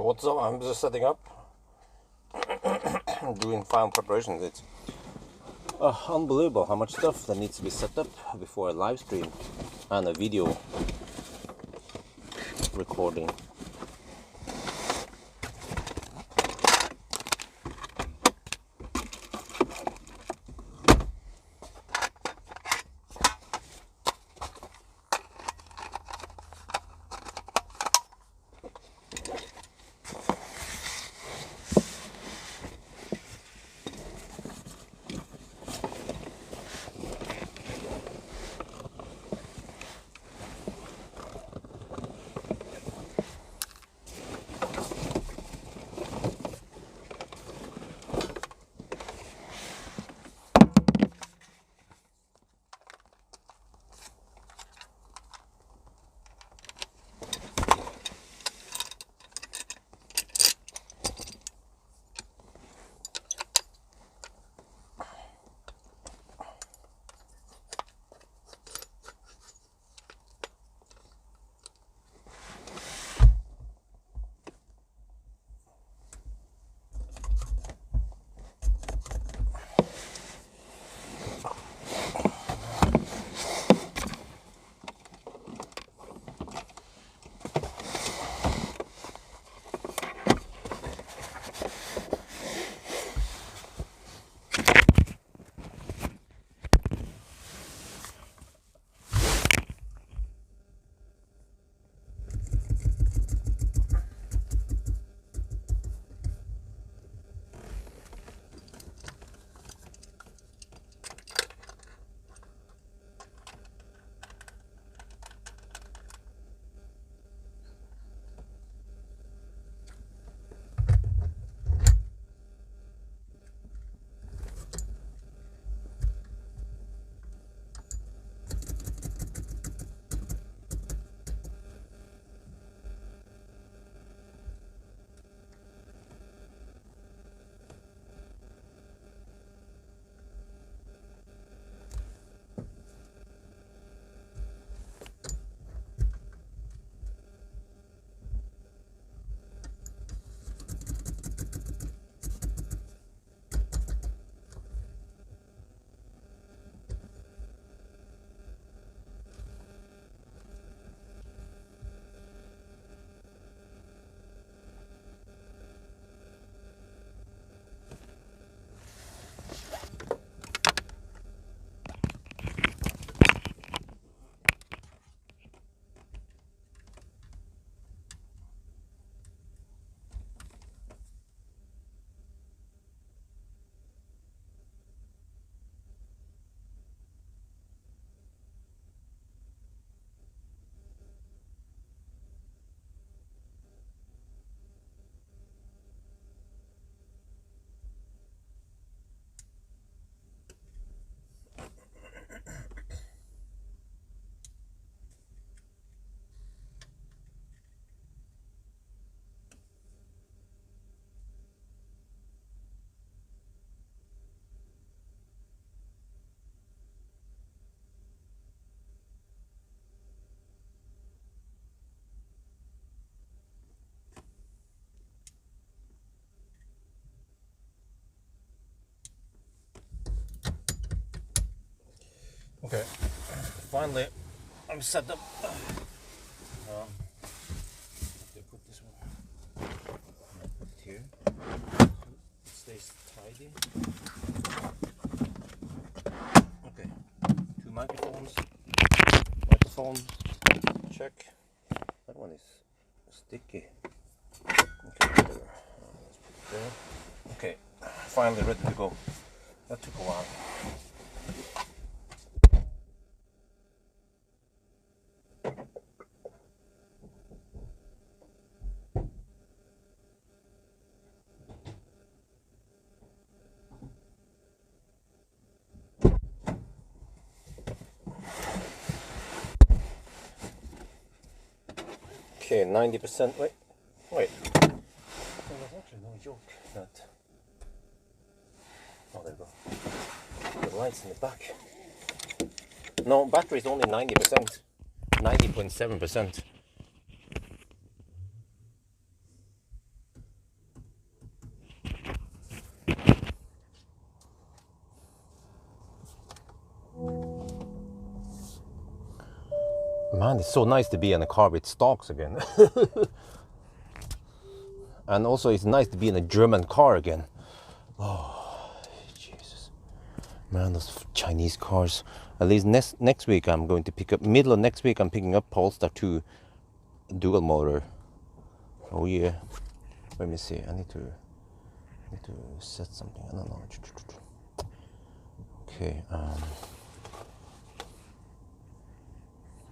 What's up? I'm just setting up. Doing final preparations. It's unbelievable how much stuff that needs to be set up before a live stream and a video recording. Okay, finally I'm set up. They put this one. Put it here. It stays tidy. Okay, two microphones. Microphone check. That one is sticky. Okay, let's put it there. Okay, finally ready to go. That took a while. Okay, 90%. Wait. There was actually no joke that. Oh, there you go. The lights in the back. No, battery is only 90%. 90.7%. Man, it's so nice to be in a car with stalks again. And also it's nice to be in a German car again. Oh, Jesus. Man, those Chinese cars. At least next week I'm going to pick up, middle of next week I'm picking up Polestar 2 dual motor. Oh yeah. Let me see, I need to set something, I don't know. Okay,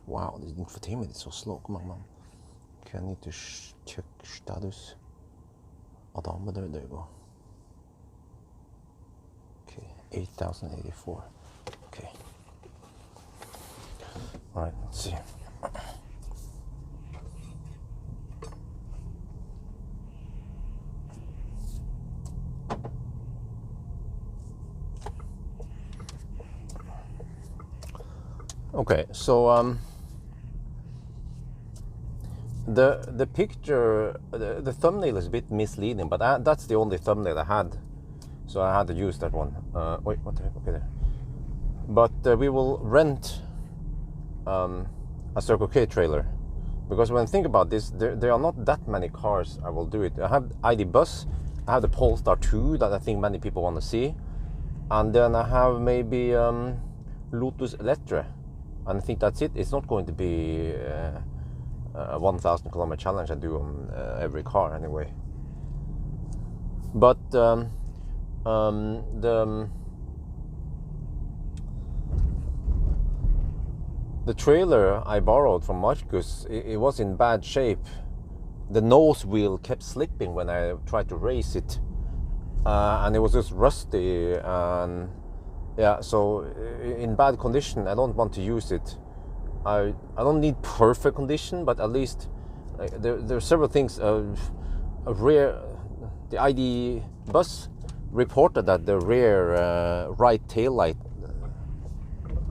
wow, this infotainment is so slow, come on, man. Okay, I need to check status. Odometer, there you go. Okay, 8,084. Okay. All right, let's see. Okay, so the picture, the thumbnail is a bit misleading, but that's the only thumbnail I had, so I had to use that one. Wait, what the heck? Okay, there. But we will rent a Circle K trailer, because when I think about this, there are not that many cars I will do it. I have ID Bus, I have the Polestar 2 that I think many people want to see, and then I have maybe Lotus Eletre, and I think that's it. It's not going to be a 1,000 kilometer challenge I do on every car anyway. But the trailer I borrowed from Marcus, it was in bad shape. The nose wheel kept slipping when I tried to race it, and it was just rusty, and yeah, so in bad condition. I don't want to use it. I don't need perfect condition, but at least there are several things. The ID Bus reported that the rear right tail light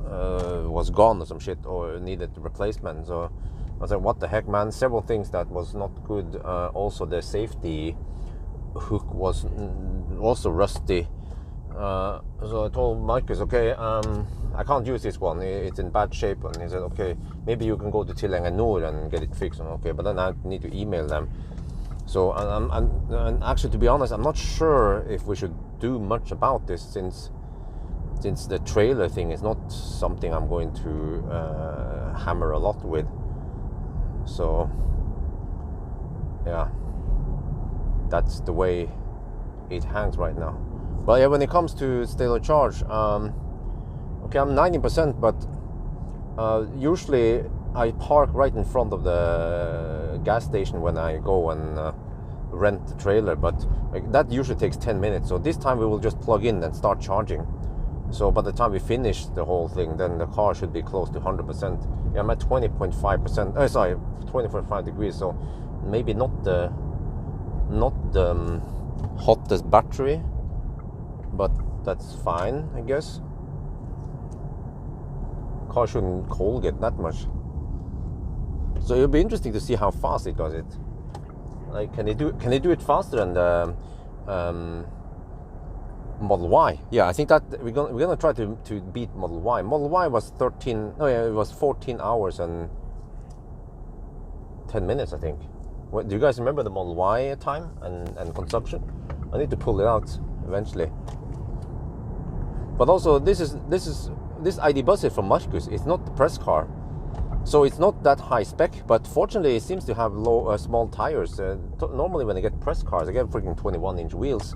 was gone or some shit, or needed replacement. So I was like, what the heck, man? Several things that was not good. Also, the safety hook was also rusty. So I told Marcus, okay, I can't use this one, it's in bad shape. And he said, okay, maybe you can go to Tillänger Nord and get it fixed. And okay, but then I need to email them. So and actually, to be honest, I'm not sure if we should do much about this, since the trailer thing is not something I'm going to hammer a lot with. So yeah, that's the way it hangs right now. But yeah, when it comes to state of charge, okay, I'm 90%, but usually I park right in front of the gas station when I go and rent the trailer, but that usually takes 10 minutes. So this time we will just plug in and start charging. So by the time we finish the whole thing, then the car should be close to 100%. Yeah, I'm at 20.5%. Sorry, 20.5 degrees. So maybe not the hottest battery, but that's fine, I guess. Car shouldn't cold get that much. So it'll be interesting to see how fast it does it. Like, can they do it faster than the Model Y? Yeah, I think that we're gonna try to beat Model Y. Model Y was 14 hours and 10 minutes, I think. What, do you guys remember the Model Y time and consumption? I need to pull it out eventually. But also, this ID Bus is from Marcus. It's not the press car, so it's not that high spec. But fortunately, it seems to have small tires. Normally, when I get press cars, I get freaking 21-inch wheels.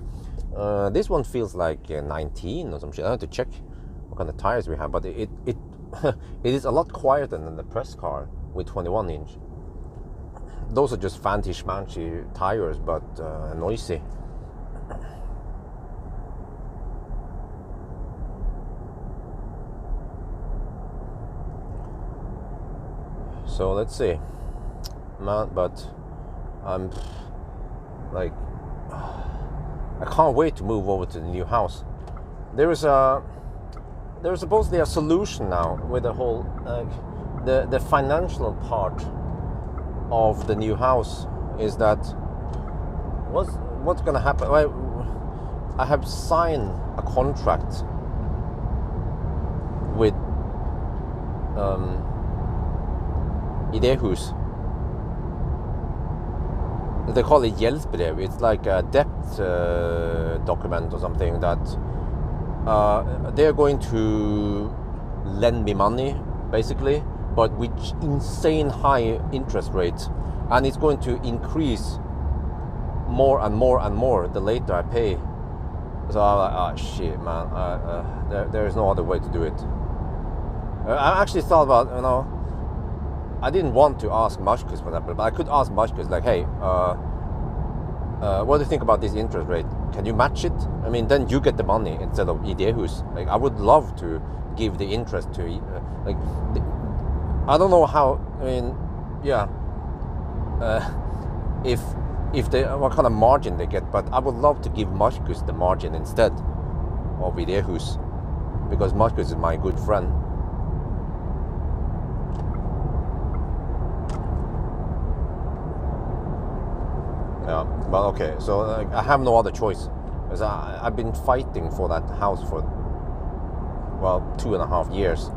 This one feels like 19 or some shit. I have to check what kind of tires we have, but it it is a lot quieter than the press car with 21-inch. Those are just fancy schmancy tires, but noisy. So let's see, man. But I'm like, I can't wait to move over to the new house. There's supposedly a solution now with the whole the financial part of the new house. Is that what's gonna happen? I have signed a contract with idéhus. They call it gjeldsbrev. It's like a debt document or something that they're going to lend me money, basically, but with insane high interest rates, and it's going to increase more and more and more the later I pay. So I'm like, oh shit, man, there is no other way to do it. I actually thought about, I didn't want to ask Marcus for that, but I could ask Marcus, like, hey, what do you think about this interest rate? Can you match it? I mean, then you get the money instead of idéhus. Like, I would love to give the interest to, I don't know how, I mean, yeah, if they, what kind of margin they get, but I would love to give Marcus the margin instead of idéhus, because Marcus is my good friend. Yeah, but okay, so I have no other choice, because I've been fighting for that house for, well, 2.5 years.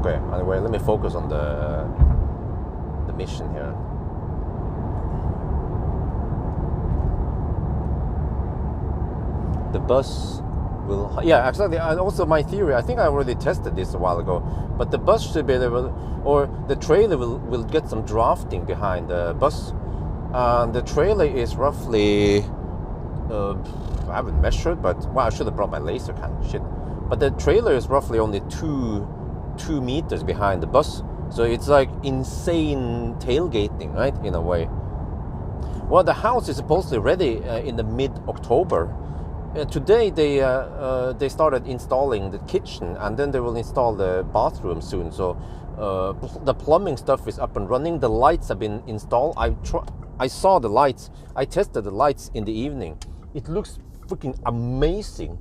Okay, anyway, let me focus on the mission here. The bus will, yeah, exactly. And also my theory, I think I already tested this a while ago, but the bus should be able, or the trailer will get some drafting behind the bus. And the trailer is roughly, I haven't measured, but, well, I should have brought my laser can, shit. But the trailer is roughly only 2 meters behind the bus. So it's like insane tailgating, right, in a way. Well, the house is supposedly ready in the mid-October. Today they started installing the kitchen, and then they will install the bathroom soon. So the plumbing stuff is up and running. The lights have been installed. I saw the lights. I tested the lights in the evening. It looks freaking amazing.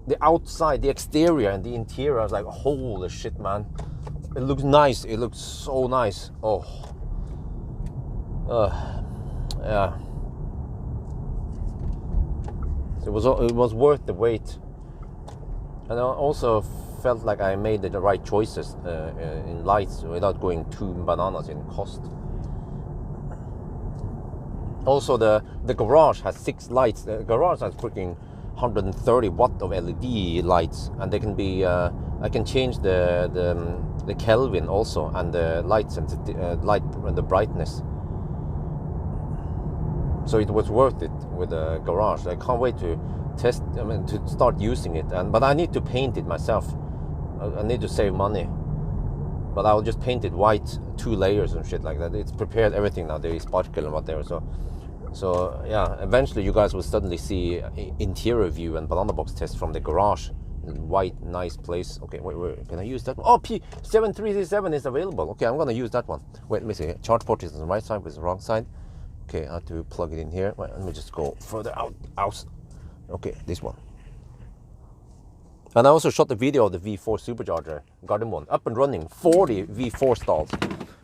The outside, the exterior, and the interior. I was like, holy shit, man! It looks nice. It looks so nice. Oh, yeah. It was worth the wait, and I also felt like I made the right choices in lights without going too bananas in cost. Also, the garage has 6 lights. The garage has freaking 130 watt of LED lights, and they can be. I can change the Kelvin also, and the light the brightness. So it was worth it with the garage. I can't wait to test, to start using it. But I need to paint it myself. I need to save money. But I'll just paint it white, 2 layers and shit like that. It's prepared everything now. There is sparkle and whatever. So yeah, eventually you guys will suddenly see interior view and banana box test from the garage. White, nice place. Okay, wait, can I use that one? Oh, P7337 is available. Okay, I'm gonna use that one. Wait, let me see. Charge port is on the right side, with the wrong side. Okay, I have to plug it in here. Wait, let me just go further out. Okay, this one. And I also shot the video of the V4 supercharger, garden one, up and running. 40 V4 stalls.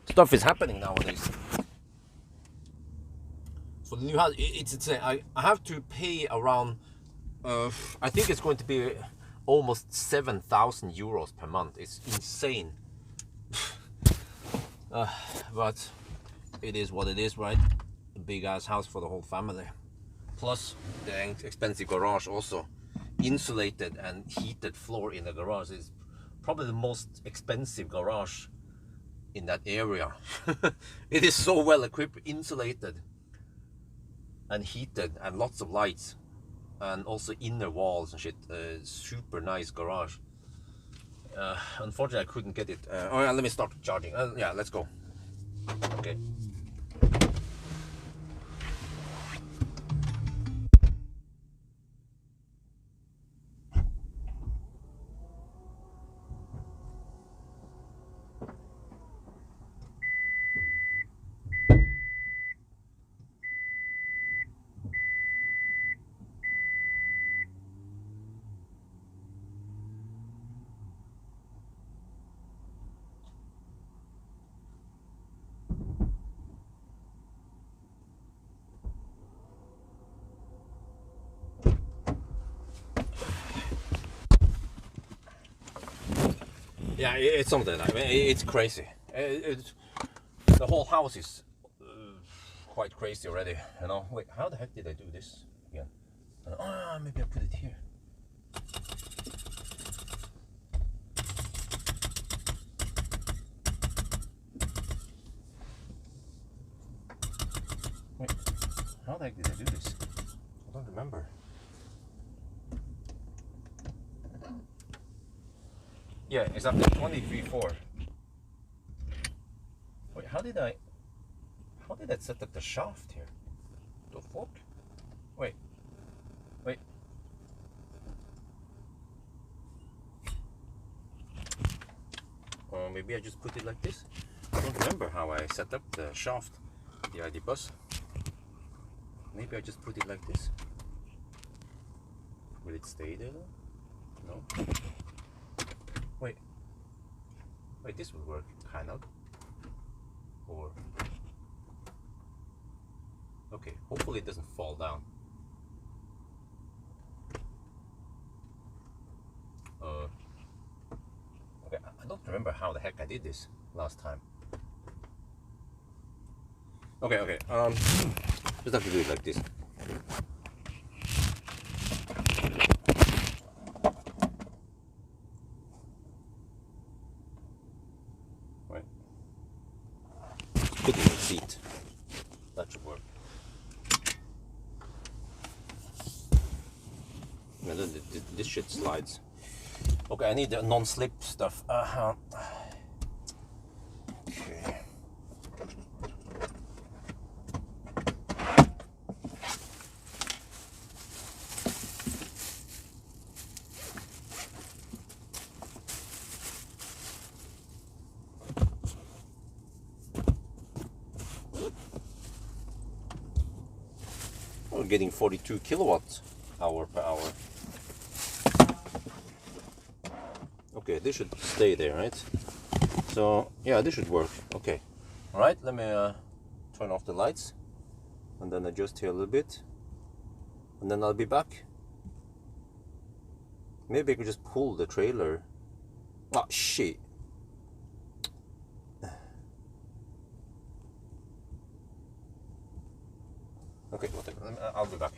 Stuff is happening nowadays. So the new house, I have to pay around, I think it's going to be almost 7,000 euros per month. It's insane. But it is what it is, right? A big ass house for the whole family. Plus the expensive garage also. Insulated and heated floor in the garage is probably the most expensive garage in that area. It is so well equipped, insulated and heated, and lots of lights, and also inner walls and shit. Super nice garage. Unfortunately I couldn't get it. Oh yeah, let me start charging. Yeah, let's go. Okay. Yeah, it's something. I mean, it's crazy. The whole house is quite crazy already. You know. Wait, how the heck did I do this again? Maybe I put it here. Wait, how the heck did I do this? I don't remember. Yeah, exactly 23.4. Wait, how did I set up the shaft here? The fuck? Wait. Or maybe I just put it like this. I don't remember how I set up the shaft, the ID bus. Maybe I just put it like this. Will it stay there though? No. Wait, this will work, kind of. Or, okay, hopefully it doesn't fall down. Okay, I don't remember how the heck I did this last time. Okay, just have to do it like this. Right. Put it in the seat. That should work. This shit slides. Okay, I need the non-slip stuff. Okay. We're getting 42 kilowatts hour per hour. Okay, this should stay there, right? So yeah, this should work. Okay, all right. Let me turn off the lights and then adjust here a little bit, and then I'll be back. Maybe I could just pull the trailer. Oh shit. Okay, whatever. I'll be back.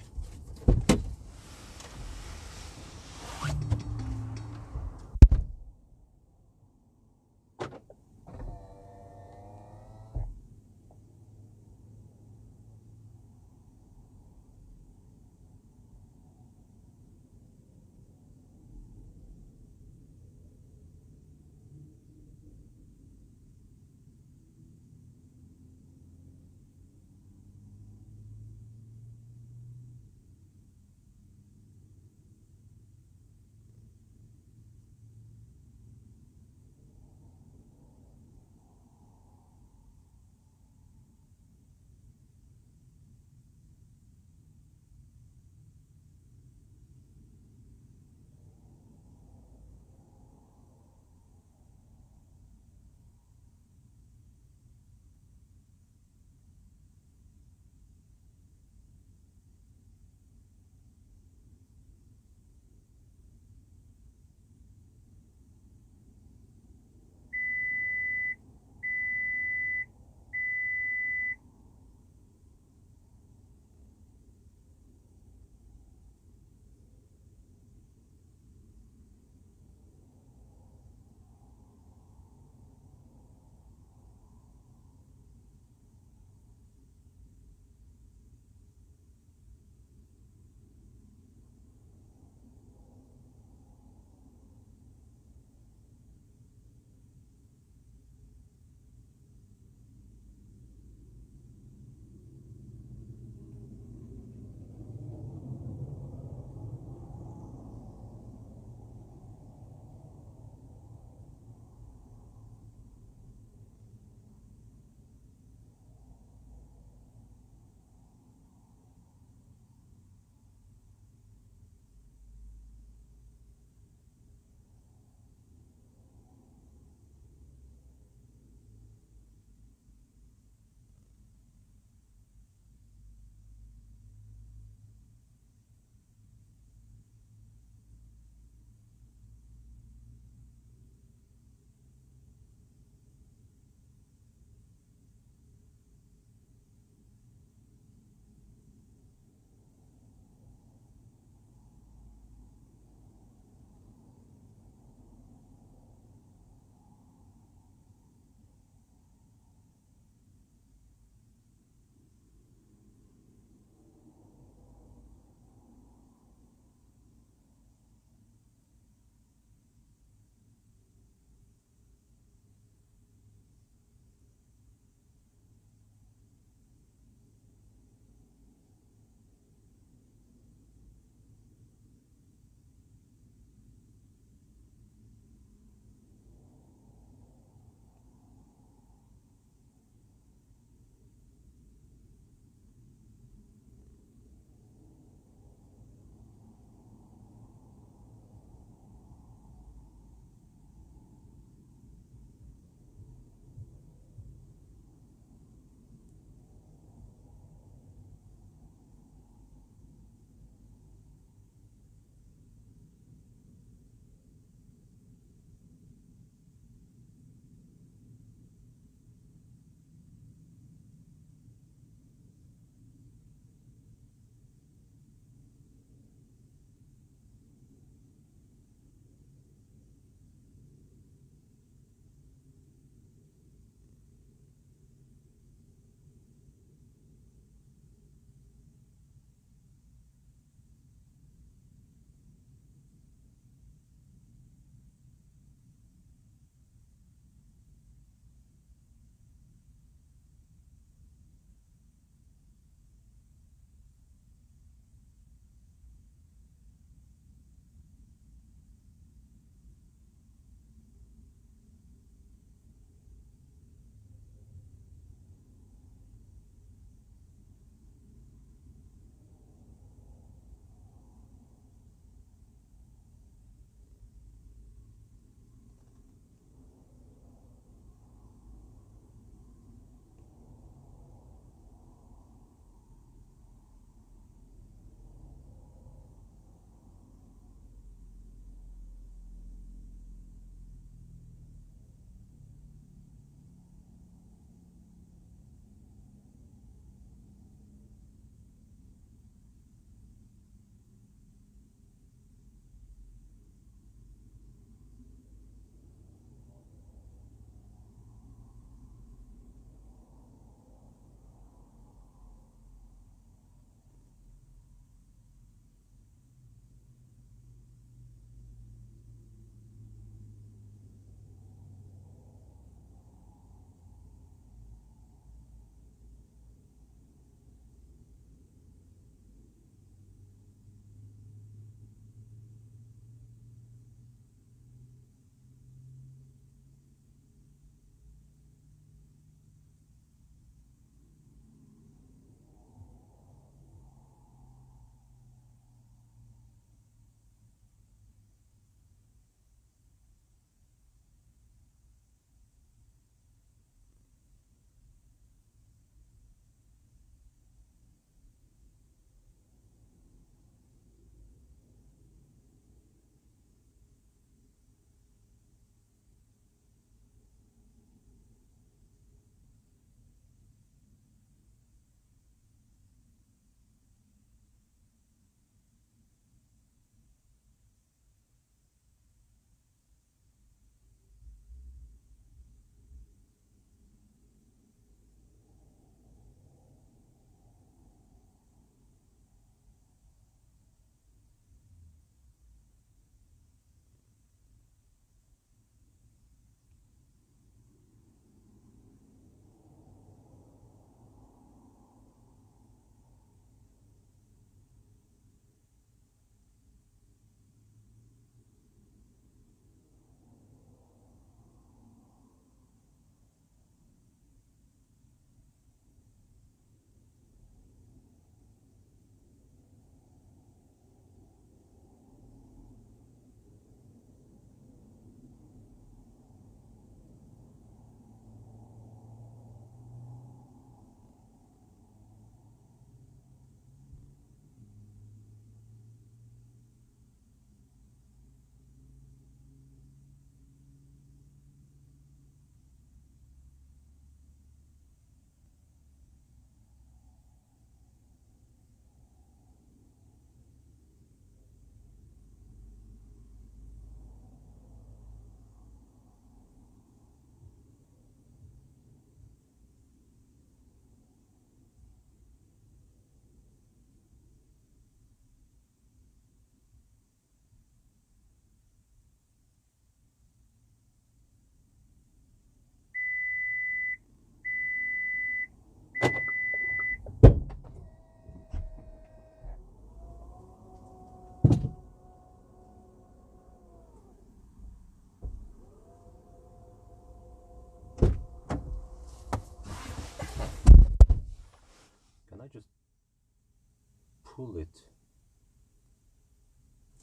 pull it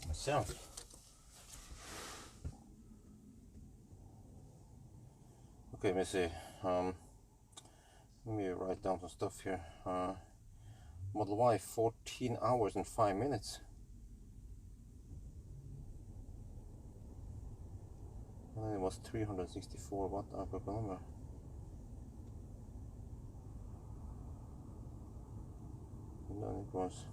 myself. Okay, let me see. Let me write down some stuff here. Model Y, 14 hours and 5 minutes. And it was 364 watt-hour per kilometer. And then it was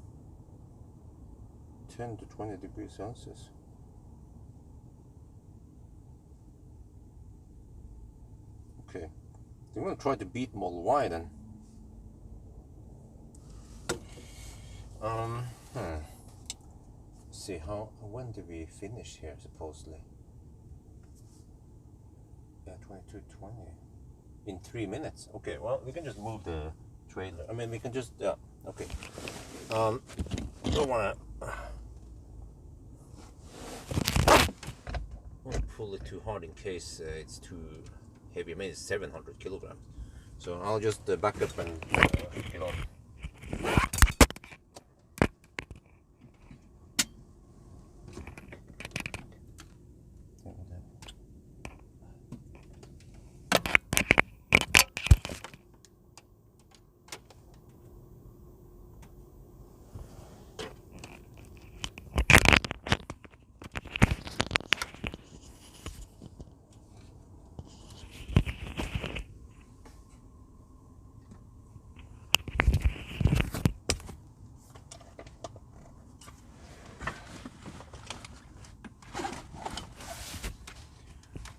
10 to 20 degrees Celsius. Okay, I'm gonna try to beat Model Y then. Let's see, when did we finish here supposedly? Yeah, 22:20. In 3 minutes. Okay, well, we can just move the trailer. I mean, we can just, yeah, okay. Don't wanna pull it too hard in case it's too heavy. I mean, it's 700 kilograms. So I'll just back up and hook it on.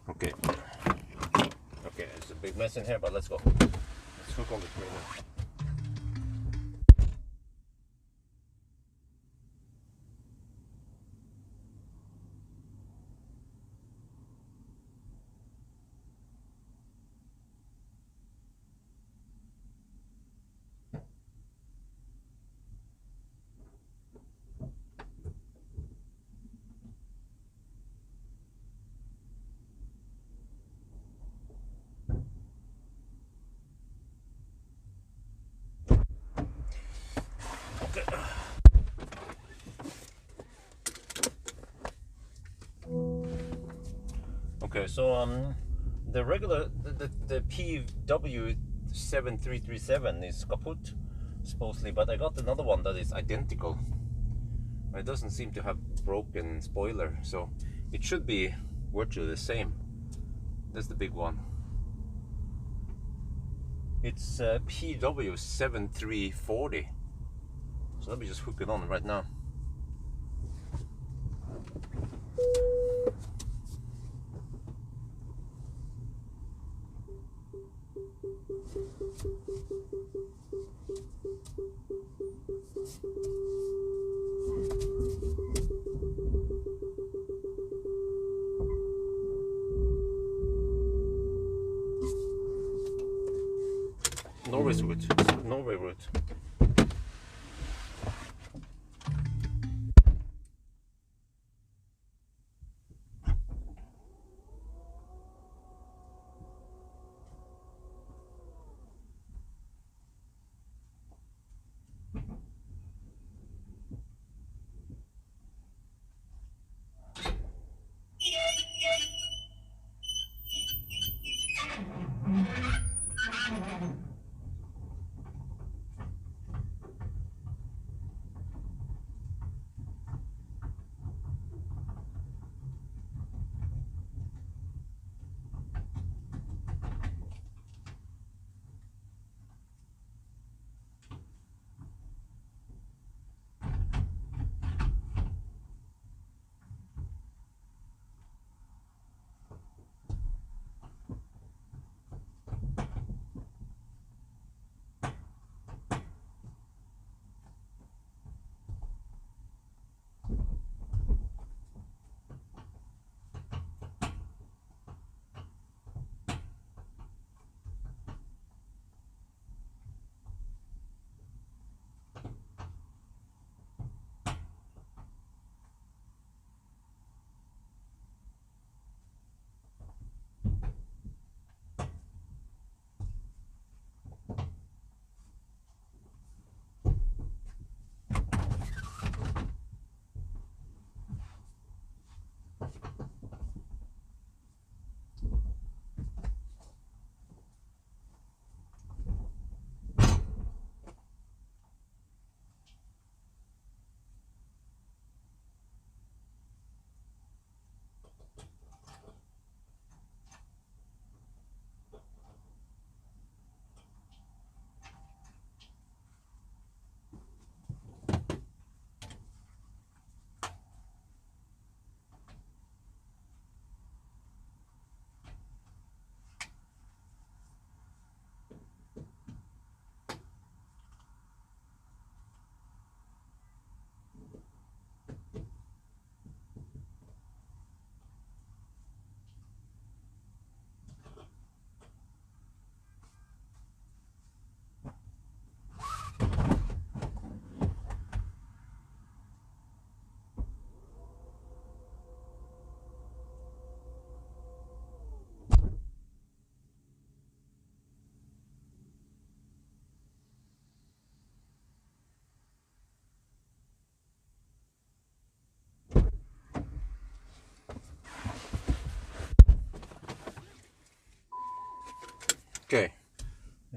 Okay. Okay, there's a big mess in here, but let's go. Let's hook on the trailer. Okay, so the regular the PW7337 is kaput supposedly, but I got another one that is identical. It doesn't seem to have broken spoiler, so it should be virtually the same. That's the big one. It's PW7340. So let me just hook it on right now. Norway route.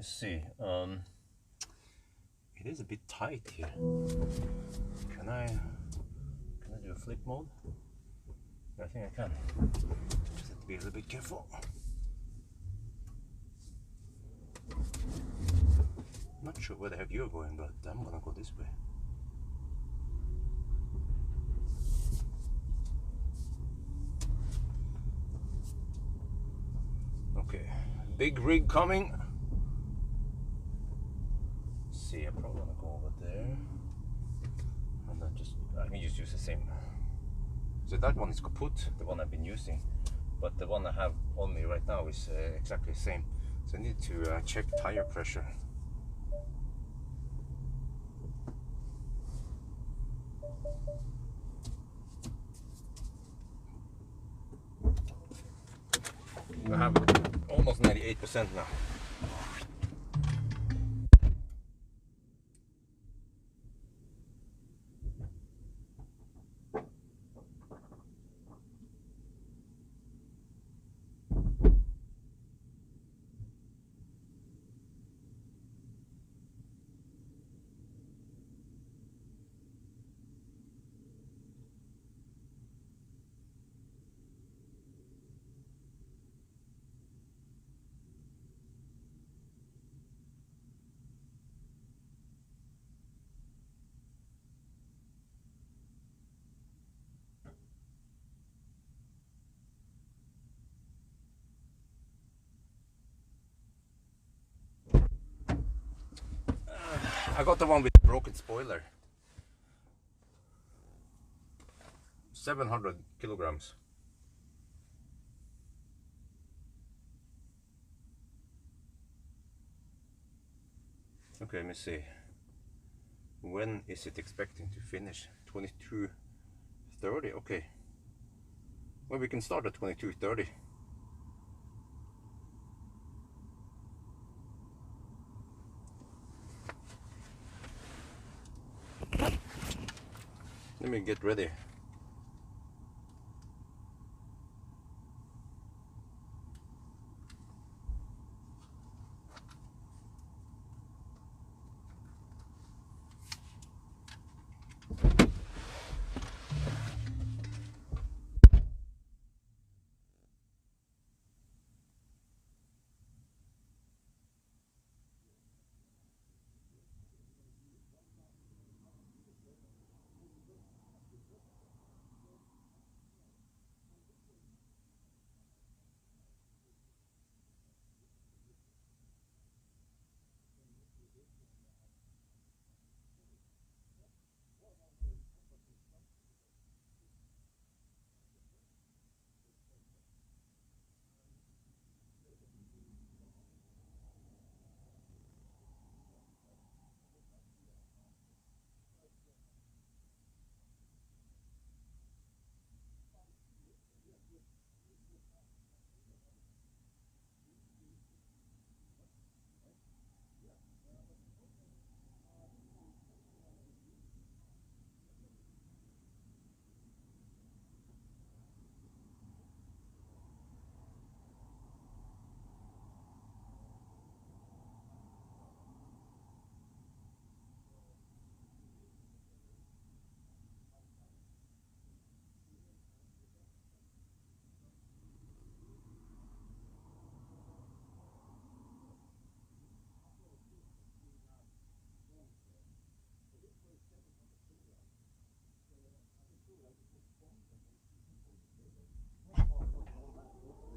let's see. It is a bit tight here. Can I do a flip mode? I think I can. Just have to be a little bit careful. Not sure where the heck you're going, but I'm gonna go this way. Okay, big rig coming. Let's see, I'm probably gonna go over there. And then I can just use the same. So that one is kaput, the one I've been using. But the one I have on me right now is exactly the same. So I need to check tire pressure. I have almost 98% now. I got the one with the broken spoiler. 700 kilograms. Okay, let me see. When is it expecting to finish? 22:30. Okay. Well, we can start at 22:30. Let me get ready.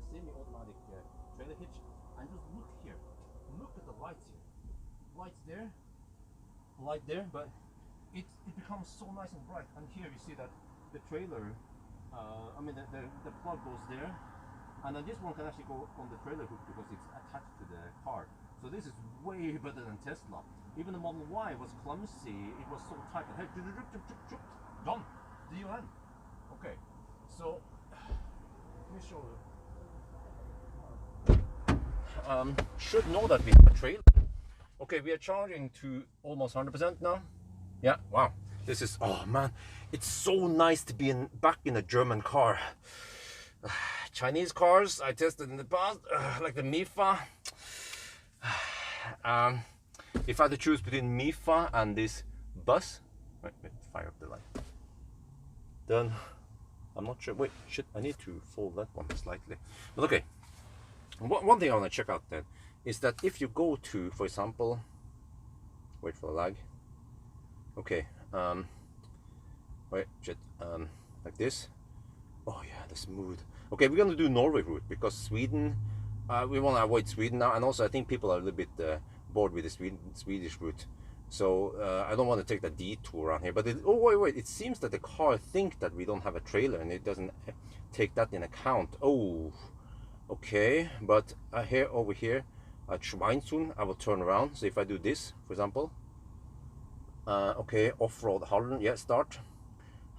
Semi-automatic trailer hitch, and just look here. Look at the lights here. Lights there, light there, but it becomes so nice and bright. And here you see that the trailer, the plug goes there, and then this one can actually go on the trailer hook because it's attached to the car. So this is way better than Tesla. Even the Model Y was clumsy. It was so tight. Hey, done. DON. Okay, so let me show you. Should know that we have a trailer. Okay, we are charging to almost 100% now. Yeah, wow. This is, oh man, it's so nice to be back in a German car. Chinese cars I tested in the past, like the Mifa. if I had to choose between MIFA and this bus, wait, fire up the light. Then I'm not sure. Wait, shit, I need to fold that one slightly. But okay, one thing I want to check out then is that if you go to, for example, wait for the lag. Okay, wait, shit, like this. Oh yeah, the smooth. Okay, we're gonna do Norway route because Sweden, we want to avoid Sweden now, and also I think people are a little bit bored with the Swedish route, so I don't want to take the detour around here. But oh wait, it seems that the car thinks that we don't have a trailer and it doesn't take that in account. Oh, okay, but here over here at Schweinsund, I will turn around. So if I do this, for example, okay, off-road Halden, yeah, start.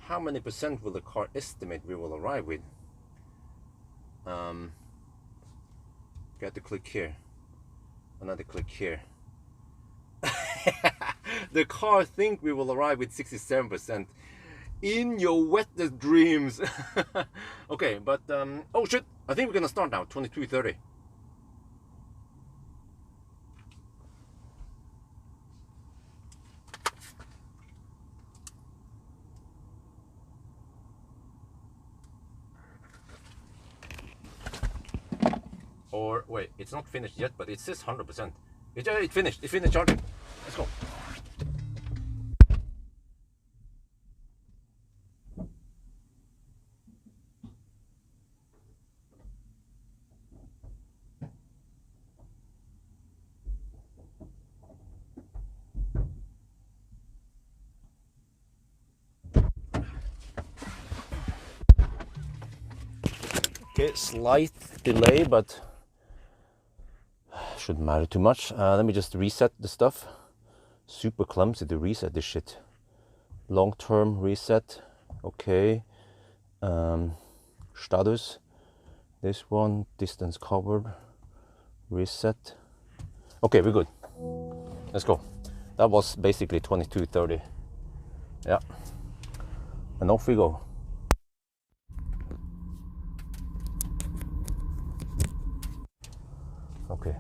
How many percent will the car estimate we will arrive with? Got to click here, another click here. The car think we will arrive with 67%. In your wettest dreams. Okay, but oh shit, I think we're gonna start now. 22:30. Or wait, it's not finished yet, but it says 100%. It finished. It finished charging. Let's go. Okay, slight delay, but shouldn't matter too much. Let me just reset the stuff. Super clumsy to reset this shit. Long-term reset. Okay. Status. This one, distance covered. Reset. Okay, we're good. Let's go. That was basically 22:30. Yeah. And off we go. Okay.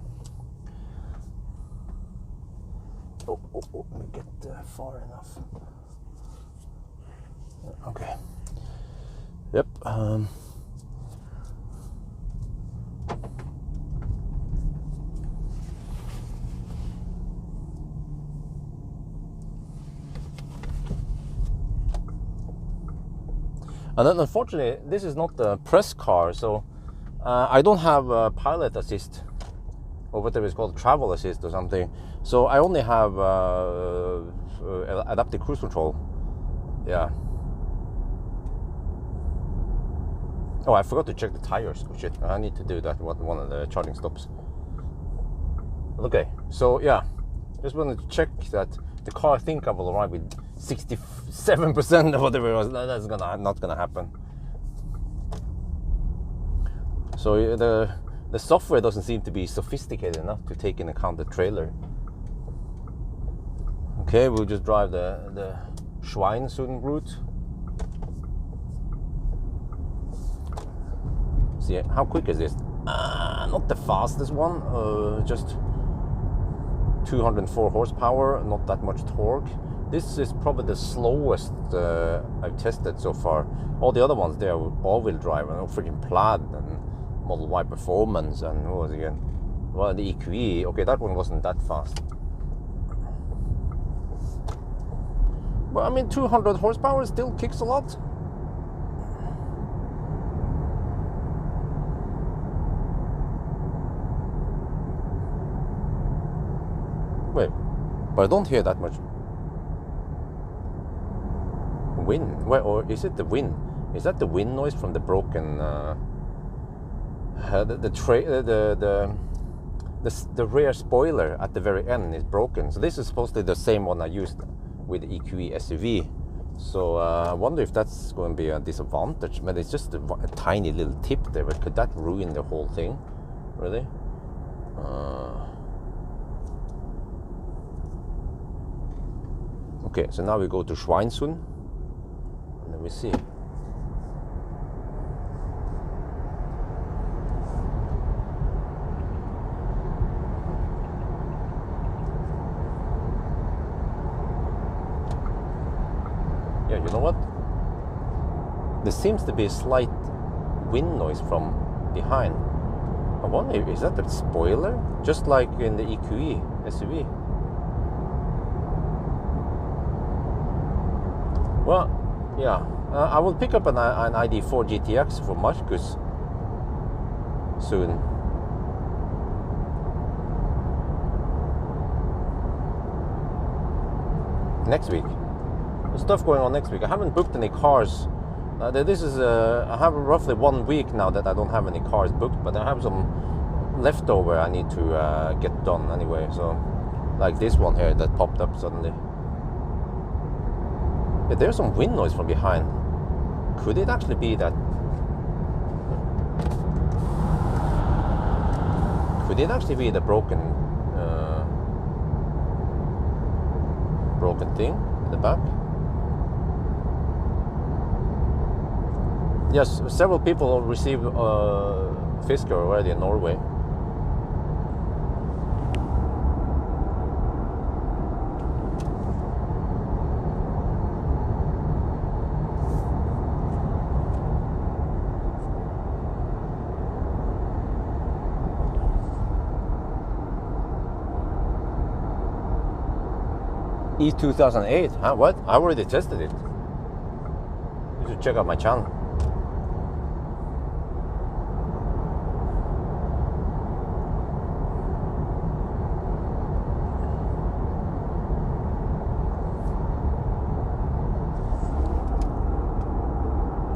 Oh, let me get far enough. Okay. Yep. And then unfortunately, this is not the press car, so I don't have a pilot assist, or whatever it's called, travel assist or something. So I only have adaptive cruise control. Yeah. Oh, I forgot to check the tires. Oh shit, I need to do that at one of the charging stops. Okay, so yeah, just wanted to check that the car I think I will arrive with 67% or whatever it was. That's not gonna happen. So the software doesn't seem to be sophisticated enough to take into account the trailer. Okay, we'll just drive the Schweinsund route. See, how quick is this? Not the fastest one, just 204 horsepower, not that much torque. This is probably the slowest I've tested so far. All the other ones, they are all-wheel drive, and freaking Plaid and Model Y Performance, and what was it again? Well, the EQE. Okay, that one wasn't that fast. But I mean, 200 horsepower still kicks a lot. Wait, but I don't hear that much wind. Wait, or is it the wind? Is that the wind noise from the broken the rear spoiler at the very end is broken? So this is supposedly the same one I used with the EQE SUV. So I wonder if that's going to be a disadvantage. But it's just a tiny little tip there. But could that ruin the whole thing? Really? Okay, so now we go to Schweinsund, and then we see. Yeah, you know what? There seems to be a slight wind noise from behind. I wonder, is that the spoiler? Just like in the EQE SUV. Well, yeah, I will pick up an ID4 GTX for Marcus soon. Next week. There's stuff going on next week. I haven't booked any cars. This is I have roughly 1 week now that I don't have any cars booked, but I have some leftover I need to get done anyway. So, like this one here that popped up suddenly. Yeah, there's some wind noise from behind. Could it actually be that? Could it actually be the broken thing in the back? Yes, several people received Fisker already in Norway. E2008, huh? What? I already tested it. You should check out my channel.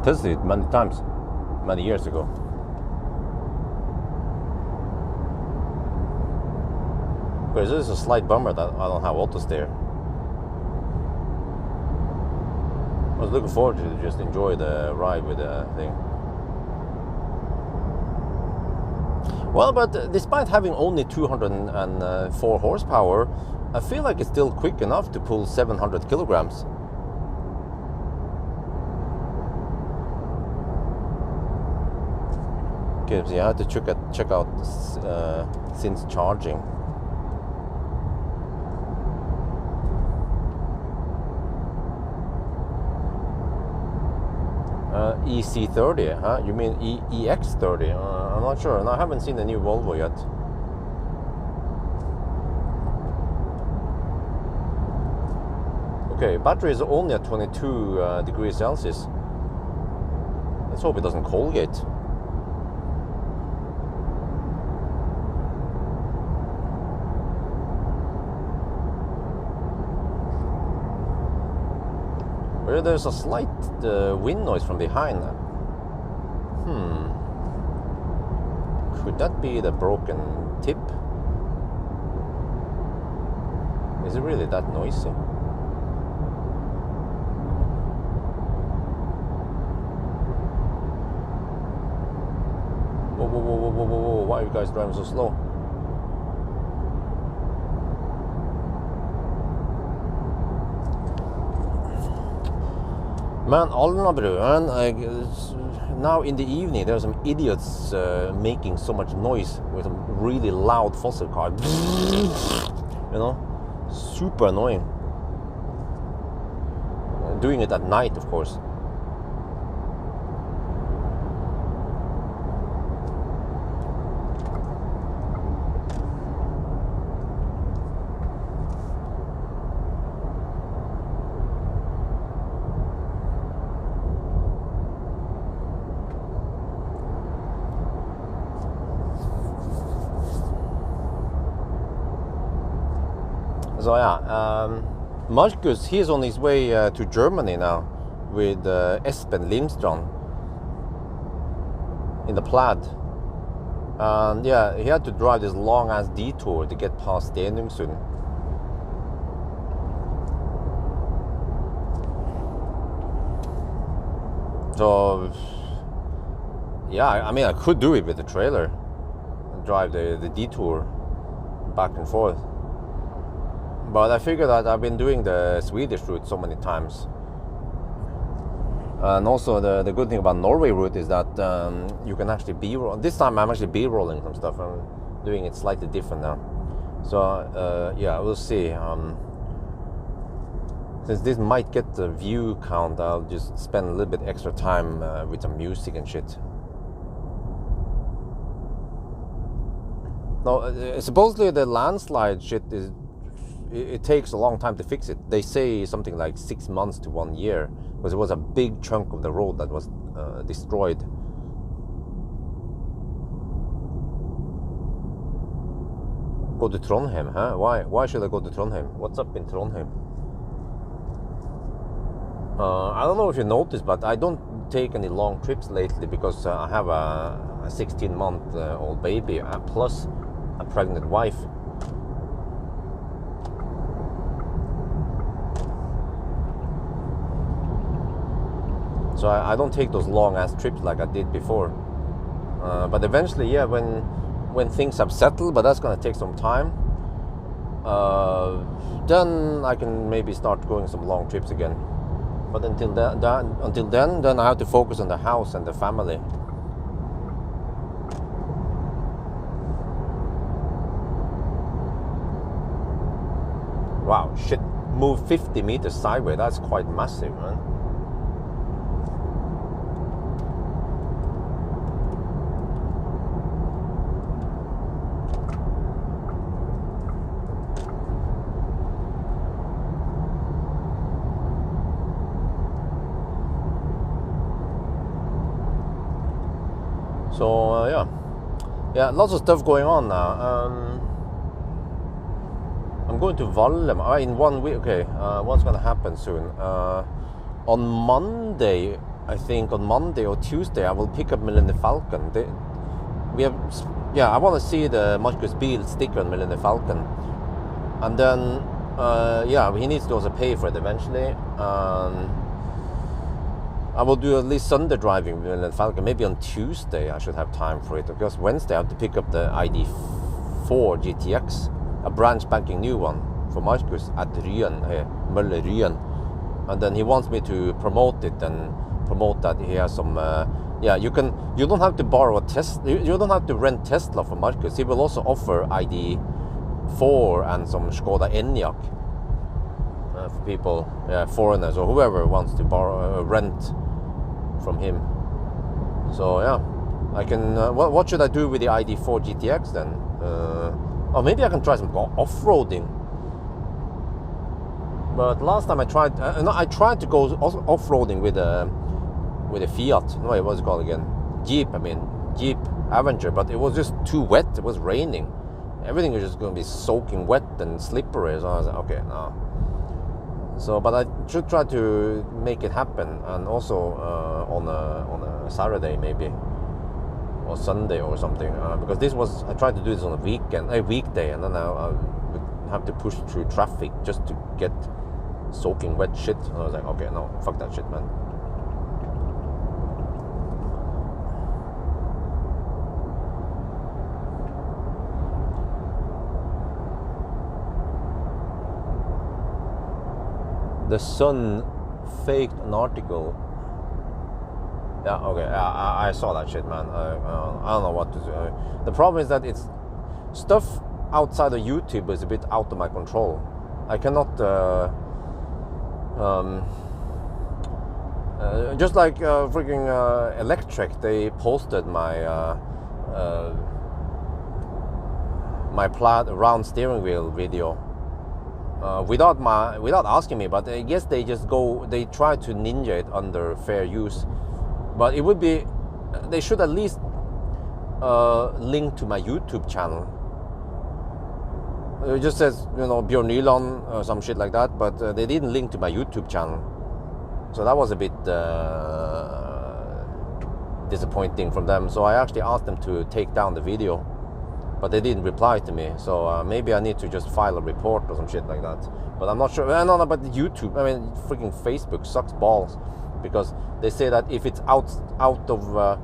Tested it many times, many years ago. Because this is a slight bummer that I don't have auto steer. I was looking forward to just enjoy the ride with the thing. Well, but despite having only 204 horsepower, I feel like it's still quick enough to pull 700 kilograms. Okay, so you have to check out since charging. EC30, huh? You mean EX30? I'm not sure, and I haven't seen the new Volvo yet. Okay, battery is only at 22 degrees Celsius. Let's hope it doesn't Colgate. There's a slight wind noise from behind. Could that be the broken tip? Is it really that noisy? Whoa, whoa, whoa, whoa, whoa, whoa, why are you guys driving so slow? Man, Alnabru, and now in the evening there's some idiots making so much noise with a really loud fossil car. You know, super annoying. Doing it at night, of course. So yeah, Marcus, he's on his way to Germany now with Espen Limstrand in the Plaid. And yeah, he had to drive this long ass detour to get past Stenungsund. So yeah, I mean I could do it with the trailer, drive the detour back and forth. But I figured that I've been doing the Swedish route so many times. And also the good thing about Norway route is that you can actually B-roll. This time I'm actually B-rolling some stuff. I'm doing it slightly different now. So yeah, we'll see. Since this might get the view count, I'll just spend a little bit extra time with some music and shit. No, supposedly the landslide shit is, it takes a long time to fix it. They say something like 6 months to 1 year, because it was a big chunk of the road that was destroyed. Go to Trondheim, huh? Why should I go to Trondheim? What's up in Trondheim? I don't know if you noticed, but I don't take any long trips lately because I have a 16-month-old baby plus a pregnant wife. So I don't take those long-ass trips like I did before. But eventually, yeah, when things have settled, but that's going to take some time, then I can maybe start going some long trips again. But until then I have to focus on the house and the family. Wow, shit, move 50 meters sideways, that's quite massive, man. So yeah, lots of stuff going on now. I'm going to Valle in 1 week. Okay, what's gonna happen soon? On Monday, I think on Monday or Tuesday, I will pick up Millennium Falcon. I want to see the Marcus Beal sticker on Millennium Falcon, and then he needs to also pay for it eventually. I will do at least Sunday driving with Falcon. Maybe on Tuesday I should have time for it, because Wednesday I have to pick up the ID4 GTX, a brand spanking new one for Marcus at Ryen, Mølle Ryen. And then he wants me to promote it and promote that he has some. You don't have to borrow a Tesla. You don't have to rent Tesla for Marcus. He will also offer ID4 and some Skoda Enyaq for people, foreigners or whoever wants to borrow rent from him. So yeah, I can. What should I do with the ID4 GTX then? Or maybe I can try some off-roading. But last time I tried, I tried to go off-roading with a Fiat. No, what's it called again? Jeep Avenger. But it was just too wet. It was raining. Everything was just going to be soaking wet and slippery. So I was like, okay, no. So, but I should try to make it happen, and also on a Saturday maybe, or Sunday or something. Because I tried to do this on a weekday, and then I would have to push through traffic just to get soaking wet shit. And I was like, okay, no, fuck that shit, man. The Sun faked an article. Yeah, okay, I saw that shit, man. I don't know what to do. The problem is that it's stuff outside of YouTube is a bit out of my control. I cannot. Just like freaking Electric, they posted my my round steering wheel video. Without asking me, but I guess they try to ninja it under fair use. But it would be, they should at least link to my YouTube channel. It just says, Bjørn Nyland or some shit like that, but they didn't link to my YouTube channel. So that was a bit disappointing from them. So I actually asked them to take down the video, but they didn't reply to me. So maybe I need to just file a report or some shit like that. But I'm not sure. No, but YouTube, freaking Facebook sucks balls, because they say that if it's out of,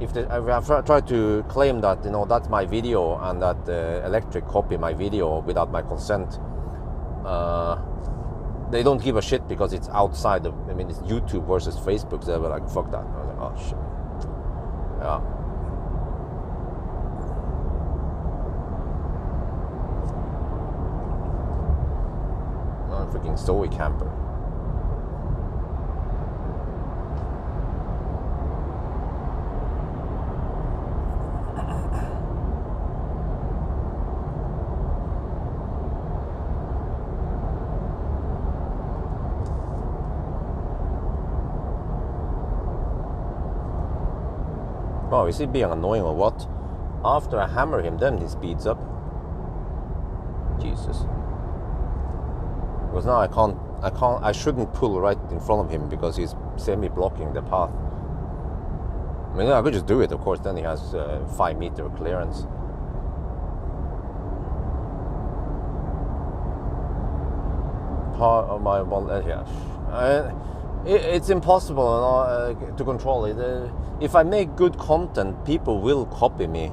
if I try to claim that, that's my video, and that Electric copy my video without my consent, they don't give a shit, because it's outside of, it's YouTube versus Facebook. So they were like, fuck that. I was like, oh shit. Yeah. Freaking Zoe camper. Oh, is he being annoying or what? After I hammer him, then he speeds up. Jesus. Because now I shouldn't pull right in front of him because he's semi-blocking the path. I mean, I could just do it, of course, then he has 5 meter clearance. Part of my it's impossible to control it. If I make good content, people will copy me.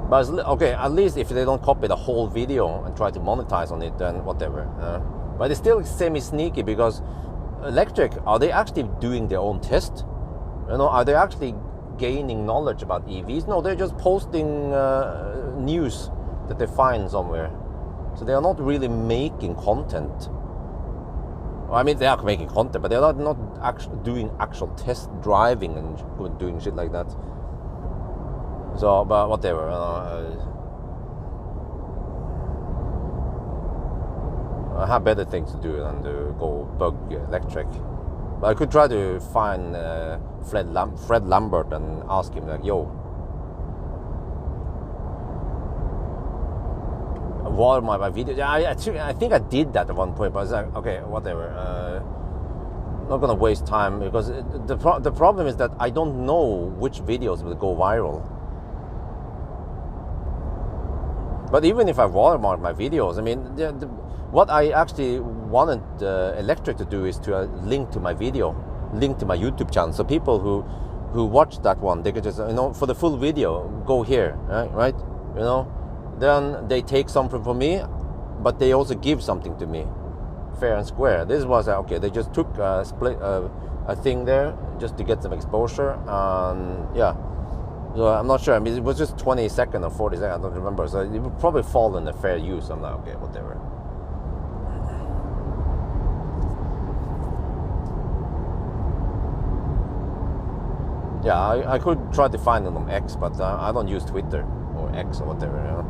But okay, at least if they don't copy the whole video and try to monetize on it, then whatever. But it's still semi-sneaky because electric, are they actually doing their own test? Are they actually gaining knowledge about EVs? No, they're just posting news that they find somewhere. So they are not really making content. I mean, they are making content, but they're not actually doing actual test driving and doing shit like that. So, but whatever. I have better things to do than to go bug electric. But I could try to find Fred Lambert and ask him, like, yo, what are my videos? I think I did that at one point, but I was like, okay, whatever. Not gonna waste time because the problem is that I don't know which videos will go viral. But even if I watermark my videos, I mean, what I actually wanted Electric to do is to link to my video, link to my YouTube channel, so people who watch that one, they could just, for the full video, go here, right? Then they take something from me, but they also give something to me, fair and square. This was okay. They just took a thing there just to get some exposure, and yeah. So I'm not sure. I mean, it was just 20 seconds or 40 seconds. I don't remember. So it would probably fall in the fair use. I'm like, okay, whatever. Yeah, I could try to find it on X, but I don't use Twitter or X or whatever.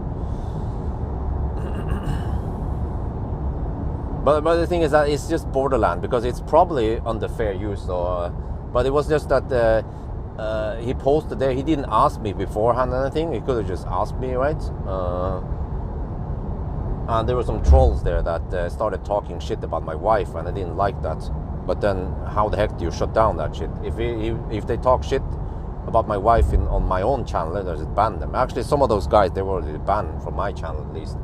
But the thing is that it's just borderland because it's probably under fair use. So, but it was just that he posted there. He didn't ask me beforehand or anything. He could have just asked me, right? And there were some trolls there that started talking shit about my wife, and I didn't like that. But then, how the heck do you shut down that shit? If they talk shit about my wife on my own channel, then I just ban them. Actually, some of those guys, they were already banned from my channel at least.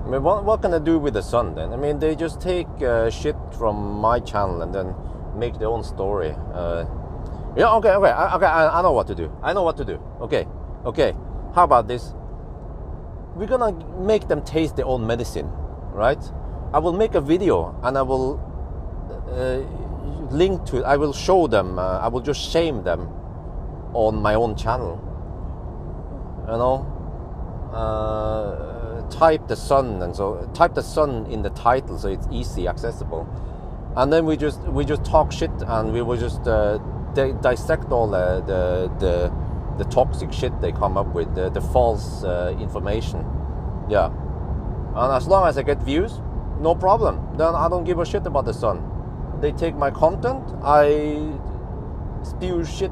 I mean, what can I do with the sun then? I mean, they just take shit from my channel and then make their own story. Yeah, okay, I know what to do. Okay. How about this? We're gonna make them taste their own medicine, right? I will make a video and I will link to it. I will show them. I will just shame them on my own channel. Type the sun, and so type the sun in the title so it's easy accessible, and then we just talk shit, and we will just dissect all the toxic shit they come up with, the false information. Yeah, and as long as I get views, no problem. Then I don't give a shit about the sun. They take my content, I spew shit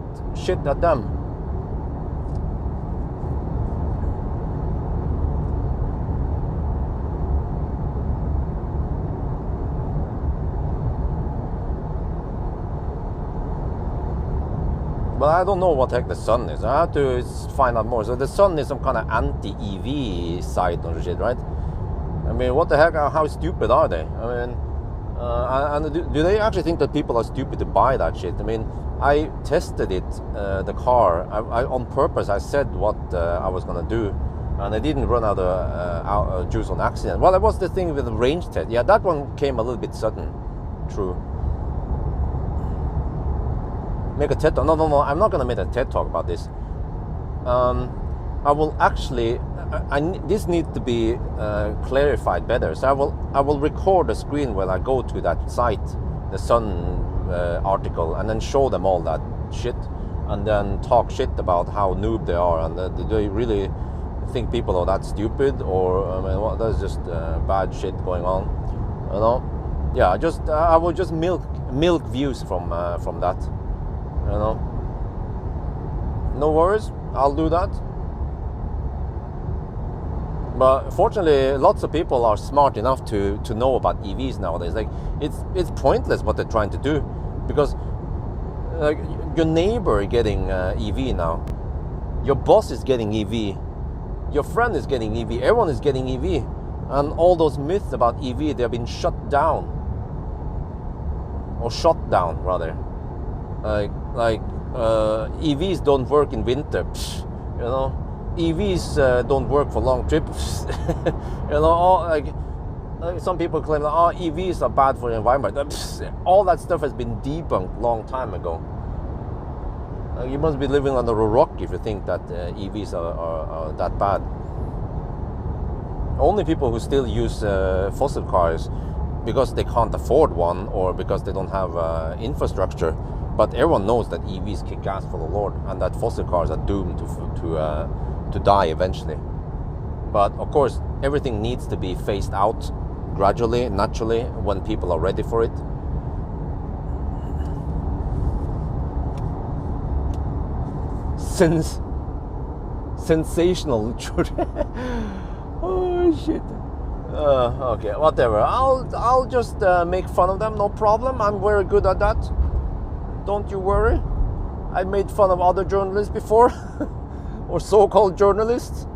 at them. But I don't know what the heck the sun is. I have to find out more. So the sun is some kind of anti-EV site or shit, right? I mean, what the heck? How stupid are they? I mean, and do they actually think that people are stupid to buy that shit? I mean, I tested it, the car. I on purpose, I said what I was gonna do, and I didn't run out of juice on accident. Well, it was the thing with the range test. Yeah, that one came a little bit sudden. True. Make a TED talk. No, I'm not gonna make a TED talk about this. I will actually, this needs to be clarified better. So I will record the screen when I go to that site, the Sun article, and then show them all that shit, and then talk shit about how noob they are, and do they really think people are that stupid, or I mean, that's just bad shit going on, you know? Yeah, I will just milk views from that, you know. No worries, I'll do that. But fortunately, lots of people are smart enough to know about EVs nowadays. Like, it's pointless what they're trying to do, because your neighbor is getting EV now, your boss is getting EV, your friend is getting EV, everyone is getting EV, and all those myths about EV, they have been shut down, or shot down rather. EVs don't work in winter, you know. EVs don't work for long trips. You know, some people claim that EVs are bad for the environment. All that stuff has been debunked long time ago. You must be living under a rock if you think that EVs are that bad. Only people who still use fossil cars because they can't afford one, or because they don't have infrastructure. But everyone knows that EVs kick ass for the Lord, and that fossil cars are doomed to die eventually. But of course, everything needs to be phased out gradually, naturally, when people are ready for it. Sensational. Oh shit. Okay, whatever. I'll just make fun of them, no problem. I'm very good at that. Don't you worry. I made fun of other journalists before, or so-called journalists.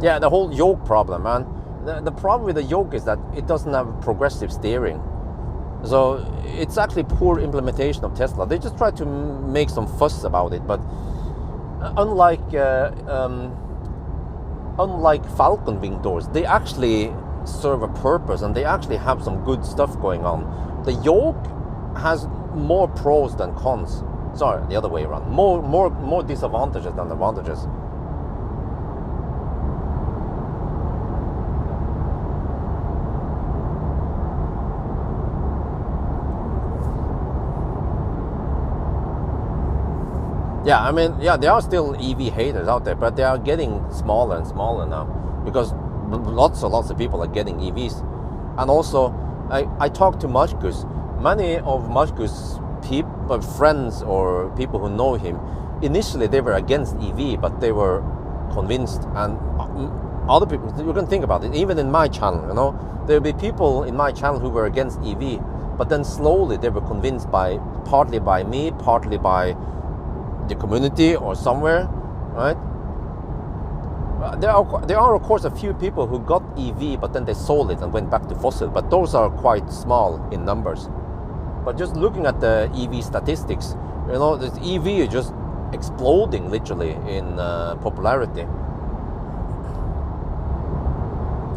Yeah, the whole yoke problem, man. The problem with the yoke is that it doesn't have progressive steering. So it's actually poor implementation of Tesla. They just try to make some fuss about it, but unlike Falcon wing doors, they actually serve a purpose, and they actually have some good stuff going on. The yoke has more pros than cons. Sorry, the other way around. More disadvantages than advantages. Yeah, I mean, yeah, there are still EV haters out there, but they are getting smaller and smaller now, because lots of people are getting EVs. And also, I talked to Marcus. Many of Marcus' friends or people who know him, initially they were against EV, but they were convinced. And other people, you can think about it, even in my channel, you know, there will be people in my channel who were against EV, but then slowly they were convinced partly by me, partly by the community or somewhere, right? There are of course a few people who got EV, but then they sold it and went back to fossil, but those are quite small in numbers. But just looking at the EV statistics, you know, this EV is just exploding literally in popularity.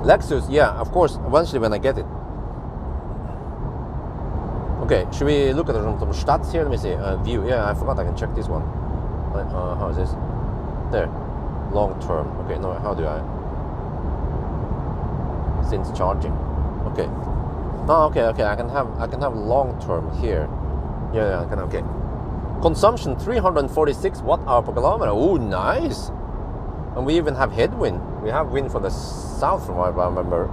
Lexus, yeah, of course, eventually when I get it. Okay, should we look at some stats here? Let me see. View. Yeah, I forgot I can check this one. How is this? There. Long term. Okay, no, how do I? Since charging. Okay. Oh, okay. I can have long term here. Yeah, I can. Okay. Consumption 346 watt-hour per kilometer. Oh, nice. And we even have headwind. We have wind from the south, from what I remember.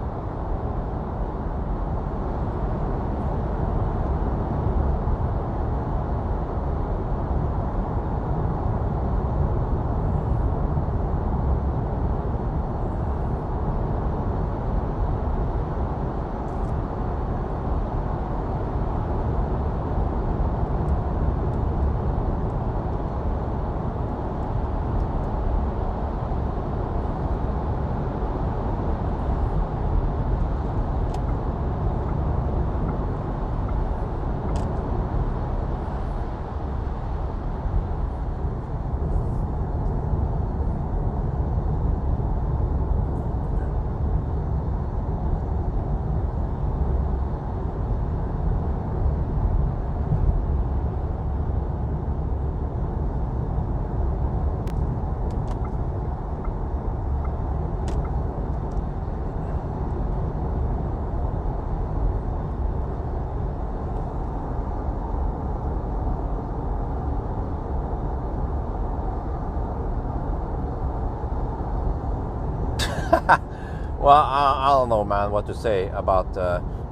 Well, I don't know, man, what to say about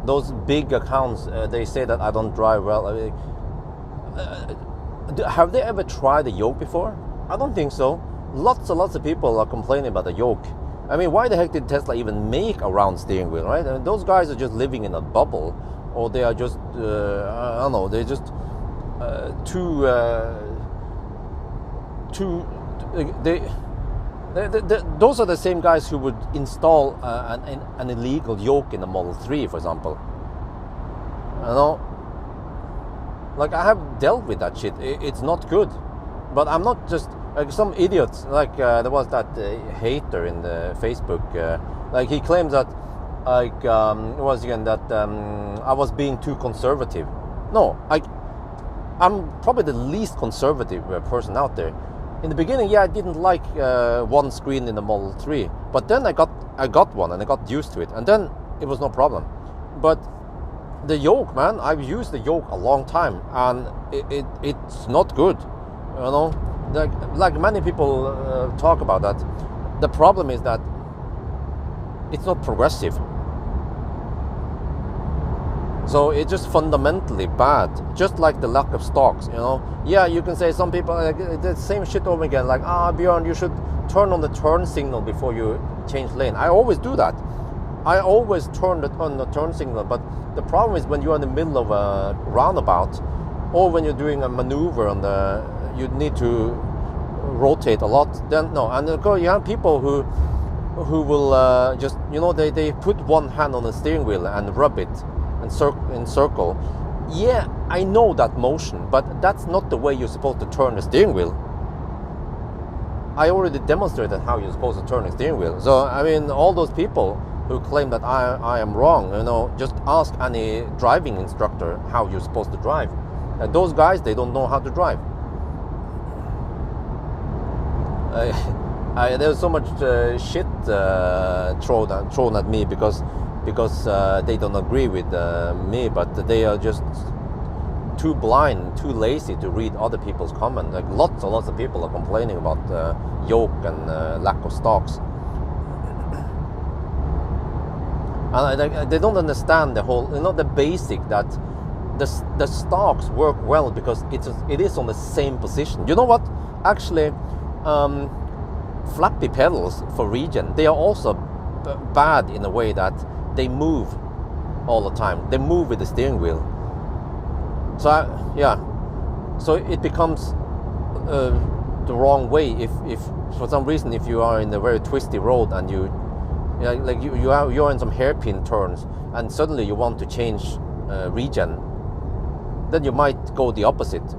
those big accounts. They say that I don't drive well. Have they ever tried the yoke before? I don't think so. Lots and lots of people are complaining about the yoke. I mean, why the heck did Tesla even make a round steering wheel, right? I mean, those guys are just living in a bubble, or they are just, I don't know, they're just those are the same guys who would install an illegal yoke in the Model 3, for example. You know, like, I have dealt with that shit. It's not good. But I'm not just like some idiots. Like there was that hater in the Facebook. Like, he claims that, like, was again that I was being too conservative. No, I'm probably the least conservative person out there. In the beginning, yeah, I didn't like one screen in the Model 3, but then I got one and I got used to it, and then it was no problem. But the yoke, man, I've used the yoke a long time, and it's not good. You know, like many people talk about that. The problem is that it's not progressive. So it's just fundamentally bad, just like the lack of stocks, you know. Yeah, you can say some people, like, the same shit over again, like, Björn, you should turn on the turn signal before you change lane. I always do that. I always turn on the turn signal, but the problem is when you're in the middle of a roundabout, or when you're doing a maneuver on you need to rotate a lot, then no. And you have people who will just, you know, they put one hand on the steering wheel and rub it in circle. Yeah, I know that motion, but that's not the way you're supposed to turn the steering wheel. I already demonstrated how you're supposed to turn the steering wheel. So, I mean, all those people who claim that I am wrong, you know, just ask any driving instructor how you're supposed to drive. And those guys, they don't know how to drive. There's so much shit thrown at me because they don't agree with me, but they are just too blind, too lazy to read other people's comments. Like, lots and lots of people are complaining about yoke and lack of stocks, and they don't understand the whole, you know, the basic that the stocks work well because it is on the same position. You know what? Actually, flappy pedals for regen, they are also bad in a way that they move all the time. They move with the steering wheel. So so it becomes the wrong way if for some reason, if you are in a very twisty road and you're in some hairpin turns and suddenly you want to change regen, then you might go the opposite.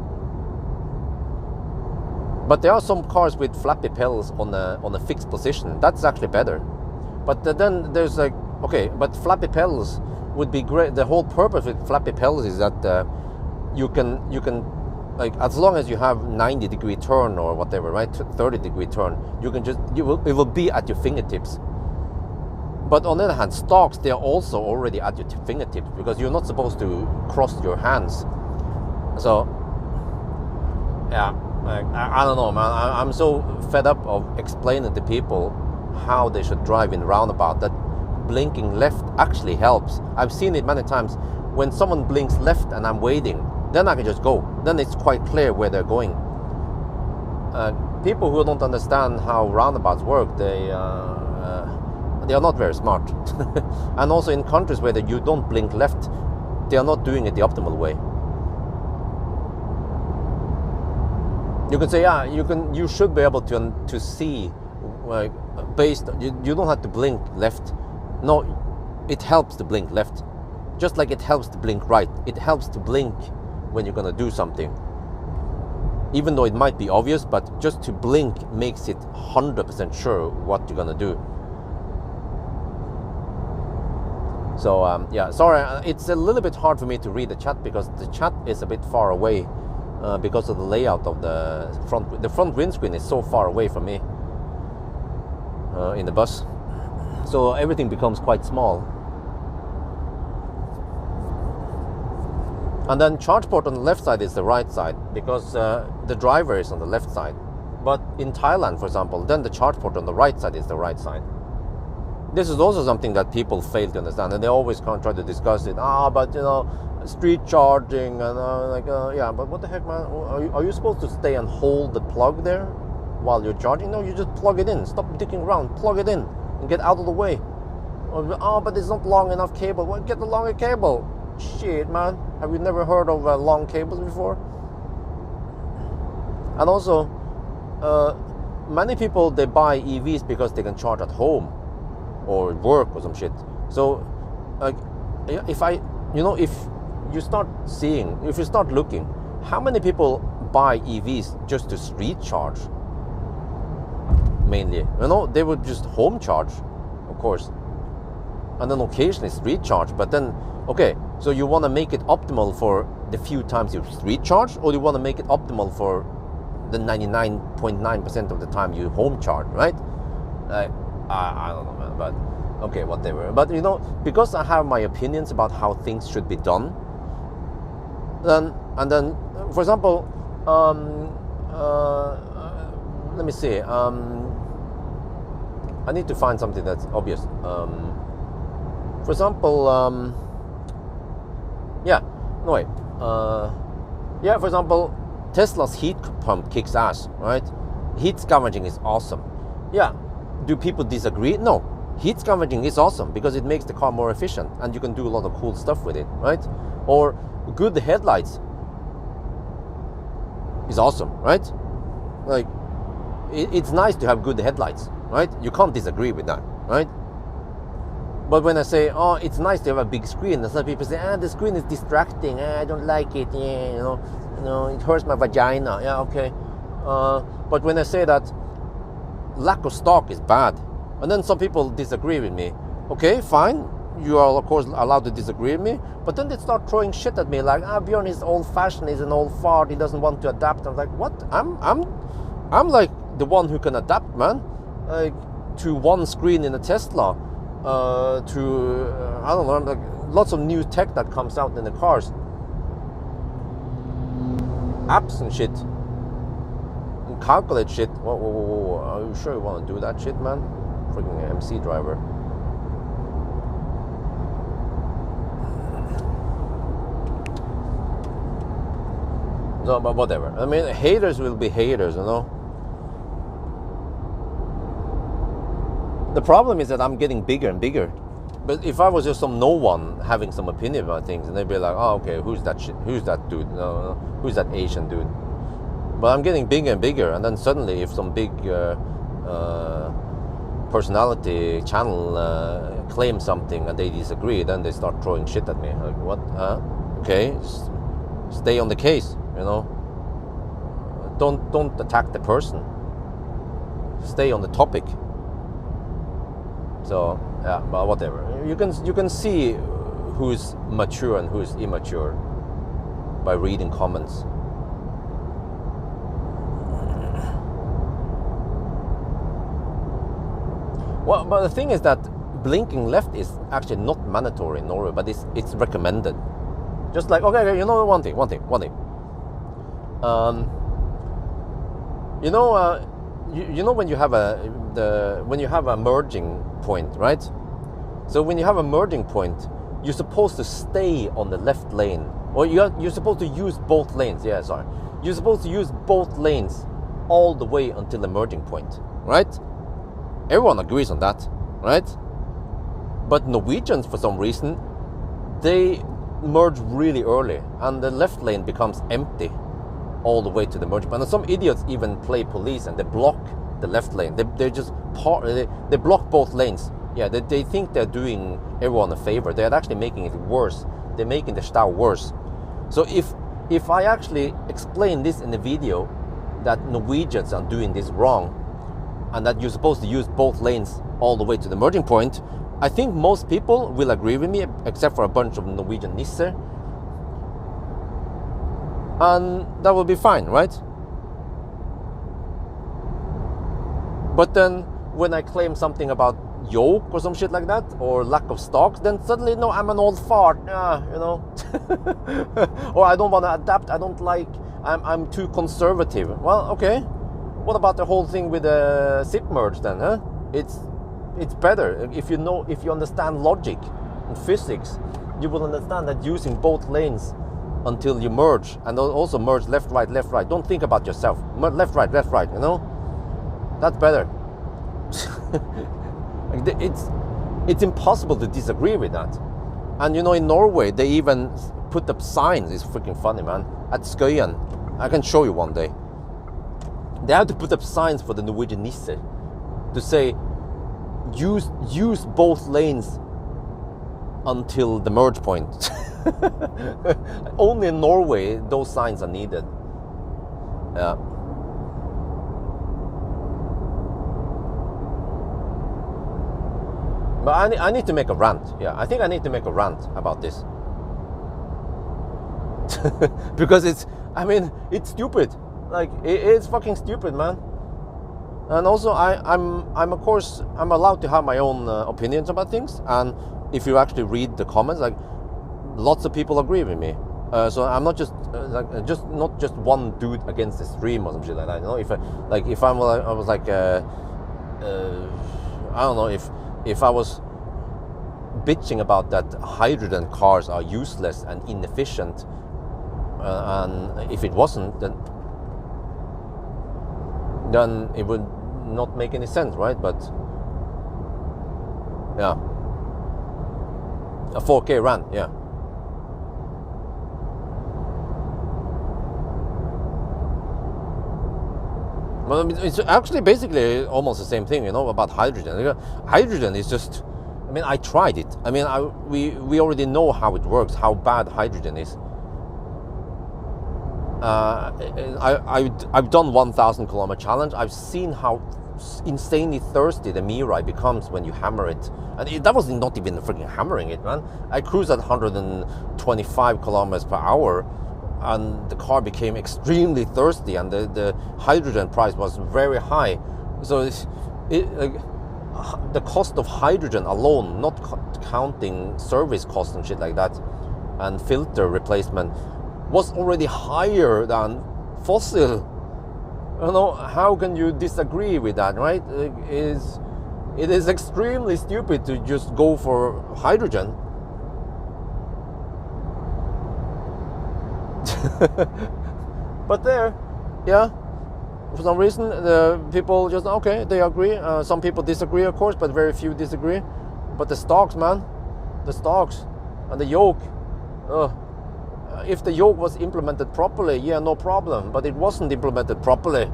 But there are some cars with flappy pedals on a fixed position. That's actually better. But then there's like, okay, but flappy pedals would be great. The whole purpose with flappy pedals is that you can like, as long as you have 90-degree turn or whatever, right, 30-degree turn, it will be at your fingertips. But on the other hand, stocks, they are also already at your fingertips because you're not supposed to cross your hands. So yeah, like, I don't know, man. I'm so fed up of explaining to people how they should drive in roundabout that blinking left actually helps. I've seen it many times. When someone blinks left and I'm waiting, then I can just go. Then it's quite clear where they're going. People who don't understand how roundabouts work, they are not very smart. And also in countries where you don't blink left, they are not doing it the optimal way. You can say, yeah, you should be able to see, like, you don't have to blink left. No, it helps to blink left. Just like it helps to blink right. It helps to blink when you're gonna do something. Even though it might be obvious, but just to blink makes it 100% sure what you're gonna do. So yeah, sorry, it's a little bit hard for me to read the chat because the chat is a bit far away because of the layout of the front. The front windscreen is so far away from me in the bus, so everything becomes quite small. And then charge port on the left side is the right side because the driver is on the left side. But in Thailand, for example, then the charge port on the right side is the right side. this is also something that people fail to understand, and they always can't try to discuss it. But street charging and yeah, but what the heck, man? Are you supposed to stay and hold the plug there while you're charging? No, you just plug it in. Stop dicking around. Plug it in and get out of the way. But it's not long enough cable. Well, get the longer cable. Shit, man. Have you never heard of long cables before? And also, many people, they buy EVs because they can charge at home or work or some shit. So, if you start looking, how many people buy EVs just to street charge? Mainly, they would just home charge, of course, and then occasionally street charge. But then, okay, so you want to make it optimal for the few times you street charge, or you want to make it optimal for the 99.9% of the time you home charge, right? I don't know, man, but okay, whatever. But because I have my opinions about how things should be done, then for example, let me see. I need to find something that's obvious. For example, for example, Tesla's heat pump kicks ass, right? Heat scavenging is awesome. Yeah. Do people disagree? No. Heat scavenging is awesome because it makes the car more efficient and you can do a lot of cool stuff with it, right? Or good headlights is awesome, right? Like, it's nice to have good headlights, right? You can't disagree with that, right? But when I say, it's nice to have a big screen, some people say, the screen is distracting, I don't like it, it hurts my vagina. Yeah, okay. But when I say that lack of stock is bad, and then some people disagree with me, okay, fine, you are of course allowed to disagree with me, but then they start throwing shit at me like, Bjorn is old-fashioned, he's an old fart, he doesn't want to adapt. I'm like, what? I'm like the one who can adapt, man, like to one screen in a Tesla, to I don't know, like lots of new tech that comes out in the cars, apps and shit, and calculate shit. Whoa. Are you sure you want to do that shit, man? Freaking MC driver. No, but whatever. I mean, haters will be haters, The problem is that I'm getting bigger and bigger. But if I was just some no one having some opinion about things, and they'd be like, okay, who's that shit? Who's that dude? No, who's that Asian dude? But I'm getting bigger and bigger, and then suddenly if some big personality channel claims something and they disagree, then they start throwing shit at me. Like, what? Okay, just stay on the case, Don't attack the person. Stay on the topic. So yeah, but whatever. You can see who's mature and who's immature by reading comments. Well, but the thing is that blinking left is actually not mandatory in Norway, but it's recommended. Just like, okay, one thing. When you have a merging point, right? So when you have a merging point, you're supposed to stay on the left lane, or you're supposed to use both lanes. Yeah, sorry. You're supposed to use both lanes all the way until the merging point, right? Everyone agrees on that, right? But Norwegians, for some reason, they merge really early, and the left lane becomes empty all the way to the merging point. And some idiots even play police and they block the left lane. They block both lanes. Yeah, they think they're doing everyone a favor. They're actually making it worse. They're making the stau worse. So if I actually explain this in the video, that Norwegians are doing this wrong, and that you're supposed to use both lanes all the way to the merging point, I think most people will agree with me, except for a bunch of Norwegian nisser. And that will be fine, right? But then when I claim something about yoke or some shit like that, or lack of stocks, then suddenly, no, I'm an old fart, or I don't want to adapt, I don't like, I'm too conservative. Well, okay, what about the whole thing with the zip merge then, huh? it's better if you understand logic and physics. You will understand that using both lanes until you merge, and also merge left, right, left, right. Don't think about yourself. Left, right, left, right. You know, that's better. It's impossible to disagree with that. And you know, in Norway, they even put up signs. It's freaking funny, man. At Skøyen, I can show you one day. They have to put up signs for the Norwegian Nisser to say, use both lanes until the merge point. Only in Norway those signs are needed. Yeah. But I need to make a rant. Yeah, I think I need to make a rant about this. Because it's stupid. Like, it's fucking stupid, man. And also, I'm of course, I'm allowed to have my own opinions about things. And if you actually read the comments, like, lots of people agree with me. So I'm not just not just one dude against the stream or some shit like that. You know, if I was like, I don't know, if I was bitching about that hydrogen cars are useless and inefficient, and if it wasn't, then it would not make any sense, right? But yeah, a 4K run, yeah. Well, it's actually basically almost the same thing, you know, about hydrogen. Hydrogen is just, I mean, I tried it. I mean, we already know how it works, how bad hydrogen is. I've done 1,000 kilometer challenge. I've seen how insanely thirsty the Mirai becomes when you hammer it. And that was not even freaking hammering it, man. I cruised at 125 kilometers per hour, and the car became extremely thirsty, and the hydrogen price was very high. So the cost of hydrogen alone, not counting service costs and shit like that, and filter replacement, was already higher than fossil. You know, how can you disagree with that, right? It is extremely stupid to just go for hydrogen. But there, yeah, for some reason, the people just, okay, they agree. Some people disagree, of course, but very few disagree. But the stocks, man, the stocks and the yoke, if the yoke was implemented properly, yeah, no problem. But it wasn't implemented properly.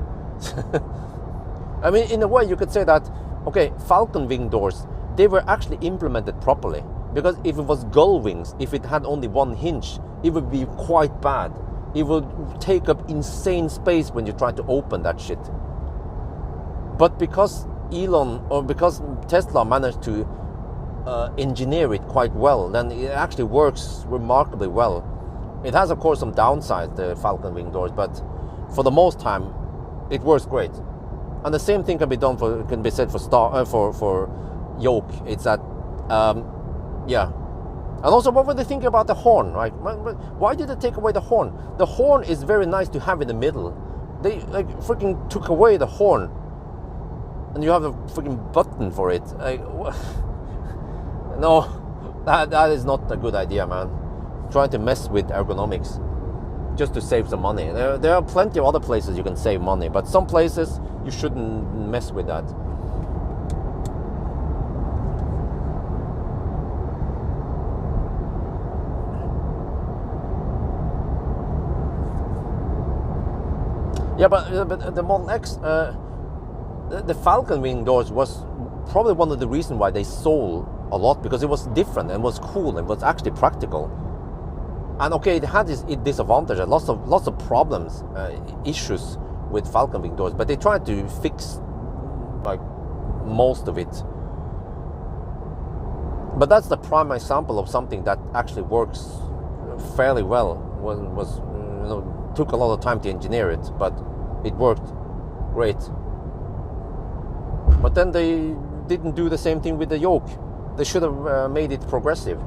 I mean, in a way, you could say that, okay, Falcon wing doors, they were actually implemented properly. Because if it was gull wings, if it had only one hinge, it would be quite bad. It would take up insane space when you try to open that shit. But because because Tesla managed to engineer it quite well, then it actually works remarkably well. It has, of course, some downsides, the Falcon wing doors, but for the most time, it works great. And the same thing can be said for yoke. It's that, yeah. And also, what were they thinking about the horn, right? Why did they take away the horn? The horn is very nice to have in the middle. They like freaking took away the horn, and you have a freaking button for it. No, that is not a good idea, man. Trying to mess with ergonomics just to save some money. There are plenty of other places you can save money, but some places you shouldn't mess with that. Yeah, but the Model X, the Falcon wing doors was probably one of the reasons why they sold a lot, because it was different and was cool and was actually practical. And okay, it had this disadvantage, lots of problems, issues with Falcon wing doors, but they tried to fix like most of it. But that's the prime example of something that actually works fairly well. Was you know, took a lot of time to engineer it, but it worked great. But then they didn't do the same thing with the yoke. They should have made it progressive.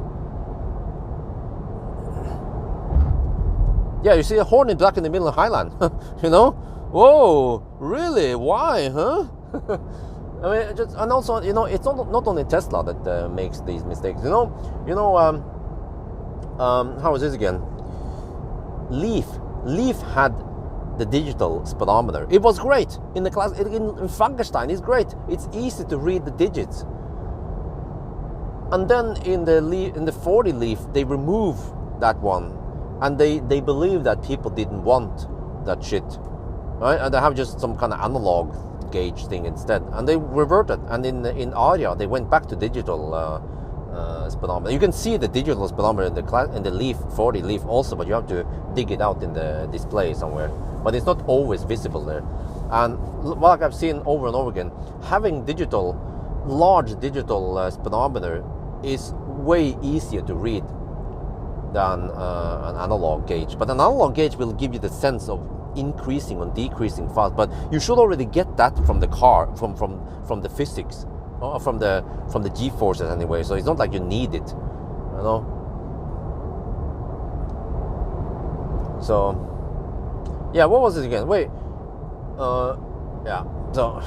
Yeah, you see a horn in black in the middle of Highland. You know? Whoa, really? Why, huh? I mean, just, and also, you know, it's not only Tesla that makes these mistakes. How was this again? Leaf had the digital speedometer. It was great in the class. In Frankenstein, it's great. It's easy to read the digits. And then in the 40 Leaf, they remove that one, and they believe that people didn't want that shit, right? And they have just some kind of analog gauge thing instead, and they reverted. And in Aria, they went back to digital speedometer. You can see the digital speedometer in the Leaf 40 Leaf also, but you have to dig it out in the display somewhere. But it's not always visible there. And like I've seen over and over again, having large digital speedometer is way easier to read than an analog gauge. But an analog gauge will give you the sense of increasing and decreasing fast. But you should already get that from the car, from the physics, from the G-forces anyway. So it's not like you need it, you know. So yeah, what was it again? Wait, yeah. So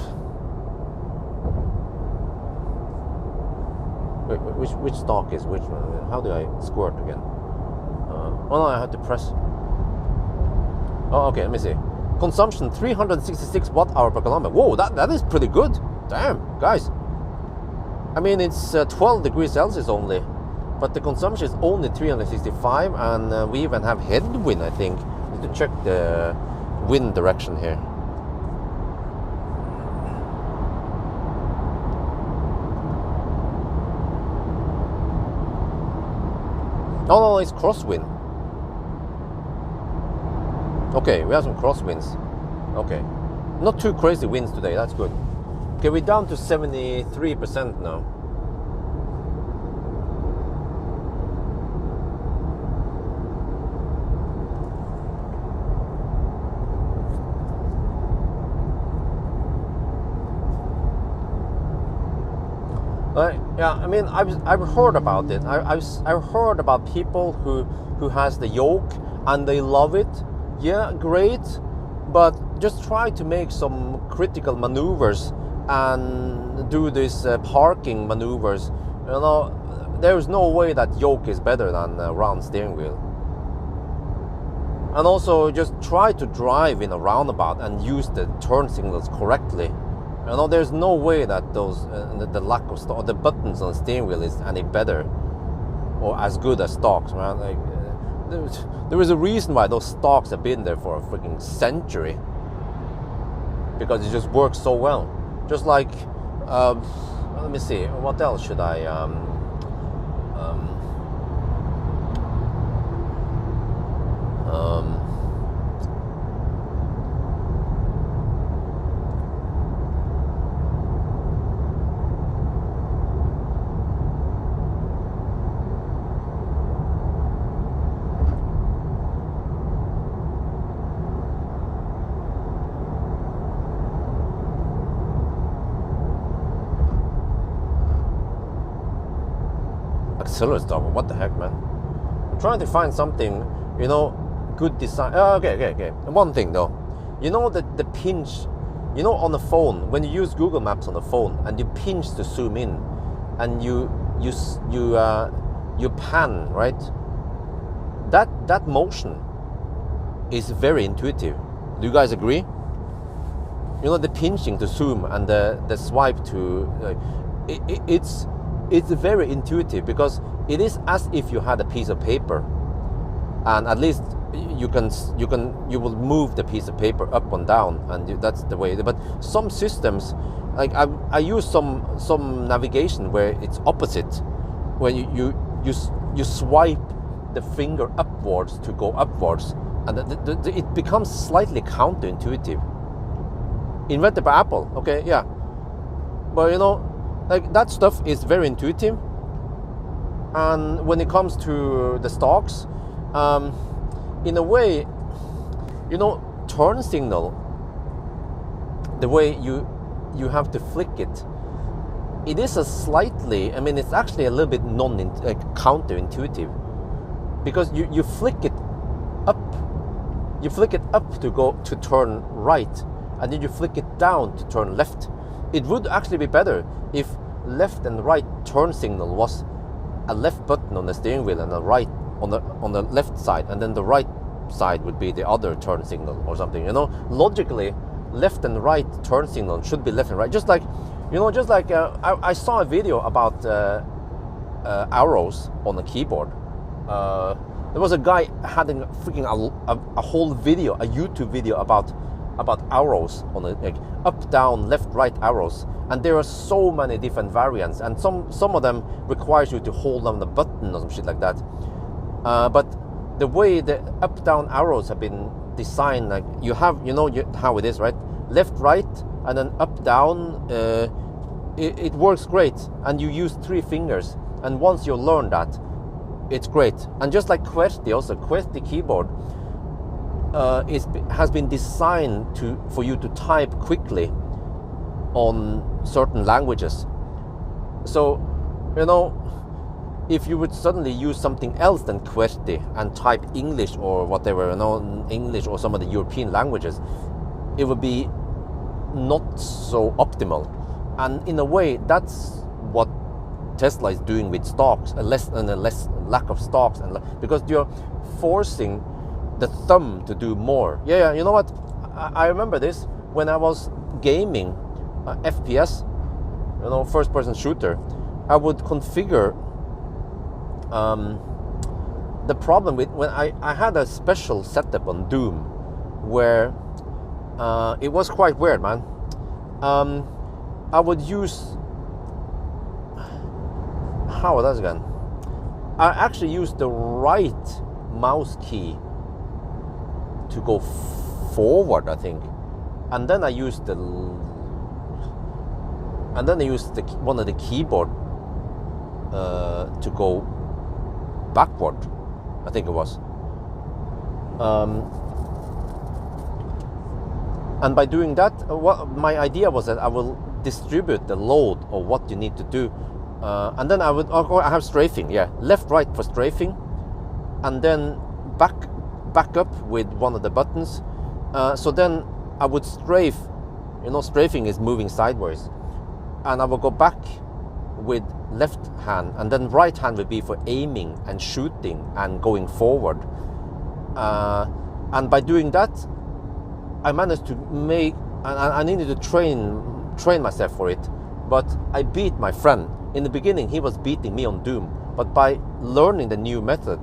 wait, which stock is which one? How do I squirt again? Oh no, I have to press. Oh, okay, let me see. Consumption 366 watt-hour per kilometer. Whoa, that is pretty good. Damn, guys. I mean, it's 12 degrees Celsius only, but the consumption is only 365, and we even have headwind, I think. Need to check the wind direction here. Oh no, it's crosswind. Okay, we have some crosswinds. Okay, not too crazy winds today. That's good. Okay, we're down to 73% now. Yeah, I mean, I've heard about it. I've heard about people who has the yoke and they love it. Yeah, great, but just try to make some critical maneuvers and do these parking maneuvers. You know, there's no way that yoke is better than a round steering wheel. And also, just try to drive in a roundabout and use the turn signals correctly. You know, there's no way that those the lack of the buttons on the steering wheel is any better or as good as stocks, man. Like, there is a reason why those stocks have been there for a freaking century, because it just works so well. Just like, let me see, what else should I? Stop. What the heck, man? I'm trying to find something, you know, good design. Okay. One thing though, you know that the pinch, you know, on the phone, when you use Google Maps on the phone and you pinch to zoom in, and you pan, right? That motion is very intuitive. Do you guys agree? You know, the pinching to zoom and the swipe to, it's very intuitive, because it is as if you had a piece of paper, and at least you will move the piece of paper up and down, and that's the way. But some systems, like I use some navigation where it's opposite, when you swipe the finger upwards to go upwards, and it becomes slightly counterintuitive. Invented by Apple, okay, yeah, but you know, like, that stuff is very intuitive. And when it comes to the stocks, in a way, you know, turn signal, the way you have to flick it, it is a slightly, I mean, it's actually a little bit counterintuitive, because you flick it up to go to turn right, and then you flick it down to turn left. It would actually be better if left and right turn signal was a left button on the steering wheel and a right on the left side, and then the right side would be the other turn signal or something. You know, logically, left and right turn signal should be left and right. Just like, you know, I saw a video about arrows on a keyboard. There was a guy having freaking a whole video, a YouTube video about arrows on like up, down, left, right arrows, and there are so many different variants, and some of them requires you to hold down the button or some shit like that. But the way the up, down arrows have been designed, like you have, you know how it is, right? Left, right, and then up, down. It works great, and you use 3 fingers, and once you learn that, it's great. And just like QWERTY keyboard has been designed for you to type quickly on certain languages. So, you know, if you would suddenly use something else than QWERTY and type English or whatever, you know, English or some of the European languages, it would be not so optimal. And in a way, that's what Tesla is doing with stocks, a less lack of stocks, and because you're forcing the thumb to do more. Yeah, you know what? I remember this when I was gaming FPS, you know, first-person shooter. I would configure. The problem with when I had a special setup on Doom, where it was quite weird, man. I would use, how was that again? I actually used the right mouse key to go forward, I think, and then I used one of the keyboard to go backward, I think it was. And by doing that, what my idea was that I will distribute the load of what you need to do, and then I have strafing, left, right for strafing, and then back up with one of the buttons. So then I would strafe, you know, strafing is moving sideways, and I will go back with left hand, and then right hand would be for aiming and shooting and going forward. And by doing that, I managed to make, and I needed to train myself for it, but I beat my friend. In the beginning, he was beating me on Doom, but by learning the new method,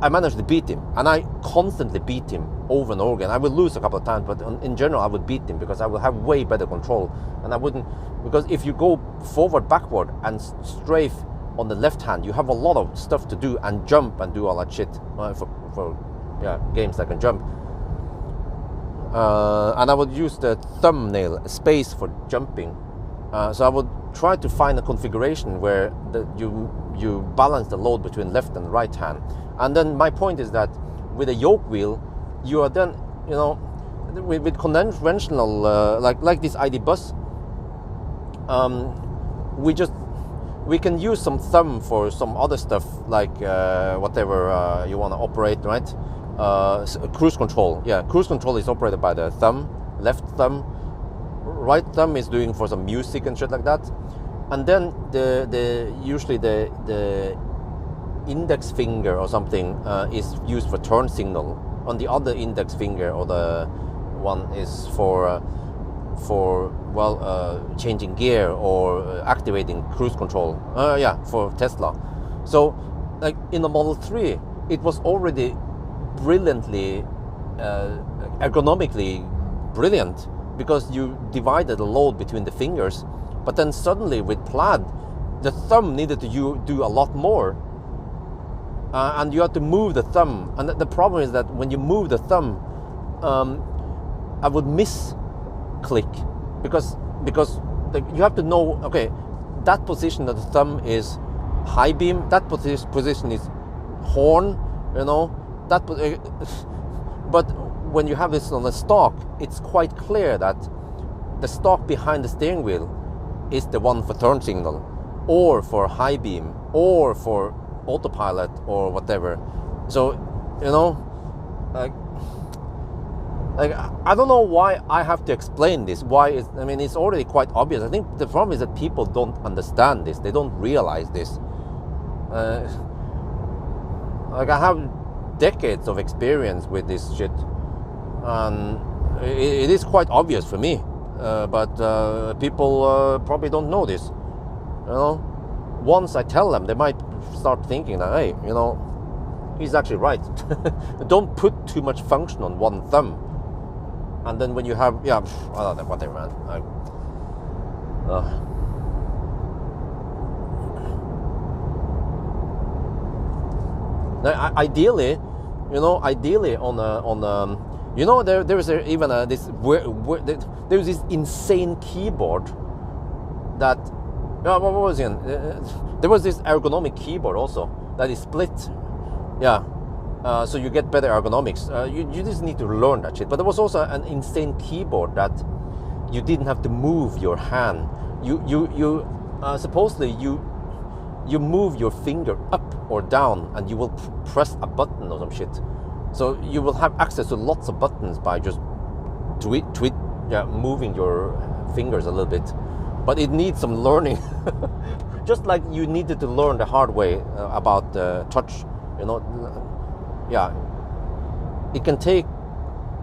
I managed to beat him, and I constantly beat him over and over again. I would lose a couple of times, but in general, I would beat him because I would have way better control, and I wouldn't, because if you go forward, backward, and strafe on the left hand, you have a lot of stuff to do, and jump and do all that shit for games that can jump. And I would use the thumbnail space for jumping. So I would try to find a configuration where you balance the load between left and right hand. And then my point is that with a yoke wheel, you are then, you know, with conventional like this ID bus, we can use some thumb for some other stuff, like whatever you want to operate, right? Cruise control. Cruise control is operated by the thumb, left thumb. Right thumb is doing for some music and shit like that. And then usually the index finger or something is used for turn signal. On the other index finger, or the one is for changing gear or activating cruise control. For Tesla. So like in the Model 3, it was already brilliantly ergonomically brilliant, because you divided the load between the fingers. But then suddenly with Plaid, the thumb needed to do a lot more, and you have to move the thumb. And the problem is that when you move the thumb, I would miss click, because you have to know, okay, that position of the thumb is high beam, that position is horn, you know, that. But when you have this on the stock, it's quite clear that the stock behind the steering wheel is the one for turn signal, or for high beam, or for autopilot, or whatever. So, you know, Like, I don't know why I have to explain this. Why is, I mean, it's already quite obvious. I think the problem is that people don't understand this. They don't realize this. Like, I have decades of experience with this shit, and it is quite obvious for me. But people probably don't know this. You know, once I tell them, they might start thinking that, hey, you know, he's actually right. Don't put too much function on one thumb. And then when you have, yeah, whatever, man. Now, ideally, you know, you know, there is even there's this insane keyboard that, what was it? There was this ergonomic keyboard also that is split. Yeah. So you get better ergonomics. You just need to learn that shit. But there was also an insane keyboard that you didn't have to move your hand. Supposedly you move your finger up or down, and you will press a button or some shit. So you will have access to lots of buttons by just moving your fingers a little bit. But it needs some learning, just like you needed to learn the hard way about touch. You know. Yeah, it can take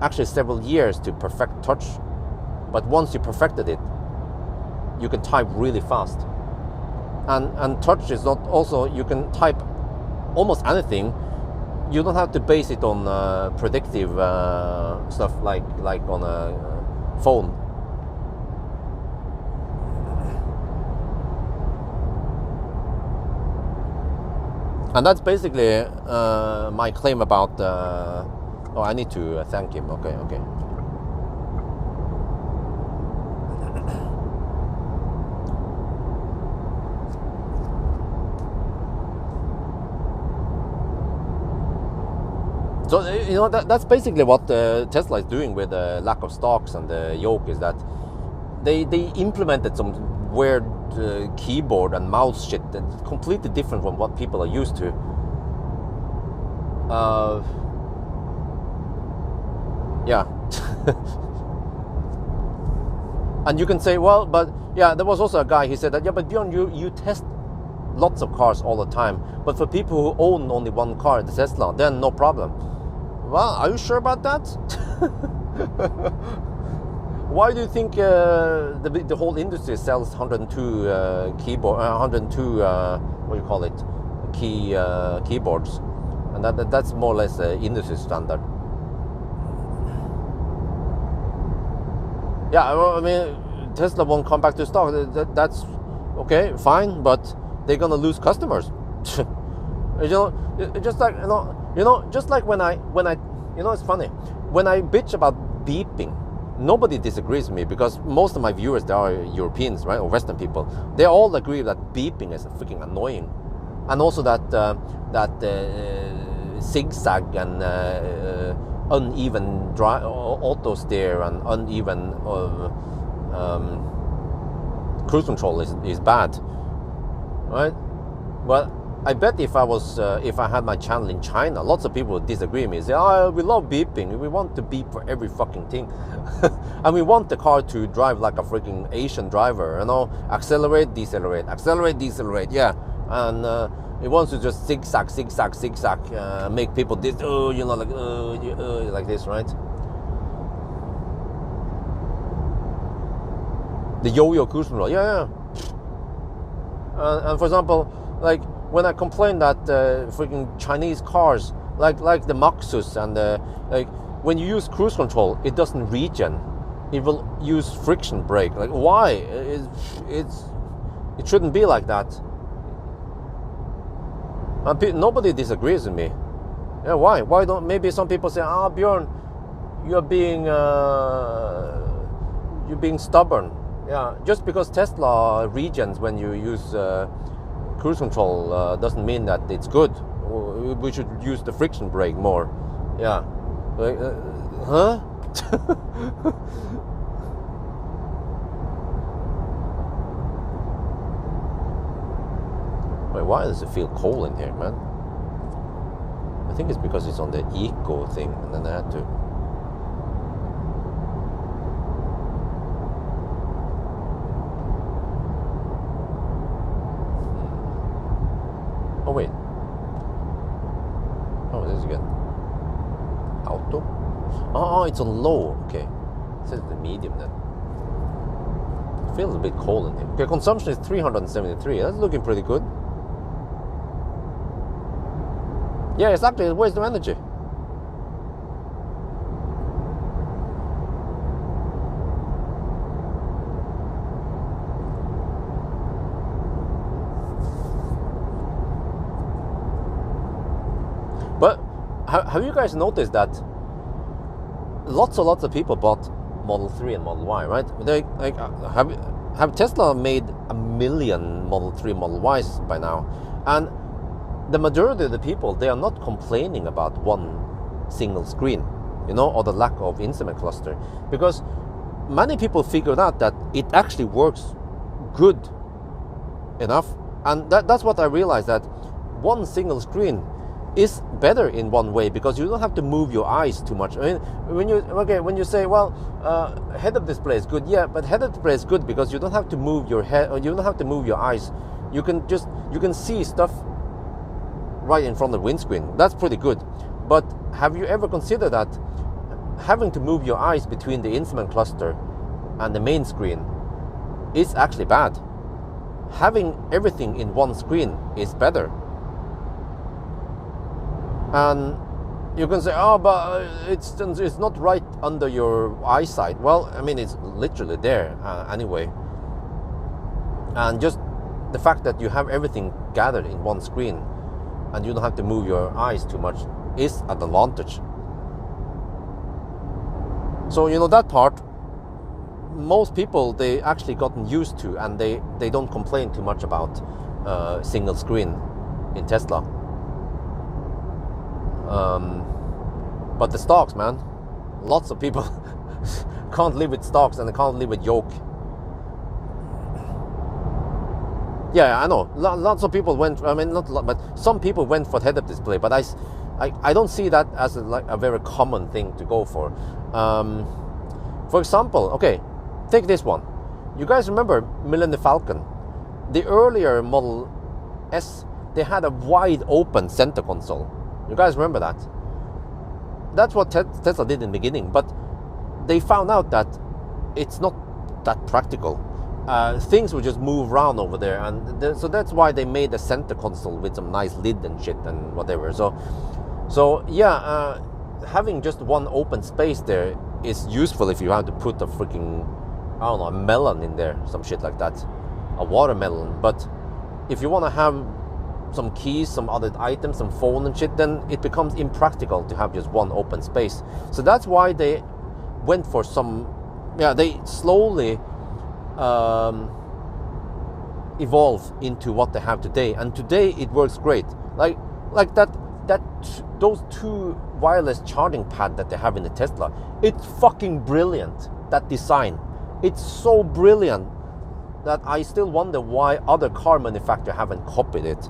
actually several years to perfect touch, but once you perfected it, you can type really fast. And touch is not also, you can type almost anything. You don't have to base it on predictive stuff like on a phone. And that's basically my claim about. Oh, I need to thank him. Okay. So you know that's basically what Tesla is doing with the lack of stocks and the yoke, is that they implemented some weird keyboard and mouse shit that's completely different from what people are used to. Yeah. And you can say, well, but yeah, there was also a guy, he said that, yeah, but Bjorn, you test lots of cars all the time, but for people who own only one car, the Tesla, then no problem. Well, are you sure about that? Why do you think the whole industry sells 102 keyboard, 102 what do you call it, keyboards, and that's more or less industry standard. Yeah, well, I mean, Tesla won't come back to stock. That's okay, fine, but they're gonna lose customers. You know, just like just like when I, you know, it's funny when I bitch about beeping. Nobody disagrees with me, because most of my viewers, they are Europeans, right, or Western people. They all agree that beeping is freaking annoying, and also that zigzag and uneven auto steer and uneven cruise control is bad, right? Well, I bet if I had my channel in China, lots of people would disagree with me. Say, oh, we love beeping. We want to beep for every fucking thing. And we want the car to drive like a freaking Asian driver, you know, accelerate, decelerate, yeah. And it wants to just zigzag, make people this, you know, like this, right? The yo-yo cruise control, yeah. And for example, like when I complain that freaking Chinese cars, like the Maxus and like when you use cruise control, it doesn't regen. It will use friction brake. Like, why? It shouldn't be like that. And nobody disagrees with me. Yeah, why? Why don't? Maybe some people say, Bjorn, you're being stubborn. Yeah, just because Tesla regens when you use cruise control doesn't mean that it's good. We should use the friction brake more. Yeah. Like, huh? Wait, why does it feel cold in here, man? I think it's because it's on the eco thing, and then I had to Oh, it's on low. Okay, it says the medium then. It feels a bit cold in here. Okay, consumption is 373. That's looking pretty good. Yeah, it's actually a waste of energy. But have you guys noticed that lots of people bought Model 3 and Model Y, right? They like have Tesla made 1 million Model 3, Model Ys by now, and the majority of the people, they are not complaining about one single screen, or the lack of instrument cluster, because many people figured out that it actually works good enough, and that's what I realized, that one single screen is better in one way, because you don't have to move your eyes too much. I mean, when you say, well, head-up display is good, yeah, but head-up display is good because you don't have to move your head, or you don't have to move your eyes. You can see stuff right in front of the windscreen. That's pretty good. But have you ever considered that having to move your eyes between the instrument cluster and the main screen is actually bad? Having everything in one screen is better. And you can say, oh, but it's not right under your eyesight. Well, I mean, it's literally there anyway. And just the fact that you have everything gathered in one screen and you don't have to move your eyes too much is an advantage. So, that part, most people, they actually gotten used to, and they don't complain too much about single screen in Tesla. But the stocks, man, lots of people can't live with stocks, and they can't live with yoke. Yeah, I know. Lots of people went. I mean, not a lot, but some people went for head-up display. But I don't see that as a very common thing to go for. For example, okay, take this one. You guys remember Millennium Falcon? The earlier Model S, they had a wide open center console. You guys remember that? That's what Tesla did in the beginning, but they found out that it's not that practical. Things would just move around over there, and so that's why they made a center console with some nice lid and shit and whatever. So yeah, having just one open space there is useful if you have to put a freaking, I don't know, a melon in there, some shit like that, a watermelon. But if you want to have some keys, some other items, some phone and shit, then it becomes impractical to have just one open space. So that's why they went for they slowly evolve into what they have today, and today it works great. Like those two wireless charging pad that they have in the Tesla, it's fucking brilliant. That design, it's so brilliant that I still wonder why other car manufacturers haven't copied it.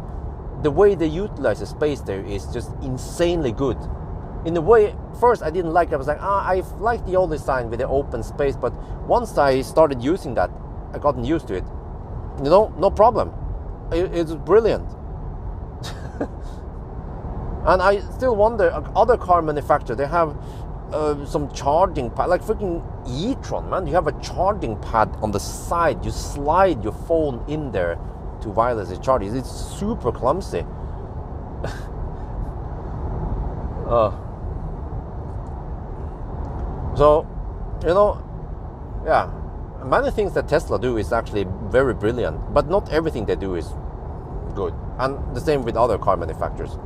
The way they utilize the space there is just insanely good. In a way, first I didn't like it. I was like, I like the old design with the open space, but once I started using that, I gotten used to it. No problem. It's brilliant. And I still wonder, other car manufacturers, they have some charging pad, like freaking e-tron, man. You have a charging pad on the side. You slide your phone in there to wirelessly charge it. It's super clumsy. So, yeah, many things that Tesla do is actually very brilliant, but not everything they do is good. And the same with other car manufacturers.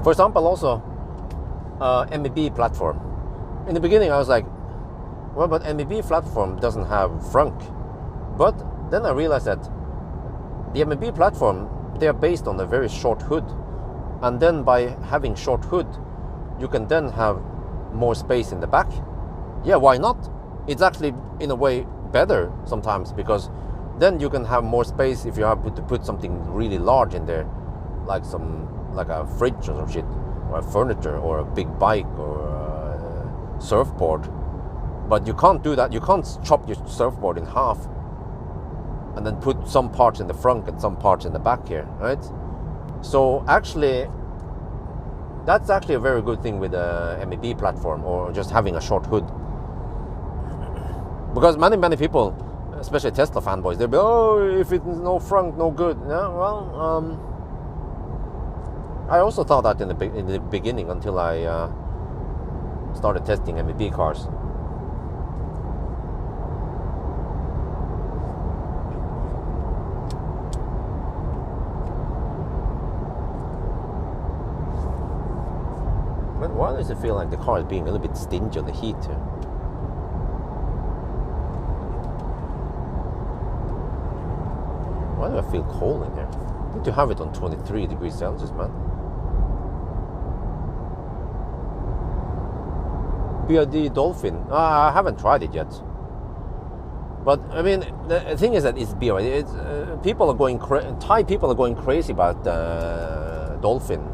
For example, also MEB platform. In the beginning, I was like, well, but MEB platform doesn't have frunk. But then I realized that the MEB platform, they are based on a very short hood. And then by having short hood, you can then have more space in the back. Yeah, why not? It's actually, in a way, better sometimes, because then you can have more space if you have to put something really large in there, like a fridge or some shit, or a furniture, or a big bike, or a surfboard. But you can't do that. You can't chop your surfboard in half. and then put some parts in the front and some parts in the back here, right? So actually, that's actually a very good thing with the MEB platform, or just having a short hood. Because many people, especially Tesla fanboys, they'll be, oh, if it's no front, no good. Yeah, well, I also thought that in the beginning, until I started testing MEB cars. But why does it feel like the car is being a little bit stingy on the heat here? Why do I feel cold in here? I need to have it on 23 degrees Celsius, man. BYD Dolphin. I haven't tried it yet. But I mean, the thing is that it's BYD. It's, people are going Thai people are going crazy about Dolphin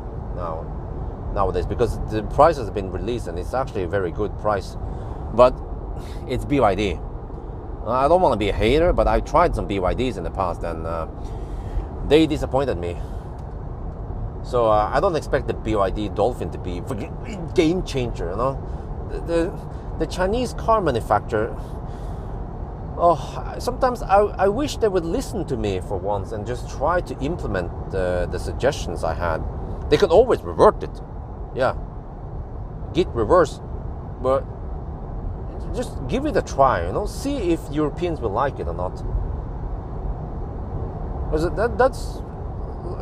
nowadays, because the price has been released and it's actually a very good price. But it's BYD. I don't want to be a hater, but I tried some BYDs in the past and they disappointed me. So I don't expect the BYD Dolphin to be a game changer, you know. The Chinese car manufacturer, sometimes I wish they would listen to me for once and just try to implement the suggestions I had. They could always revert it, yeah, git reverse, but just give it a try, you know, see if Europeans will like it or not. Because that's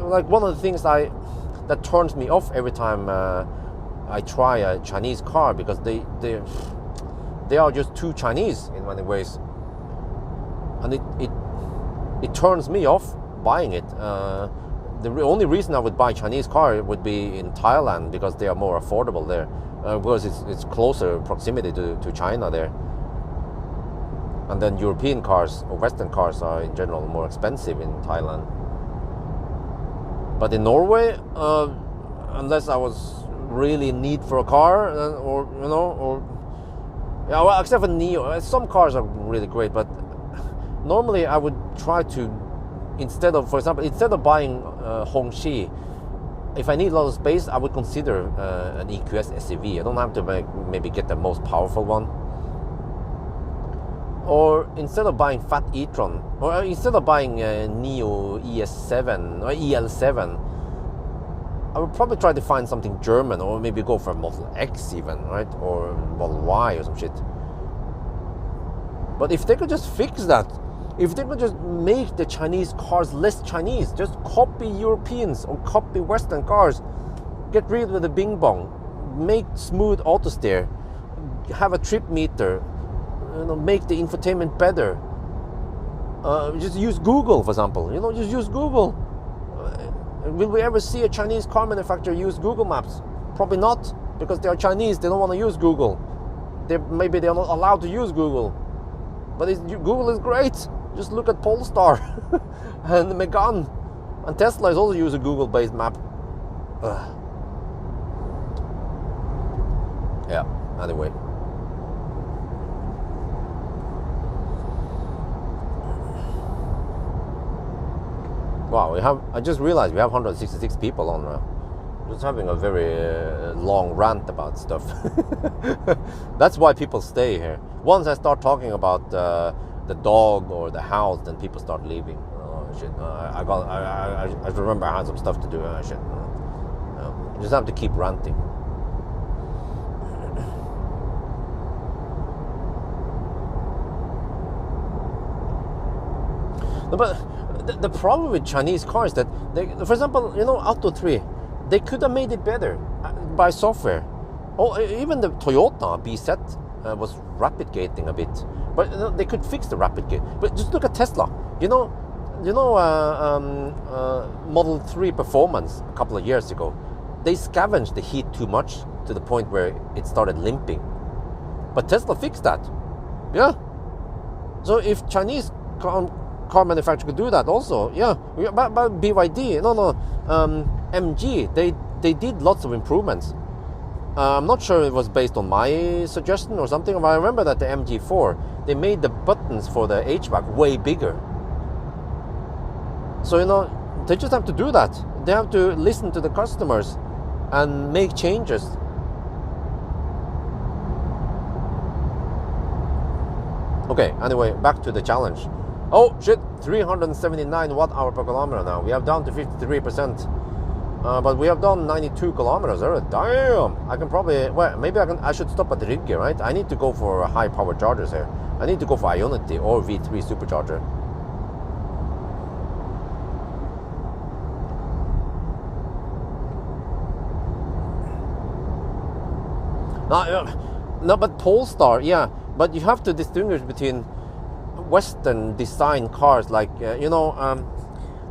like one of the things that turns me off every time I try a Chinese car, because they are just too Chinese in many ways, and it turns me off buying it. The only reason I would buy a Chinese car would be in Thailand, because they are more affordable there, because it's closer proximity to China there. And then European cars or Western cars are in general more expensive in Thailand. But in Norway, unless I was really in need for a car, or you know, or yeah, well, except for Neo, some cars are really great. But normally I would try to, instead of buying Hongqi, if I need a lot of space, I would consider an EQS SUV. I don't have to maybe get the most powerful one. Or instead of buying Fat e-tron, or instead of buying Neo ES7 or EL7, I would probably try to find something German, or maybe go for a Model X even, right? Or Model Y or some shit. But if they could just fix that, if they could just make the Chinese cars less Chinese, just copy Europeans or copy Western cars, get rid of the bing bong, make smooth auto steer, have a trip meter, you know, make the infotainment better. Just use Google, for example. You know, just use Google. Will we ever see a Chinese car manufacturer use Google Maps? Probably not, because they are Chinese. They don't want to use Google. Maybe they are not allowed to use Google. But Google is great. Just look at Polestar and Megane, and Tesla is also using Google-based map. Yeah. Anyway. Wow, I just realized we have 166 people on now. Just having a very long rant about stuff. That's why people stay here. Once I start talking about the dog or the house, then people start leaving. Oh shit! I remember I had some stuff to do. Shit. You just have to keep ranting. But the problem with Chinese cars is that, for example, you know, Auto 3, they could have made it better by software. Oh, even the Toyota BZ was rapid gating a bit, but they could fix the rapid gate. But just look at Tesla. You know, Model 3 performance a couple of years ago, they scavenged the heat too much to the point where it started limping. But Tesla fixed that. Yeah. So if Chinese car manufacturer could do that also, yeah. But BYD, MG, they did lots of improvements. I'm not sure it was based on my suggestion or something, but I remember that the MG4, they made the buttons for the HVAC way bigger. So they just have to do that. They have to listen to the customers and make changes. Okay, anyway, back to the challenge. Oh shit, 379 watt-hour per kilometer now. We have down to 53%. But we have done 92 kilometers. Damn! I can probably, well, maybe I should stop at the Rygge, right? I need to go for high power chargers here. I need to go for Ionity or V3 supercharger. No, but Polestar, yeah. But you have to distinguish between Western design cars like,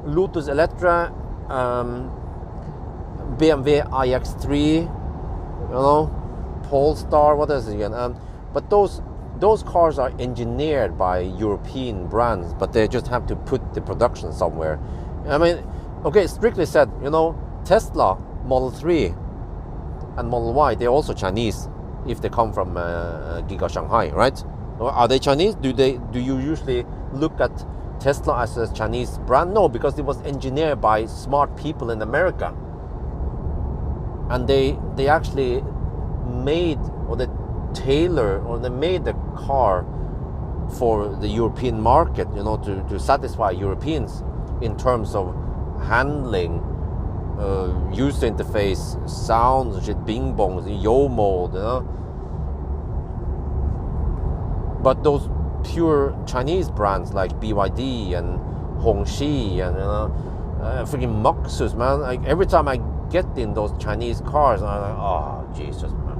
Lotus Electra, BMW iX3, Polestar, what is it again? But those cars are engineered by European brands, but they just have to put the production somewhere. I mean, okay, strictly said, Tesla Model 3 and Model Y, they're also Chinese if they come from Giga Shanghai, right? Are they Chinese? Do you usually look at Tesla as a Chinese brand? No, because it was engineered by smart people in America. And they actually made, or they tailor, or they made the car for the European market, to satisfy Europeans in terms of handling, user interface, sounds, shit, bing bongs, yo mode, But those pure Chinese brands like BYD and Hongxi and freaking Maxus, man. Like every time I get in those Chinese cars, I'm like, oh Jesus, man,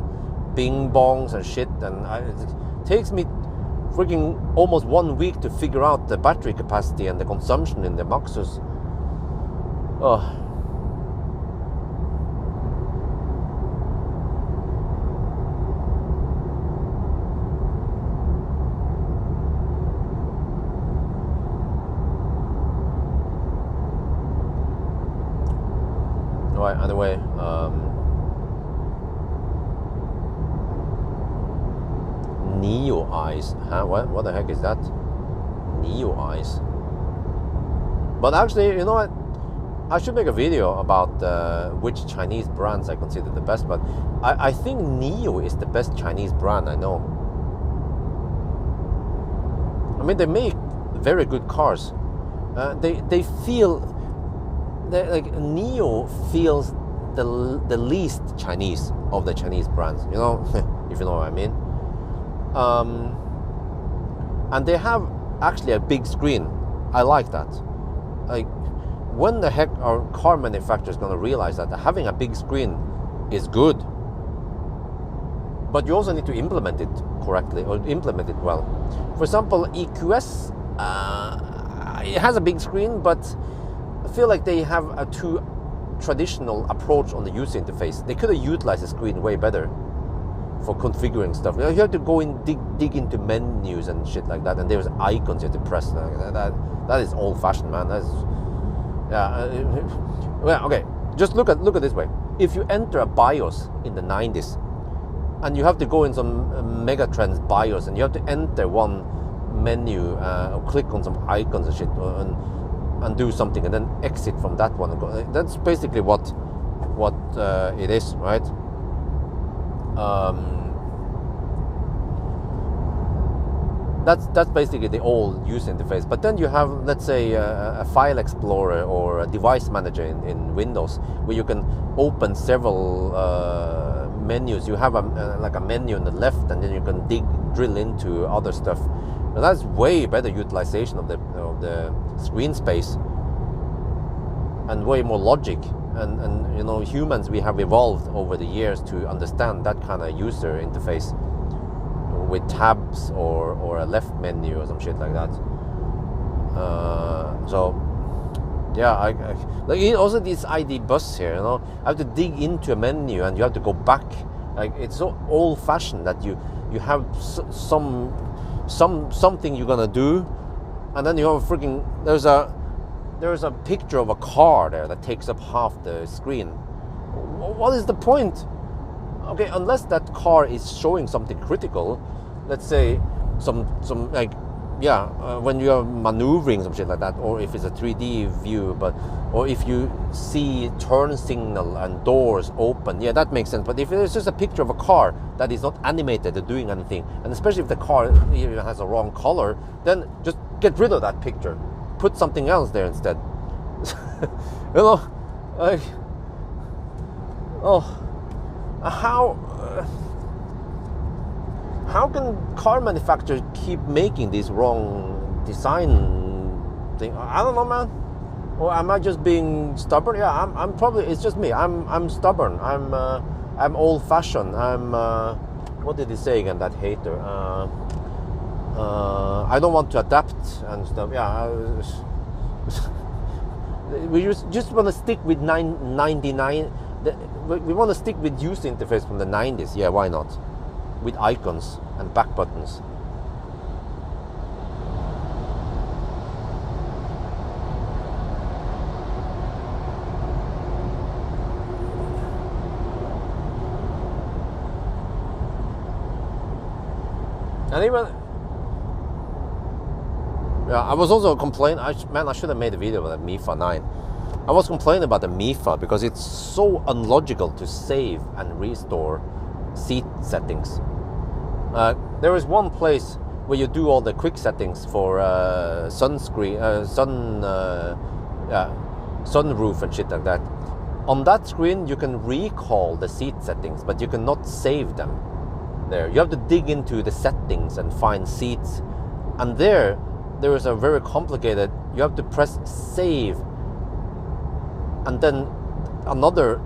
bing bongs and shit, and it takes me freaking almost 1 week to figure out the battery capacity and the consumption in the Maxus. Oh. Right, anyway, Neo Eyes, huh? What the heck is that? Neo Eyes. But actually, you know what? I should make a video about which Chinese brands I consider the best. But I think Neo is the best Chinese brand I know. I mean, they make very good cars. They feel. Like Neo feels the least Chinese of the Chinese brands, if you know what I mean. And they have actually a big screen. I like that. Like, when the heck are car manufacturers going to realize that having a big screen is good? But you also need to implement it correctly, or implement it well. For example, EQS, it has a big screen, but I feel like they have a too traditional approach on the user interface. They could have utilized the screen way better for configuring stuff. You have to go in, dig into menus and shit like that, and there's icons you have to press. That is old-fashioned, man. That is, well, okay. Just look at this way. If you enter a BIOS in the 90s, and you have to go in some Megatrends BIOS, and you have to enter one menu, or click on some icons and shit, and do something, and then exit from that one. That's basically what it is, right? That's basically the old user interface. But then you have, let's say, a file explorer or a device manager in Windows, where you can open several menus. You have like a menu on the left, and then you can drill into other stuff. And that's way better utilization of the screen space, and way more logic. And humans, we have evolved over the years to understand that kind of user interface with tabs or a left menu or some shit like that. So yeah, I like also this ID bus here. I have to dig into a menu, and you have to go back. Like, it's so old-fashioned that you have something you're gonna do, and then you have there's a picture of a car there that takes up half the screen. What is the point? Okay, unless that car is showing something critical, let's say some like yeah, when you are maneuvering some shit like that, or if it's a 3D view, or if you see turn signal and doors open, yeah, that makes sense. But if it's just a picture of a car that is not animated or doing anything, and especially if the car even has a wrong color, then just get rid of that picture, put something else there instead. You know, like, oh, how can car manufacturers keep making these wrong design thing? I don't know, man. Or am I just being stubborn? Yeah, I'm probably, it's just me. I'm stubborn. I'm old-fashioned. What did he say again? That hater. I don't want to adapt and stuff. Yeah. We just want to stick with 99. We want to stick with user interface from the 90s. Yeah, why not? With icons and back buttons. And even, yeah, I was also complaining. Man, I should have made a video about the MIFA 9. I was complaining about the MIFA because it's so unlogical to save and restore seat settings. There is one place where you do all the quick settings for sunroof and shit like that. On that screen, you can recall the seat settings, but you cannot save them there. You have to dig into the settings and find seats. And there is a very complicated, you have to press save, and then another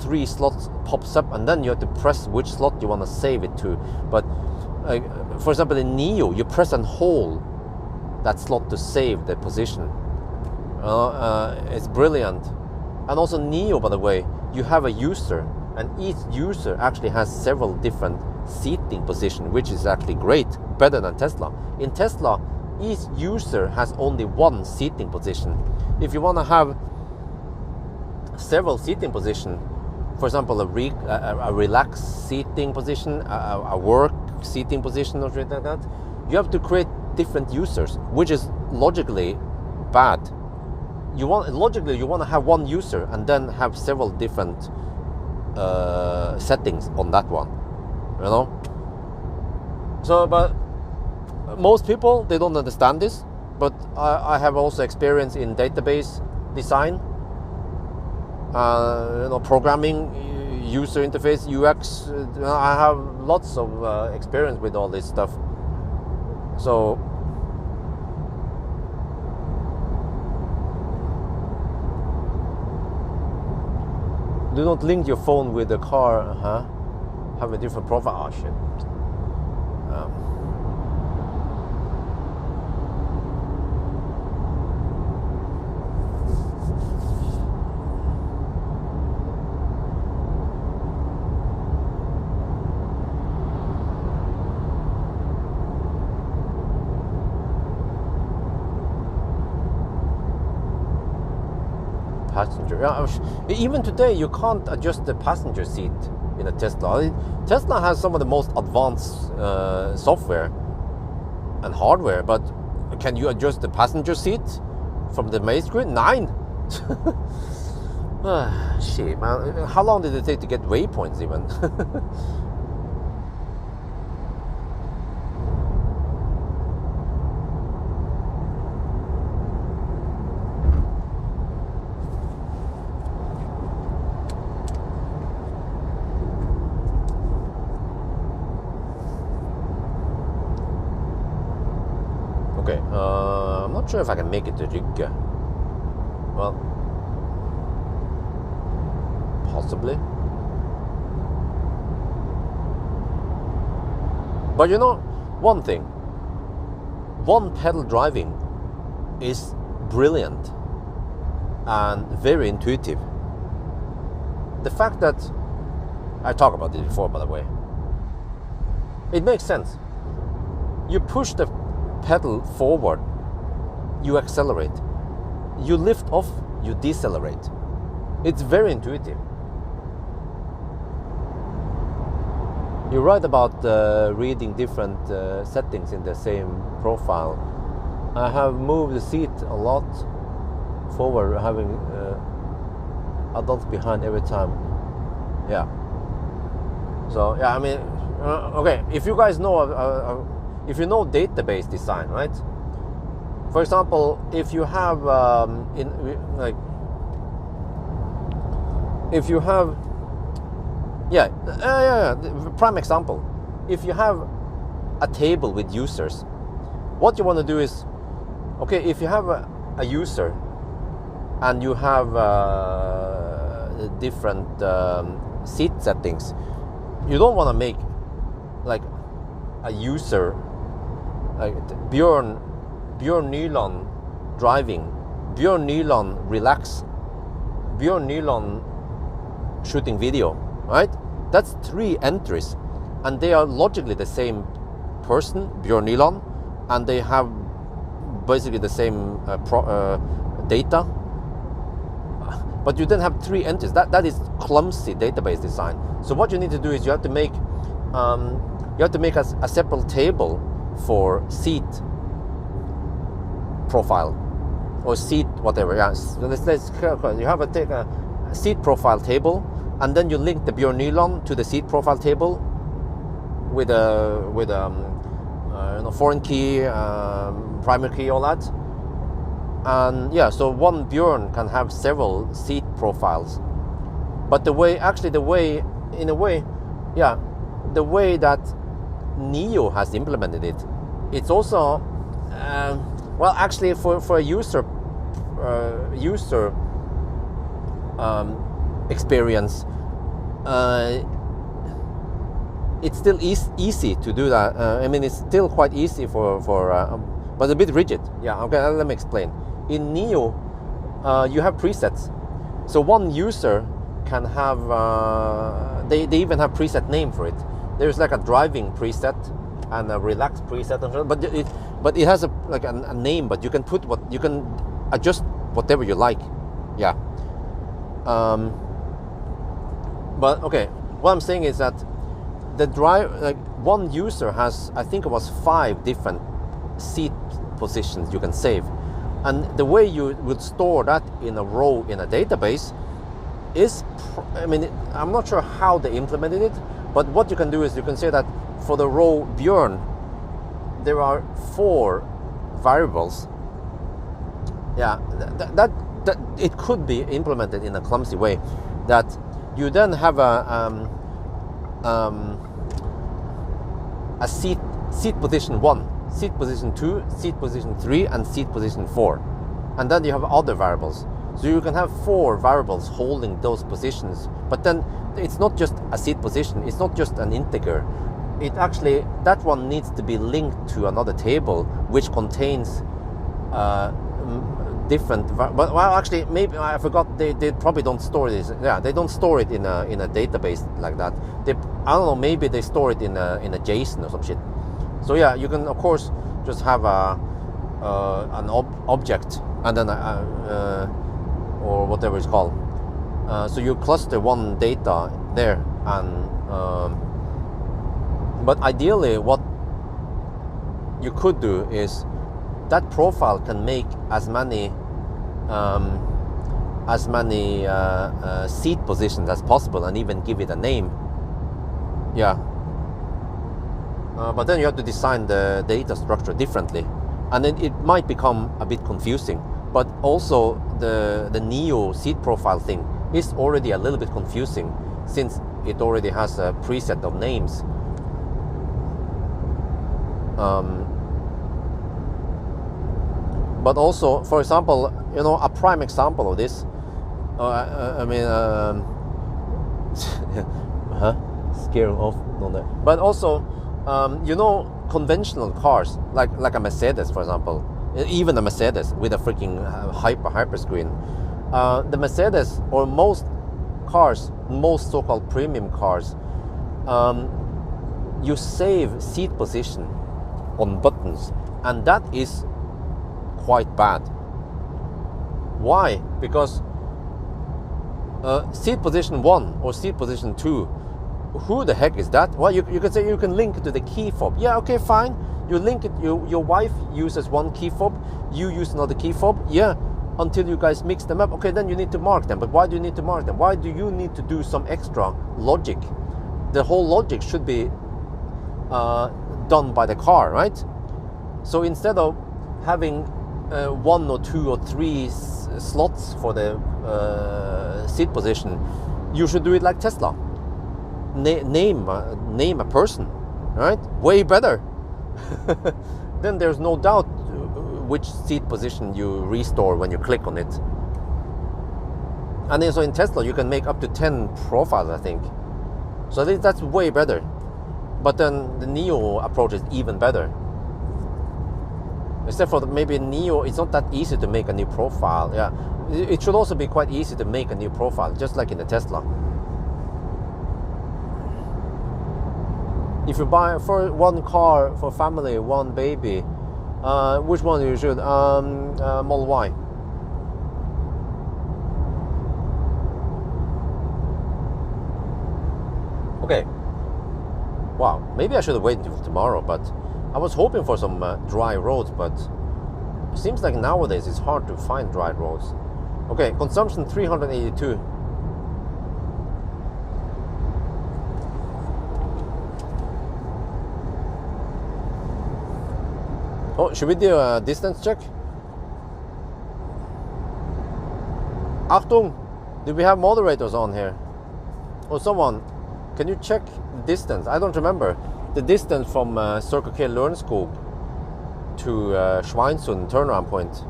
3 slots pops up, and then you have to press which slot you want to save it to. But for example, in Neo, you press and hold that slot to save the position. It's brilliant. And also Neo, by the way, you have a user, and each user actually has several different seating positions, which is actually great, better than Tesla. In Tesla, each user has only one seating position. If you want to have several seating positions, for example, a relaxed seating position, a work seating position, or something like that, you have to create different users, which is logically bad. Logically you want to have one user and then have several different settings on that one, you know. So, but most people, they don't understand this. But I have also experience in database design, programming, user interface, UX. I have lots of experience with all this stuff. So do not link your phone with the car, have a different profile. Oh shit. Passenger. Even today, you can't adjust the passenger seat in a Tesla. Tesla has some of the most advanced software and hardware, but can you adjust the passenger seat from the main screen? 9. Shit, man. How long did it take to get waypoints even? Okay, I'm not sure if I can make it to Rygge. Well, possibly. But you know, one thing, one pedal driving is brilliant and very intuitive. The fact that, I talked about this before, by the way, it makes sense. You push the pedal forward, you accelerate. You lift off, you decelerate. It's very intuitive. You're right about reading different settings in the same profile. I have moved the seat a lot forward, having adults behind every time. Yeah. So yeah, I mean, okay. If you guys know, if you know database design, right? For example, if you have if you have, prime example, if you have a table with users, what you want to do is, okay, if you have a user and you have different seat settings, you don't want to make like a user like Björn Nyland driving, Björn Nyland relax, Björn Nyland shooting video, right? That's 3 entries, and they are logically the same person, Björn Nyland, and they have basically the same data, but you then have 3 entries. That is clumsy database design. So what you need to do is you have to make a separate table for seat profile or seat whatever. Yeah, so you have a seat profile table, and then you link the Björn Nyland to the seat profile table with foreign key, primary key, all that. And yeah, so one Björn can have several seat profiles. But the way that Neo has implemented it, it's also well, actually for a user experience, it's still easy to do that. I mean, it's still quite easy but a bit rigid. Yeah, okay, let me explain. In Neo, you have presets. So one user can have, they even have preset name for it. There's like a driving preset and a relaxed preset, but it has a name, but you can adjust whatever you like. Yeah. But okay, what I'm saying is that one user has, I think it was 5 different seat positions you can save, and the way you would store that in a row in a database is, I mean, I'm not sure how they implemented it, but what you can do is you can say that for the row Björn, there are 4 variables. Yeah, that it could be implemented in a clumsy way, that you then have a seat position 1, seat position 2, seat position 3, and seat position 4, and then you have other variables. So you can have 4 variables holding those positions, but then it's not just a seat position, it's not just an integer. It actually, that one needs to be linked to another table which contains different, well, actually, maybe I forgot, they probably don't store this. Yeah, they don't store it in a database like that. I don't know, maybe they store it in a JSON or some shit. So yeah, you can of course just have an object and then or whatever it's called. So you cluster one data there, and but ideally what you could do is that profile can make as many seat positions as possible, and even give it a name. Yeah. But then you have to design the data structure differently, and then it might become a bit confusing. But also the Neo seat profile thing is already a little bit confusing, since it already has a preset of names. But also, for example, a prime example of this, scare off on there. But also, conventional cars like a Mercedes, for example, even a Mercedes with a freaking hyper screen. The Mercedes, or most cars, most so-called premium cars, you save seat position on buttons, and that is quite bad. Why? Because seat position 1 or seat position 2, who the heck is that? Well, you can say you can link it to the key fob. Yeah, okay, fine. You link it. Your wife uses one key fob, you use another key fob. Yeah, until you guys mix them up. Okay, then you need to mark them. But why do you need to mark them? Why do you need to do some extra logic? The whole logic should be done by the car, right? So instead of having 1 or 2 or 3 slots for the seat position, you should do it like Tesla. Name a person, right? Way better. Then there's no doubt which seat position you restore when you click on it. And then so in Tesla you can make up to 10 profiles, I think. So I think that's way better. But then the Neo approach is even better. Except for maybe Neo, it's not that easy to make a new profile. Yeah, it should also be quite easy to make a new profile, just like in the Tesla. If you buy for one car for family, one baby, which one you should? Model Y. Okay. Wow, maybe I should have waited until tomorrow, but I was hoping for some dry roads, but it seems like nowadays it's hard to find dry roads. Okay, consumption 382. Oh, should we do a distance check? Achtung! Do we have moderators on here? Or someone, can you check distance? I don't remember. The distance from Circle K Lørenskog to Schweinsund turnaround point.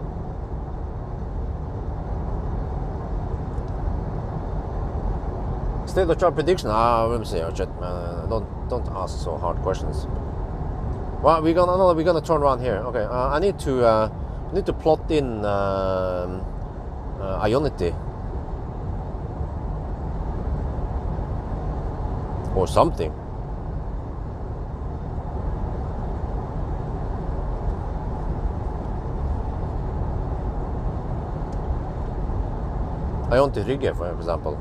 State of chart prediction. Let me see. Don't ask so hard questions. Well, we're gonna turn around here. Okay, I need to plot in Ionity or something. Ionity Rygge, for example.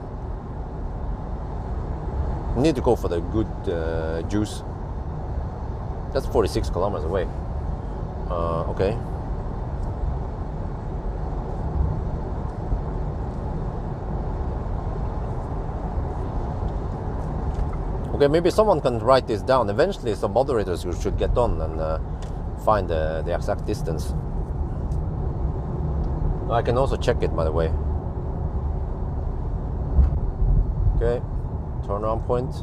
You need to go for the good juice. That's 46 kilometers away. Okay. Okay, maybe someone can write this down. Eventually, some moderators should get on and find the exact distance. I can also check it, by the way. Okay, turnaround point.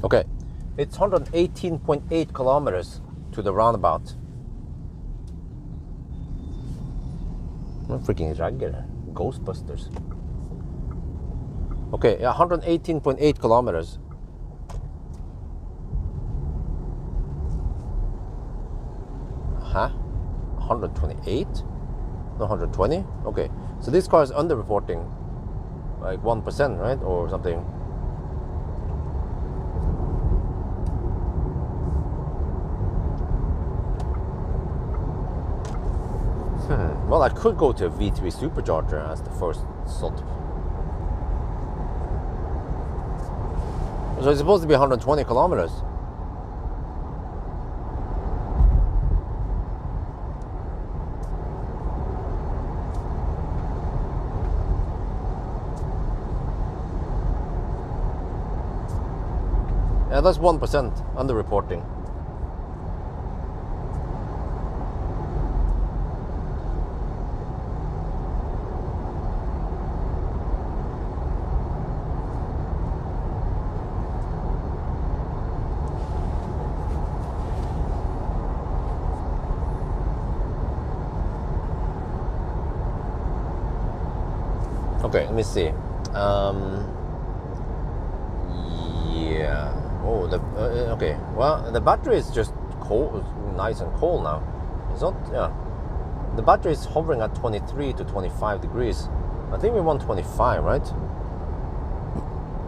Okay, it's 118.8 kilometers to the roundabout. Freaking Ragger, Ghostbusters. Okay, 118.8 kilometers. Huh? 128? No, 120? Okay, so this car is underreporting like 1%, right? Or something. Well, I could go to a V3 supercharger as the first stop. So it's supposed to be 120 kilometers. Yeah, that's 1% underreporting. Okay, let me see. Yeah. Oh, okay. Well, the battery is just cold, nice and cold now. It's not. Yeah. The battery is hovering at 23 to 25 degrees. I think we want 25, right?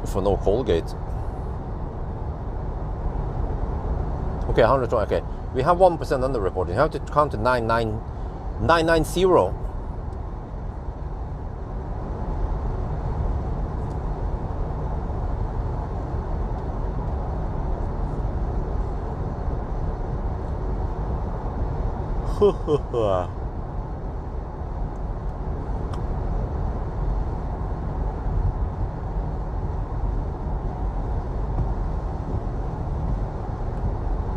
For no Colgate. Okay, 120. Okay, we have 1% underreporting. You have to count to 990.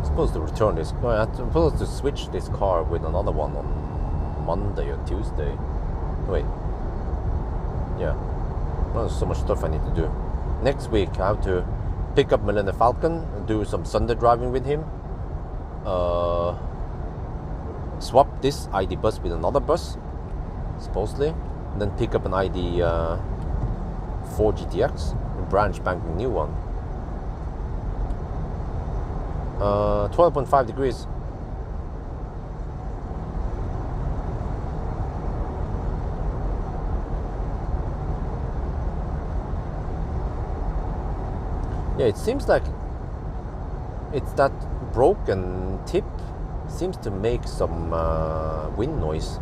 Supposed to return this. I'm supposed to switch this car with another one on Monday or Tuesday. Wait. Yeah. Well, there's so much stuff I need to do. Next week I have to pick up Millennium Falcon and do some Sunday driving with him. Swap this ID bus with another bus, supposedly, and then pick up an ID 4 GTX, a brand spanking new one. 12.5 degrees. Yeah, it seems like it's that broken tip seems to make some wind noise,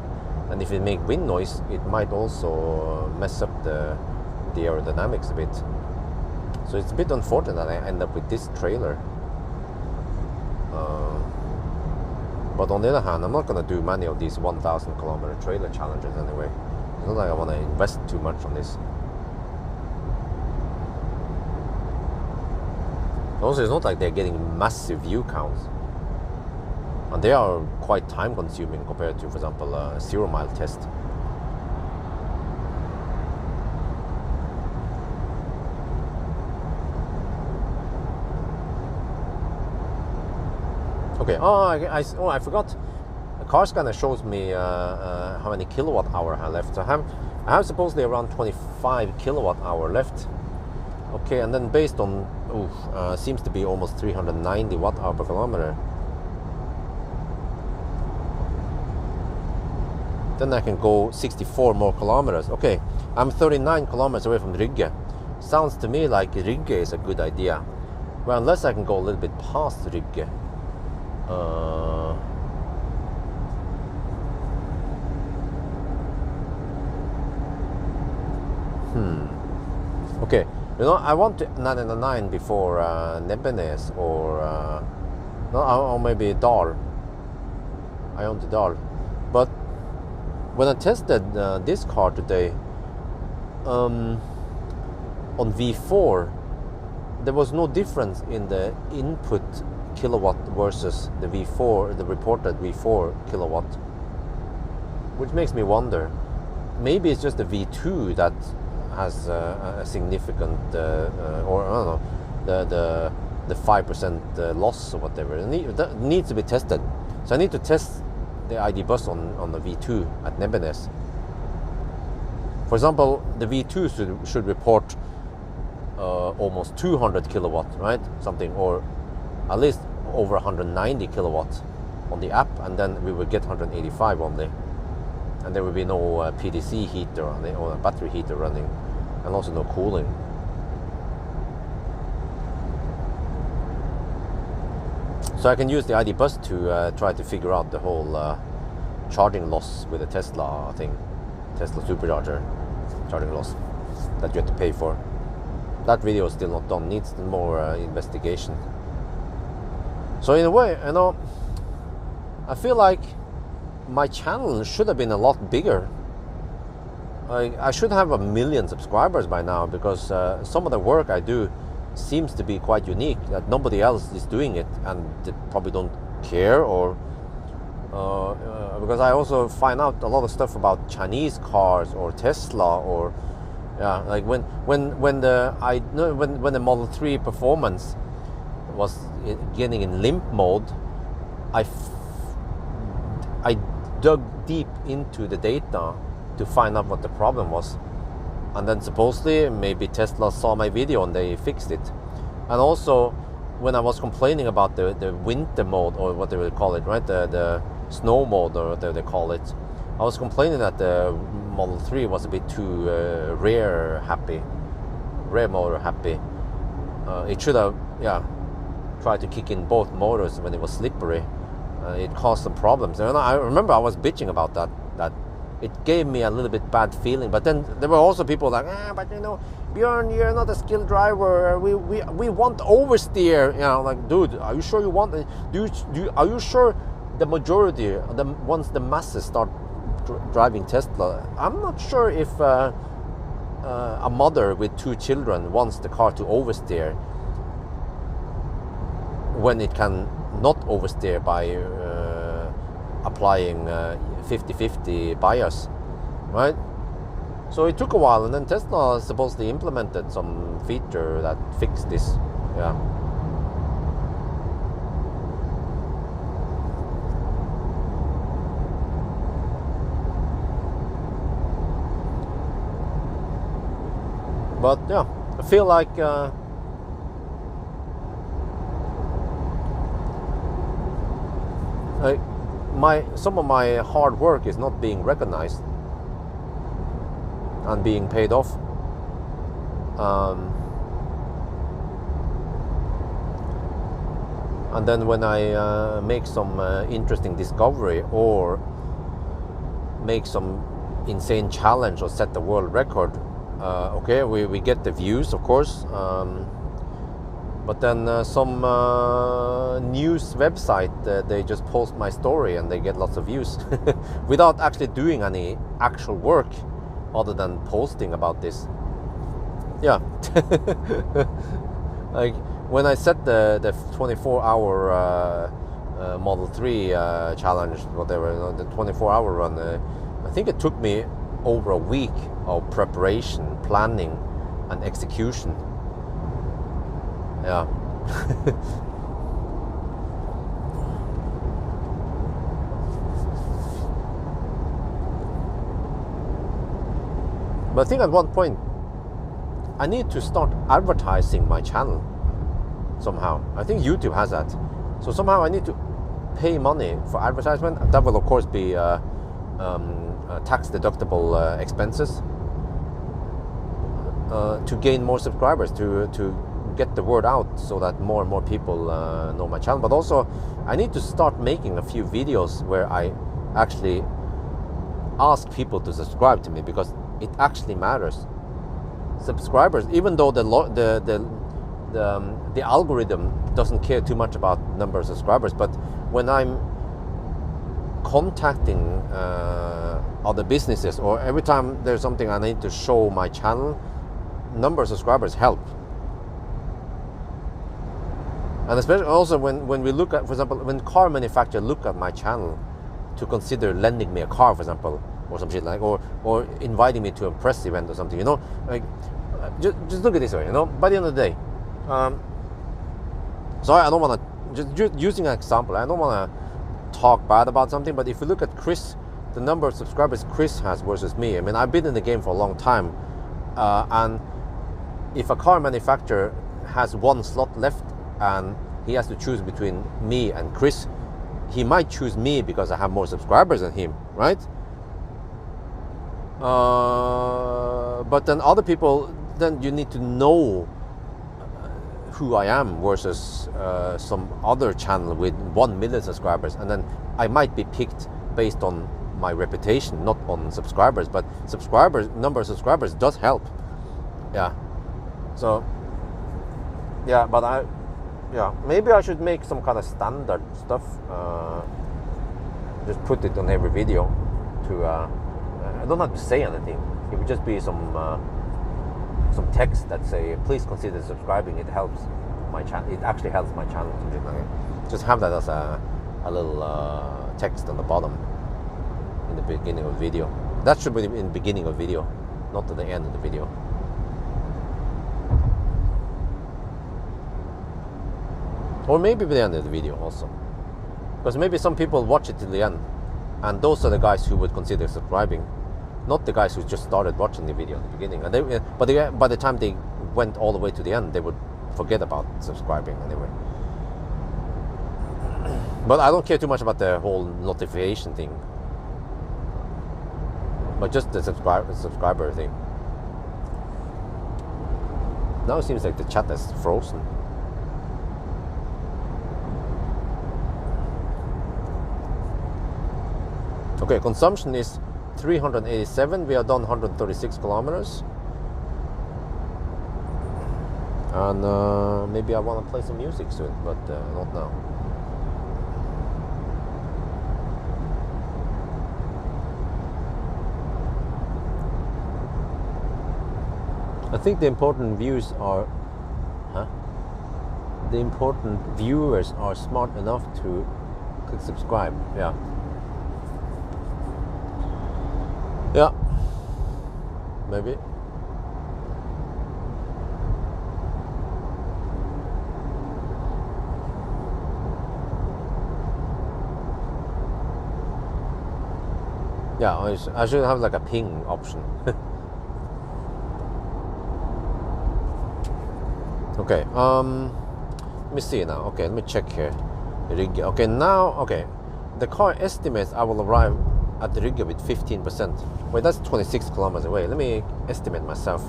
and if it makes wind noise, it might also mess up the aerodynamics a bit. So it's a bit unfortunate that I end up with this trailer. But on the other hand, I'm not going to do many of these 1,000 kilometer trailer challenges anyway. It's not like I want to invest too much on this. Also, it's not like they're getting massive view counts. And they are quite time consuming compared to, for example, a 0 mile test. Okay. I forgot. The car scanner shows me how many kilowatt hour I left. So I have supposedly around 25 kilowatt hour left. Okay, and then based on seems to be almost 390 watt hour per kilometer. Then I can go 64 more kilometers. Okay, I'm 39 kilometers away from Rygge. Sounds to me like Rygge is a good idea. Well, unless I can go a little bit past Rygge. Okay, I want 999 before Nebbenes or maybe Dal. I own the Dal. But when I tested this car today on V4, there was no difference in the input kilowatt versus the V4, the reported V4 kilowatt, which makes me wonder. Maybe it's just the V2 that has a significant, or I don't know, the 5% loss or whatever. It needs to be tested. So I need to test the ID bus on the V2 at Nebbenes. For example, the V2 should report almost 200 kilowatt, right? Something, or at least over 190 kilowatts on the app, and then we will get 185 only, and there will be no PDC heater or a battery heater running, and also no cooling. So I can use the ID bus to try to figure out the whole charging loss with the Tesla thing, Tesla supercharger charging loss that you have to pay for. That video is still not done, needs more investigation. So in a way, I feel like my channel should have been a lot bigger. I should have 1 million subscribers by now, because some of the work I do seems to be quite unique, that nobody else is doing it, and they probably don't care, or because I also find out a lot of stuff about Chinese cars or Tesla, or like when the Model 3 Performance was getting in limp mode, I dug deep into the data to find out what the problem was, And then supposedly maybe Tesla saw my video and they fixed it. And also when I was complaining about the winter mode, or what they would call it, right, the snow mode, or whatever they call it, I was complaining that the Model 3 was a bit too rear motor happy. It should have tried to kick in both motors when it was slippery. It caused some problems, and I remember I was bitching about that it gave me a little bit bad feeling. But then there were also people like, but you know, Björn, you're not a skilled driver. We want oversteer. You know, like, dude, are you sure you want it? Are you sure the majority, once the masses start driving Tesla, I'm not sure if a mother with 2 children wants the car to oversteer when it can not oversteer by applying 50-50 bias, right? So it took a while, and then Tesla supposedly implemented some feature that fixed this. Yeah. But yeah, I feel like some of my hard work is not being recognized and being paid off. And then when I make some interesting discovery, or make some insane challenge, or set the world record, okay, we get the views, of course. But then some news website, they just post my story and they get lots of views without actually doing any actual work other than posting about this. Yeah. Like when I set the 24-hour Model 3 challenge, whatever, the 24-hour run, I think it took me over a week of preparation, planning, and execution. Yeah. But I think at one point I need to start advertising my channel somehow. I think YouTube has that. So somehow I need to pay money for advertisement. That will of course be tax deductible expenses to gain more subscribers, to get the word out, so that more and more people know my channel. But also I need to start making a few videos where I actually ask people to subscribe to me, because it actually matters. Subscribers, even though the algorithm doesn't care too much about number of subscribers, but when I'm contacting other businesses, or every time there's something I need to show my channel, number of subscribers help. And especially also when we look at, for example, when car manufacturers look at my channel to consider lending me a car, for example, or some shit like, or inviting me to a press event or something, you know, like, just look at it this way, you know. By the end of the day, so I don't want to, just using an example, I don't want to talk bad about something, but if you look at Chris, the number of subscribers Chris has versus me, I mean, I've been in the game for a long time, and if a car manufacturer has one slot left and he has to choose between me and Chris, he might choose me because I have more subscribers than him, right? But then other people, then you need to know who I am versus some other channel with 1 million subscribers, and then I might be picked based on my reputation, not on subscribers. But number of subscribers does help. Yeah. So yeah, but maybe I should make some kind of standard stuff, just put it on every video to I don't have to say anything. It would just be some text that say, please consider subscribing, it helps my channel, it actually helps my channel. Just have that as a little text on the bottom in the beginning of the video. That should be in the beginning of the video, not at the end of the video. Or maybe by the end of the video also, because maybe some people watch it till the end, and those are the guys who would consider subscribing. not the guys who just started watching the video at the beginning. And by the time they went all the way to the end, they would forget about subscribing anyway. But I don't care too much about the whole notification thing, but just the subscriber thing. Now it seems like the chat is frozen. Okay, consumption is 387. We have done 136 kilometers. And maybe I want to play some music soon, but not now. I think the important views are, the important viewers are smart enough to click subscribe. Yeah. Yeah. Maybe. Yeah, I should have like a ping option. Okay, let me see now. Okay, let me check here. Riga. Okay, now, okay. The car estimates I will arrive at the Riga with 15%. Wait, that's 26 kilometers away. Let me estimate myself.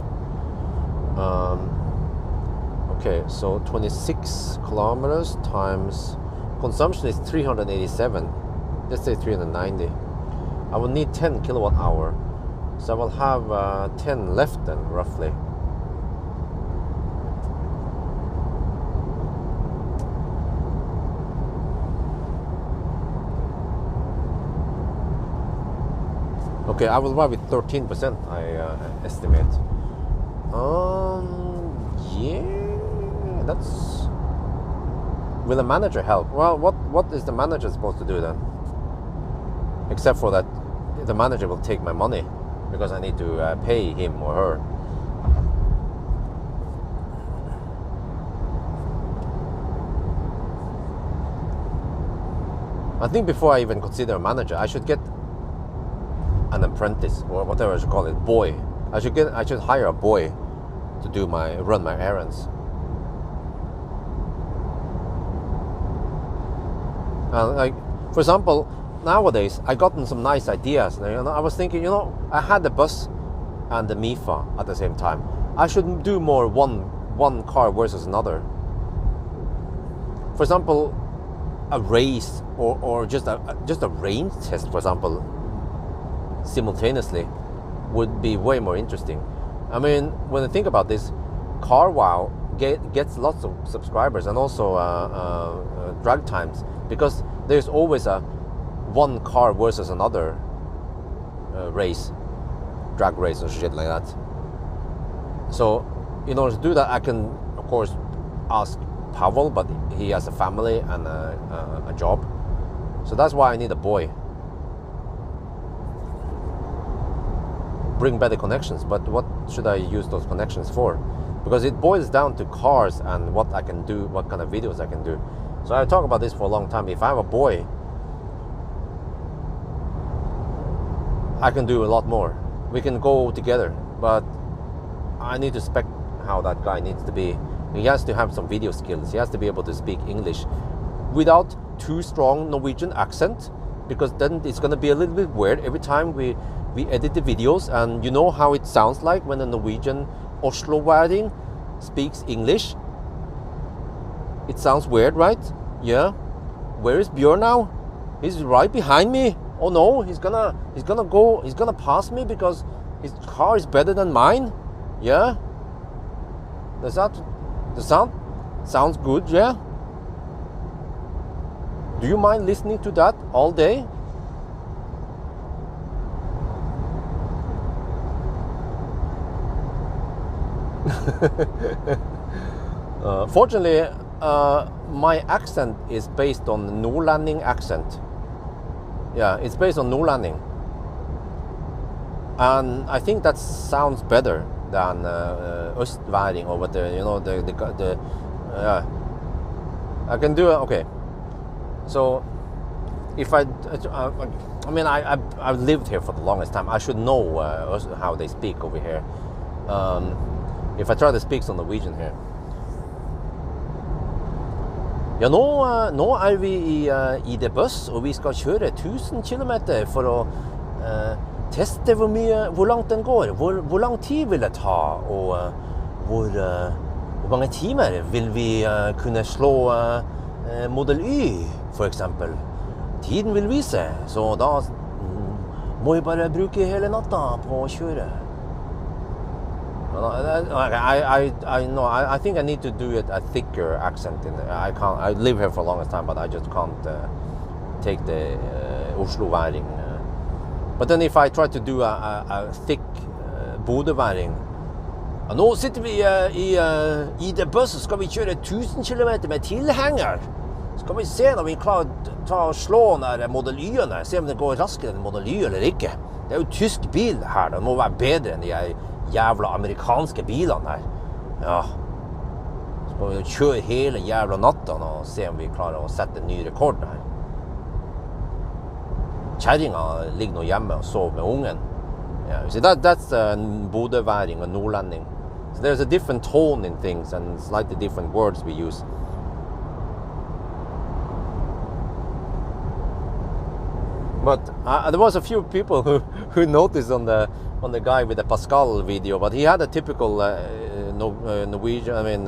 Okay, so 26 kilometers times consumption is 387. Let's say 390. I will need 10 kilowatt hour. So I will have 10 left then, roughly. Okay, I will arrive with 13%, I estimate. Yeah, that's... Will the manager help? Well, what is the manager supposed to do then? Except for that, the manager will take my money because I need to pay him or her. I think before I even consider a manager, I should get an apprentice or whatever I should call it, boy. I should hire a boy to run my errands. Like, for example, nowadays I gotten some nice ideas. I was thinking, I had the bus and the MIFA at the same time. I should do more one car versus another. For example, a race or just a range test, for example, simultaneously would be way more interesting. I mean, when I think about this, CarWow gets lots of subscribers and also drag times because there's always a one car versus another race, drag race or shit like that. So in order to do that, I can of course ask Pawel, but he has a family and a job, so that's why I need a boy. Bring better connections, but what should I use those connections for? Because it boils down to cars and what I can do, what kind of videos I can do. So I talk about this for a long time. If I have a boy, I can do a lot more. We can go together, but I need to spec how that guy needs to be. He has to have some video skills. He has to be able to speak English without too strong Norwegian accent, because then it's going to be a little bit weird every time we edit the videos, and you know how it sounds like when a Norwegian Oslo-væring speaks English. It sounds weird, right? Yeah. Where is Björn now? He's right behind me. Oh no, he's gonna pass me because his car is better than mine. Yeah. Sounds good, yeah? Do you mind listening to that all day? Fortunately, my accent is based on Nordlanding accent. Yeah, it's based on Nordlanding, and I think that sounds better than Østværing or what the I can do it. Okay, so if I I mean, I've lived here for the longest time. I should know how they speak over here. If I try to speak some Norwegian here. Ja, nå vi i ID-buss, og vi skal kjøre 1000 kilometer for å teste hvor langt den går. Hvor lang tid vil det ta, og hvor mange timer vil vi kunne slå Model Y, for eksempel. Tiden vil vise, så da må vi bare bruke hele natta på å kjøre. I think I need to do a thicker accent. I can't. I live here for the longest time, but I just can't take the Oslo-væring. But then if I try to do a thick Bodø-væring, nå sitter vi i det bussen, skal vi kjøre 1000 kilometer med tilhenger. Skal vi se når vi klarer å slå den Model Y-ene, se om det går raskere enn Model Y eller ikke. Det jo tysk bil her, det må være bedre enn de jævla amerikanske bilene her. Ja. Så må vi kjøre hele jævla natta og se om vi klarer å sette en ny rekord her. Kjerringa ligger nå hjemme og sover med ungen. Yeah, see, that's Bodø-væring og nordlending. So there's a different tone in things and slightly different words we use. But there was a few people who noticed on the guy with the Pascal video, but he had a typical Norwegian, I mean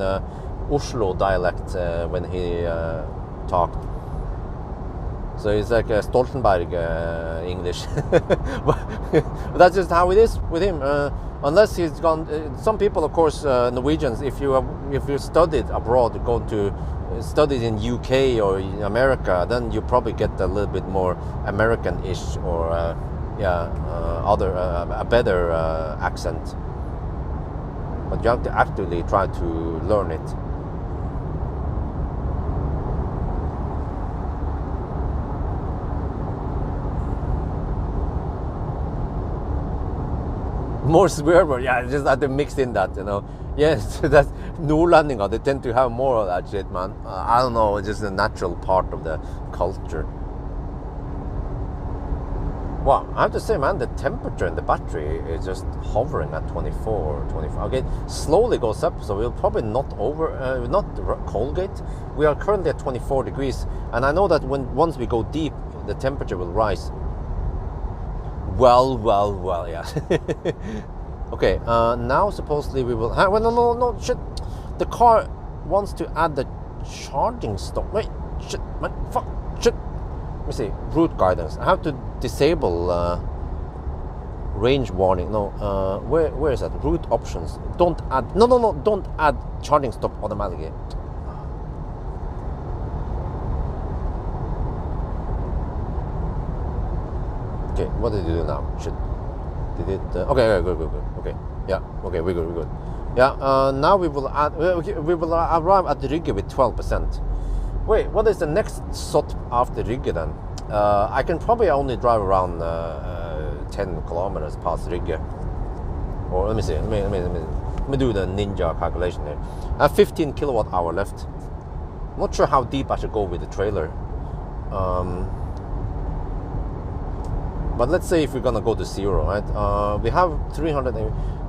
Oslo dialect when he talked. So it's like a Stoltenberg English. But that's just how it is with him. Unless he's gone. Some people, of course, Norwegians. If you studied abroad, studied in UK or in America, then you probably get a little bit more American-ish or a better accent. But you have to actively try to learn it. More swear word, yeah, just have to mix in that, you know. Yes, that's nordlendinger, they tend to have more of that shit, man. I don't know, it's just a natural part of the culture. Well, I have to say, man, the temperature in the battery is just hovering at 24, 25. Okay, slowly goes up, so we'll probably not Colgate. We are currently at 24 degrees, and I know that once we go deep, the temperature will rise. Well, yeah. Okay, now supposedly we will have... Well, no, shit. The car wants to add the charging stop. Wait, shit, man, fuck, shit. Let me see, route guidance. I have to disable range warning. No, where is that? Route options. Don't add... No, don't add charging stop automatically. Okay, what did you do now? Shit. Did it... okay, good. Okay, yeah, okay, we're good. Yeah, now we will add... we will arrive at the Rygge with 12%. Wait, what is the next stop after Rygge then? I can probably only drive around 10 kilometers past Rygge. Or let me see, let me do the ninja calculation here. I have 15 kilowatt hour left. I'm not sure how deep I should go with the trailer. But let's say if we're gonna go to zero, right? We have 300.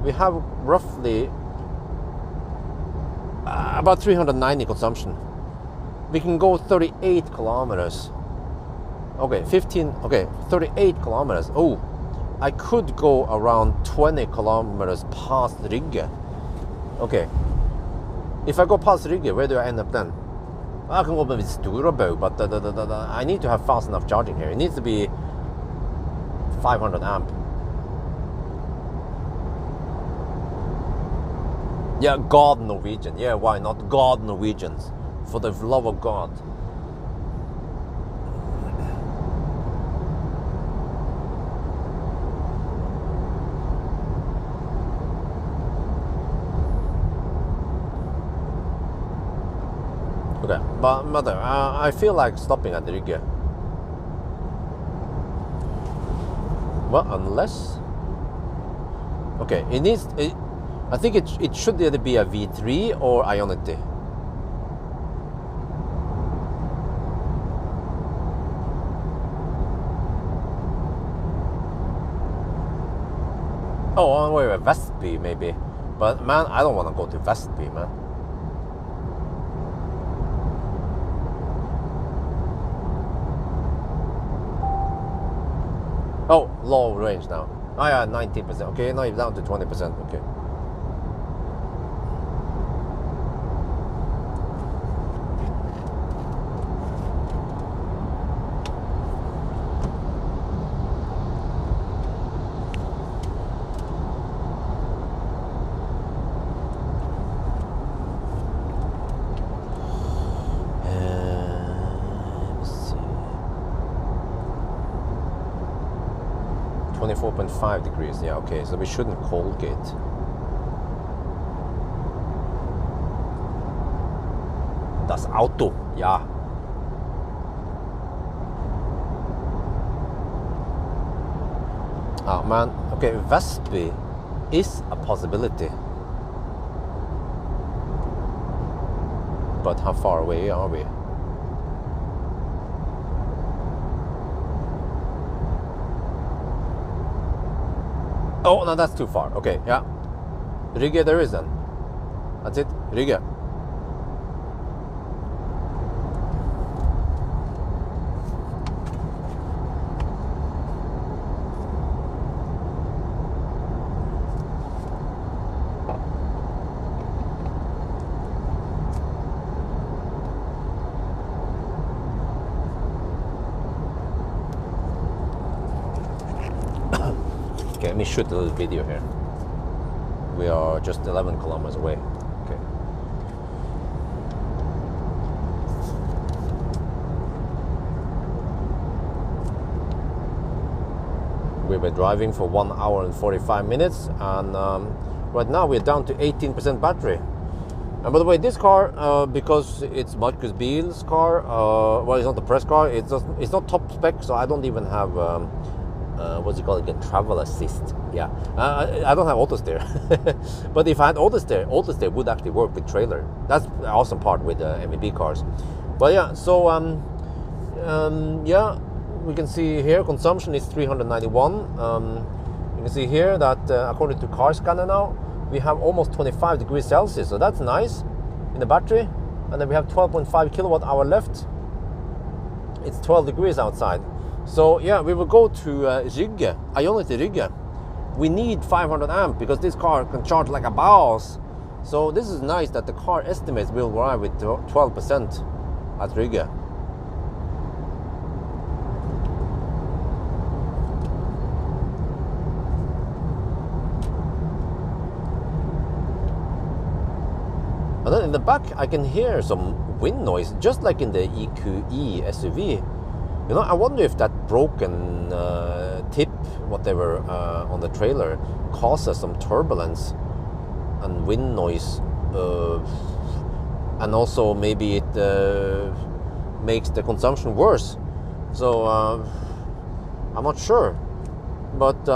We have roughly about 390 consumption. We can go 38 kilometers. Okay, 15. Okay, 38 kilometers. Oh, I could go around 20 kilometers past Rygge. Okay. If I go past Rygge, where do I end up then? I can go with Storabø, but I need to have fast enough charging here. It needs to be 500 amp. Yeah, God Norwegian. Yeah, why not? God Norwegians. For the love of God. Okay, but mother, I feel like stopping at the Rygge. Well, unless... Okay, it needs... I think it should either be a V3 or Ionity. Oh, wait, Vestby maybe. But man, I don't want to go to Vestby, man. Oh, low range now. Oh yeah, 19%. Okay, now you're down to 20%. Okay. Let's see. 24.5 degrees. Yeah, okay. So we shouldn't Colgate. Das Auto. Ja. Oh man. Okay, Vestby is a possibility. But how far away are we? Oh, no, that's too far. Okay, yeah. Rygge there is then. That's it. Rygge. Okay, let me shoot a little video here. We are just 11 kilometers away. Okay. We were driving for 1 hour and 45 minutes, and right now we're down to 18% battery. And by the way, this car, because it's Marcus Biel's car, well, it's not the press car. It's not top spec, so I don't even have. What's it called again? Travel assist. Yeah, I don't have auto steer. But if I had auto steer would actually work with trailer. That's the awesome part with MEB cars. But yeah, so yeah, we can see here consumption is 391. You can see here that according to car scanner now, we have almost 25 degrees Celsius, so that's nice in the battery. And then we have 12.5 kilowatt hour left. It's 12 degrees outside. So yeah, we will go to Rygge, Ionity Rygge. We need 500 amp because this car can charge like a boss. So this is nice that the car estimates will arrive with 12% at Rygge. And then in the back I can hear some wind noise, just like in the EQE SUV. You know, I wonder if that broken tip, whatever, on the trailer causes some turbulence and wind noise, and also maybe it makes the consumption worse. So I'm not sure, but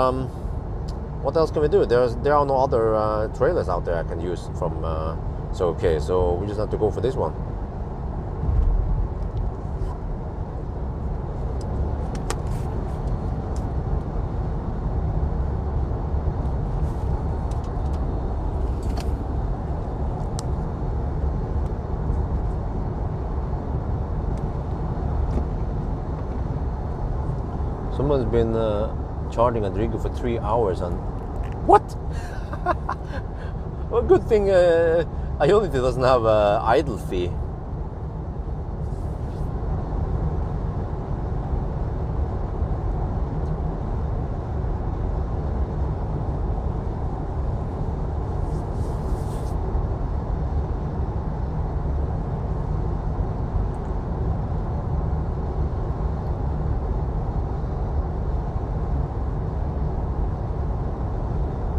what else can we do? There are no other trailers out there I can use from. So okay, so we just have to go for this one. Someone's been charging at Rygge for 3 hours and what? Well, good thing Ionity doesn't have an idle fee.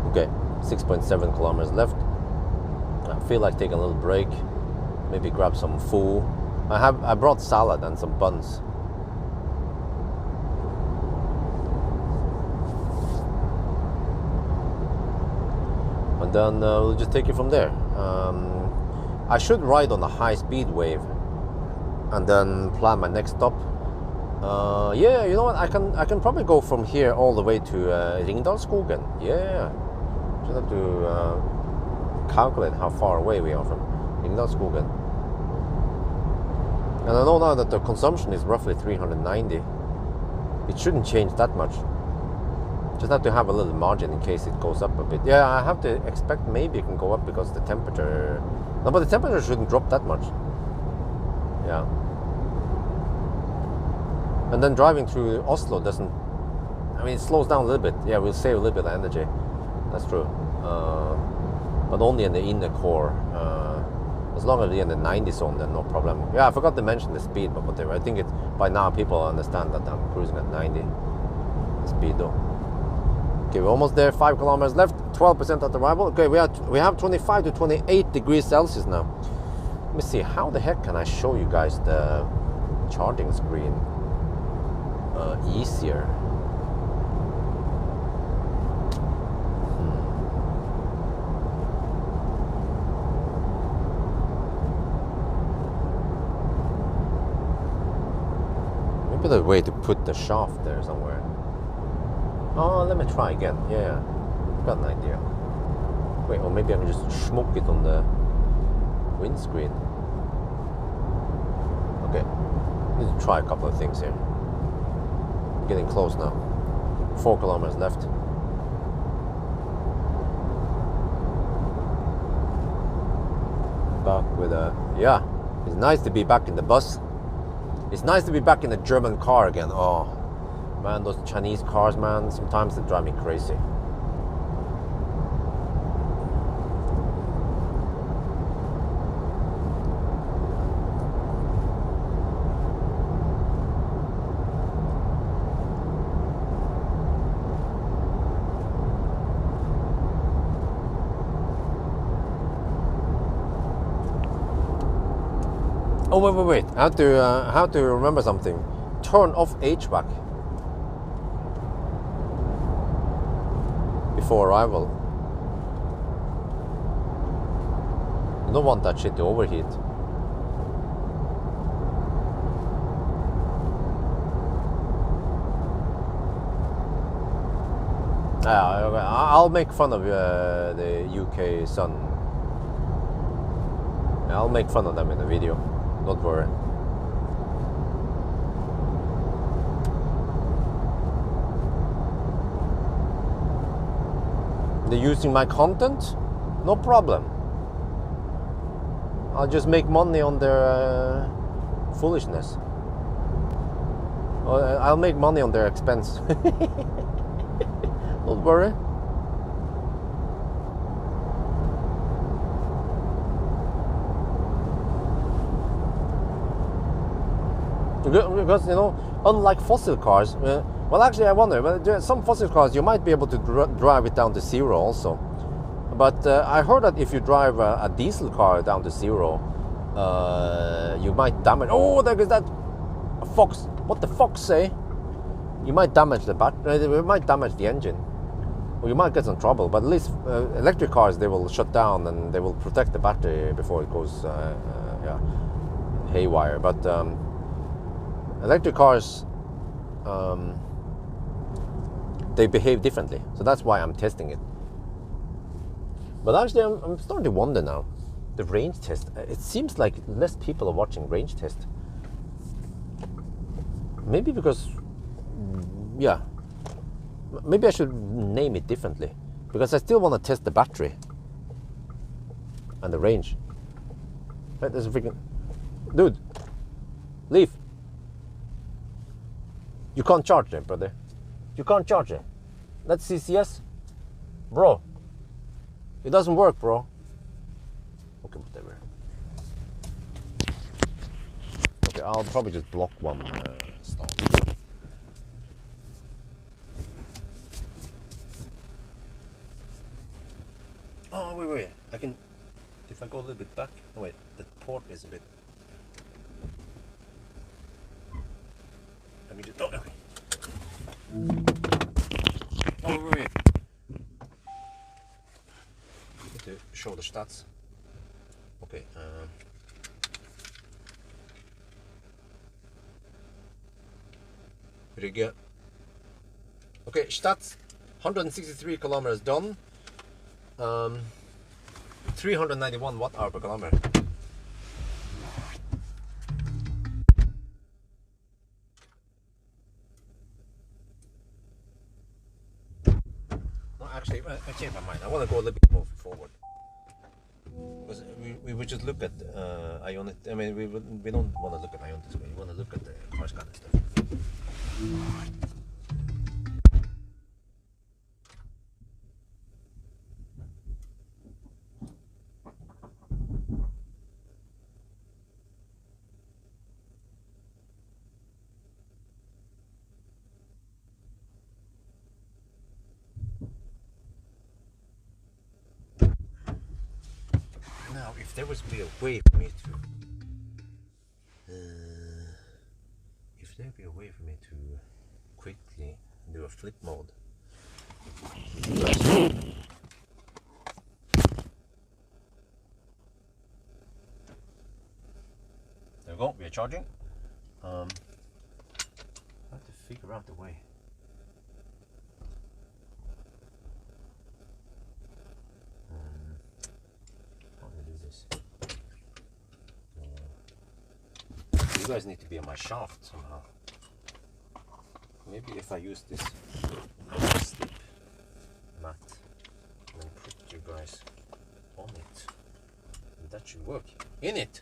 Okay, 6.7 kilometers left. I feel like taking a little break, maybe grab some food. I brought salad and some buns. And then we'll just take it from there. I should ride on the high-speed wave and then plan my next stop. Yeah, you know what? I can probably go from here all the way to Ringdalsskogen. Yeah. Just have to calculate how far away we are from Innlandsskogen. And I know now that the consumption is roughly 390. It shouldn't change that much. Just have to have a little margin in case it goes up a bit. Yeah, I have to expect maybe it can go up because the temperature... No, but the temperature shouldn't drop that much. Yeah. And then driving through Oslo doesn't... I mean, it slows down a little bit. Yeah, we'll save a little bit of energy. That's true. But only in the inner core. As long as we're in the 90 zone, then no problem. Yeah, I forgot to mention the speed, but whatever. I think it by now people understand that I'm cruising at 90 speed though. Okay, we're almost there. 5 kilometers left. 12% at arrival. Okay, we have 25 to 28 degrees Celsius now. Let me see. How the heck can I show you guys the charging screen easier? Maybe the way to put the shaft there somewhere. Oh, let me try again. Yeah, got an idea. Wait, or maybe I can just smoke it on the windscreen. Okay, need to try a couple of things here. Getting close now. 4 kilometers left. Back with a... Yeah, it's nice to be back in the bus. It's nice to be back in a German car again. Oh, man, those Chinese cars, man, sometimes they drive me crazy. Oh, wait. I have to remember something. Turn off HVAC before arrival. You don't want that shit to overheat. I'll make fun of the UK sun. I'll make fun of them in the video. Don't worry. They're using my content? No problem. I'll just make money on their foolishness. I'll make money on their expense. Don't worry. Because, you know, unlike fossil cars, well, actually, I wonder, but some fossil cars, you might be able to drive it down to zero also. But I heard that if you drive a diesel car down to zero, you might damage... Oh, there is that fox. What the fox say? You might damage the battery, you might damage the engine. Or you might get some trouble, but at least electric cars, they will shut down and they will protect the battery before it goes haywire. But electric cars, they behave differently. So that's why I'm testing it. But actually, I'm starting to wonder now. The range test. It seems like less people are watching range test. Maybe because, yeah. Maybe I should name it differently. Because I still want to test the battery. And the range. Right, there's a freaking... Dude. Leave. You can't charge it, brother. You can't charge it. That's CCS. Bro. It doesn't work, bro. Okay, whatever. Okay, I'll probably just block one stall. Oh, wait. I can... If I go a little bit back... Oh, wait. The port is a bit... Let me just... Oh, okay. Oh, wait. To show the stats. Okay. Rygge. Okay, stats. 163 kilometers done. 391 watt-hour per kilometer. No, actually, I changed my mind. I want to go a little bit more forward. Because we would just look at Ionit. I mean, we don't want to look at Ionit this way. We want to look at the car scan and stuff. Now, if there was be a way for me to, if there be a way for me to quickly do a flip mode. There we go. We are charging. I have to figure out the way. How do I do this? You guys need to be on my shaft somehow. Maybe if I use this slip mat and then put you guys on it, that should work. In it!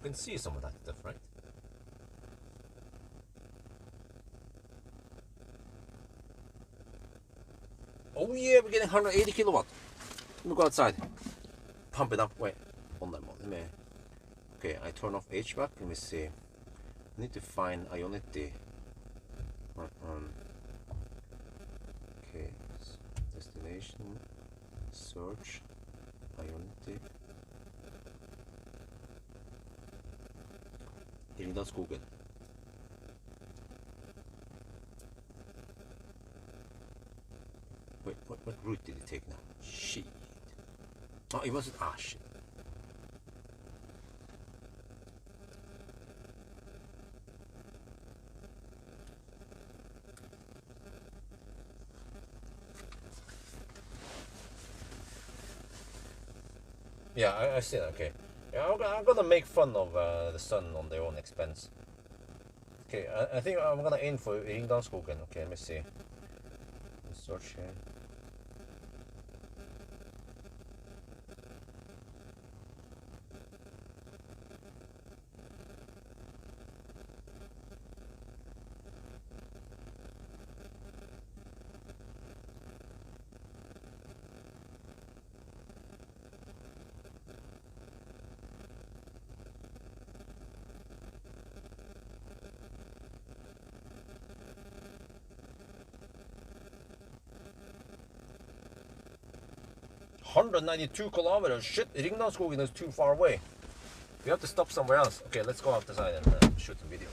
You can see some of that stuff, right? Oh yeah, we're getting 180 kilowatt. Let me go outside. Pump it up. Wait, hold on. Let me. Okay, I turn off HVAC. Let me see. I need to find Ionity. Okay, destination, search, Ionity. Ringdalsskogen. Wait, what route did it take now? Shit. Oh, it wasn't. Ah, shit. Yeah, I see that. Okay. Yeah, I'm gonna make fun of the sun on their own expense. Okay, I think I'm gonna aim for Ringdalsskogen. Okay, let me see. Search here. $192 kilometers. Shit, Ringdalsskogen is too far away. We have to stop somewhere else. Okay, let's go outside and shoot some video.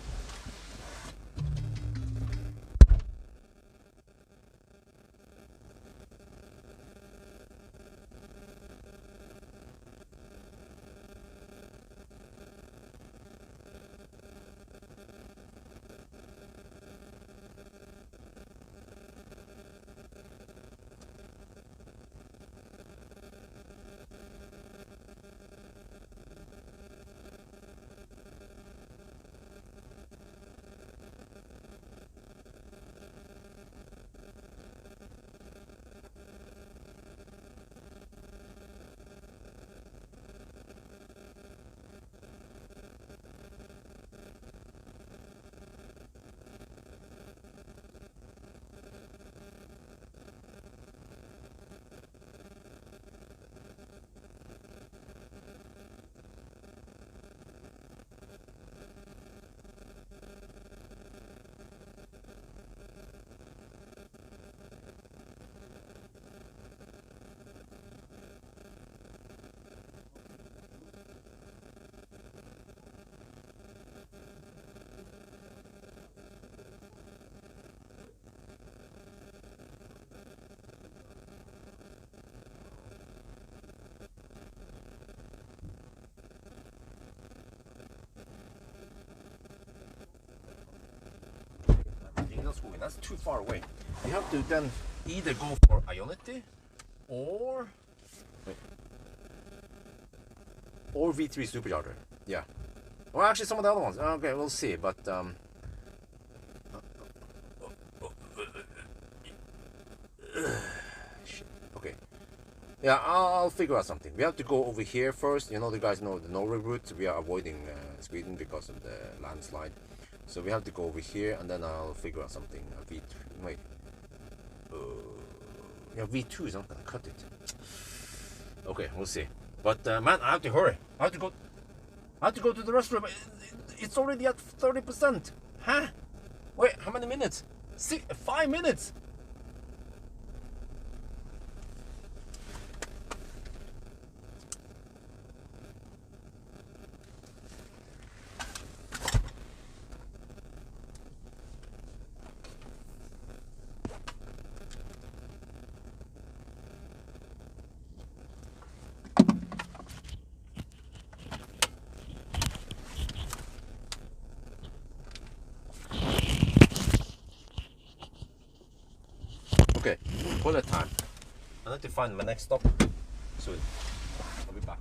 Okay, that's too far away. You have to then either go for Ionity or V3 supercharger. Yeah. Well, actually, some of the other ones. Okay, we'll see. But okay. Yeah, I'll figure out something. We have to go over here first. You know, the guys know the Norway route. We are avoiding Sweden because of the landslide. So we have to go over here, and then I'll figure out something. V3. Wait. Yeah, V2 is not gonna cut it. Okay, we'll see. But man, I have to hurry. I have to go to the restroom. It's already at 30%. Huh? Wait, how many minutes? 5 minutes. Okay, bullet time. I need to find my next stop soon. I'll be back.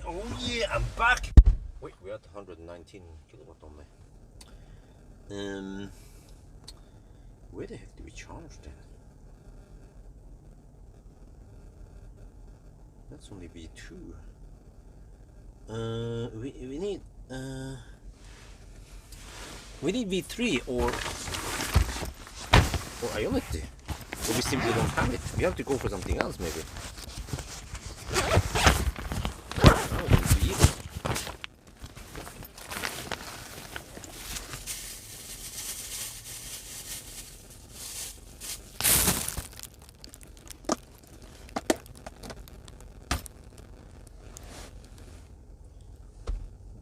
Oh yeah, I'm back. Wait, we're at 119 kilowatt on me. Where the heck do we charge then? That's only V2. We need V3 or Ionity. But we simply don't have it. We have to go for something else maybe.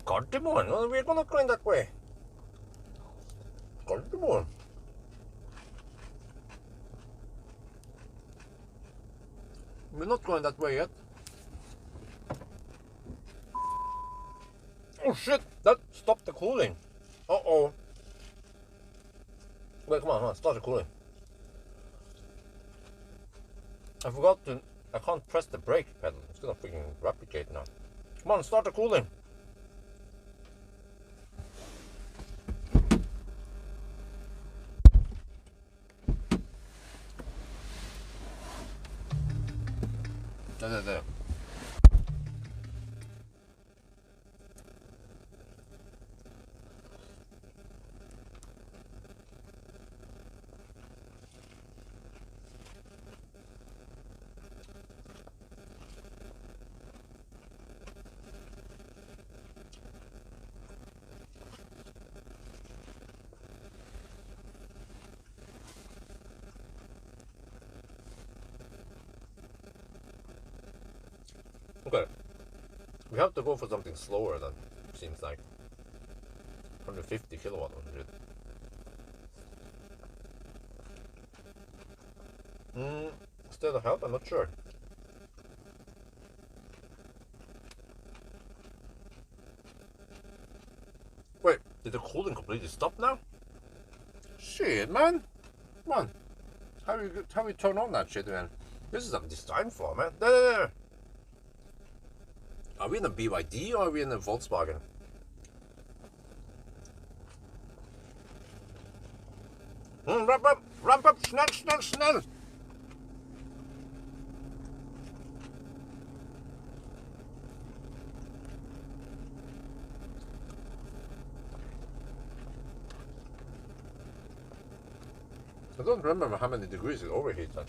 Come on, we're not going that way. Come on. We're not going that way yet. Oh shit, that stopped the cooling. Uh-oh. Wait, come on, start the cooling. I forgot to, I can't press the brake pedal. It's gonna freaking replicate now. Come on, start the cooling. There. Okay. We have to go for something slower than seems like 150 kilowatt on it. Still help? I'm not sure. Wait, did the cooling completely stop now? Shit, man. Come on. How we turn on that shit, man? This is a design flaw, man. There. Are we in a BYD or are we in a Volkswagen? Ramp up, schnell. I don't remember how many degrees it overheats at.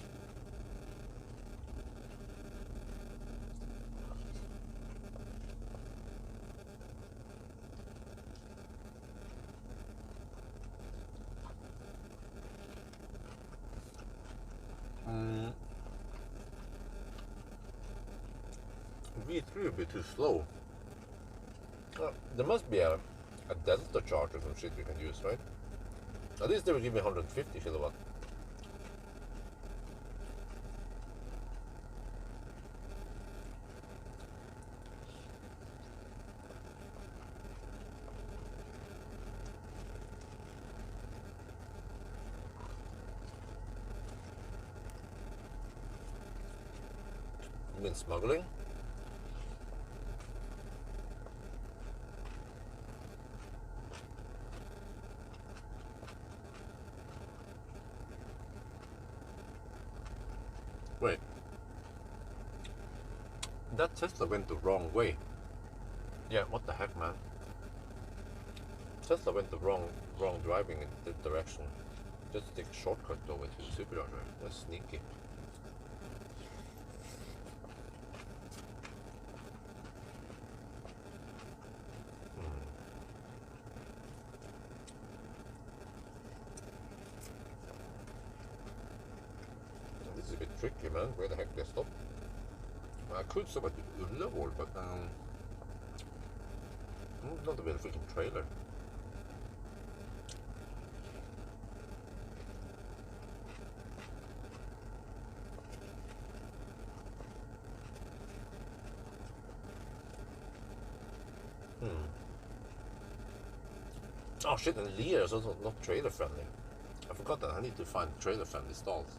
V3 would be too slow. There must be a delta charge or some shit we can use, right? At least they will give me 150 kilowatt. You mean smuggling? Wait. That Tesla went the wrong way. Yeah, what the heck, man? Tesla went the wrong driving in the direction. Just take a shortcut over to the supercharger. That's sneaky. This is a bit tricky, man. Where the heck they stop? I could stop at Ullevål, but not with a freaking trailer. Oh shit, and Lear is also not trailer friendly. I forgot that I need to find trailer friendly stalls.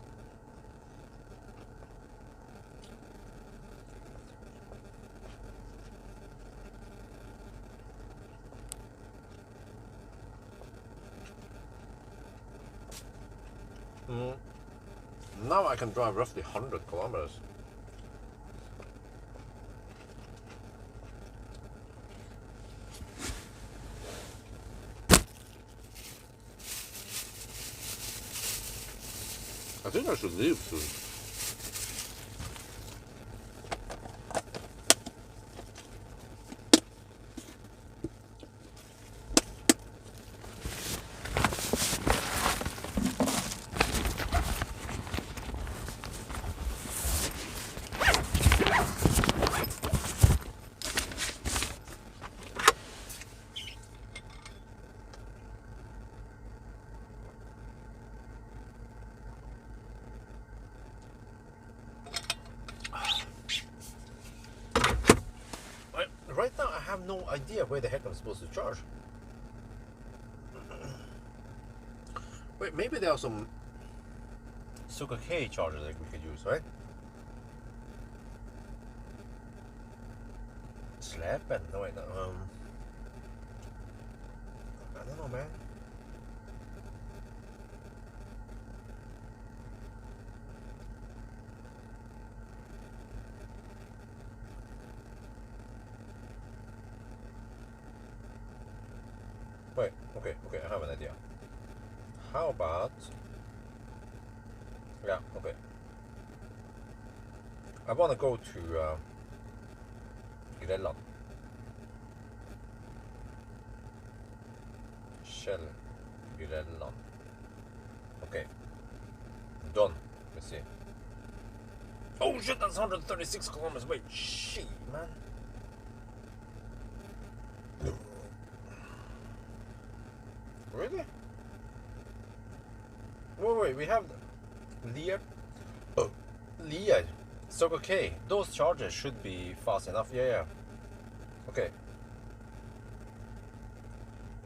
Now I can drive roughly 100 kilometers. I think I should leave soon. have no idea where the heck I'm supposed to charge. Wait, maybe there are some Circle K chargers that we could use, right? Släpen? No, wait, no, I don't know, man. Wait, okay, I have an idea. How about... Yeah, okay. I want to go to Grelland. Shell Grelland. Okay. Done. Let's see. Oh shit, that's 136 kilometers. Wait, shit, man. Really? Wait, we have Lear. Oh, Lear. Circle K. Those chargers should be fast enough. Yeah. Okay.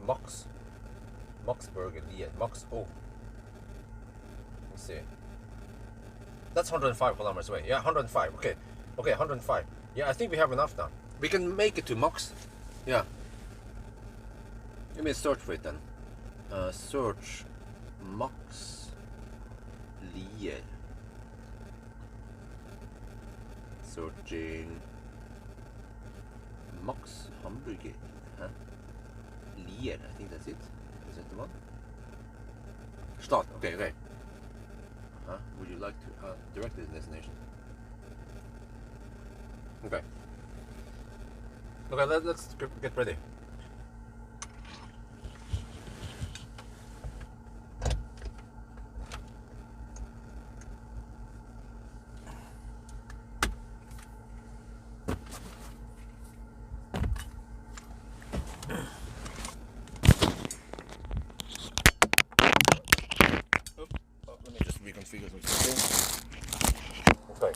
Moxburger, Lear. Mox. Oh. Let's see. That's 105 kilometers away. Yeah, 105. Okay, 105. Yeah, I think we have enough now. We can make it to Mox. Yeah. Let me search for it then. Search Mox Lear. Searching Mox Hamburger. Huh? Lear, I think that's it. Is that the one? Start. Okay. Would you like to direct this destination? Okay, let's get ready. Let me just reconfigure something. Okay.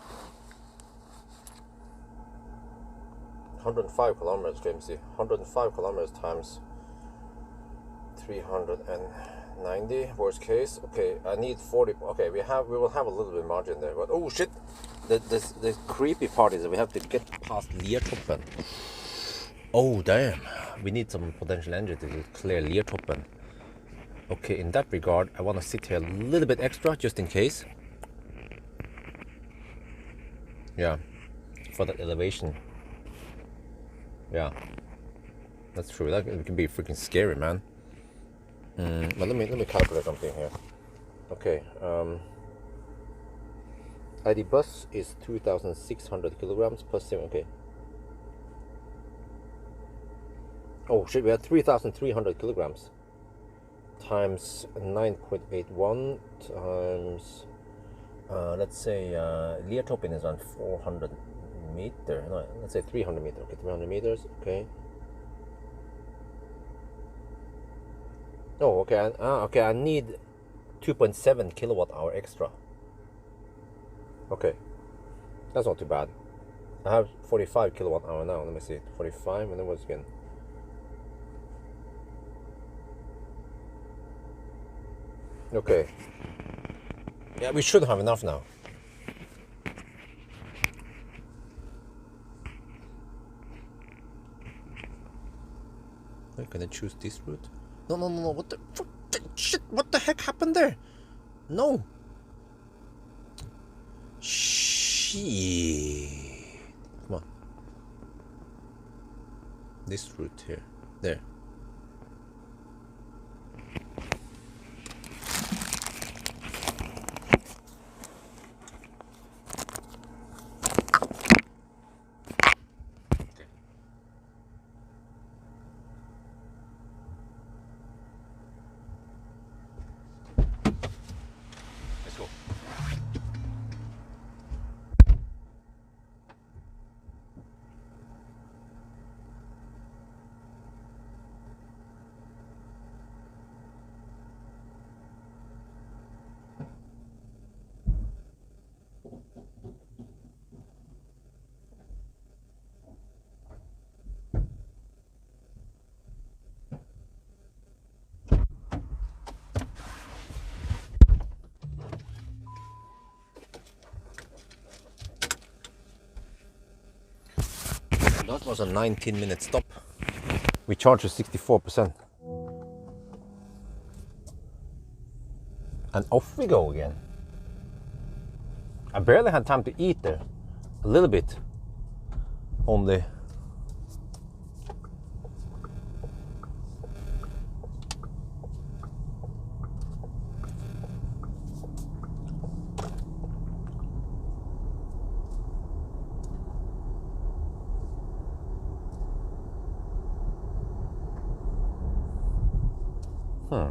105 kilometers, James. 105 kilometers times 390. Worst case. Okay, I need 40. Okay, we will have a little bit of margin there. But oh shit, the creepy part is that we have to get past Leertoppen. Oh damn, we need some potential energy to clear Leertoppen. Okay, in that regard, I want to sit here a little bit extra just in case. Yeah, for that elevation. Yeah, that's true. That can be freaking scary, man. But let me calculate something here. Okay, ID bus is 2,600 kilograms plus 7. Okay. Oh shit, we have 3,300 kilograms times 9.81 times. Let's say Leertoppen is on 400 meter. No, let's say 300 meter. Okay, 300 meters. Okay. Oh, okay. Okay, I need 2.7 kilowatt hour extra. Okay, that's not too bad. I have 45 kilowatt hour now. Let me see. 45, and then what's again? Okay. Yeah, we should have enough now. Wait, can I choose this route? No. What the shit? What the heck happened there? No. Shit. Come on. This route here. There. That was a 19-minute stop. We charged to 64%. And off we go again. I barely had time to eat there. A little bit. Only.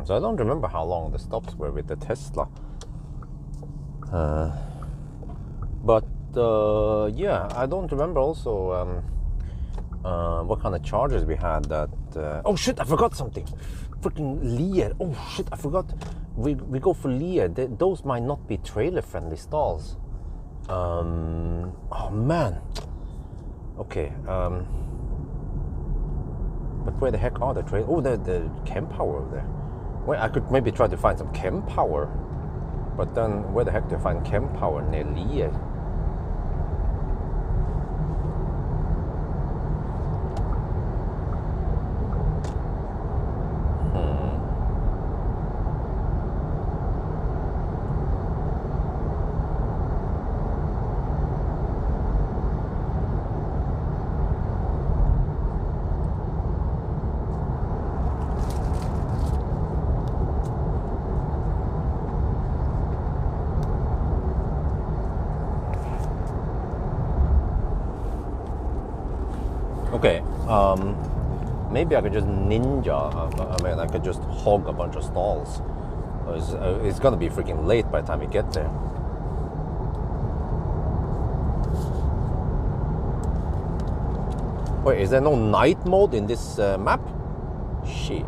So I don't remember how long the stops were with the Tesla. But yeah, I don't remember also what kind of chargers we had that... oh shit, I forgot something. Freaking Lear. Oh shit, I forgot. We go for Lear. Those might not be trailer-friendly stalls. Oh man. Okay. But where the heck are the trailers? Oh, the Chem Power over there. Well, I could maybe try to find some Chem Power. But then where the heck do I find Chem Power near Lear? Okay, maybe I could just ninja. I mean, I could just hog a bunch of stalls. It's gonna be freaking late by the time we get there. Wait, is there no night mode in this map? Shit.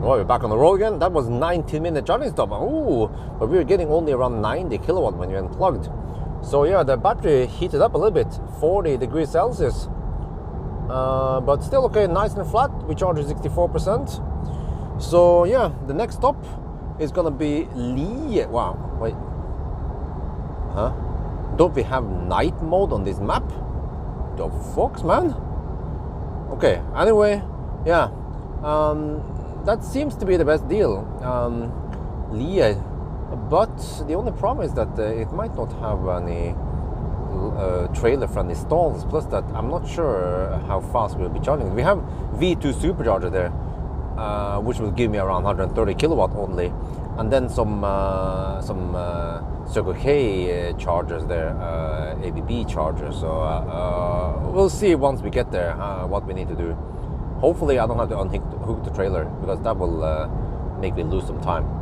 Oh, we're back on the road again. That was 19-minute charging stop. Ooh, but we were getting only around 90 kilowatt when you unplugged. So yeah, the battery heated up a little bit, 40 degrees Celsius. But still okay, nice and flat. We charged 64%. So yeah, the next stop is gonna be Lee. Wow, wait. Huh? Don't we have night mode on this map? The fucks, man? Okay, anyway, yeah. That seems to be the best deal. Lee. But the only problem is that it might not have any trailer-friendly stalls. Plus that I'm not sure how fast we'll be charging. We have V2 supercharger there, which will give me around 130 kilowatt only, and then some Circle K chargers there, ABB chargers. So we'll see once we get there what we need to do. Hopefully I don't have to unhook the trailer, because that will make me lose some time.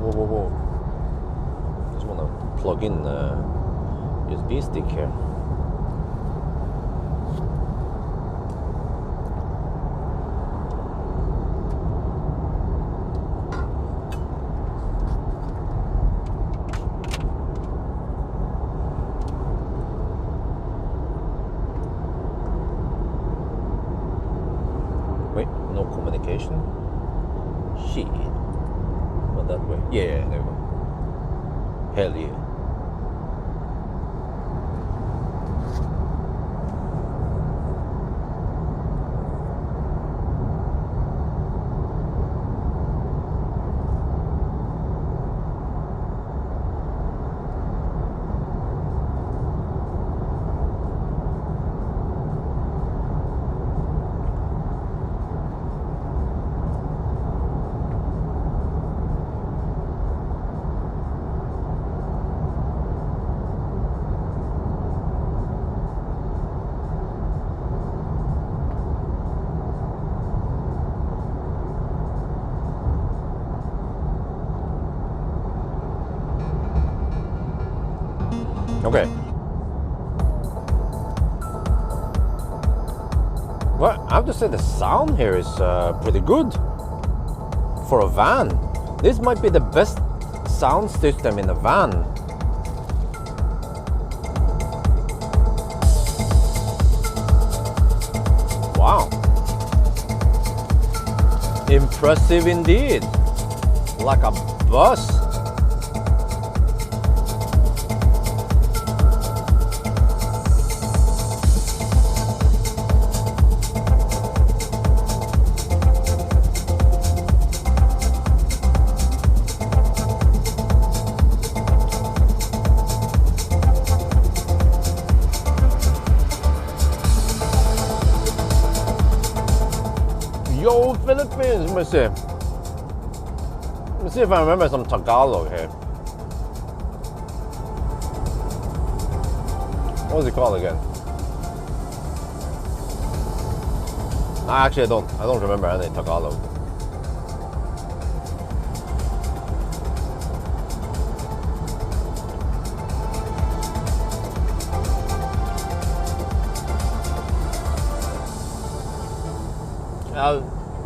Whoa. Just want to plug in USB stick here. Wait, no communication? Shit. That way. Yeah, there we go. Hell yeah. Okay. Well, I have to say the sound here is pretty good for a van. This might be the best sound system in a van. Wow. Impressive indeed. Like a bus. Yo, Philippines, let me see. Let me see if I remember some Tagalog here. What was it called again? Actually, I don't remember any Tagalog.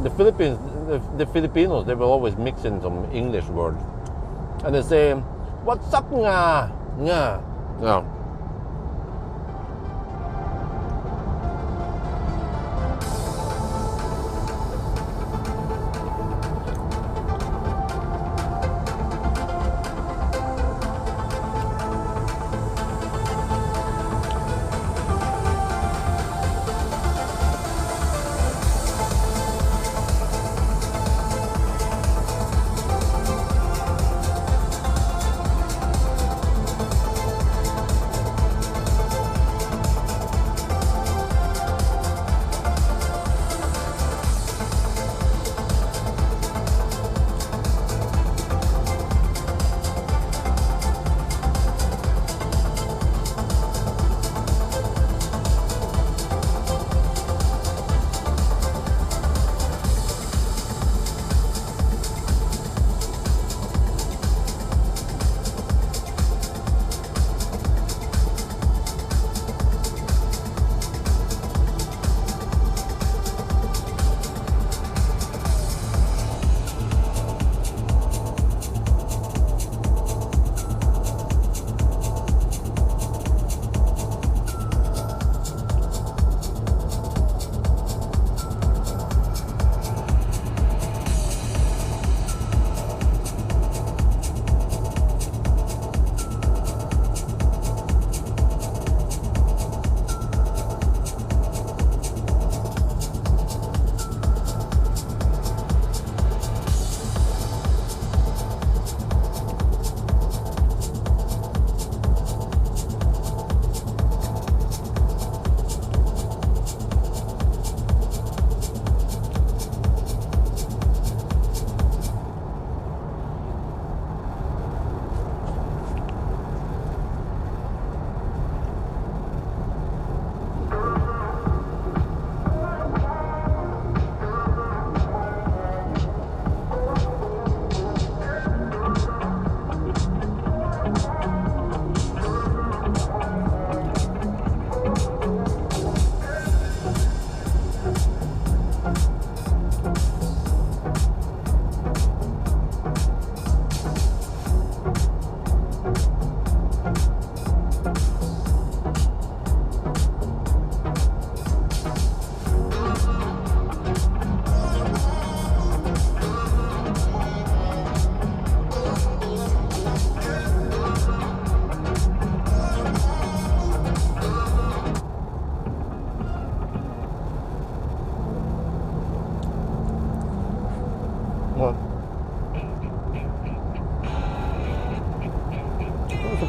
The Filipinos, they will always mix in some English word, and they say, "What's up, nga?" Yeah.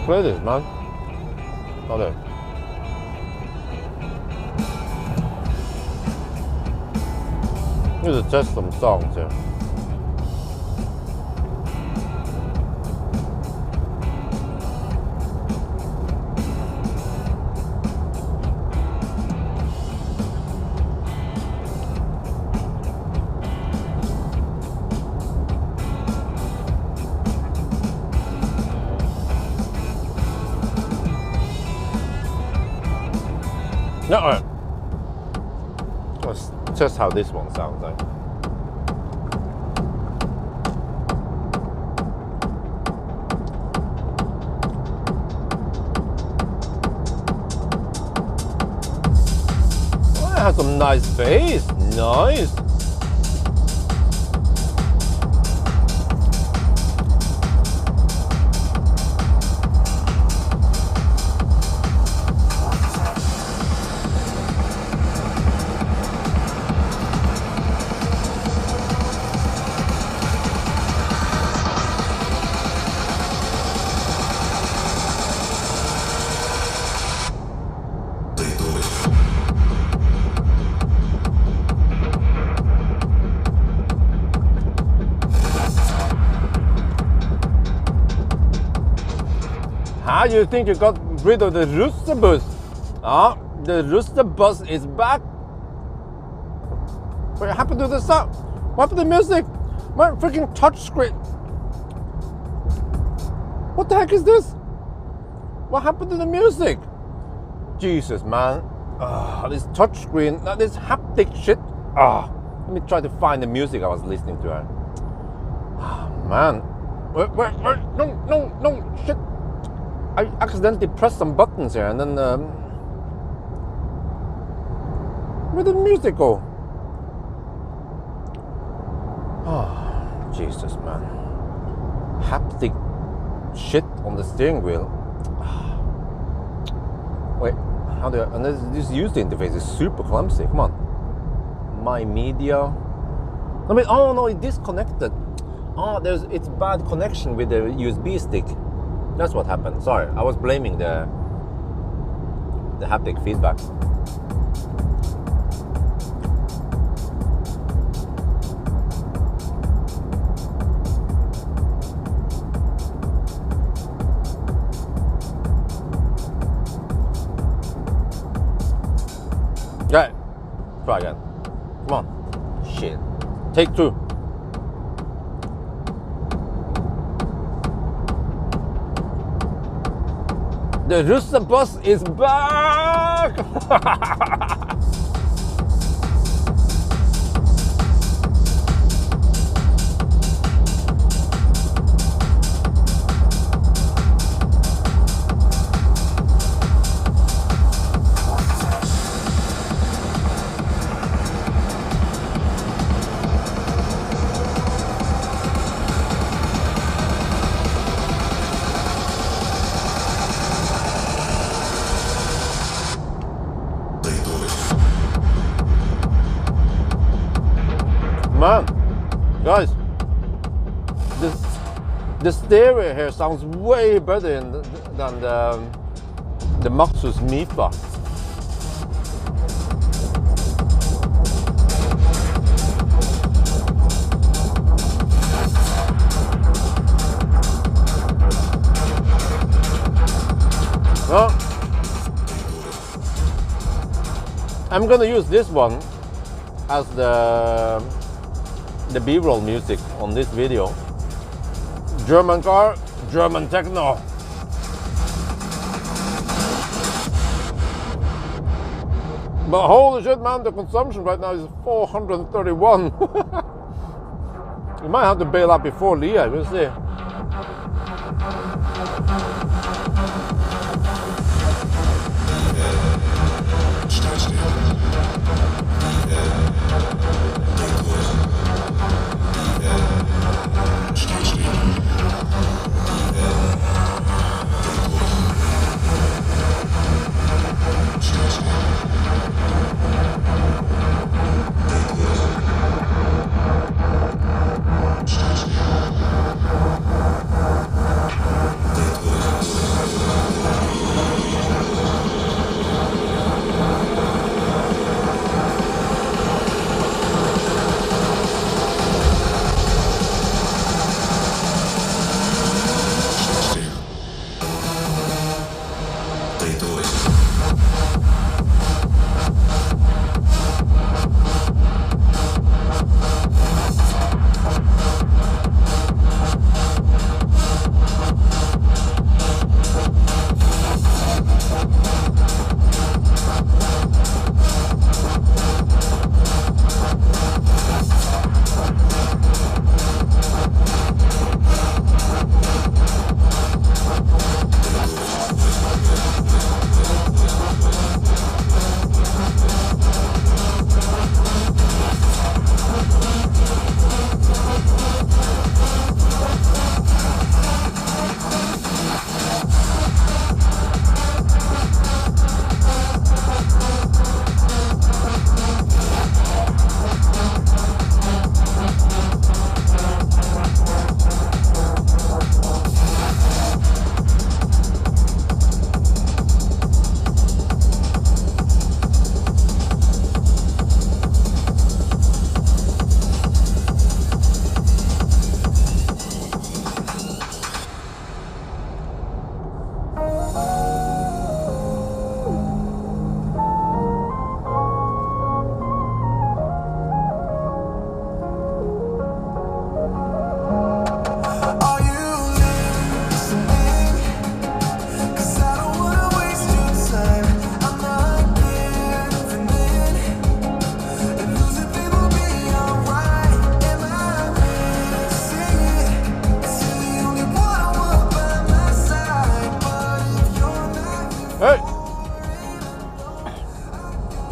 Play this, man. Hold on. Need to test some songs here. No, let's test how this one sounds like. Oh, it has some nice bass. Nice. How do you think you got rid of the rooster bus? Ah, the rooster bus is back. What happened to the sound? What happened to the music? My freaking touch screen. What the heck is this? What happened to the music? Jesus, man. This touch screen, this haptic shit. Let me try to find the music I was listening to. Man. Wait, no, shit. I accidentally pressed some buttons here and then where did the music go? Oh, Jesus, man. Haptic shit on the steering wheel. Wait, how do I, and this user interface is super clumsy. Come on. My media. I mean, oh no, it disconnected. Oh, it's bad connection with the USB stick. That's what happened. Sorry, I was blaming the haptic feedback. Okay, try again. Come on. Shit. Take two. The rooster bus is back! Man, guys, the stereo here sounds way better than the Maxus Mifa. Well, I'm gonna use this one as the B-roll music on this video. German car, German techno. But holy shit, man, the consumption right now is 431. You might have to bail out before Leah, we'll see.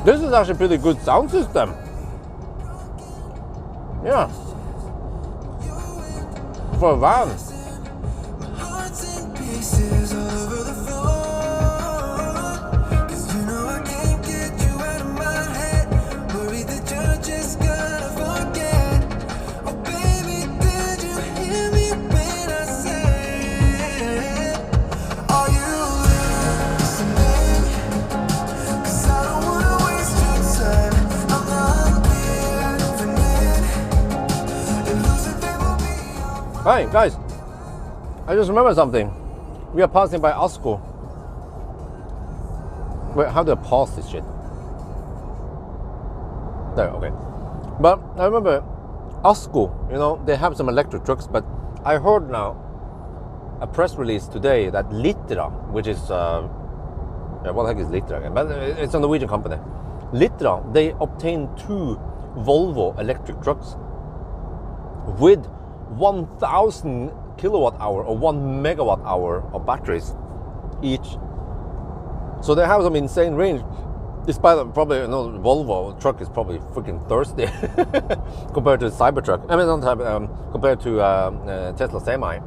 This is actually pretty good sound system. Yeah. For a van. Hi guys, I just remembered something. We are passing by Asko. Wait, how do I pause this shit? There, okay. But I remember Asko, you know, they have some electric trucks, but I heard now a press release today that Litra, which is, what the heck is Litra again? But it's a Norwegian company. Litra, they obtained 2 Volvo electric trucks with 1,000 kilowatt hour or 1 megawatt hour of batteries each. So they have some insane range. Despite probably, you know, Volvo truck is probably freaking thirsty compared to the Cybertruck. I mean, not compared to Tesla Semi.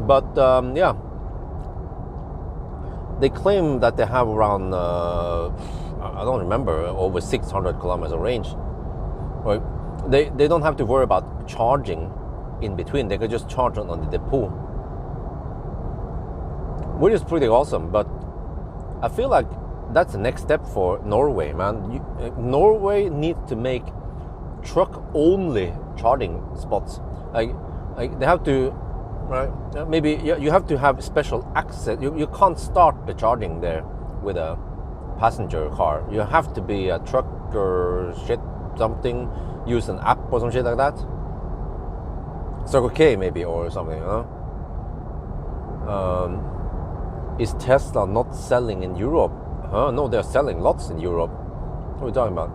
But yeah, they claim that they have around I don't remember, over 600 kilometers of range. Right? They don't have to worry about charging in between. They could just charge on the depot, which is pretty awesome. But I feel like that's the next step for Norway, man. Norway needs to make truck-only charging spots. Like they have to, right? Maybe you have to have special access. You can't start the charging there with a passenger car. You have to be a truck or shit something. Use an app or some shit like that. Circle K maybe or something, you know? Is Tesla not selling in Europe? Huh? No, they're selling lots in Europe. What are we talking about?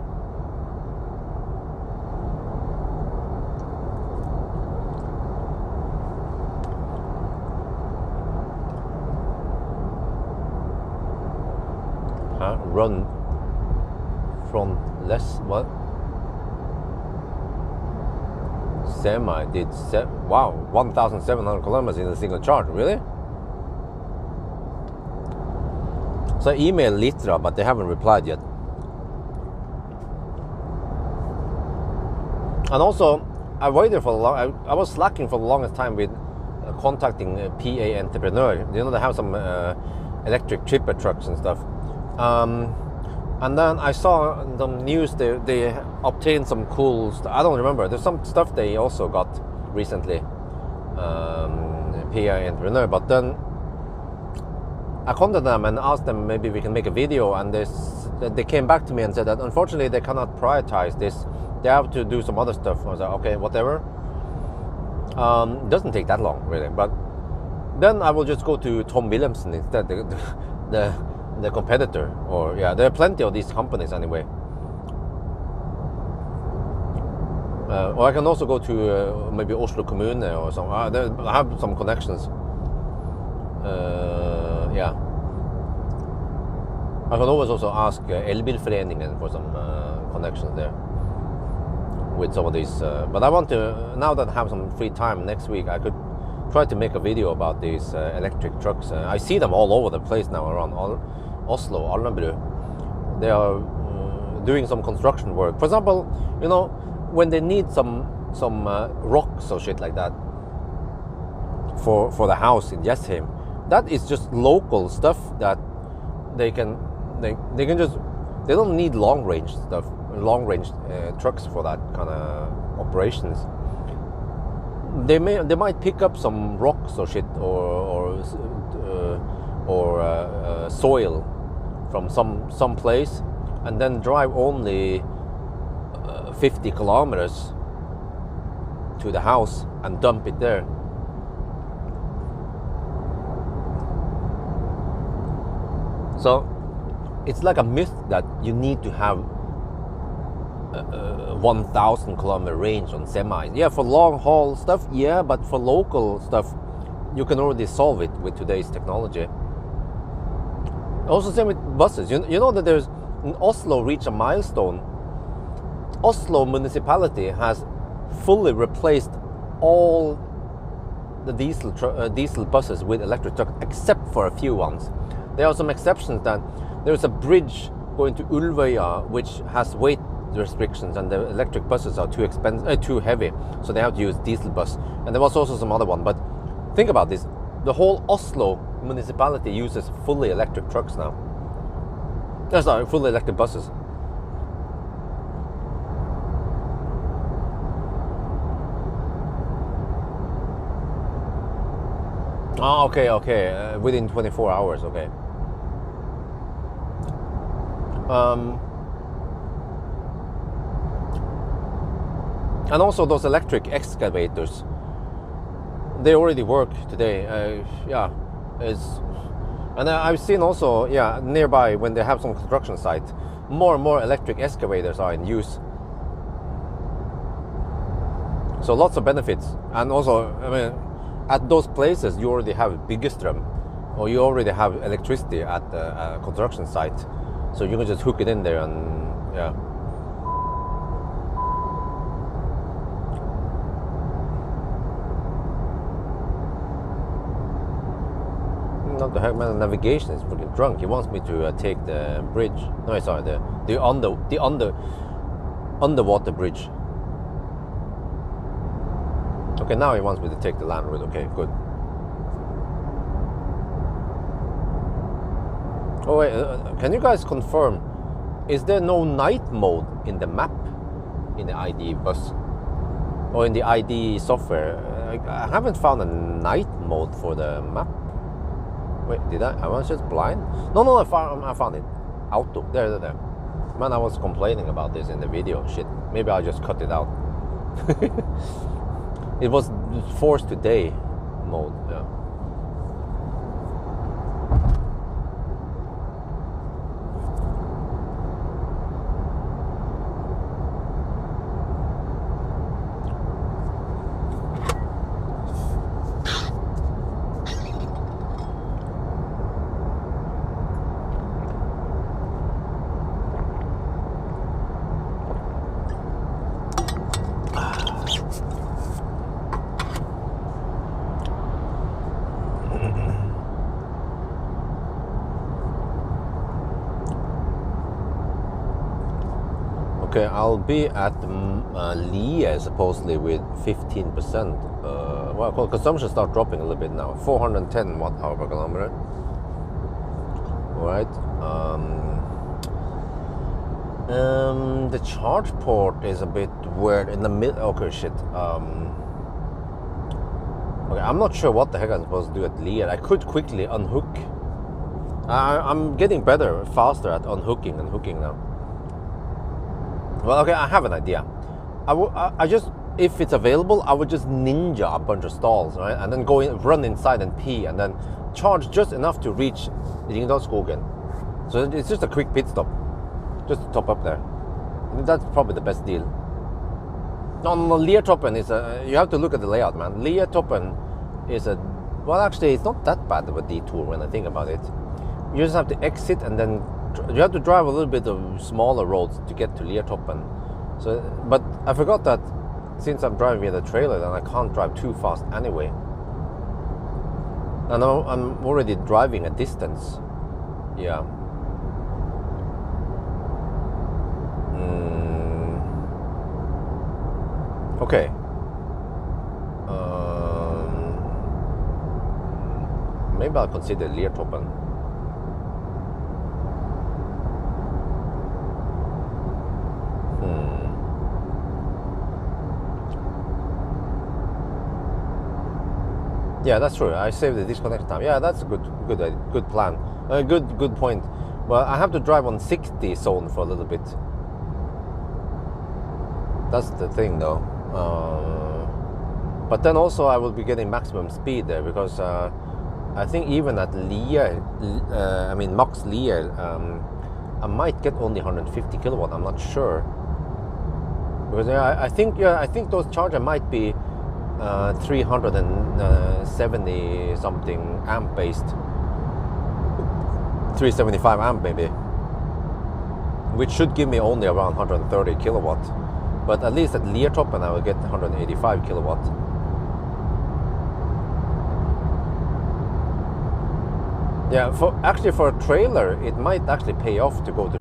Huh? Run from less what? Semi did wow, 1,700 kilometers in a single charge. Really? So I emailed Litra, but they haven't replied yet. And also, I waited for I was slacking for the longest time with contacting PA Entrepreneur. You know, they have some electric chipper trucks and stuff. And then I saw the news they obtained some cool stuff. I don't remember. There's some stuff they also got recently, PA Entrepreneur. But then I contacted them and asked them maybe we can make a video, and they came back to me and said that unfortunately they cannot prioritize this. They have to do some other stuff. I was like, okay, whatever. It doesn't take that long really. But then I will just go to Tom Williamson instead. The competitor, or yeah, there are plenty of these companies anyway. Or I can also go to maybe Oslo Kommune or some. I have some connections. Yeah, I can always also ask Elbilforeningen for some connections there with some of these. But I want to, now that I have some free time next week, I could try to make a video about these electric trucks. I see them all over the place now around Oslo, Alnabru. They are doing some construction work. For example, you know, when they need some rocks or shit like that for the house in Jessheim, that is just local stuff that they can just, they don't need long range stuff, long range trucks for that kind of operations. They might pick up some rocks or shit or soil from some place, and then drive only 50 kilometers to the house and dump it there. So it's like a myth that you need to have 1,000 kilometer range on semis. Yeah, for long haul stuff, yeah, but for local stuff, you can already solve it with today's technology. Also, same with buses. You know that there's in Oslo reached a milestone. Oslo municipality has fully replaced all the diesel buses with electric trucks, except for a few ones. There are some exceptions. That there is a bridge going to Ulvøya which has weight restrictions, and the electric buses are too heavy, so they have to use diesel bus. And there was also some other one. But think about this: the whole Oslo municipality uses fully electric trucks now. Sorry, fully electric buses. Oh, okay. Within 24 hours, okay. And also those electric excavators, they already work today. Yeah, and I've seen also, yeah, nearby when they have some construction site, more and more electric excavators are in use. So lots of benefits. And also, I mean, at those places you already have Byggestrøm, or you already have electricity at the construction site, so you can just hook it in there and yeah. Not the heck, man. The navigation is freaking drunk. He wants me to take the bridge. No, sorry, the underwater bridge. Okay, now he wants me to take the land route. Okay, good. Oh wait, can you guys confirm? Is there no night mode in the map in the ID bus or in the ID software? I haven't found a night mode for the map. Wait, did I was just blind? No, I found it. Auto. There. Man, I was complaining about this in the video. Shit. Maybe I'll just cut it out. It was forced to day mode. Yeah. Okay, I'll be at Lie supposedly with 15%. Well, consumption start dropping a little bit now. 410 watt-hour per kilometer. All right. The charge port is a bit weird in the middle. Okay, shit. Okay, I'm not sure what the heck I'm supposed to do at Lie. I could quickly unhook. I'm getting better, faster at unhooking and hooking now. Well, okay, I have an idea. I just, if it's available, I would just ninja a bunch of stalls, right? And then go in, run inside and pee, and then charge just enough to reach Ringdalsskogen. So it's just a quick pit stop, just to top up there. That's probably the best deal. No, Liertoppen is you have to look at the layout, man. Liertoppen is well, actually, it's not that bad of a detour when I think about it. You just have to exit and then you have to drive a little bit of smaller roads to get to Liertoppen. So, but I forgot that since I'm driving with a trailer, then I can't drive too fast anyway. And I'm already driving a distance. Yeah. Okay. Maybe I'll consider Liertoppen. Yeah, that's true. I saved the disconnect time. Yeah, that's a good plan. Good point. Well, I have to drive on 60 zone for a little bit. That's the thing, though. But then also I will be getting maximum speed there because I think even at Lie, max Lie, I might get only 150 kilowatt. I'm not sure because I think those charger might be 370 something amp based, 375 amp maybe. which should give me only around 130 kilowatt. But at least at Leertoppen I will get 185 kilowatt. Yeah, actually for a trailer, it might actually pay off to go to.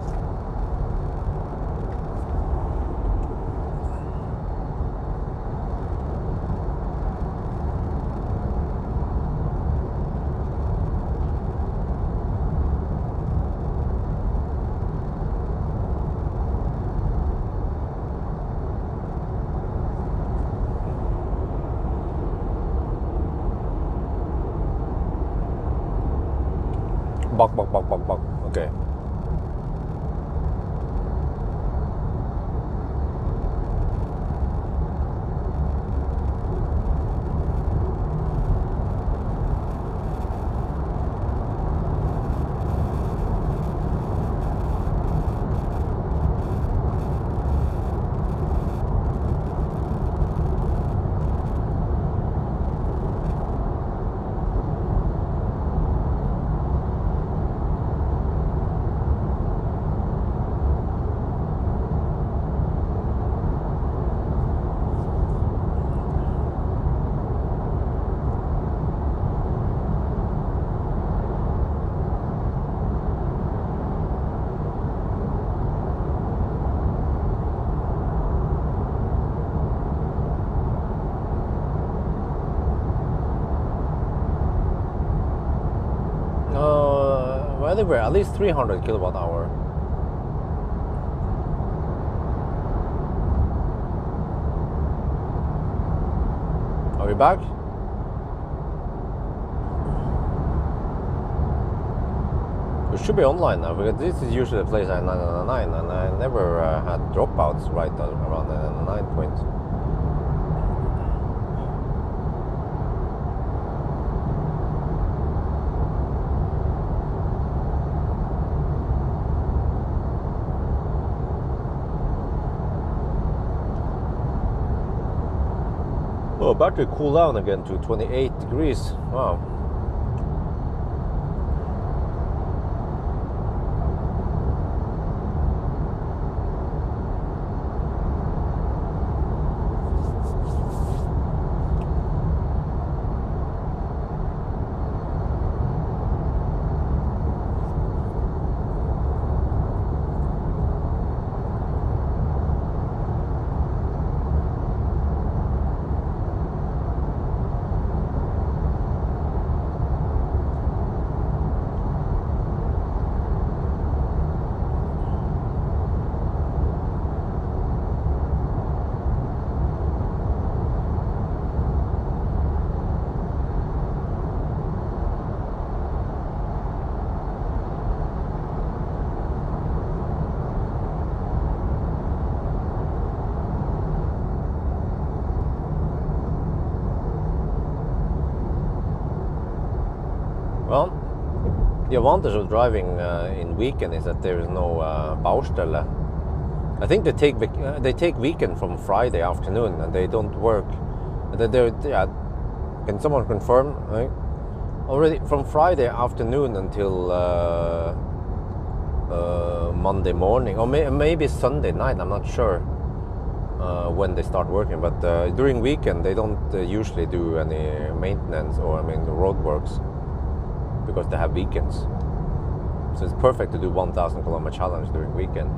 Bok. Okay. Anywhere at least 300 kilowatt hour. Are we back? We should be online now because this is usually the place at 999 and I never had dropouts right around the 9 point. Oh, battery cool down again to 28 degrees. Wow. Well, the advantage of driving in weekend is that there is no Baustelle. I think they take weekend from Friday afternoon and they don't work. Can someone confirm? Right? Already from Friday afternoon until Monday morning, or maybe Sunday night. I'm not sure when they start working. But during weekend they don't usually do any maintenance or the road works, because they have weekends. So it's perfect to do 1,000 kilometer challenge during weekend.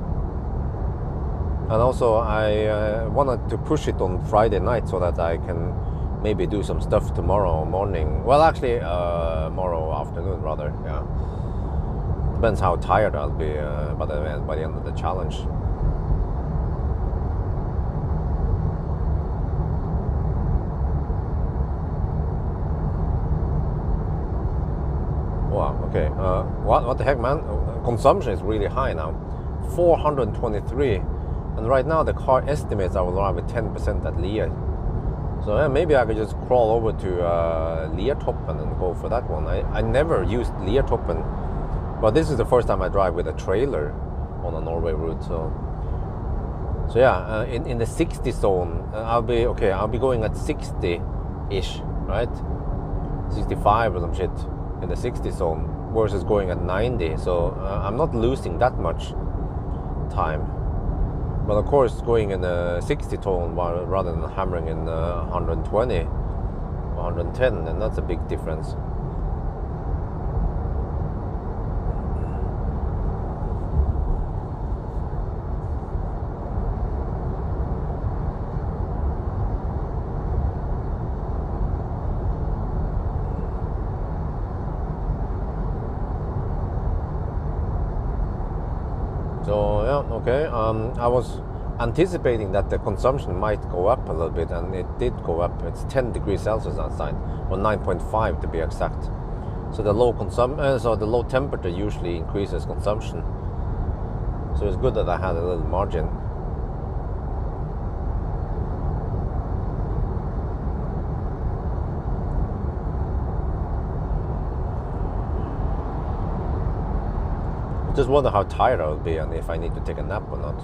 And also I wanted to push it on Friday night so that I can maybe do some stuff tomorrow morning. Well, actually tomorrow afternoon rather, yeah. Depends how tired I'll be by the end of the challenge. Wow, okay. What the heck, man? Consumption is really high now. 423. And right now the car estimates I will arrive with 10% at Lier. So yeah, maybe I could just crawl over to Leertoppen and go for that one. I never used Leertoppen, but this is the first time I drive with a trailer on a Norway route. So yeah, in the 60 zone, I'll be going at 60-ish, right? 65 or some shit in the 60 zone versus going at 90. So I'm not losing that much. time. But of course, going in a 60 tone rather than hammering in 120 or 110, and that's a big difference. So yeah, okay. I was anticipating that the consumption might go up a little bit, and it did go up. It's 10 degrees Celsius outside, or 9.5 to be exact. So the low temperature usually increases consumption. So it's good that I had a little margin. I just wonder how tired I will be and if I need to take a nap or not.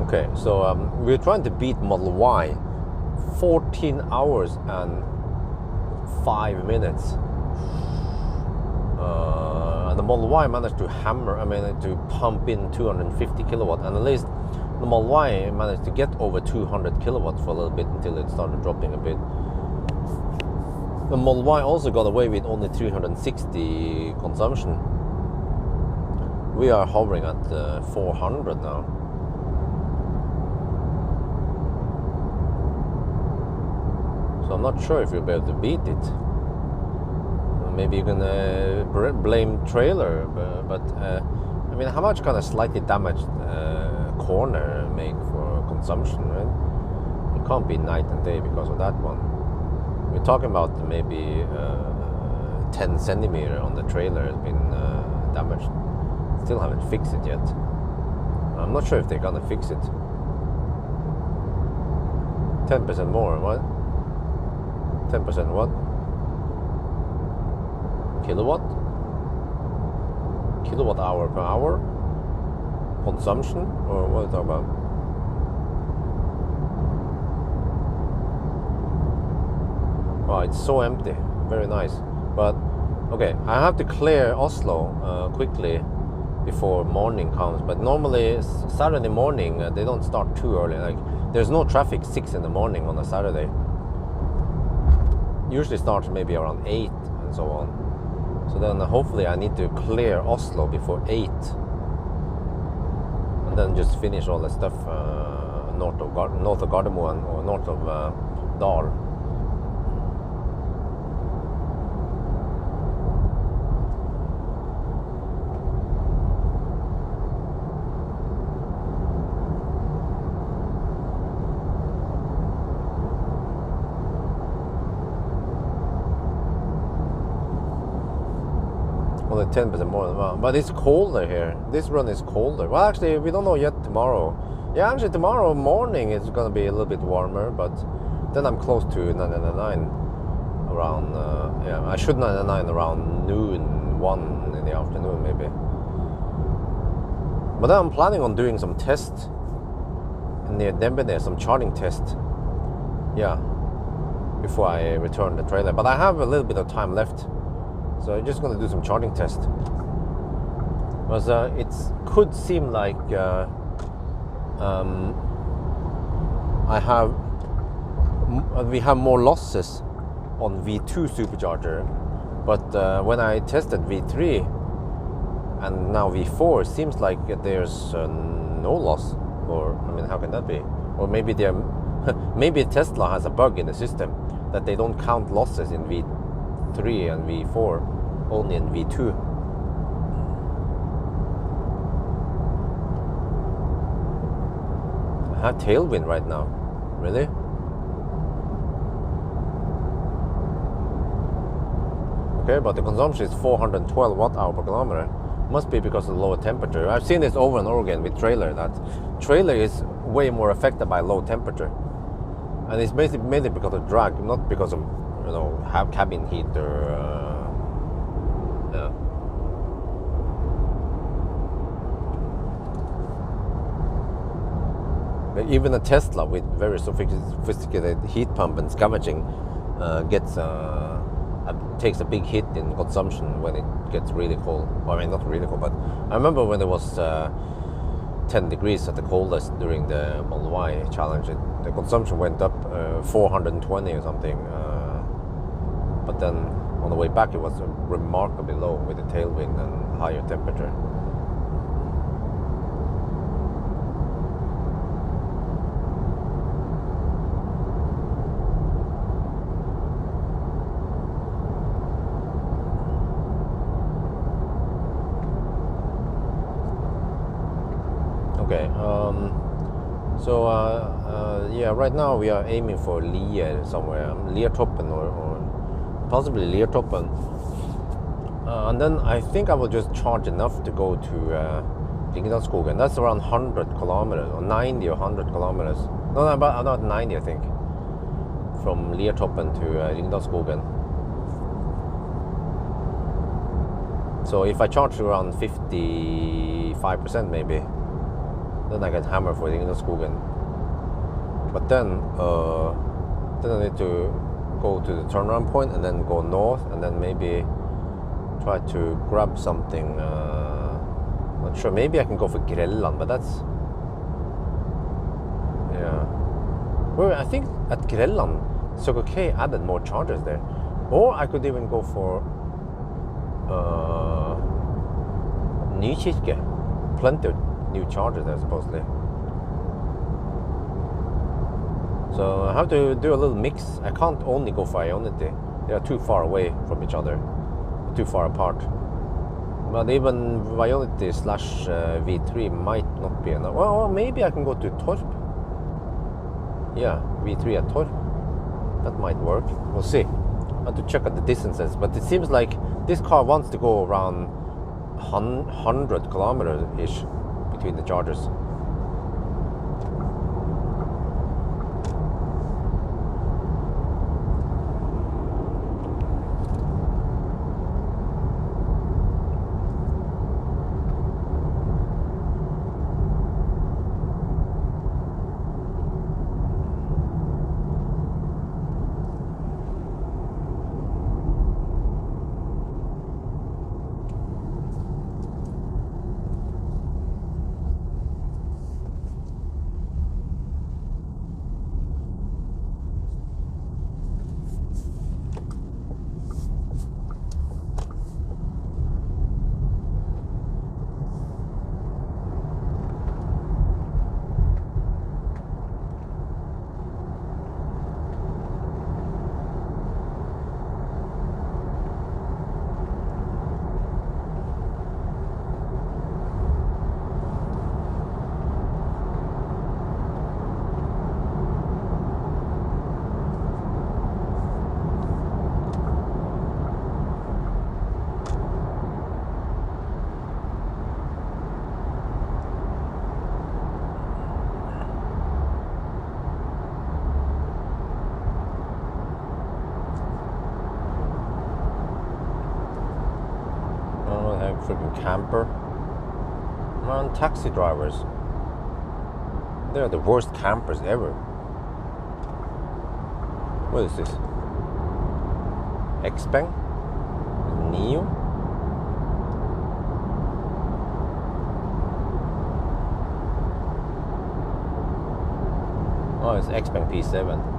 Okay, so we're trying to beat Model Y, 14 hours and 5 minutes. And the Model Y managed to to pump in 250 kilowatt, and at least the Model Y managed to get over 200 kilowatt for a little bit until it started dropping a bit. The Model Y also got away with only 360 consumption. We are hovering at 400 now. So I'm not sure if you'll be able to beat it. Maybe you can blame trailer, but I mean, how much can a slightly damaged corner make for consumption, right? It can't be night and day because of that one. We're talking about maybe 10 centimeter on the trailer has been damaged. Still haven't fixed it yet. I'm not sure if they're gonna fix it. 10% more, what? 10% what? Kilowatt? Kilowatt hour per hour? Consumption? Or what are you talking about? Oh, it's so empty. Very nice. But, okay, I have to clear Oslo quickly before morning comes. But normally, Saturday morning, they don't start too early. Like, there's no traffic 6 in the morning on a Saturday. Usually starts maybe around 8 and so on. So then hopefully I need to clear Oslo before 8. And then just finish all the stuff north of Gardermoen or north of Dal. Only 10% more than well. But it's colder here. This run is colder. Well, actually, we don't know yet tomorrow. Yeah, actually, tomorrow morning it's gonna be a little bit warmer, but then I'm close to 999 around. Yeah, I should 999 around noon, 1 in the afternoon, maybe. But then I'm planning on doing some tests near Dembene, some charging test. Yeah, before I return the trailer. But I have a little bit of time left. So I'm just going to do some charging test. Because it could seem like we have more losses on V2 supercharger, but when I tested V3 and now V4, it seems like there's no loss. Or I mean, how can that be? Or maybe maybe Tesla has a bug in the system that they don't count losses in V3 and V4, only in V2. I have tailwind right now. Really? Okay, but the consumption is 412 watt-hour per kilometer. Must be because of the lower temperature. I've seen this over and over again with trailer, that trailer is way more affected by low temperature. And it's basically mainly because of drag, not because of, you know, have cabin heat or yeah. But even a Tesla with very sophisticated heat pump and scavenging takes a big hit in consumption when it gets really cold. Well, I mean, not really cold, but I remember when it was 10 degrees at the coldest during the Model Y challenge, the consumption went up 420 or something. But then on the way back, it was remarkably low with the tailwind and higher temperature. Okay, yeah, right now we are aiming for Lier somewhere, Liertoppen or possibly Liertoppen. And then I think I will just charge enough to go to Ringdalsskogen. That's around 100 kilometers, or 90 or 100 kilometers. No, about 90, I think, from Liertoppen to Ringdalsskogen. So if I charge around 55% maybe, then I can hammer for Ringdalsskogen. But then I need to go to the turnaround point and then go north and then maybe try to grab something. Not sure. Maybe I can go for Grelland, but that's, yeah. Well, I think at Grelland, Circle K added more chargers there, or I could even go for Nykirke. Plenty of new chargers there supposedly. So I have to do a little mix. I can't only go for Ionity. They are too far away from each other, too far apart. But even Ionity / V3 might not be enough. Well, maybe I can go to Torp. Yeah, V3 at Torp. That might work. We'll see. I have to check out the distances. But it seems like this car wants to go around 100 kilometers-ish between the chargers. Freaking camper. Man, taxi drivers. They're the worst campers ever. What is this? Xpeng? Neo? Oh, it's Xpeng P7.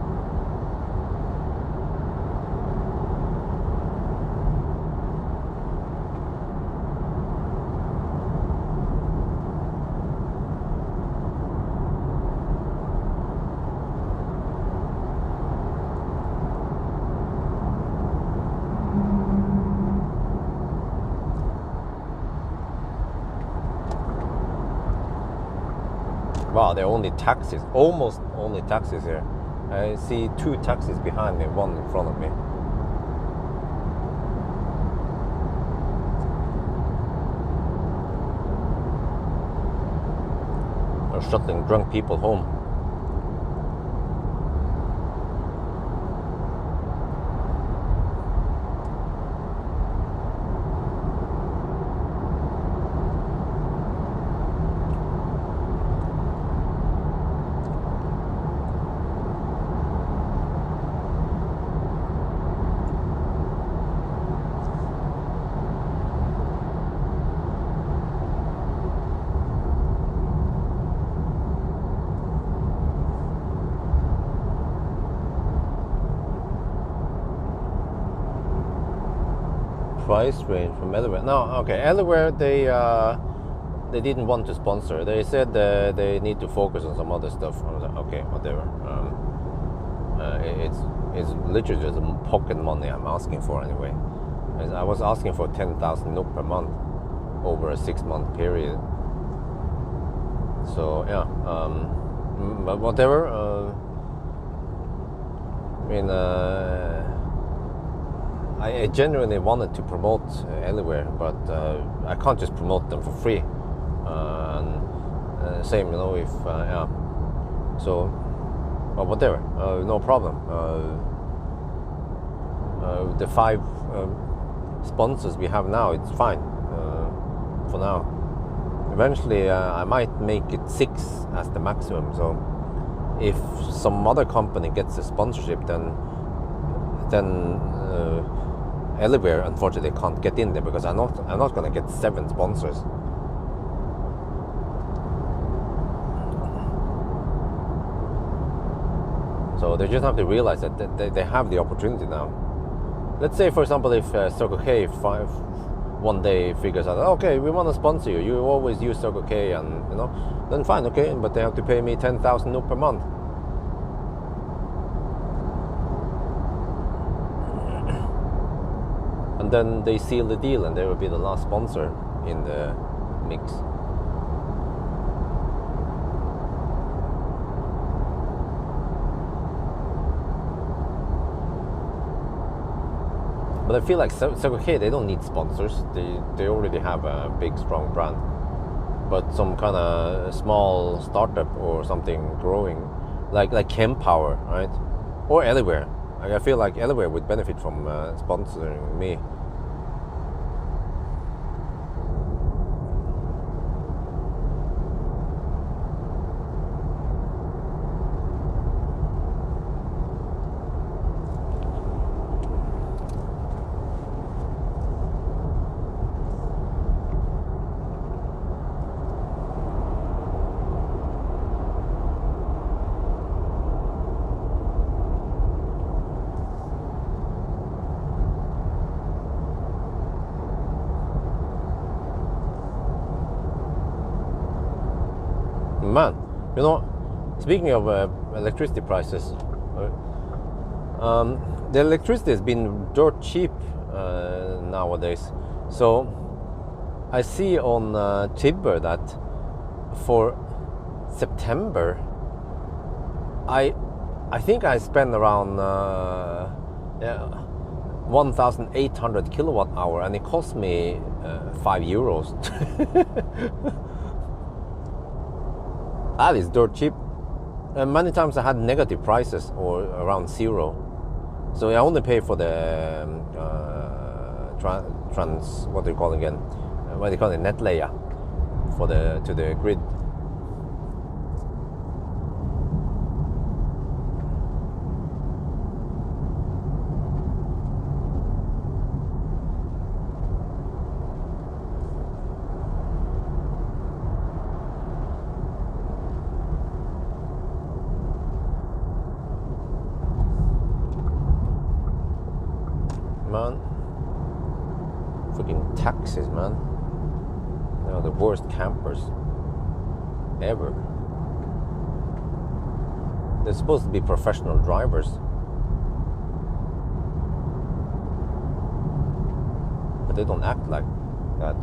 Wow, there are only taxis, almost only taxis here. I see 2 taxis behind me, 1 in front of me. shuttling drunk people home. Price range from Eleware. No, okay. Eleware, they didn't want to sponsor. They said they need to focus on some other stuff. I was like, okay, whatever. It's literally just pocket money I'm asking for anyway. I was asking for 10,000 NOK per month over a 6-month period. So yeah, but whatever. I genuinely wanted to promote Eleware, but I can't just promote them for free. Same, if yeah. So, well, whatever, no problem. The 5 sponsors we have now, it's fine for now. Eventually, I might make it 6 as the maximum. So, if some other company gets a sponsorship, then Eleware unfortunately can't get in there, because I'm not gonna get 7 sponsors. So they just have to realize that they have the opportunity now. Let's say, for example, if Circle K one day figures out, okay, we want to sponsor you. You always use Circle K, and then fine, okay, but they have to pay me 10,000 NOK per month. And then they seal the deal, and they will be the last sponsor in the mix. But I feel like Circle K, they don't need sponsors. They already have a big, strong brand. But some kind of small startup or something growing, like Power, right? Or Eleware. I feel like Eleware would benefit from sponsoring me. Man, speaking of electricity prices, the electricity has been dirt cheap nowadays. So I see on Tibber that for September, I think I spent around 1,800 kilowatt hour, and it cost me €5. That is dirt cheap. Many times I had negative prices or around 0. So I only pay for the what do you call it again? What do you call it? Nettleie to the grid. Man, freaking taxis, man. They're the worst campers ever. They're supposed to be professional drivers, but they don't act like that.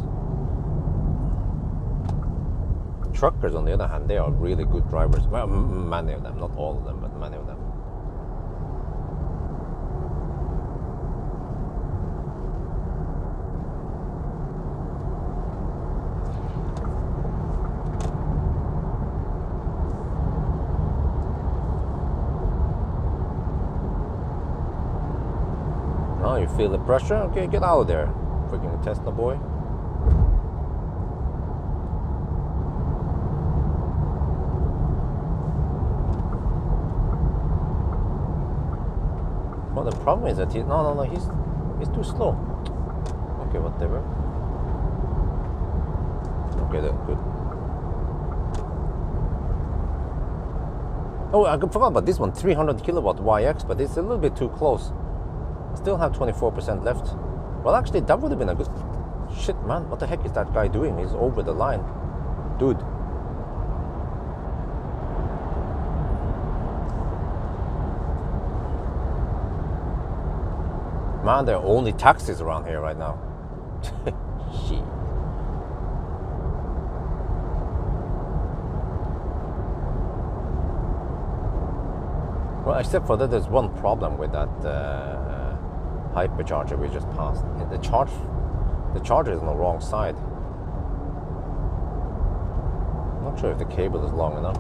Truckers, on the other hand, they are really good drivers. Well, many of them, not all of them, but many of them. you feel the pressure. Okay, get out of there, freaking Tesla boy. Well, the problem is that he's too slow. Okay, whatever. Okay, that's good. Oh, I forgot about this one, 300 kilowatt YX, but it's a little bit too close. I still have 24% left. Well, actually, that would have been a good... Shit, man, what the heck is that guy doing? He's over the line. Dude. Man, there are only taxis around here right now. Shit. Well, except for that, there's one problem with that hypercharger we just passed. The charger is on the wrong side. I'm not sure if the cable is long enough.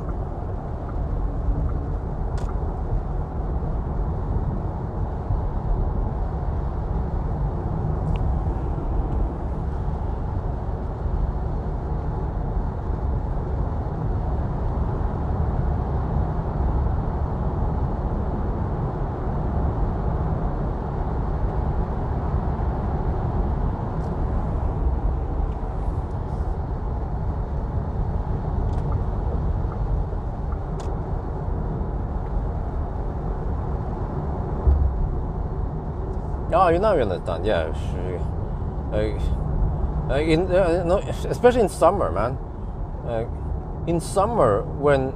Oh, you understand, yeah. No, especially in summer, man. In summer, when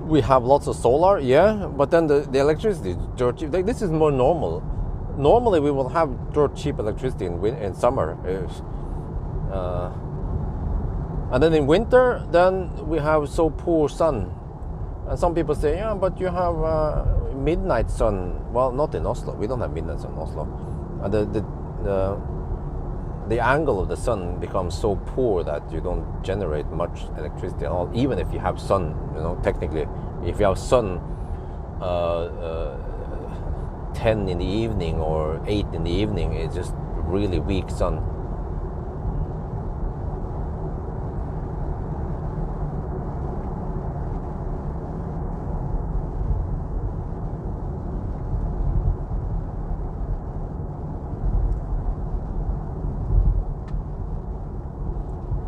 we have lots of solar, yeah, but then the electricity is dirt cheap. This is more normal. Normally, we will have dirt cheap electricity in summer. And then in winter, then we have so poor sun. And some people say, yeah, but you have midnight sun. Well, not in Oslo. We don't have midnight sun in Oslo. And the angle of the sun becomes so poor that you don't generate much electricity at all. Even if you have sun, technically, if you have sun 10 in the evening or 8 in the evening, it's just really weak sun.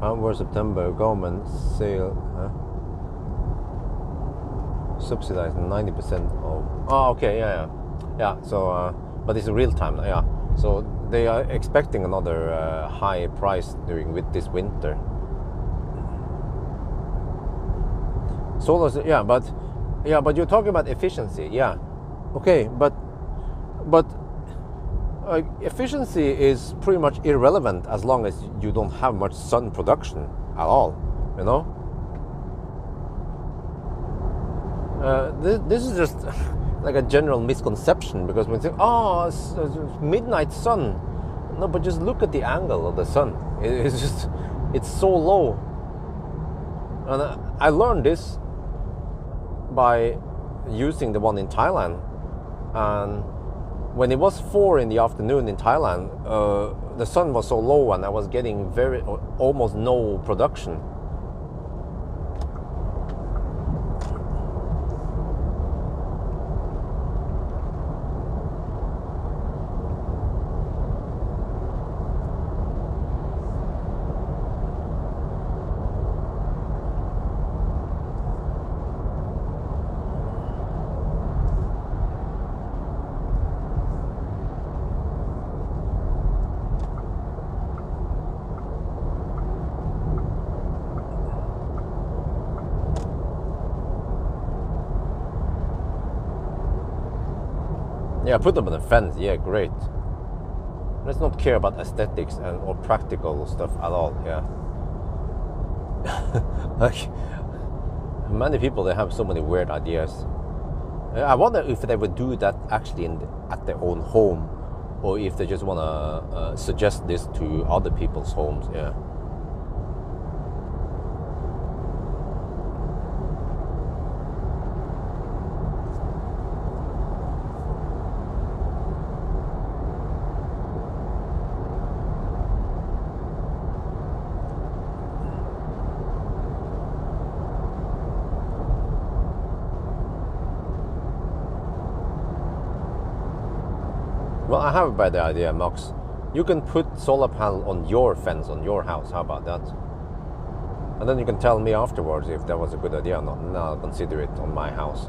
Over September, government sale subsidized 90% of. Oh, okay, yeah. So, but it's real time, yeah. So they are expecting another high price during this winter. Solar, yeah, but you're talking about efficiency, yeah. Okay, but efficiency is pretty much irrelevant as long as you don't have much sun production at all, This is just like a general misconception, because when you say, oh, it's midnight sun. No, but just look at the angle of the sun. It's so low. And I learned this by using the one in Thailand. And when it was 4 in the afternoon in Thailand, the sun was so low and I was getting almost no production. Yeah, put them on the fence. Yeah, great. Let's not care about aesthetics or practical stuff at all. Yeah. Like, many people, they have so many weird ideas. I wonder if they would do that actually at their own home, or if they just want to suggest this to other people's homes. Yeah. Well, I have a better idea, Max. You can put solar panel on your fence on your house. How about that? And then you can tell me afterwards if that was a good idea or not, and I'll consider it on my house.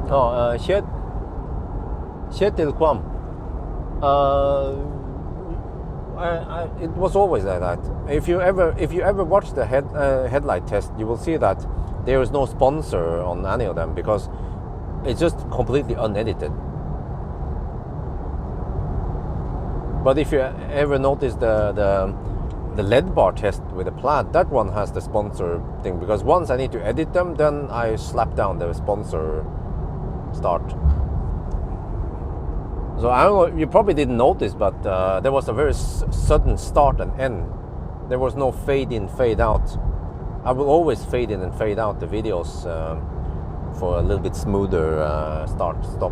Oh, Kjetil Kvam. It was always like that. If you ever watch the headlight test, you will see that there is no sponsor on any of them because it's just completely unedited. But if you ever notice the LED bar test with the Plaid, that one has the sponsor thing, because once I need to edit them, then I slap down the sponsor start. So I don't know, you probably didn't notice, but there was a very sudden start and end. There was no fade in, fade out. I will always fade in and fade out the videos for a little bit smoother start, stop.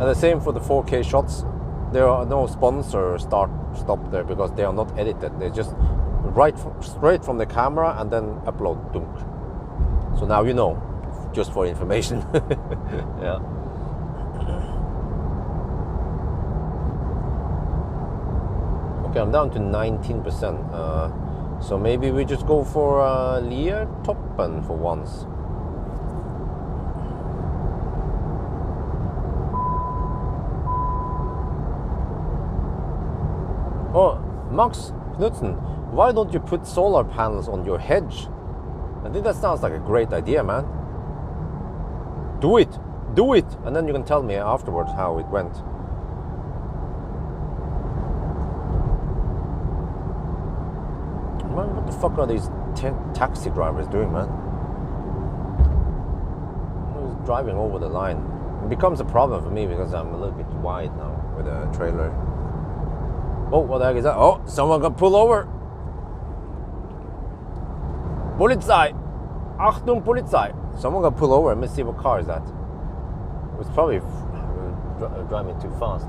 And the same for the 4K shots. There are no sponsor start, stop there because they are not edited. They're just straight from the camera and then upload, dunk. So now you know, just for information. Yeah. Okay, I'm down to 19%. So maybe we just go for Liertoppen for once. Oh, Max Knudsen, why don't you put solar panels on your hedge? I think that sounds like a great idea, man. Do it, and then you can tell me afterwards how it went. Man, what the fuck are these taxi drivers doing, man? Who's driving over the line? It becomes a problem for me because I'm a little bit wide now with a trailer. Oh, what the heck is that? Oh, someone got pulled over. Polizei! Achtung, Polizei! Someone got pulled over. Let me see what car is that. It was probably driving too fast.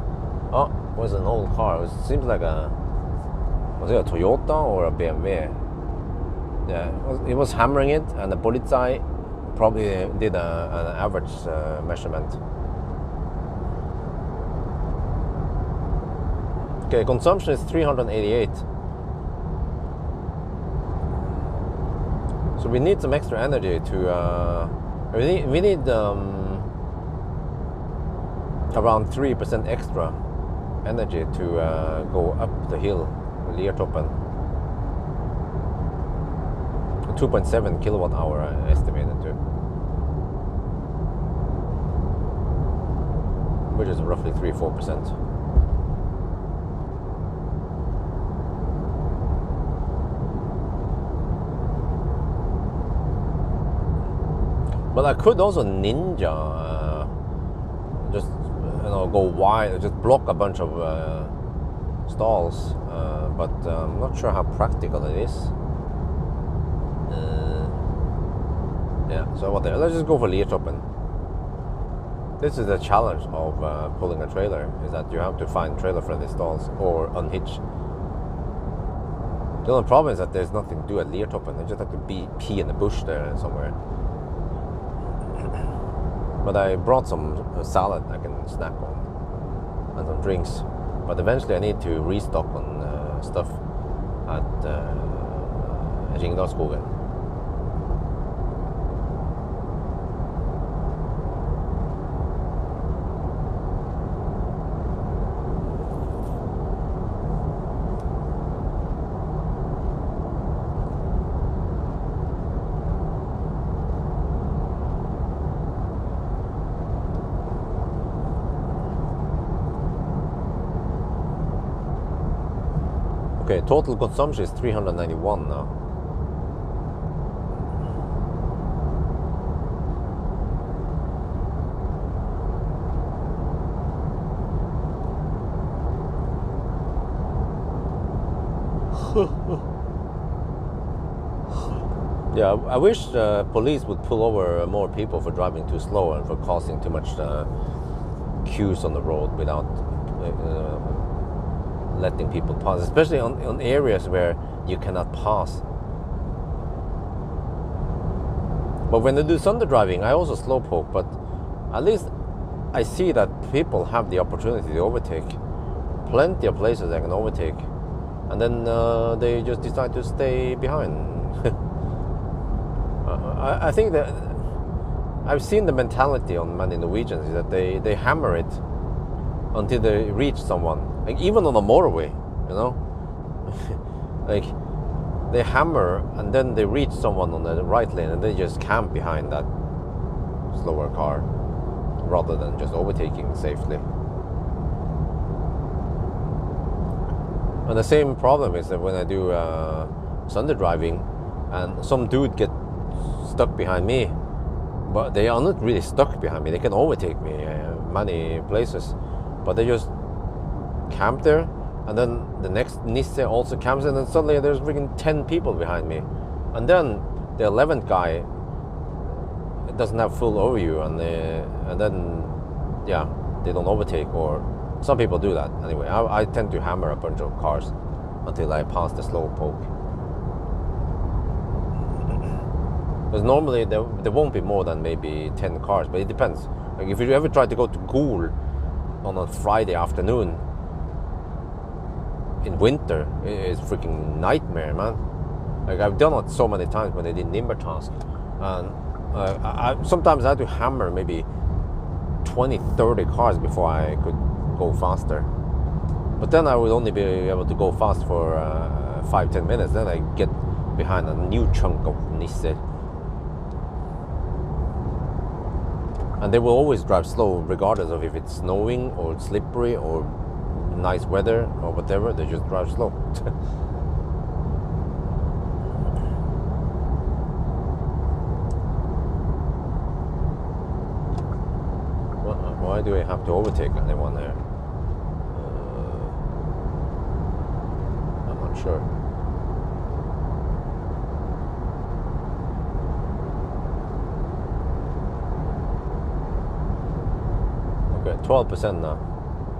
Oh, it was an old car. It seems like was it a Toyota or a BMW? Yeah, it was hammering it, and the Polizei probably did an average measurement. Okay, consumption is 388. So we need some extra energy to. We need around 3% extra energy to go up the hill, Liertoppen. 2.7 kilowatt hour estimated to, which is roughly 3-4%. But I could also ninja, just go wide, just block a bunch of stalls. But I'm not sure how practical it is. Yeah, so what there? Let's just go for Liertoppen. This is the challenge of pulling a trailer, is that you have to find trailer-friendly stalls or unhitch. The only problem is that there's nothing to do at Liertoppen. You just have to pee in the bush there somewhere. But I brought some salad I can snack on and some drinks. But eventually I need to restock on stuff at Ringdalsskogen. Okay, total consumption is 391 now. Yeah, I wish police would pull over more people for driving too slow and for causing too much queues on the road without letting people pass, especially on areas where you cannot pass. But when they do Sunday driving, I also slowpoke, but at least I see that people have the opportunity to overtake. Plenty of places they can overtake, and then they just decide to stay behind. I think that I've seen the mentality on many Norwegians is that they hammer it until they reach someone, like even on a motorway, you know. Like they hammer and then they reach someone on the right lane and they just camp behind that slower car rather than just overtaking safely. And the same problem is that when I do Sunday driving and some dude get stuck behind me, but they are not really stuck behind me, they can overtake me many places, but they just camp there, and then the next Nisse also camps, and then suddenly there's freaking 10 people behind me, and then the 11th guy doesn't have full overview, and then yeah, they don't overtake, or some people do that anyway. I tend to hammer a bunch of cars until I pass the slow poke, because normally there won't be more than maybe 10 cars, but it depends. Like if you ever try to go to Gol on a Friday afternoon in winter, it's freaking nightmare, man. Like I've done it so many times when I did Nimbertask, and sometimes I had to hammer maybe 20-30 cars before I could go faster. But then I would only be able to go fast for 5-10 minutes. Then I get behind a new chunk of Nisse, and they will always drive slow regardless of if it's snowing or slippery or nice weather or whatever. They just drive slow. Why do I have to overtake anyone here? I'm not sure. Okay, 12% now.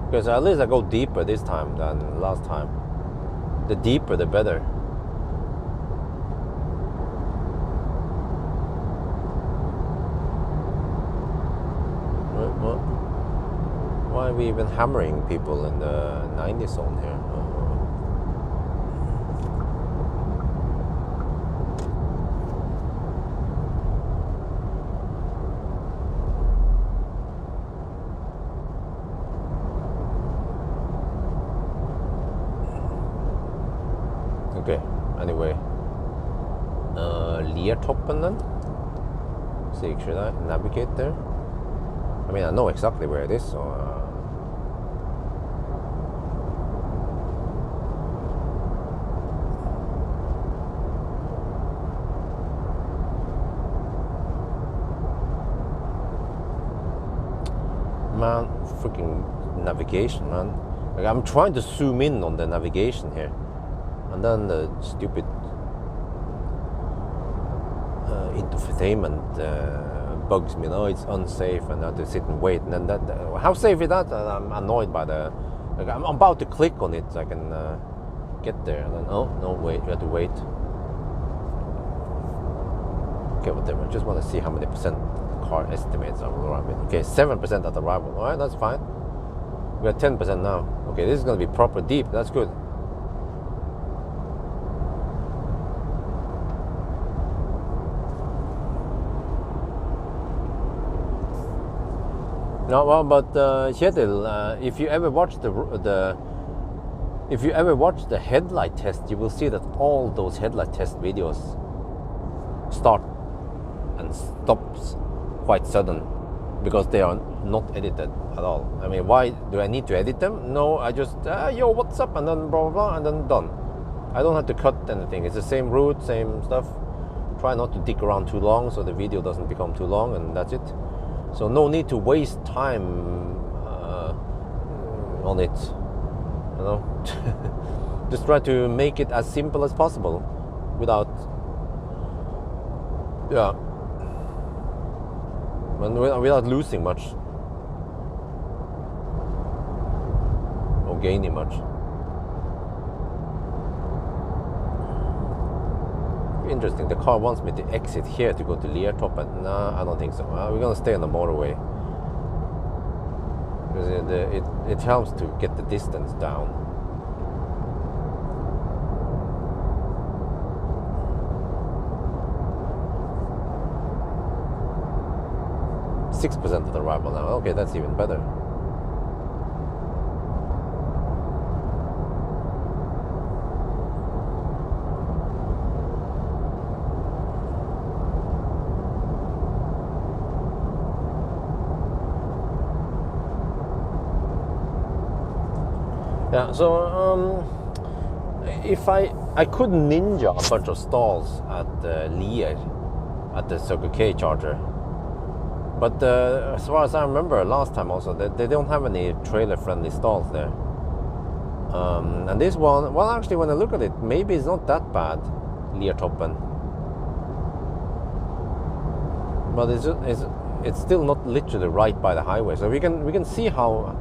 Because at least I go deeper this time than last time. The deeper, the better. Why are we even hammering people in the 90 zone here? Okay, anyway. Liertoppen then? See, should I navigate there? I mean, I know exactly where it is, so... Man, freaking navigation, man. Like, I'm trying to zoom in on the navigation here, and then the stupid infotainment bugs me. No, it's unsafe, and I have to sit and wait. And then that, how safe is that? And I'm annoyed by the. Like, I'm about to click on it so I can get there, and then oh no, wait, you have to wait. Okay, whatever. I just want to see how many percent car estimates I will arrive with. Okay, 7% at arrival. All right, that's fine. We are 10% now. Okay, this is going to be proper deep. That's good. No, well, but Kjetil, if you ever watch the headlight test, you will see that all those headlight test videos start and stops quite sudden because they are not edited at all. I mean, why do I need to edit them? No, I just yo, what's up, and then blah blah blah, and then done. I don't have to cut anything. It's the same route, same stuff. Try not to dick around too long so the video doesn't become too long, and that's it. So no need to waste time on it, you know. Just try to make it as simple as possible without Yeah. And without losing much. Or gaining much. Interesting. The car wants me to exit here to go to Liertoppen. No, I don't think so. We're gonna stay on the motorway. Because it helps to get the distance down. .6% of the arrival now. Okay, that's even better. Yeah, so if I could ninja a bunch of stalls at Lier, at the Circle K charger, but as far as I remember last time also, they don't have any trailer-friendly stalls there. And this one, well, actually, when I look at it, maybe it's not that bad, Liertoppen. But it's still not literally right by the highway, so we can see how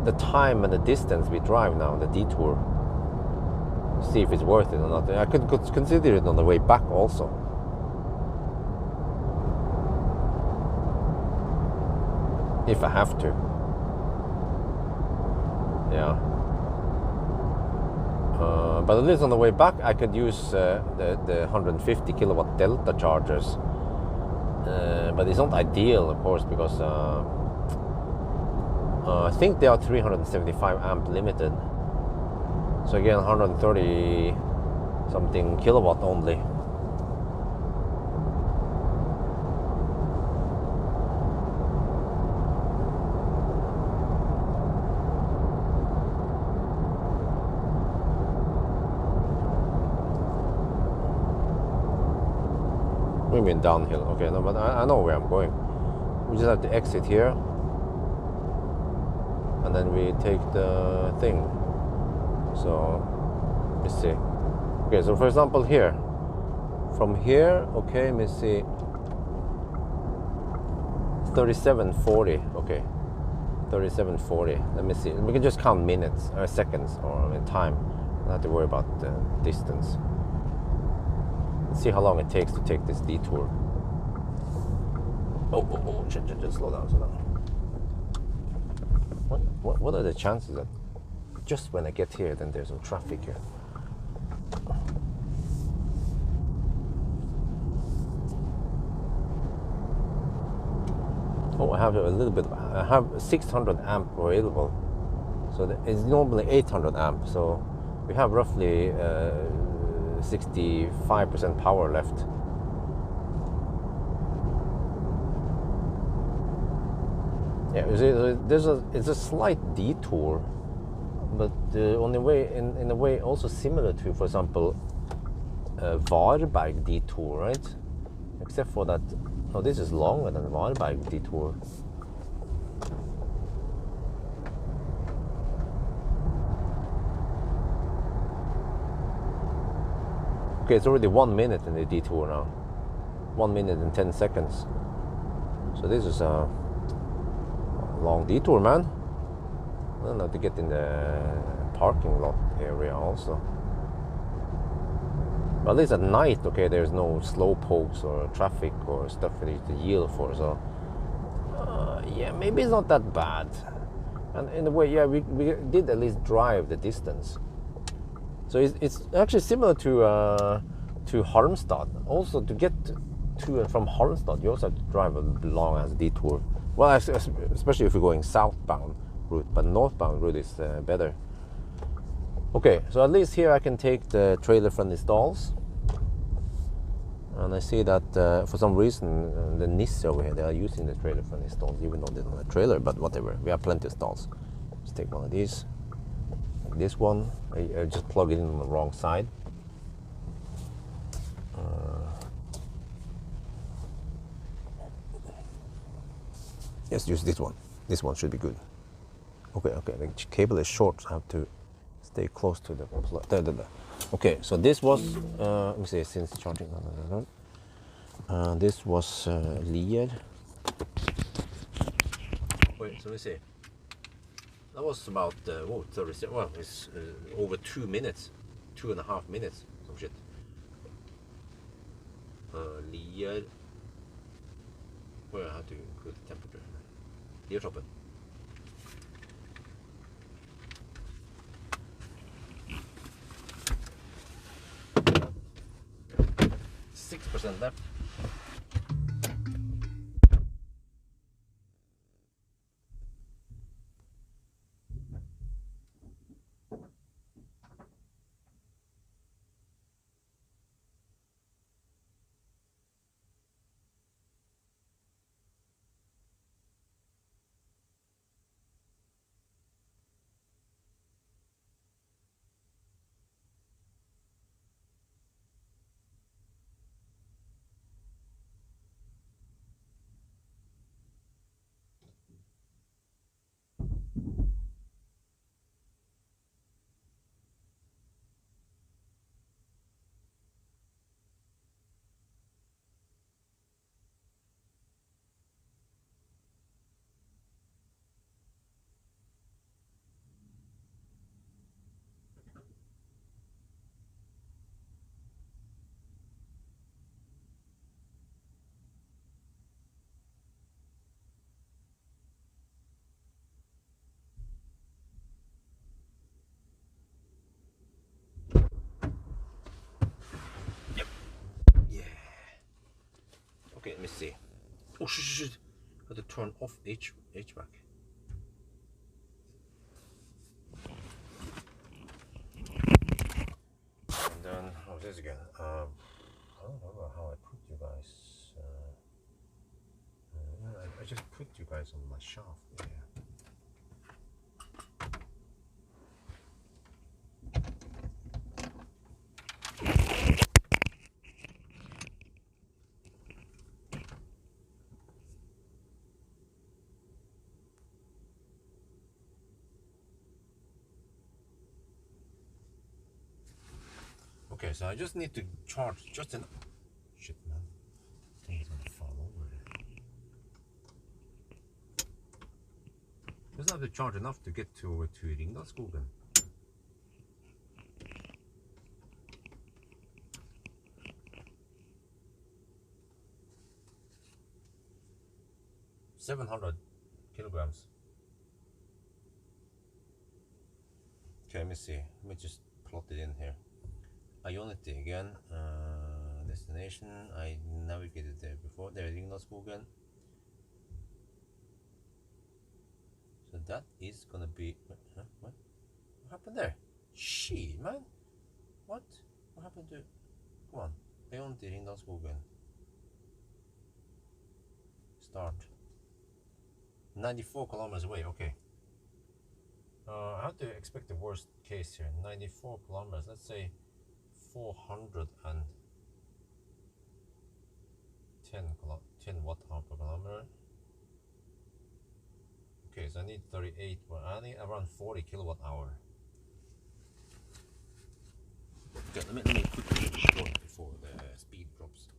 the time and the distance we drive now, the detour. See if it's worth it or not. I could consider it on the way back also. If I have to. Yeah. But at least on the way back I could use the 150 kilowatt Delta chargers. But it's not ideal, of course, because I think they are 375 amp limited. So again, 130 something kilowatt only. Maybe downhill. Okay, no, but I know where I'm going. We just have to exit here, and then we take the thing. So let's see. Okay, so for example here, from here, okay, let me see. 3740. Okay, 3740. Let me see. We can just count minutes or seconds or time. Don't have to worry about the distance. Let's see how long it takes to take this detour. Oh, just slow down. What are the chances that just when I get here, then there's no traffic here? Oh, I have a little bit. I have 600 amp available, so it's normally 800 amp. So we have roughly 65% power left. Yeah, it's a slight detour, but on the way in a way also similar to, for example, Varberg detour, right? Except for that, oh, this is longer than Varberg detour. Okay, it's already 1 minute in the detour now. 1 minute and 10 seconds. So this is a long detour, man. I don't know, to get in the parking lot area also. But at least at night, okay, there's no slow pokes or traffic or stuff for you to yield for. So yeah, maybe it's not that bad. And in a way, yeah, we did at least drive the distance. So it's actually similar to Halmstad. Also, to get to and from Halmstad, you also have to drive a long as detour. Well, especially if you're going southbound route, but northbound route is better. Okay, so at least here I can take the trailer-friendly stalls. And I see that for some reason the Nisse over here, they are using the trailer-friendly stalls, even though they don't have a trailer, but whatever. We have plenty of stalls. Let's take one of these. Like this one, I just plug it in on the wrong side. Yes, use this one. This one should be good. Okay, the cable is short, so I have to stay close to the Okay, so this was, let me see, since charging, this was Lier. Wait, so let me see. That was about, 30, well, it's over 2 minutes, 2.5 minutes, some shit. Lier, well, I have to include the temperature. Lier toppen. 6% left. Yeah. Okay, let me see. Oh, shit. Got to turn off HVAC. And then, how is this again? I don't remember how I put you guys. I just put you guys on my shaft. Yeah. Okay, so I just need to charge just enough. Shit, man. I think it's gonna fall over. Just have to charge enough to get to Ringdalsskogen. $700 kilograms. Okay, let me see. Let me just plot it in here. Ionity again. Destination. I navigated there before. There, Ringdalsskogen. So that is gonna be. Huh? What happened there? Shit, man. What? What happened to? Come on. Ionity, Ringdalsskogen. Start. 94 kilometers away. Okay. I have to expect the worst case here. 94 kilometers. Let's say 410 watt hour per kilometer. Okay, so I need 38. Well, I need around 40 kilowatt hour. Okay, let me quickly short before the speed drops.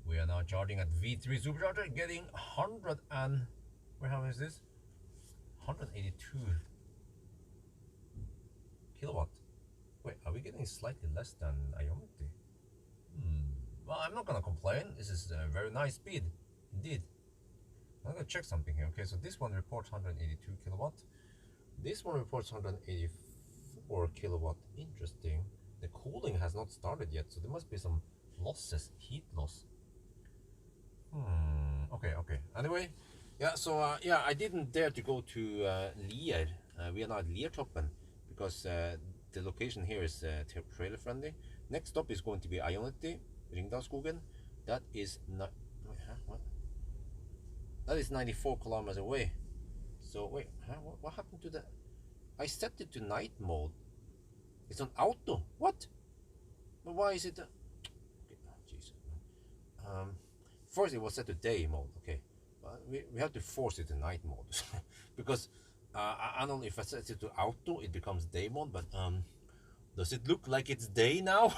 We are now charging at V3 supercharger, getting 100 and how is this? 182 kilowatt. Wait, are we getting slightly less than Ionity? Well, I'm not gonna complain. This is a very nice speed, indeed. I'm gonna check something here. Okay, so this one reports 182 kilowatt. This one reports 184 kilowatt. Interesting. The cooling has not started yet, so there must be some losses, heat loss. Okay. Anyway, yeah. So yeah, I didn't dare to go to Lier. We are now at Liertoppen because the location here is trailer friendly. Next stop is going to be Ionity, Ringdalsskogen. That is not. What? That is 94 kilometers away. So wait, what happened to the? I set it to night mode. It's on auto. What? But why is it? Okay, oh, Jesus. First it was set to day mode. Okay, but we have to force it to night mode because I don't know if I set it to auto, it becomes day mode. But does it look like it's day now?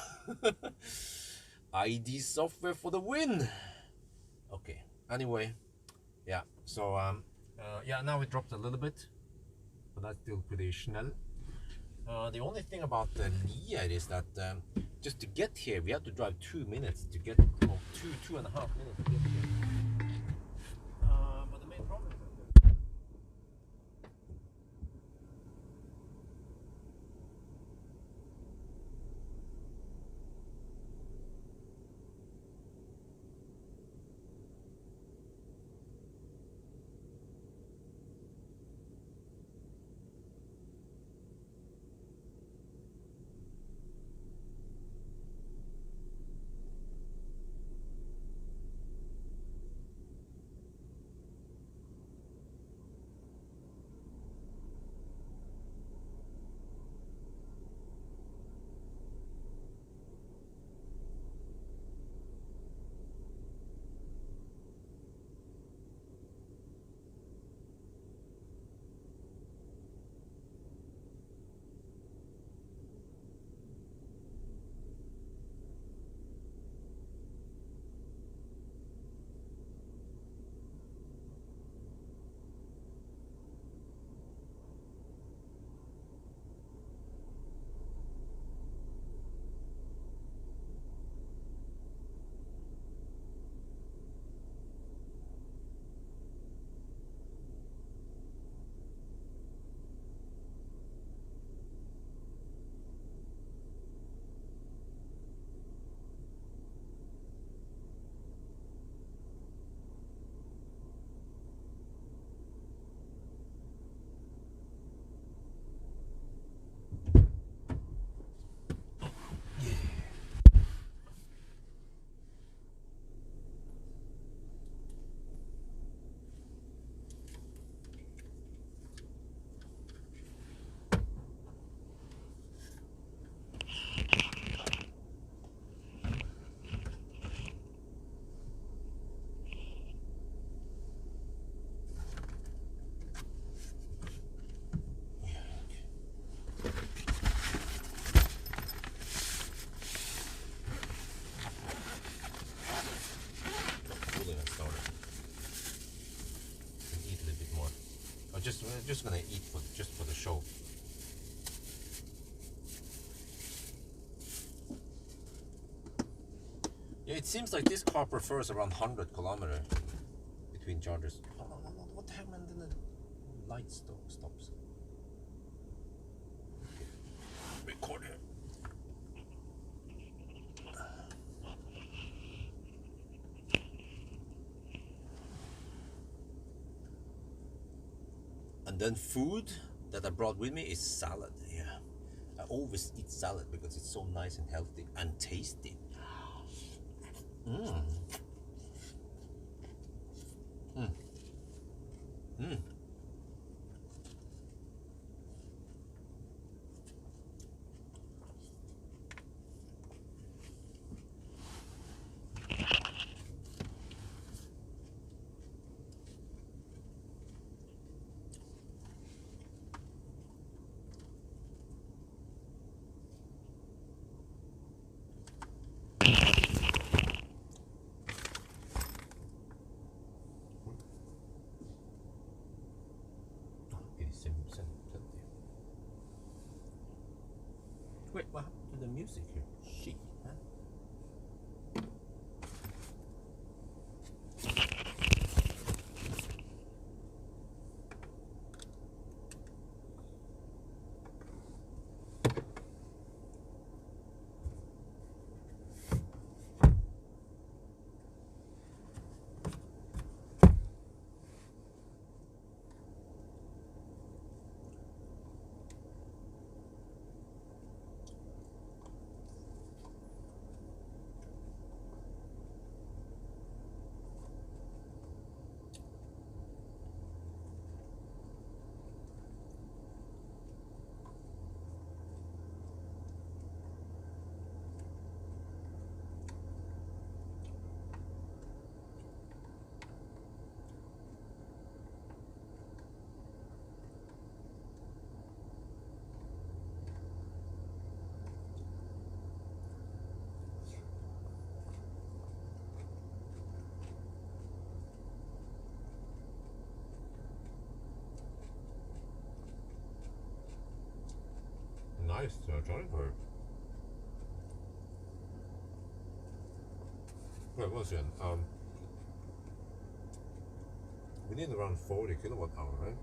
ID software for the win. Okay. Anyway, yeah. So yeah. Now it dropped a little bit, but that's still pretty schnell. The only thing about the Lier is that just to get here, we have to drive 2 minutes to get, or 2.5 minutes to get here. But the main problem is that cooling has started. Can eat a little bit more. I'm just gonna eat just for the show. Yeah, it seems like this car prefers around 100 kilometers between charges. Oh, no, what happened? Then the light stops. Okay. Record here. And then food that I brought with me is salad. Yeah, I always eat salad because it's so nice and healthy and tasty. Mmm. Mmm. Mmm. Wait, what happened to the music here? Shit, man. nice charging curve. Wait, once again, we need around 40 kilowatt hour, right?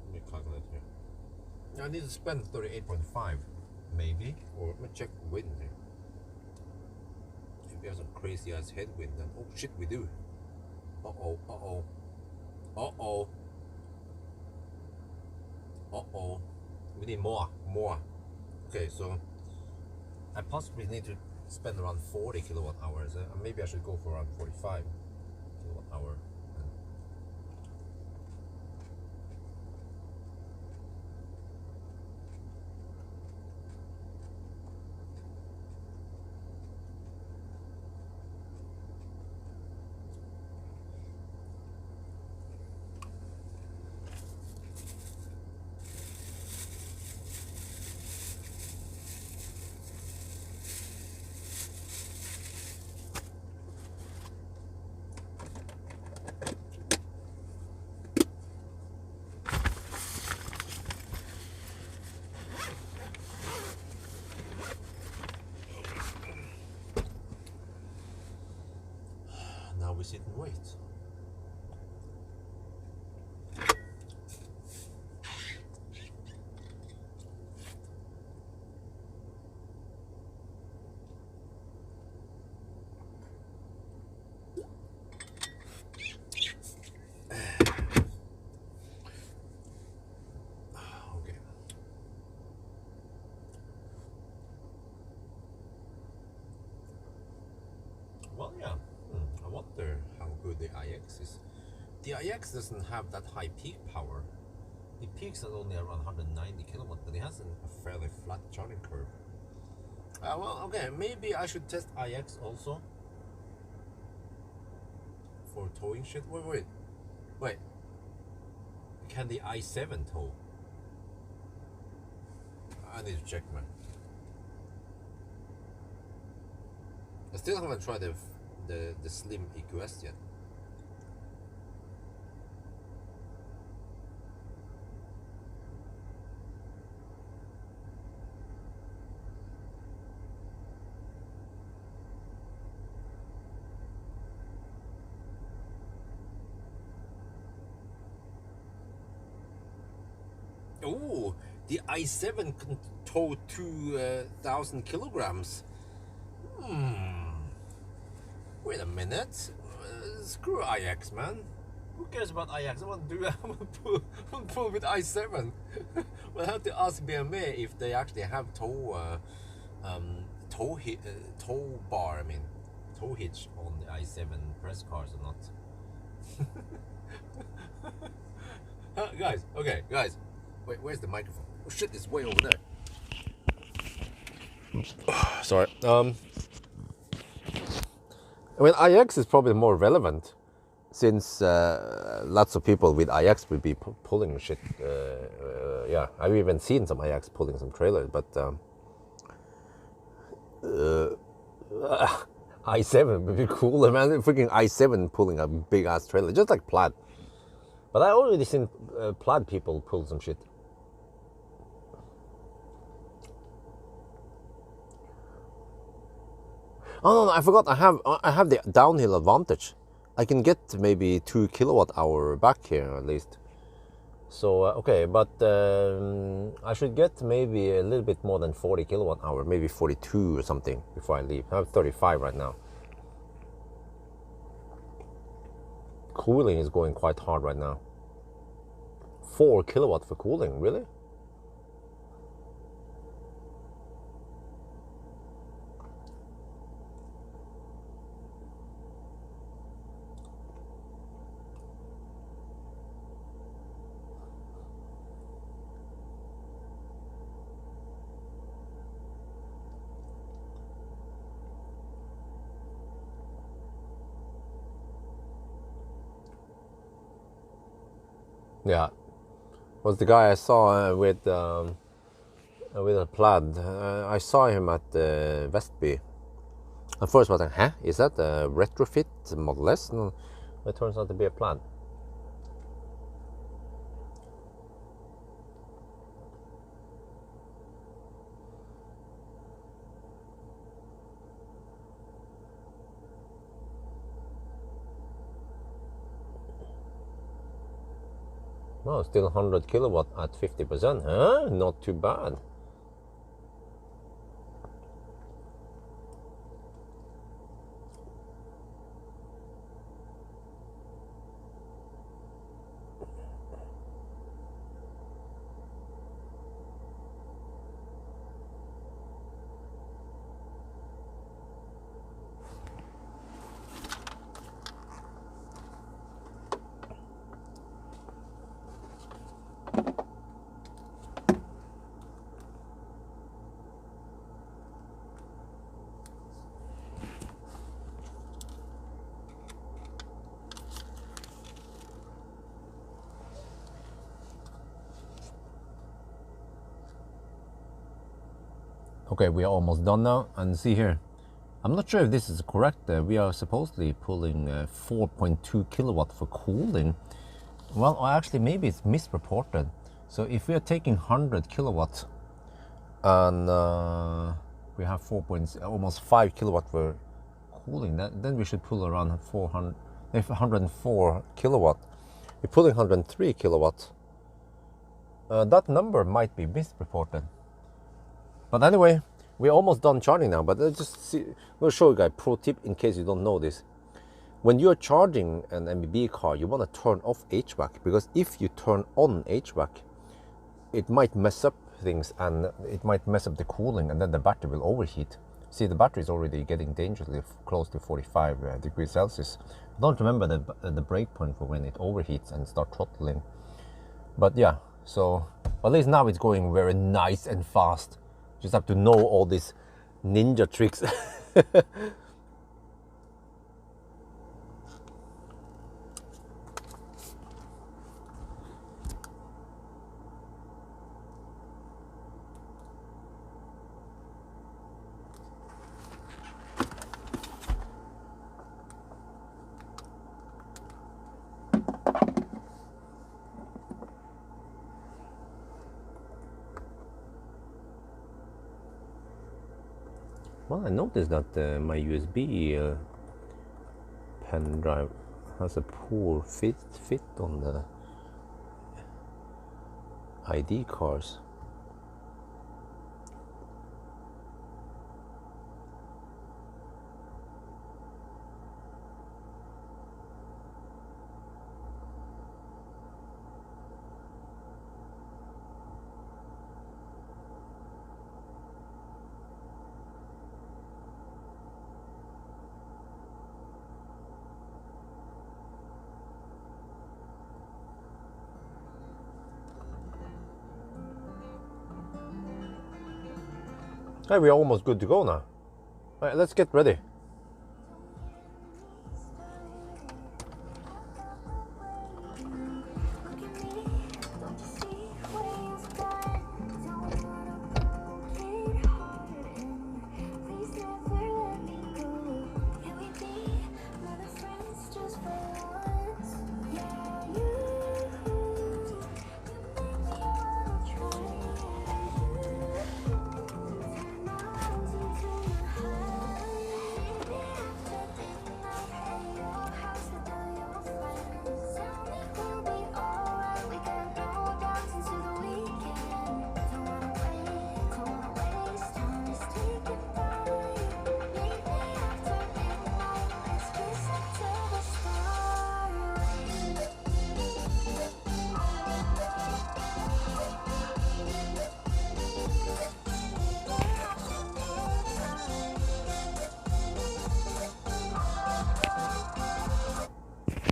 Let me calculate here. I need to spend 38.5, maybe, or let me check wind here. If we have some crazy ass headwind, then oh shit, we do. Uh-oh, uh-oh, uh-oh, uh-oh. We need more. Okay, so I possibly need to spend around 40 kilowatt hours. Maybe I should go for around 45 kilowatt hour. Now we sit and wait. Okay. Well, yeah. I wonder how good the iX is. The iX doesn't have that high peak power. It peaks at only around 190 kilowatt, but it has a fairly flat charging curve. Well, okay, maybe I should test iX also for towing shit. Wait. Can the i7 tow? I need to check, man. I still haven't tried the slim EQS yet. Oh, the i7 can tow 2,000 kilograms. Wait a minute. Screw iX, man. Who cares about iX? I want to pull with i7. We'll have to ask BMW if they actually have tow hitch on the i7 press cars or not. Guys. Wait, where's the microphone? Oh shit, it's way over there. Sorry. I mean, iX is probably more relevant since lots of people with iX will be pulling shit. Yeah, I've even seen some iX pulling some trailers, but i7 would be cooler, man. Freaking i7 pulling a big ass trailer, just like Plaid. But I already seen Plaid people pull some shit. Oh no, I forgot. I have the downhill advantage. I can get maybe 2 kilowatt hour back here at least. So okay, but I should get maybe a little bit more than 40 kilowatt hour, maybe 42 or something before I leave. I have 35 right now. Cooling is going quite hard right now. 4 kilowatt for cooling, really? Yeah, was the guy I saw with a Plaid. I saw him at Vestby. At first I was like, huh? Is that a retrofit Model S? No, it turns out to be a plan. Well, still 100 kilowatt at 50%, huh? Not too bad. Okay, we are almost done now, and see here. I'm not sure if this is correct. We are supposedly pulling 4.2 kilowatt for cooling. Well, actually, maybe it's misreported. So if we are taking 100 kilowatts and we have almost 5 kilowatt for cooling, then we should pull around 104 kilowatt. We're pulling 103 kilowatt. That number might be misreported. But anyway, we're almost done charging now. But let's just see. We'll show you guys a pro tip in case you don't know this. When you're charging an MBB car, you want to turn off HVAC, because if you turn on HVAC, it might mess up things and it might mess up the cooling, and then the battery will overheat. See, the battery is already getting dangerously close to 45 degrees Celsius. Don't remember the break point for when it overheats and start throttling. But yeah, so at least now it's going very nice and fast. Just have to know all these ninja tricks. Well, I noticed that my USB pen drive has a poor fit on the ID cars. Hey, we're almost good to go now. All right, let's get ready.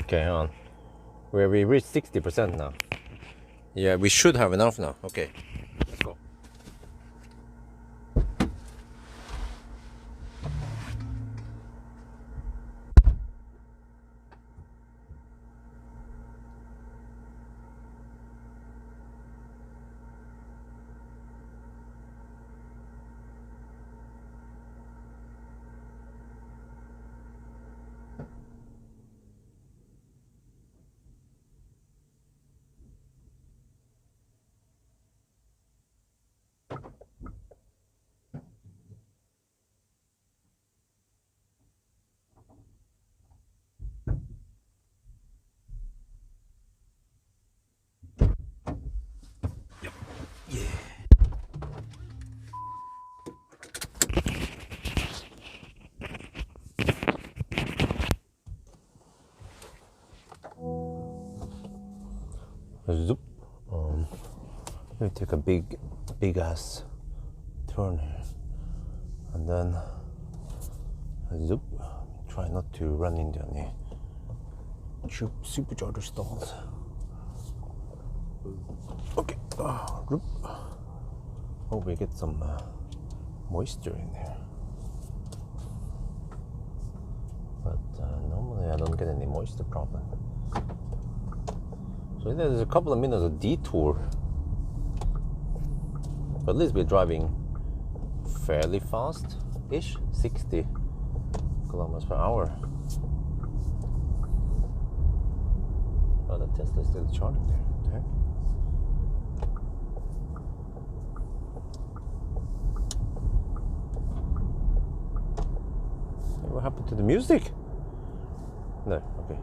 Okay, hang on. We reached 60% now. Yeah, we should have enough now. Okay, let's go. Zoop. Let me take a big ass turn here, and then zoop. Try not to run into any supercharger stalls. Okay. Hope we get some moisture in there. But normally I don't get any moisture problem. So there's a couple of minutes of detour. But at least we're driving fairly fast-ish, 60 kilometers per hour. Oh, the Tesla's still charging there. What the heck? Hey, what happened to the music? No, okay.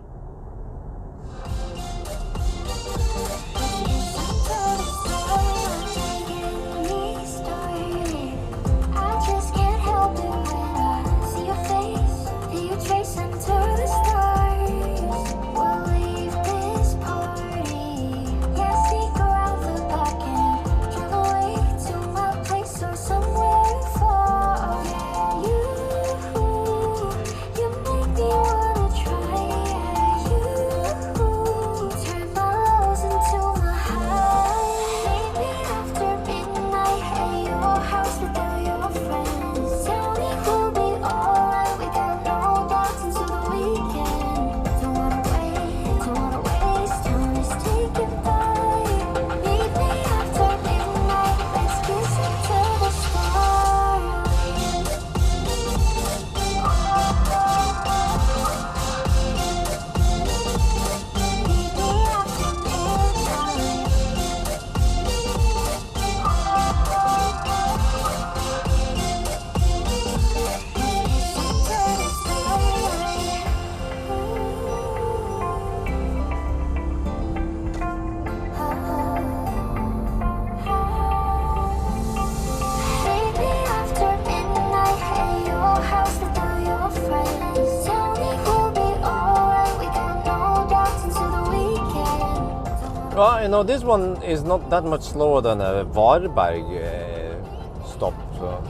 Well, you know, this one is not that much slower than a Varberg stop, so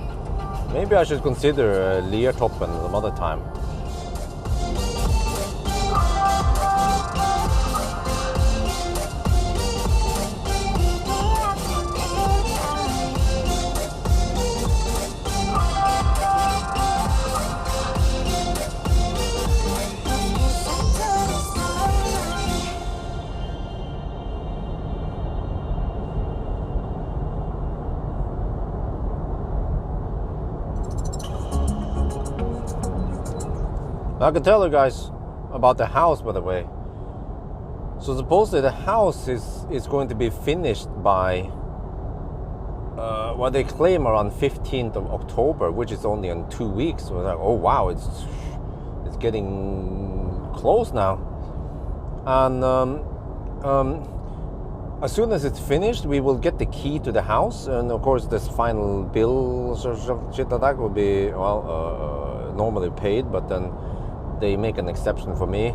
maybe I should consider Liertoppen some other time. I can tell you guys about the house, by the way. So supposedly the house is going to be finished by what they claim around 15th of October, which is only in 2 weeks. So it's like, oh wow, it's getting close now. And as soon as it's finished, we will get the key to the house, and of course this final bill or shit like that will be normally paid, but then they make an exception for me.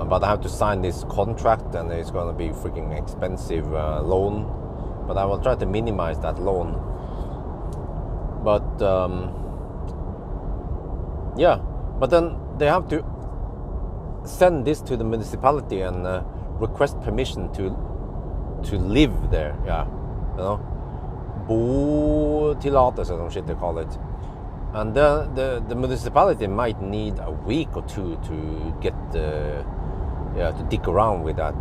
But I have to sign this contract, and it's going to be freaking expensive loan. But I will try to minimize that loan. But yeah, but then they have to send this to the municipality and request permission to live there. Yeah, you know. Botillatelse or some shit they call it. And then the municipality might need a week or two to get to dig around with that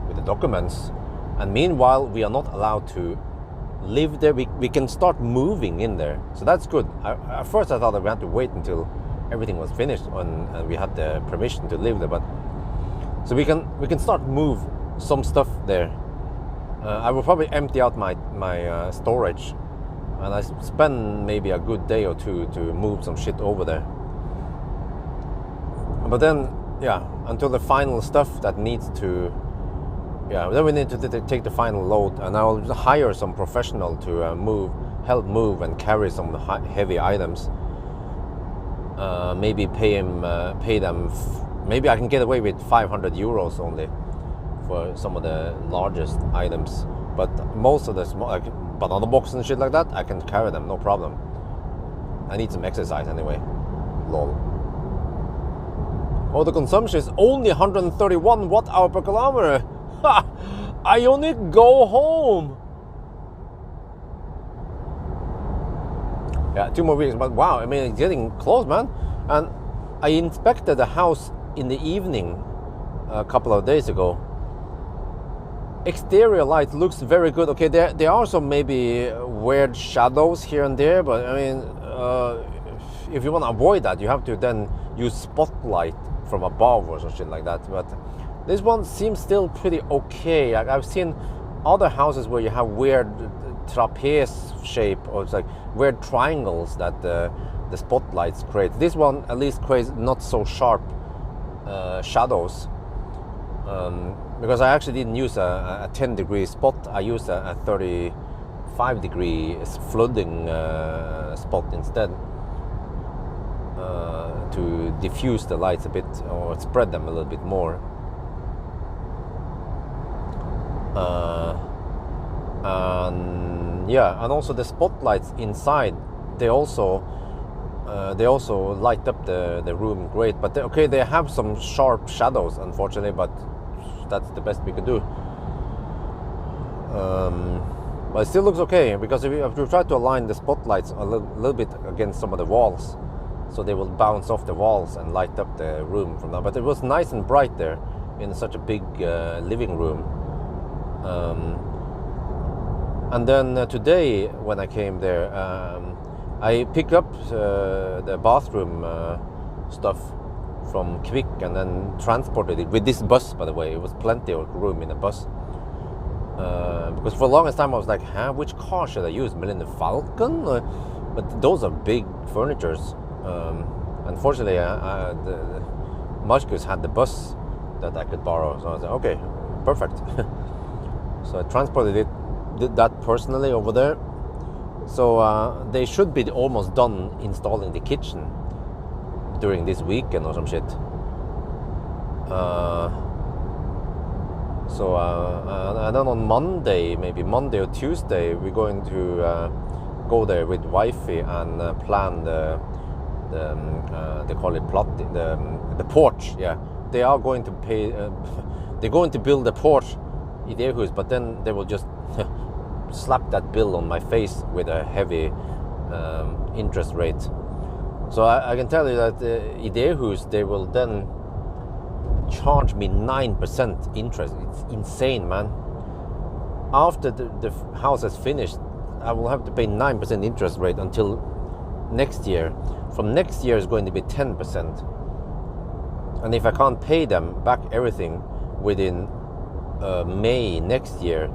with the documents. And meanwhile, we are not allowed to live there. We can start moving in there, so that's good. At first I thought that we had to wait until everything was finished and we had the permission to live there, but so we can start move some stuff there. I will probably empty out my storage, and I spend maybe a good day or two to move some shit over there. But then, yeah, until the final stuff that needs to, then we need to take the final load, and I'll hire some professional to help move and carry some heavy items. maybe pay them. Maybe I can get away with 500 euros only for some of the largest items. But most of the small, like banana box and shit like that, I can carry them, no problem. I need some exercise anyway. Lol. Oh, the consumption is only 131 watt-hour per kilometer. Ha! I only go home. Yeah, 2 more weeks, but wow, I mean, it's getting close, man. And I inspected the house in the evening a couple of days ago. Exterior light looks very good. Okay, there are some maybe weird shadows here and there, but I mean, if you want to avoid that, you have to then use spotlight from above or some shit like that. But this one seems still pretty okay. I've seen other houses where you have weird trapeze shape, or it's like weird triangles that the spotlights create. This one at least creates not so sharp shadows. Because I actually didn't use a 10-degree spot. I used a 35-degree flooding spot instead to diffuse the lights a bit or spread them a little bit more. And yeah, and also the spotlights inside, they also light up the room great. But okay, they have some sharp shadows, unfortunately, but that's the best we could do. But it still looks okay, because if you try to align the spotlights a little bit against some of the walls, so they will bounce off the walls and light up the room from that. But it was nice and bright there in such a big living room. And then today when I came there, I picked up the bathroom stuff from Quick and then transported it with this bus, by the way. It was plenty of room in the bus. Because for the longest time I was like, which car should I use? Millennium Falcon? But those are big furnitures. Unfortunately, Marcus had the bus that I could borrow. So I was like, okay, perfect. So I transported it, did that personally over there. So they should be almost done installing the kitchen during this weekend or some shit. And then on Monday, maybe Monday or Tuesday, we're going to go there with wifey and plan they call it plot, the porch. Yeah, they are going to pay. They're going to build a porch in Idehus, but then they will just slap that bill on my face with a heavy interest rate. So I can tell you that Idehus, they will then charge me 9% interest. It's insane, man. After the house is finished, I will have to pay 9% interest rate until next year. From next year is going to be 10%. And if I can't pay them back everything within May next year,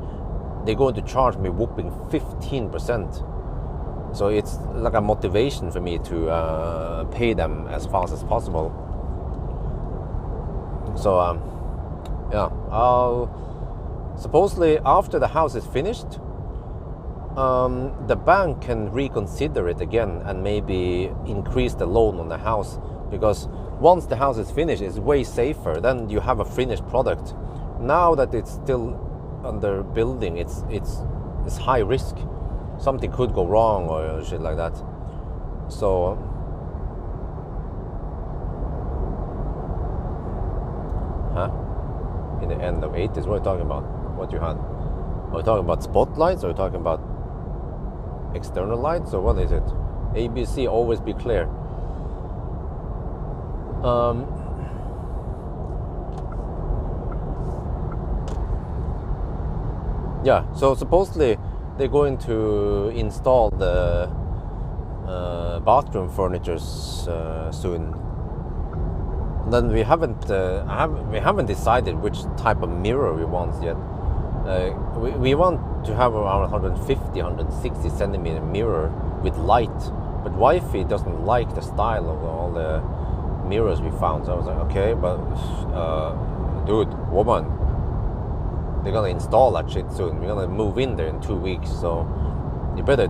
they're going to charge me whooping 15%. So it's like a motivation for me to pay them as fast as possible. So yeah, supposedly after the house is finished, the bank can reconsider it again and maybe increase the loan on the house, because once the house is finished, it's way safer. Then you have a finished product. Now that it's still under building, it's high risk. Something could go wrong or shit like that. So in the end of 80s, what are you talking about? What you had? Are you talking about spotlights, or are you talking about external lights, or what is it? ABC, always be clear. Yeah, so supposedly they're going to install the bathroom furnitures soon. And then we haven't decided which type of mirror we want yet. We want to have around 150, 160 centimeter mirror with light, but wifey doesn't like the style of all the mirrors we found. So I was like, okay, but dude, woman, they're gonna install that shit soon. We're gonna move in there in 2 weeks, so we better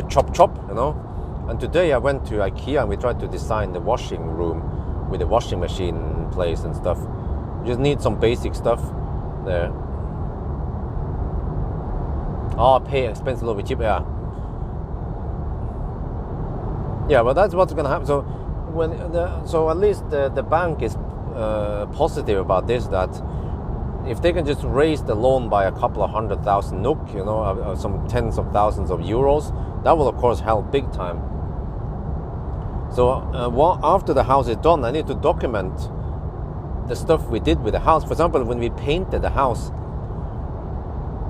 chop, you know. And today I went to IKEA and we tried to design the washing room with the washing machine in place and stuff. You just need some basic stuff there. Oh, pay expense a little bit cheaper, yeah. Yeah, but that's what's gonna happen. So at least the bank is positive about this, that if they can just raise the loan by a couple of 100,000 NOK, you know, some tens of thousands of euros, that will of course help big time. So after the house is done, I need to document the stuff we did with the house. For example, when we painted the house,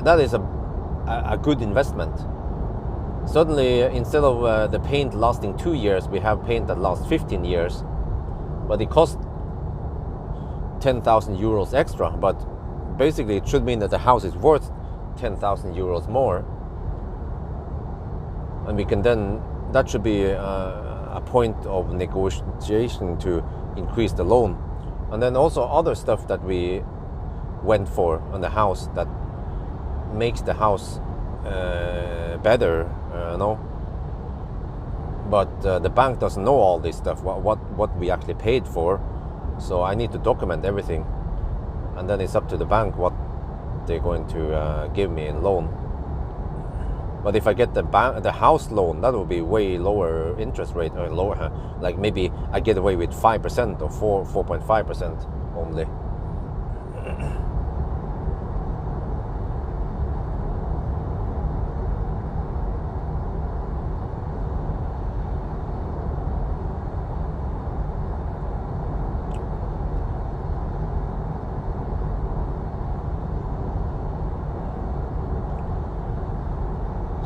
that is a good investment. Suddenly, instead of the paint lasting 2 years, we have paint that lasts 15 years. But it cost 10,000 euros extra. But basically, it should mean that the house is worth 10,000 euros more. And we can then, that should be a point of negotiation to increase the loan. And then also other stuff that we went for on the house that makes the house better, you know. But the bank doesn't know all this stuff, what we actually paid for. So I need to document everything, and then it's up to the bank what they're going to give me in loan. But if I get the house loan, that will be way lower interest rate, or lower, like maybe I get away with 5% or 4.5% only.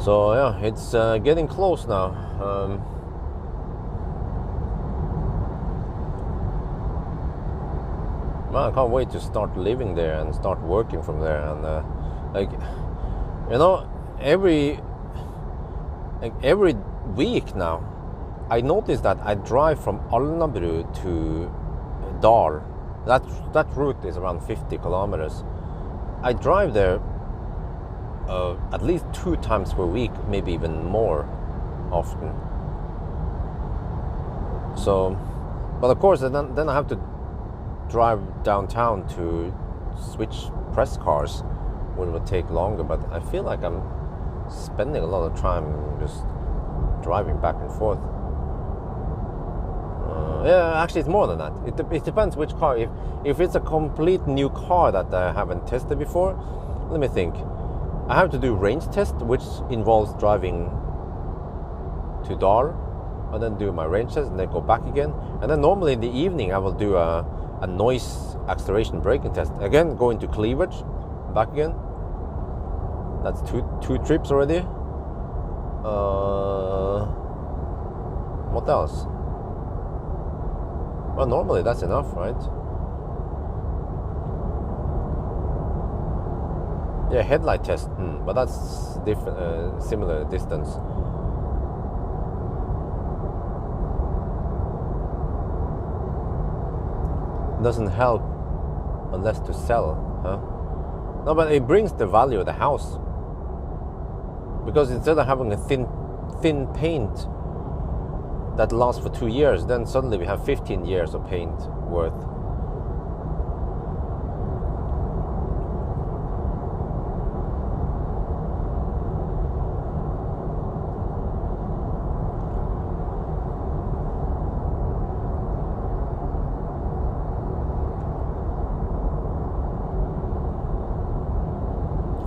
So yeah, it's getting close now. Man, I can't wait to start living there and start working from there. And like, you know, every week now, I notice that I drive from Alnabru to Dal. That route is around 50 kilometers. I drive there at least 2 times per week, maybe even more often. So, but of course, then I have to drive downtown to switch press cars, which will take longer. But I feel like I'm spending a lot of time just driving back and forth. Yeah, actually, it's more than that. It depends which car. If it's a complete new car that I haven't tested before, let me think. I have to do range test, which involves driving to Dar, and then do my range test, and then go back again. And then normally in the evening, I will do a noise acceleration braking test. Again, going to Cleavage, back again. That's two trips already. What else? Well, normally that's enough, right? Yeah, headlight test, but that's different, similar distance. Doesn't help unless to sell, huh? No, but it brings the value of the house, because instead of having a thin paint that lasts for 2 years, then suddenly we have 15 years of paint worth.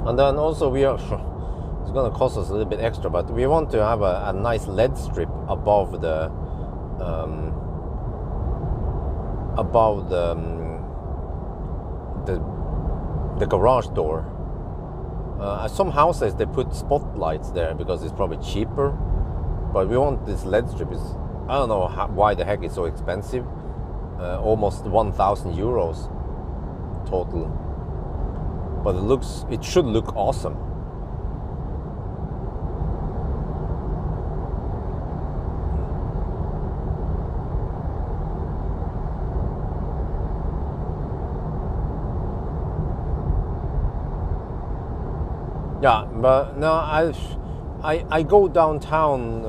And then also it's going to cost us a little bit extra, but we want to have a nice LED strip above the garage door. Some houses, they put spotlights there because it's probably cheaper, but we want this LED strip. I don't know why the heck it's so expensive. Almost 1,000 euros total. But it should look awesome. Yeah, but no, I go downtown,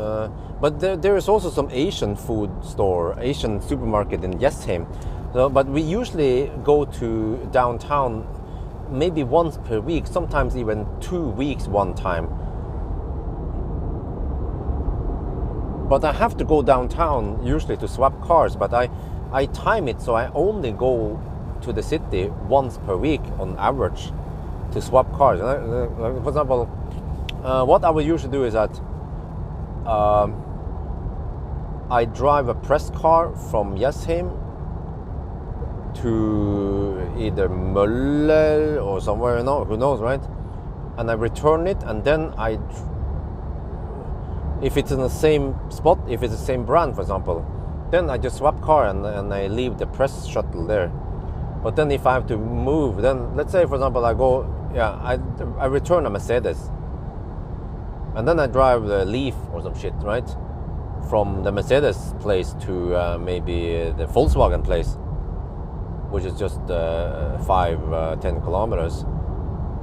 but there is also some Asian food store, Asian supermarket in Jessheim. So, but we usually go to downtown maybe once per week, sometimes even 2 weeks one time. But I have to go downtown usually to swap cars, but I time it so I only go to the city once per week on average to swap cars. For example, what I would usually do is that I drive a press car from Jessheim to either Møller or somewhere, who knows, right? And I return it, and then if it's in the same spot, if it's the same brand, for example, then I just swap car and I leave the press shuttle there. But then if I have to move, then let's say, for example, I return a Mercedes, and then I drive the Leaf or some shit, right? From the Mercedes place to maybe the Volkswagen place, which is just 5-10 kilometers.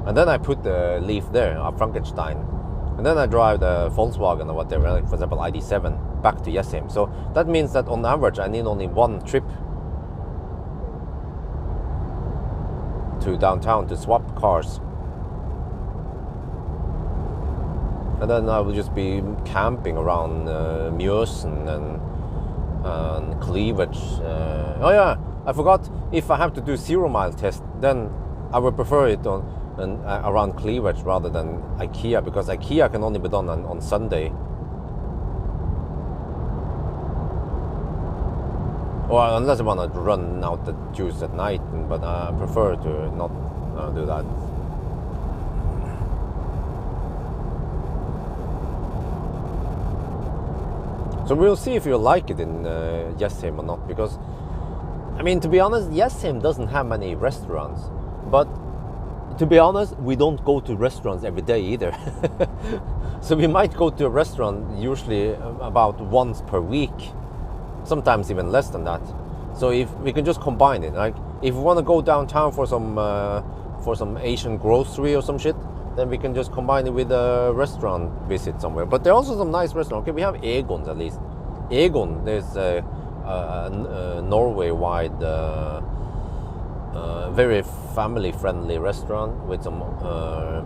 And then I put the Leaf there, a Frankenstein. And then I drive the Volkswagen or whatever, like for example ID7, back to Jessheim. So that means that on average I need only one trip to downtown to swap cars. And then I will just be camping around Mjøsen and Cleavage. Oh yeah, I forgot, if I have to do 0 mile test, then I would prefer it around Cleavage rather than IKEA, because IKEA can only be done on Sunday. Or unless I want to run out the juice at night, but I prefer to not do that. So we'll see if you like it in Jessheim or not, because, I mean, to be honest, Jessheim doesn't have many restaurants, but to be honest, we don't go to restaurants every day either. So we might go to a restaurant usually about once per week, sometimes even less than that. So if we can just combine it, like if we want to go downtown for some Asian grocery or some shit, then we can just combine it with a restaurant visit somewhere. But there are also some nice restaurants. Okay, we have Egon's at least. Egon, there's a Norway-wide, very family-friendly restaurant with some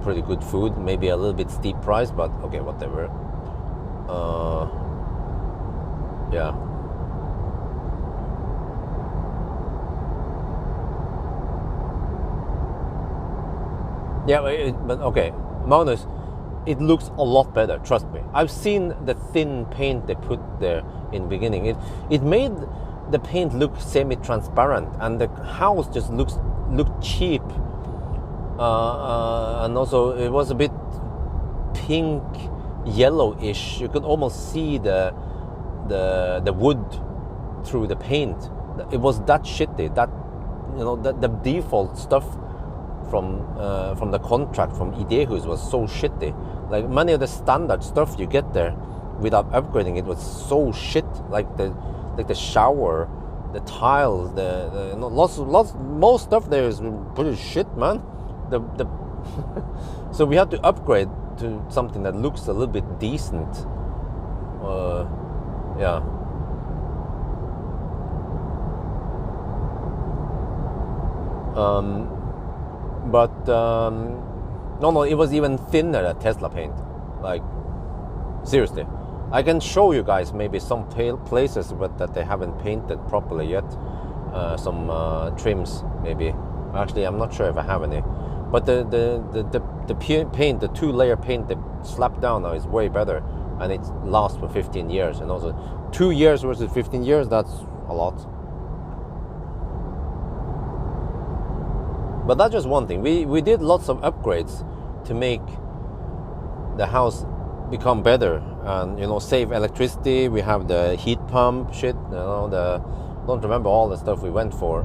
pretty good food. Maybe a little bit steep price, but okay, whatever. Yeah. Yeah, but okay, Magnus, it looks a lot better, trust me. I've seen the thin paint they put there in the beginning. It made the paint look semi-transparent, and the house just looked cheap. And also it was a bit pink, yellowish. You could almost see the wood through the paint. It was that shitty. That, the default stuff from the contract from Idehus was so shitty. Like many of the standard stuff you get there without upgrading it was so shit. Like the shower, the tiles, most stuff there is pretty shit, man. So we had to upgrade to something that looks a little bit decent. Yeah. But no, it was even thinner than Tesla paint. Like, seriously, I can show you guys maybe some places that they haven't painted properly yet. Some trims maybe. Actually, I'm not sure if I have any. But the paint, the 2-layer paint they slapped down now is way better, and it lasts for 15 years. And also, 2 years versus 15 years, that's a lot. But that's just one thing. We did lots of upgrades to make the house become better and save electricity. We have the heat pump shit. Don't remember all the stuff we went for.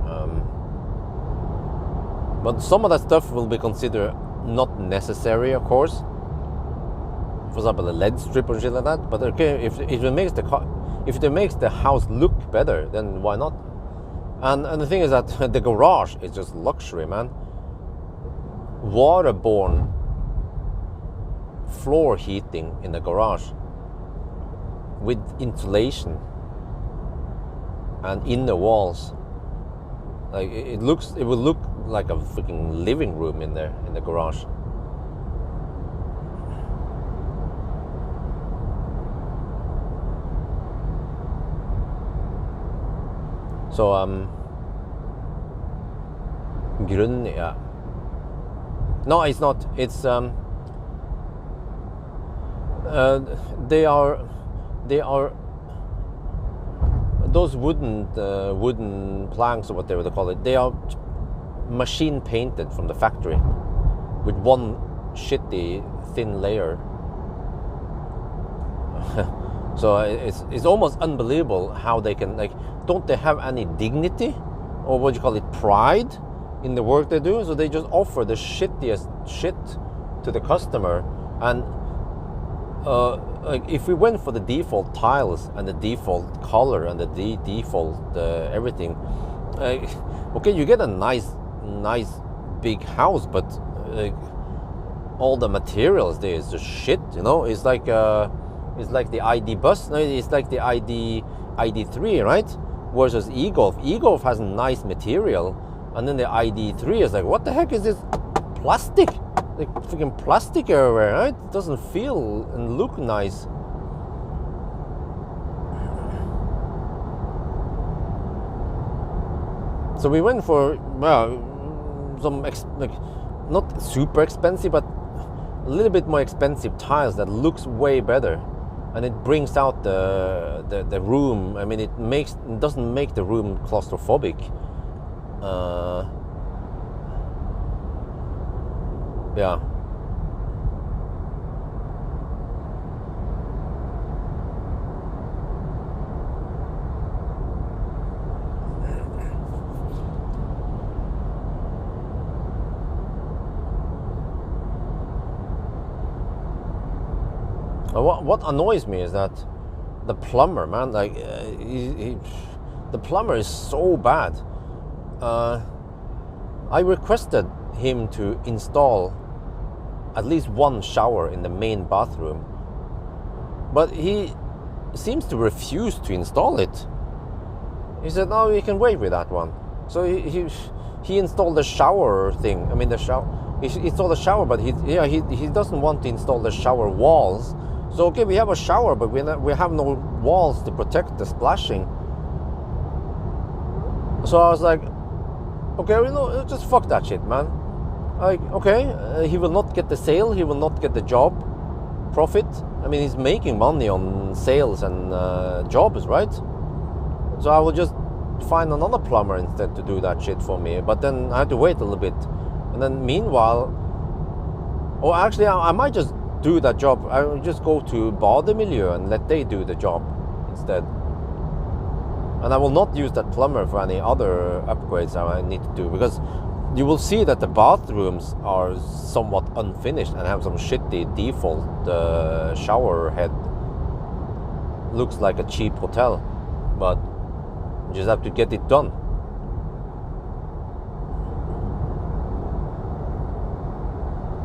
But some of that stuff will be considered not necessary, of course. For example, a LED strip or shit like that. But okay, if it makes the house look better, then why not? And the thing is that the garage is just luxury, man. Waterborne floor heating in the garage with insulation and inner walls. Like it will look like a freaking living room in there in the garage. So yeah. No, it's not. It's they are those wooden planks or whatever they call it. They are machine painted from the factory with one shitty thin layer. So it's almost unbelievable how they can, like, don't they have any dignity or what you call it, pride in the work they do? So they just offer the shittiest shit to the customer. And like if we went for the default tiles and the default color and the default everything, okay, you get a nice big house, but all the materials there is just shit, you know. It's like the ID bus, it's like the ID3, right? Versus e-Golf. E-Golf has nice material, and then the ID3 is like, what the heck is this plastic? Like freaking plastic everywhere, right? It doesn't feel and look nice. So we went for, well, some like not super expensive, but a little bit more expensive tiles that looks way better, and it brings out the room. I mean, it doesn't make the room claustrophobic. Yeah. What annoys me is that the plumber, man, like the plumber is so bad. I requested him to install at least one shower in the main bathroom, but he seems to refuse to install it. He said, "No, you can wait with that one." So he installed the shower thing. I mean, he installed the shower, but he doesn't want to install the shower walls. So okay, we have a shower, but we have no walls to protect the splashing. So I was like, okay, you know, just fuck that shit, man. Like, okay, he will not get the sale, he will not get the job profit. I mean, he's making money on sales and jobs, right? So I will just find another plumber instead to do that shit for me. But then I had to wait a little bit, and then meanwhile, or actually, I might just do that job. I will just go to Bademiljø and let they do the job instead. And I will not use that plumber for any other upgrades I need to do, because you will see that the bathrooms are somewhat unfinished and have some shitty default shower head. Looks like a cheap hotel, but you just have to get it done.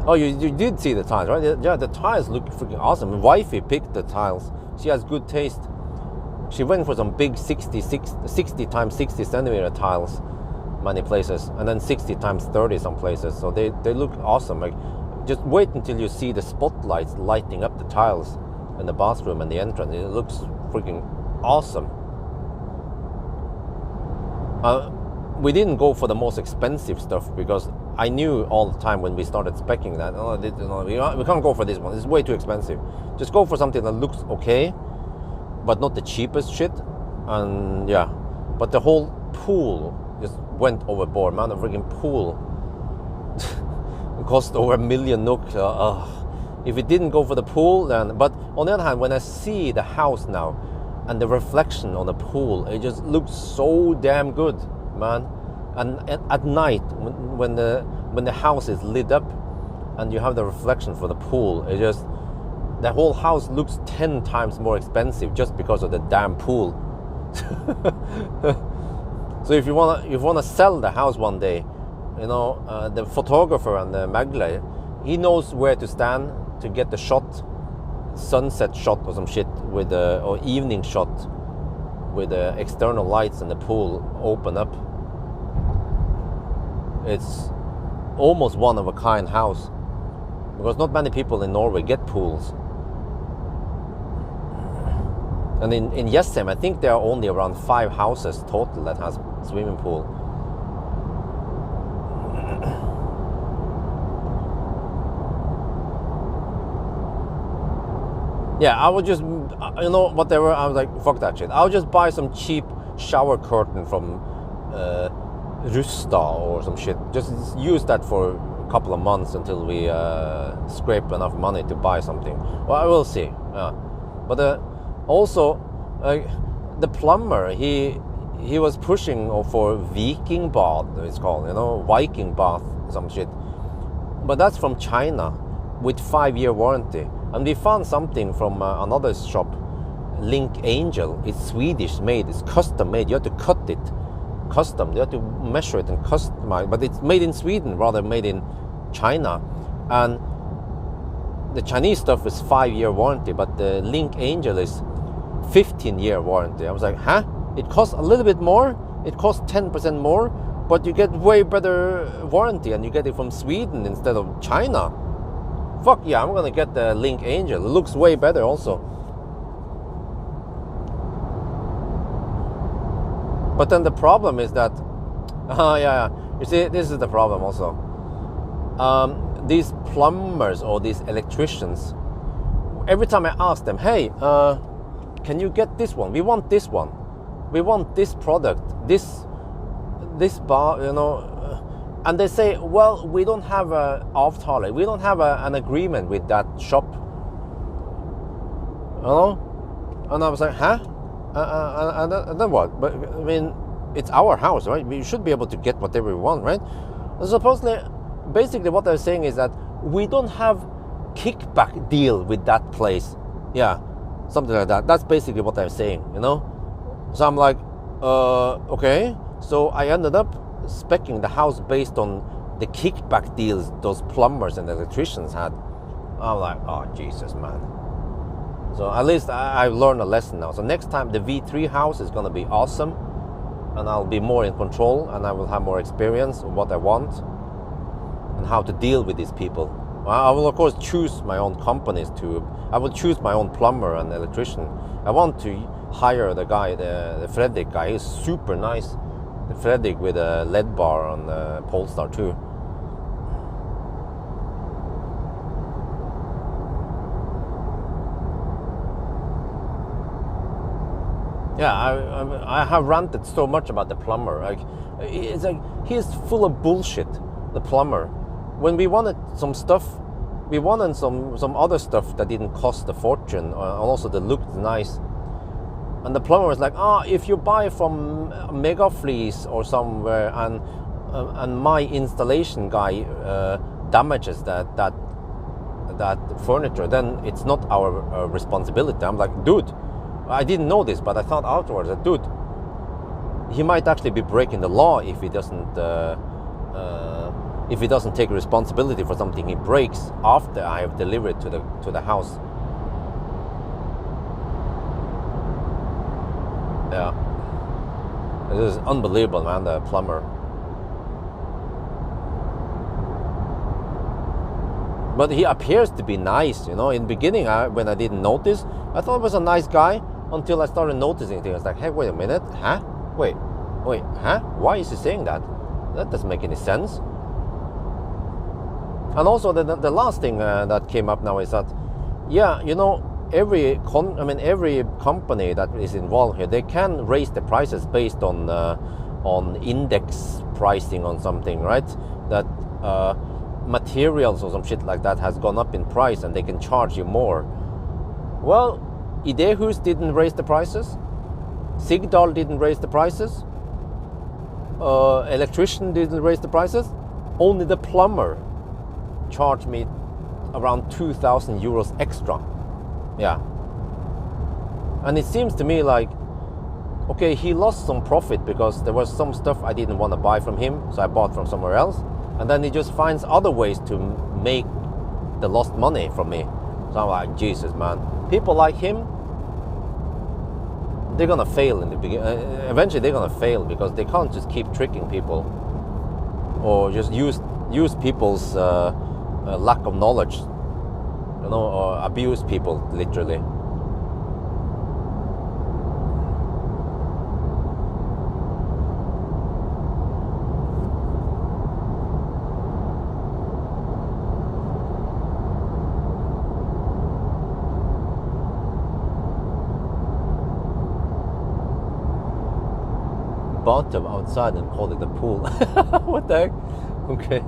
Oh, you did see the tiles, right? Yeah, the tiles look freaking awesome. Wifey picked the tiles. She has good taste. She went for some big 60 times 60 centimeter tiles, many places, and then 60 times 30 some places. So they look awesome. Like, just wait until you see the spotlights lighting up the tiles in the bathroom and the entrance. It looks freaking awesome. We didn't go for the most expensive stuff because I knew all the time when we started speccing that, we can't go for this one. It's way too expensive. Just go for something that looks okay, but not the cheapest shit. And yeah, but the whole pool just went overboard, man. The freaking pool it cost over 1 million NOK. If it didn't go for the pool, then. But on the other hand, when I see the house now and the reflection on the pool, it just looks so damn good, man. And at night, when the house is lit up and you have the reflection for the pool, it just, the whole house looks 10 times more expensive just because of the damn pool. So if you wanna sell the house one day, you know, the photographer and the megler, he knows where to stand to get the shot, sunset shot or some shit with or evening shot with the external lights and the pool open up. It's almost one of a kind house, because not many people in Norway get pools. And in Jessheim, I think there are only around 5 houses total that has swimming pool. Yeah, I would just, whatever, I was like, fuck that shit. I'll just buy some cheap shower curtain from Rusta or some shit. Just use that for a couple of months until we scrape enough money to buy something. Well, I will see. Yeah. But also, the plumber, he was pushing for Viking bath, it's called, Viking bath, some shit. But that's from China with 5-year warranty. And we found something from another shop, Link Angel. It's Swedish made, it's custom made. You have to cut it custom, you have to measure it and customize. But it's made in Sweden rather than made in China. And the Chinese stuff is 5-year warranty, but the Link Angel is 15-year warranty. I was like, huh? It costs a little bit more, it costs 10% more, but you get way better warranty and you get it from Sweden instead of China. Fuck yeah, I'm gonna get the Link Angel. It looks way better also. But then the problem is that, you see, this is the problem also. These plumbers or these electricians, every time I ask them, hey, can you get this one? We want this one. We want this product, this bar, and they say, well, we don't have a avtale. We don't have an agreement with that shop. And I was like, huh? And then what? But I mean, it's our house, right? We should be able to get whatever we want, right? And supposedly, basically what they're saying is that we don't have kickback deal with that place. Yeah, something like that. That's basically what they're saying, So I'm like, okay. So I ended up speccing the house based on the kickback deals those plumbers and electricians had. I'm like, oh Jesus, man. So at least I've learned a lesson now. So next time the V3 house is gonna be awesome, and I'll be more in control, and I will have more experience of what I want and how to deal with these people. I will of course choose my own companies I will choose my own plumber and electrician. I want to hire the guy, the Fredrik guy. He's super nice. The Fredrik with a LED bar on the Polestar 2. Yeah, I have ranted so much about the plumber. It's like he's full of bullshit. The plumber. When we wanted some stuff, we wanted some other stuff that didn't cost a fortune, and also that looked nice. And the plumber was like, if you buy from Mega Fleece or somewhere, and my installation guy damages that furniture, then it's not our responsibility. I'm like, dude, I didn't know this, but I thought afterwards that, dude, he might actually be breaking the law if he doesn't take responsibility for something he breaks after I have delivered to the house. Yeah, it is unbelievable, man, the plumber. But he appears to be nice, In the beginning, when I didn't notice, I thought he was a nice guy until I started noticing things. I was like, hey, wait a minute, huh? Wait, huh? Why is he saying that? That doesn't make any sense. And also, the last thing that came up now is that, yeah, every company that is involved here, they can raise the prices based on index pricing on something, right? That materials or some shit like that has gone up in price and they can charge you more. Well, Idehus didn't raise the prices. Sigdal didn't raise the prices. Electrician didn't raise the prices. Only the plumber charged me around 2,000 euros extra. Yeah. And it seems to me like, okay, he lost some profit because there was some stuff I didn't want to buy from him, so I bought from somewhere else. And then he just finds other ways to make they lost money from me. So I'm like, Jesus, man. People like him, they're gonna fail in the beginning. Eventually, they're gonna fail because they can't just keep tricking people or just use people's lack of knowledge, you know, or abuse people literally. Bathtub outside and call it a pool. What the heck? Okay.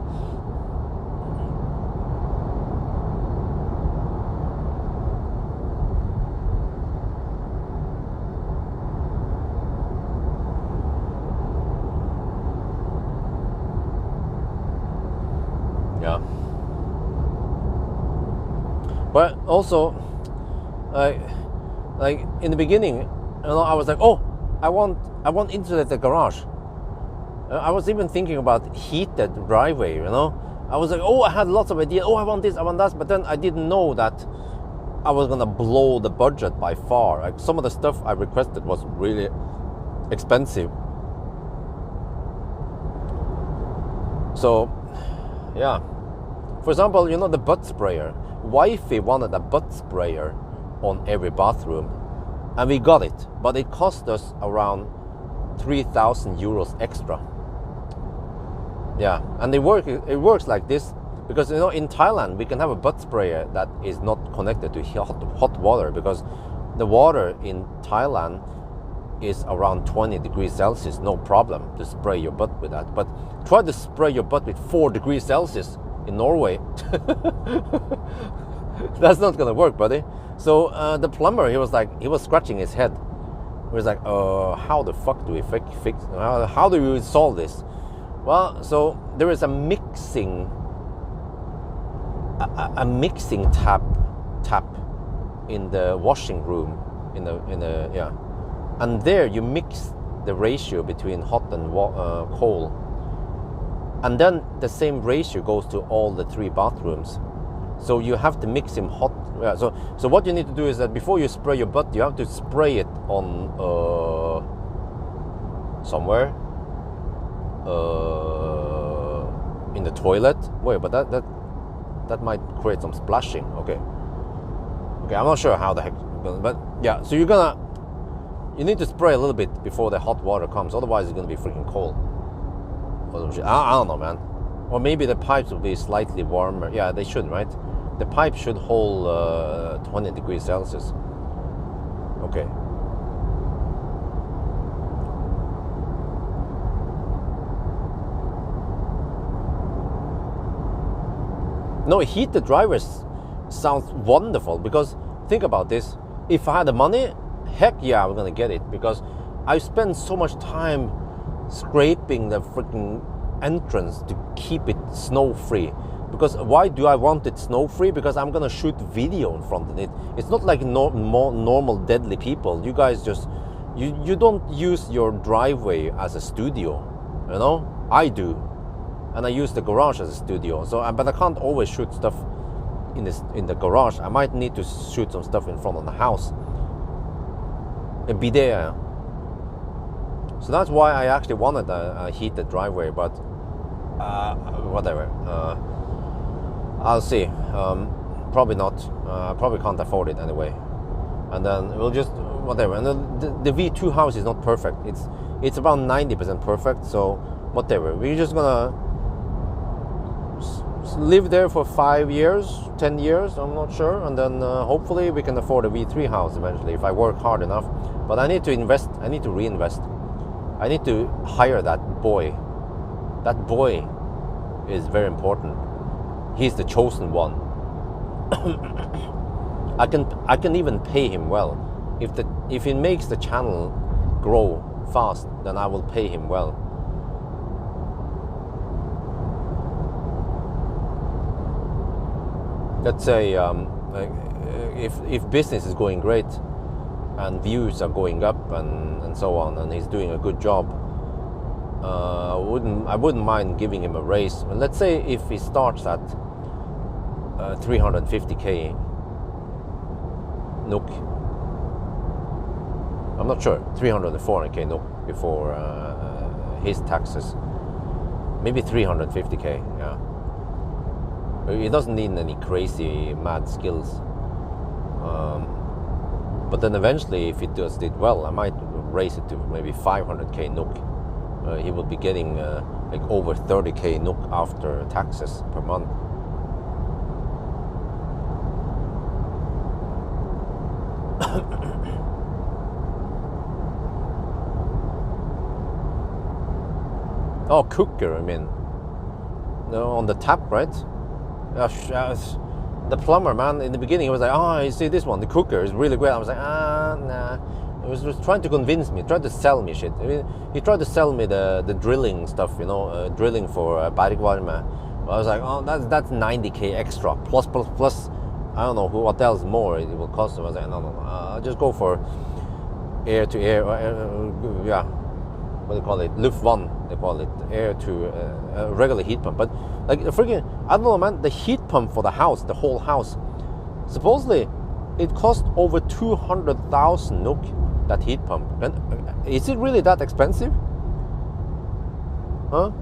Yeah. But also, like in the beginning, you know, I was like, oh, I want internet at the garage. I was even thinking about heated driveway, you know. I was like, oh, I had lots of ideas. Oh, I want this, I want that. But then I didn't know that I was gonna blow the budget by far. Like some of the stuff I requested was really expensive. So, yeah. For example, you know, the butt sprayer. Wifey wanted a butt sprayer on every bathroom. And we got it, but it cost us around 3,000 euros extra. Yeah, and it works like this because, you know, in Thailand we can have a butt sprayer that is not connected to hot water because the water in Thailand is around 20 degrees Celsius, no problem to spray your butt with that. But try to spray your butt with 4 degrees Celsius in Norway. That's not gonna work, buddy. So the plumber, he was scratching his head. He was like, how the fuck do we fix how do we solve this? Well, so there is a mixing tap in the washing room in the yeah, and there you mix the ratio between hot and cold, and then the same ratio goes to all the 3 bathrooms. So you have to mix him hot. Yeah, so what you need to do is that before you spray your butt, you have to spray it on somewhere in the toilet. Wait, but that might create some splashing. Okay, I'm not sure how the heck, but yeah. So you need to spray a little bit before the hot water comes. Otherwise, it's gonna be freaking cold. I don't know, man. Or maybe the pipes will be slightly warmer. Yeah, they should, right? The pipe should hold 20 degrees Celsius. Okay. No, heated drivers sounds wonderful because think about this. If I had the money, heck yeah, I'm gonna get it because I spend so much time scraping the freaking entrance to keep it snow free. Because why do I want it snow free? Because I'm gonna shoot video in front of it. It's not like normal deadly people. You guys just you don't use your driveway as a studio, you know. I do, and I use the garage as a studio. So, but I can't always shoot stuff in the garage. I might need to shoot some stuff in front of the house and be there. So that's why I actually wanted a heated driveway, but whatever. I'll see. Probably not. I probably can't afford it anyway. And then we'll just whatever. And the V2 house is not perfect. It's about 90% perfect. So whatever. We're just gonna live there for 5 years, 10 years. I'm not sure. And then hopefully we can afford a V3 house eventually if I work hard enough. But I need to invest. I need to reinvest. I need to hire that boy. That boy is very important. He's the chosen one. I can even pay him well. If he makes the channel grow fast, then I will pay him well. Let's say if business is going great and views are going up and so on, and he's doing a good job, I wouldn't mind giving him a raise. Let's say if he starts at 350k NOK. I'm not sure, 300 or 400k NOK before his taxes. Maybe 350k, yeah. He doesn't need any crazy mad skills. But then eventually, if he did well, I might raise it to maybe 500k NOK. He will be getting like over 30k NOK after taxes per month. Oh, cooker, I mean. No, on the tap, right? The plumber, man, in the beginning, he was like, oh, you see this one, the cooker is really great. I was like, nah. He was trying to convince me, tried to sell me shit. I mean, he tried to sell me the drilling stuff, you know, drilling for bergvarme. I was like, oh, that's 90k extra, plus, I don't know what else more it will cost. I was like, no, I'll just go for air to air, yeah. What do you call it? Luft one, they call it, air to regular heat pump. But like freaking, I don't know, man. The heat pump for the house, the whole house, supposedly it cost over 200,000 NOK. That heat pump. And is it really that expensive? Huh?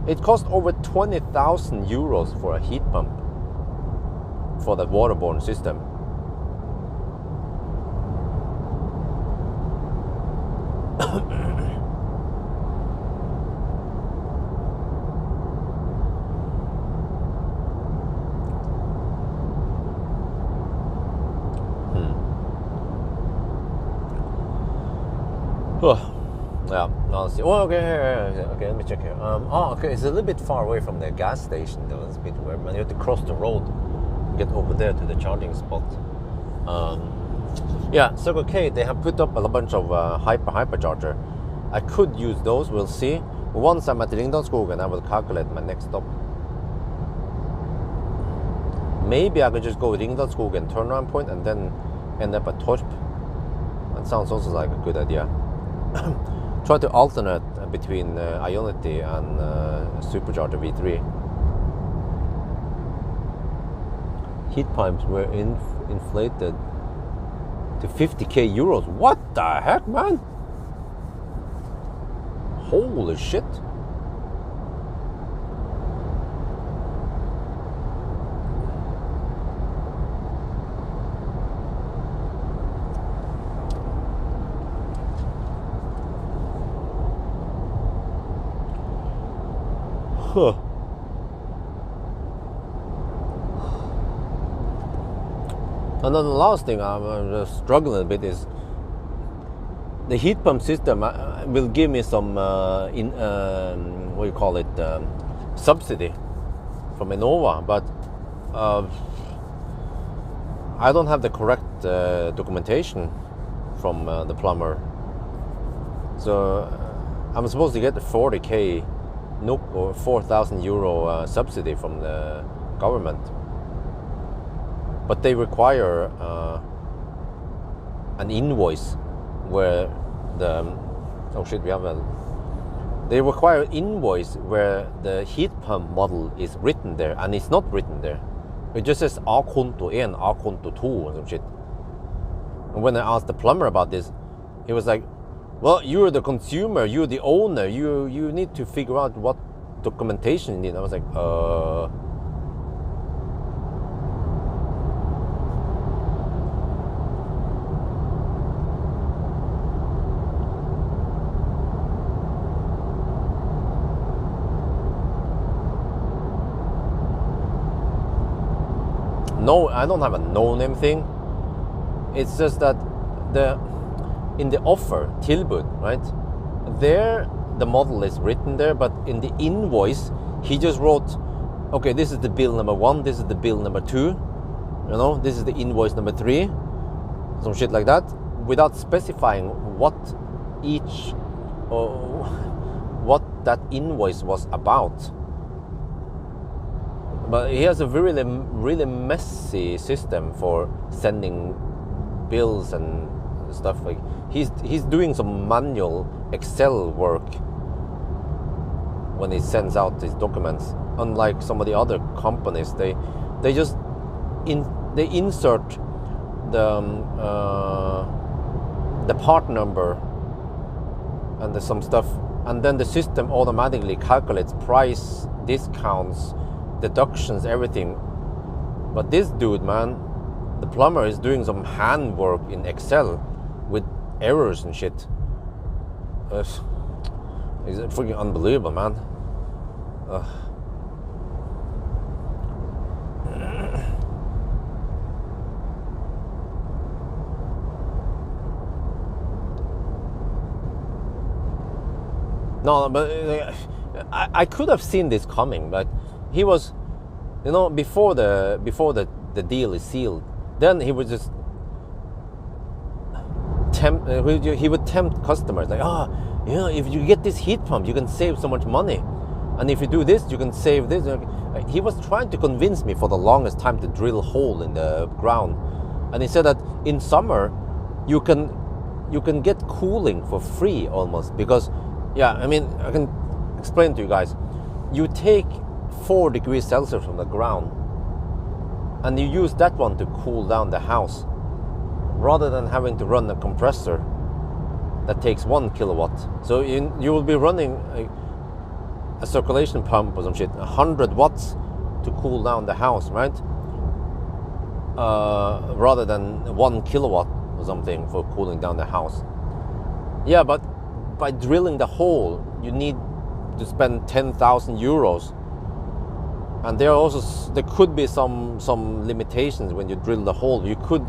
It cost over 20,000 euros for a heat pump for that waterborne system. Yeah, now let's see. Oh, okay, let me check here. Okay, it's a little bit far away from the gas station, though. It's a bit weird, man. You have to cross the road, get over there to the charging spot. Yeah, Circle K, they have put up a bunch of hypercharger. I could use those, we'll see. Once I'm at Ringdalsskogen, I will calculate my next stop. Maybe I could just go Ringdalsskogen turnaround point and then end up at Torp. That sounds also like a good idea. Try to alternate between Ionity and Supercharger V3. Heat pipes were inflated to 50k euros. What the heck, man? Holy shit. Huh. And then the last thing I'm just struggling a bit is the heat pump system will give me some what do you call it, subsidy from Enova, but I don't have the correct documentation from the plumber, so I'm supposed to get the 40k NOK or 4,000 euro subsidy from the government, but they require an invoice where they require an invoice where the heat pump model is written there, and it's not written there. It just says A-konto 1, A-konto 2 or some shit. And when I asked the plumber about this, he was like, well, you're the consumer, you're the owner, you need to figure out what documentation you need. I was like, No, I don't have a no-name thing. It's just that in the offer, tilbud, right? There, the model is written there, but in the invoice, he just wrote, okay, this is the bill number 1, this is the bill number 2, you know, this is the invoice number 3, some shit like that, without specifying what each, or what that invoice was about. But he has a really messy system for sending bills and stuff. Like he's doing some manual Excel work when he sends out his documents. Unlike some of the other companies, they they just they insert the part number and some stuff, and then the system automatically calculates price, discounts, deductions, everything. But this dude, man, the plumber, is doing some handwork in Excel with errors and shit. It's freaking unbelievable, man. No, but I could have seen this coming, but he was, you know, before the deal is sealed, then he would just he would tempt customers like, you know, if you get this heat pump, you can save so much money, and if you do this, you can save this. He was trying to convince me for the longest time to drill a hole in the ground, and he said that in summer you can get cooling for free almost, because I mean, I can explain to you guys. You take 4 degrees Celsius from the ground and you use that one to cool down the house, rather than having to run a compressor that takes 1 kilowatt. So you will be running a circulation pump or some shit, 100 watts to cool down the house, right? Rather than 1 kilowatt or something for cooling down the house. Yeah, but by drilling the hole, you need to spend 10,000 euros, and there could be some limitations when you drill the hole. You could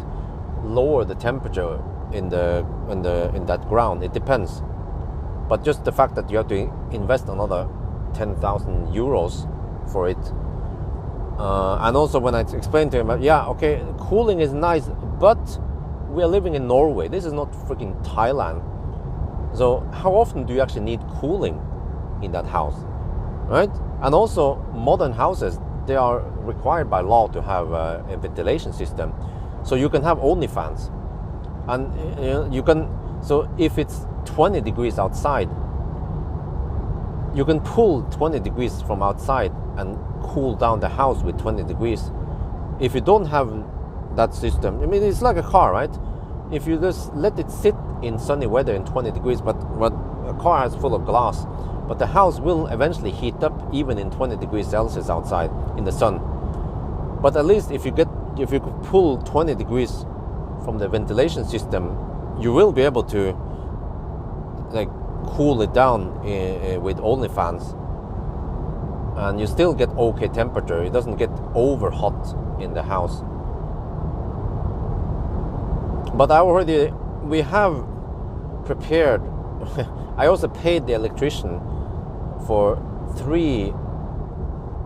lower the temperature in that ground. It depends, but just the fact that you have to invest another 10,000 euros for it, and also when I explained to him, okay, cooling is nice, but we are living in Norway. This is not freaking Thailand. So how often do you actually need cooling in that house, right? And also modern houses, they are required by law to have a ventilation system. So you can have only fans. And you can, so if it's 20 degrees outside, you can pull 20 degrees from outside and cool down the house with 20 degrees. If you don't have that system, I mean, it's like a car, right? If you just let it sit in sunny weather in 20 degrees, but a car is full of glass, but the house will eventually heat up even in 20 degrees Celsius outside in the sun. But at least if you could pull 20 degrees from the ventilation system, you will be able to like cool it down with only fans, and you still get okay temperature. It doesn't get over hot in the house. But we have prepared. I also paid the electrician for 3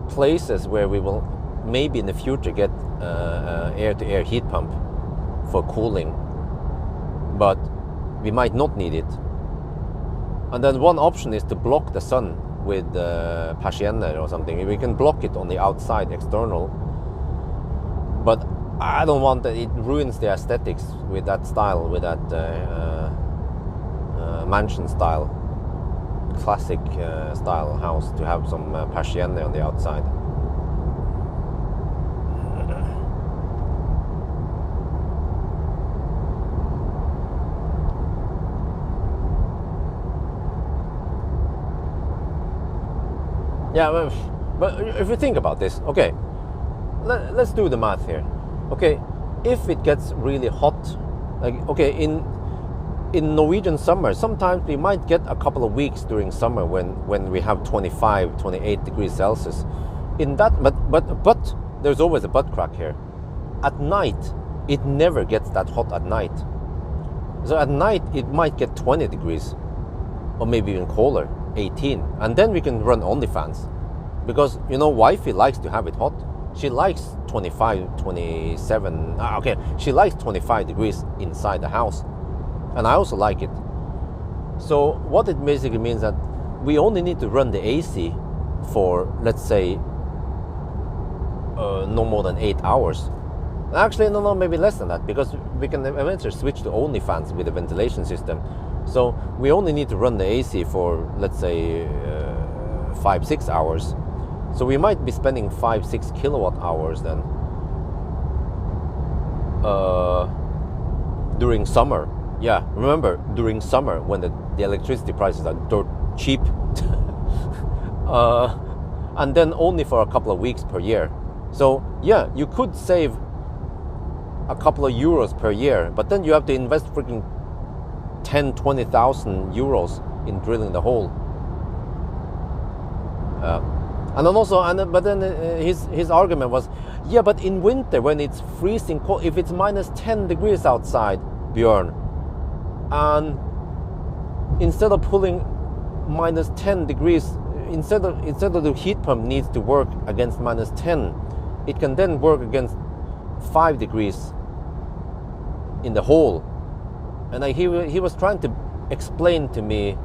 places where we will maybe in the future get air-to-air heat pump for cooling, but we might not need it. And then one option is to block the sun with persienner or something. We can block it on the outside, external, but I don't want that. It ruins the aesthetics with that style, with that mansion style, classic style house, to have some persienner on the outside. Yeah, but if you think about this, okay, let's do the math here. Okay, if it gets really hot, like, okay, in Norwegian summer, sometimes we might get a couple of weeks during summer when we have 25, 28 degrees Celsius. In that, but there's always a butt crack here. At night, it never gets that hot at night. So at night, it might get 20 degrees, or maybe even colder, 18. And then we can run only fans. Because, you know, wifey likes to have it hot. She likes 25, 27, okay, she likes 25 degrees inside the house. And I also like it. So what it basically means that we only need to run the AC for, let's say, no more than 8 hours. Actually, no, maybe less than that, because we can eventually switch to only fans with the ventilation system. So we only need to run the AC for, let's say, 5-6 hours. So we might be spending 5-6 kilowatt hours then during summer. Yeah, remember during summer when the electricity prices are dirt cheap. And then only for a couple of weeks per year. So yeah, you could save a couple of euros per year, but then you have to invest freaking 10,000-20,000 euros in drilling the hole. And then also, but then his argument was, yeah, but in winter when it's freezing cold, if it's minus 10 degrees outside, Björn, and instead of pulling minus 10 degrees, instead of the heat pump needs to work against minus 10, it can then work against 5 degrees in the hole. And he was trying to explain to me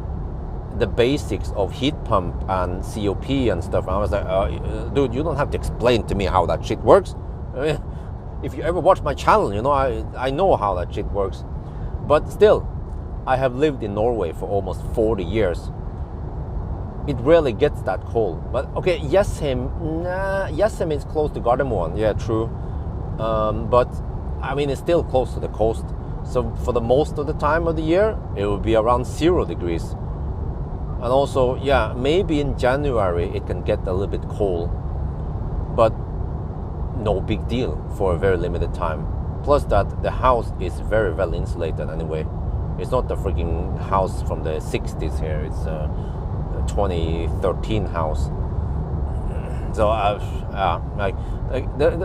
the basics of heat pump and COP and stuff. And I was like, dude, you don't have to explain to me how that shit works. I mean, if you ever watch my channel, you know I know how that shit works. But still, I have lived in Norway for almost 40 years. It rarely gets that cold. But okay, Jessheim is close to Gardermoen. Yeah, true. But I mean, it's still close to the coast. So for the most of the time of the year, it will be around 0 degrees. And also, yeah, maybe in January it can get a little bit cold, but no big deal for a very limited time. Plus that the house is very well insulated anyway. It's not the freaking house from the 60s here. It's a 2013 house. So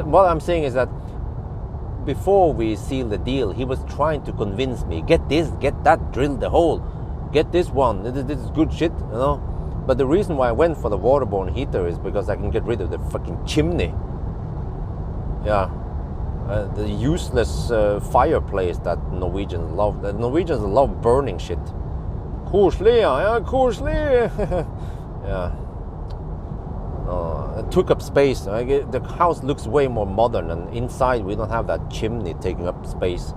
what I'm saying is that before we sealed the deal, he was trying to convince me, get this, get that, drill the hole, get this one, this is good shit, you know. But the reason why I went for the waterborne heater is because I can get rid of the fucking chimney. Yeah, the useless fireplace that Norwegians love. The Norwegians love burning shit. Koselig, yeah, koselig. Yeah. It took up space. The house looks way more modern, and inside we don't have that chimney taking up space.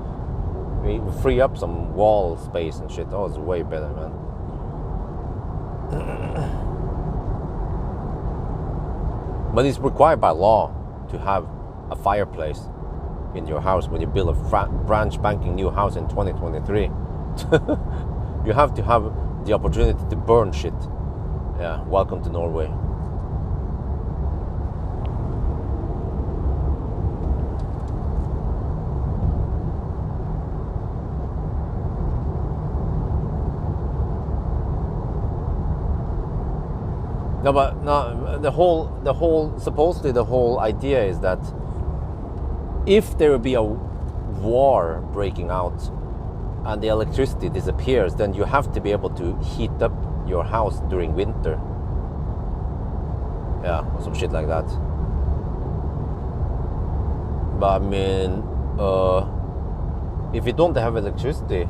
We free up some wall space and shit. Oh, it's way better, man. But it's required by law to have a fireplace in your house when you build a brand spanking new house in 2023. You have to have the opportunity to burn shit. Yeah, welcome to Norway. No, but no, supposedly the whole idea is that if there will be a war breaking out and the electricity disappears, then you have to be able to heat up your house during winter. Yeah, or some shit like that. But I mean, if you don't have electricity,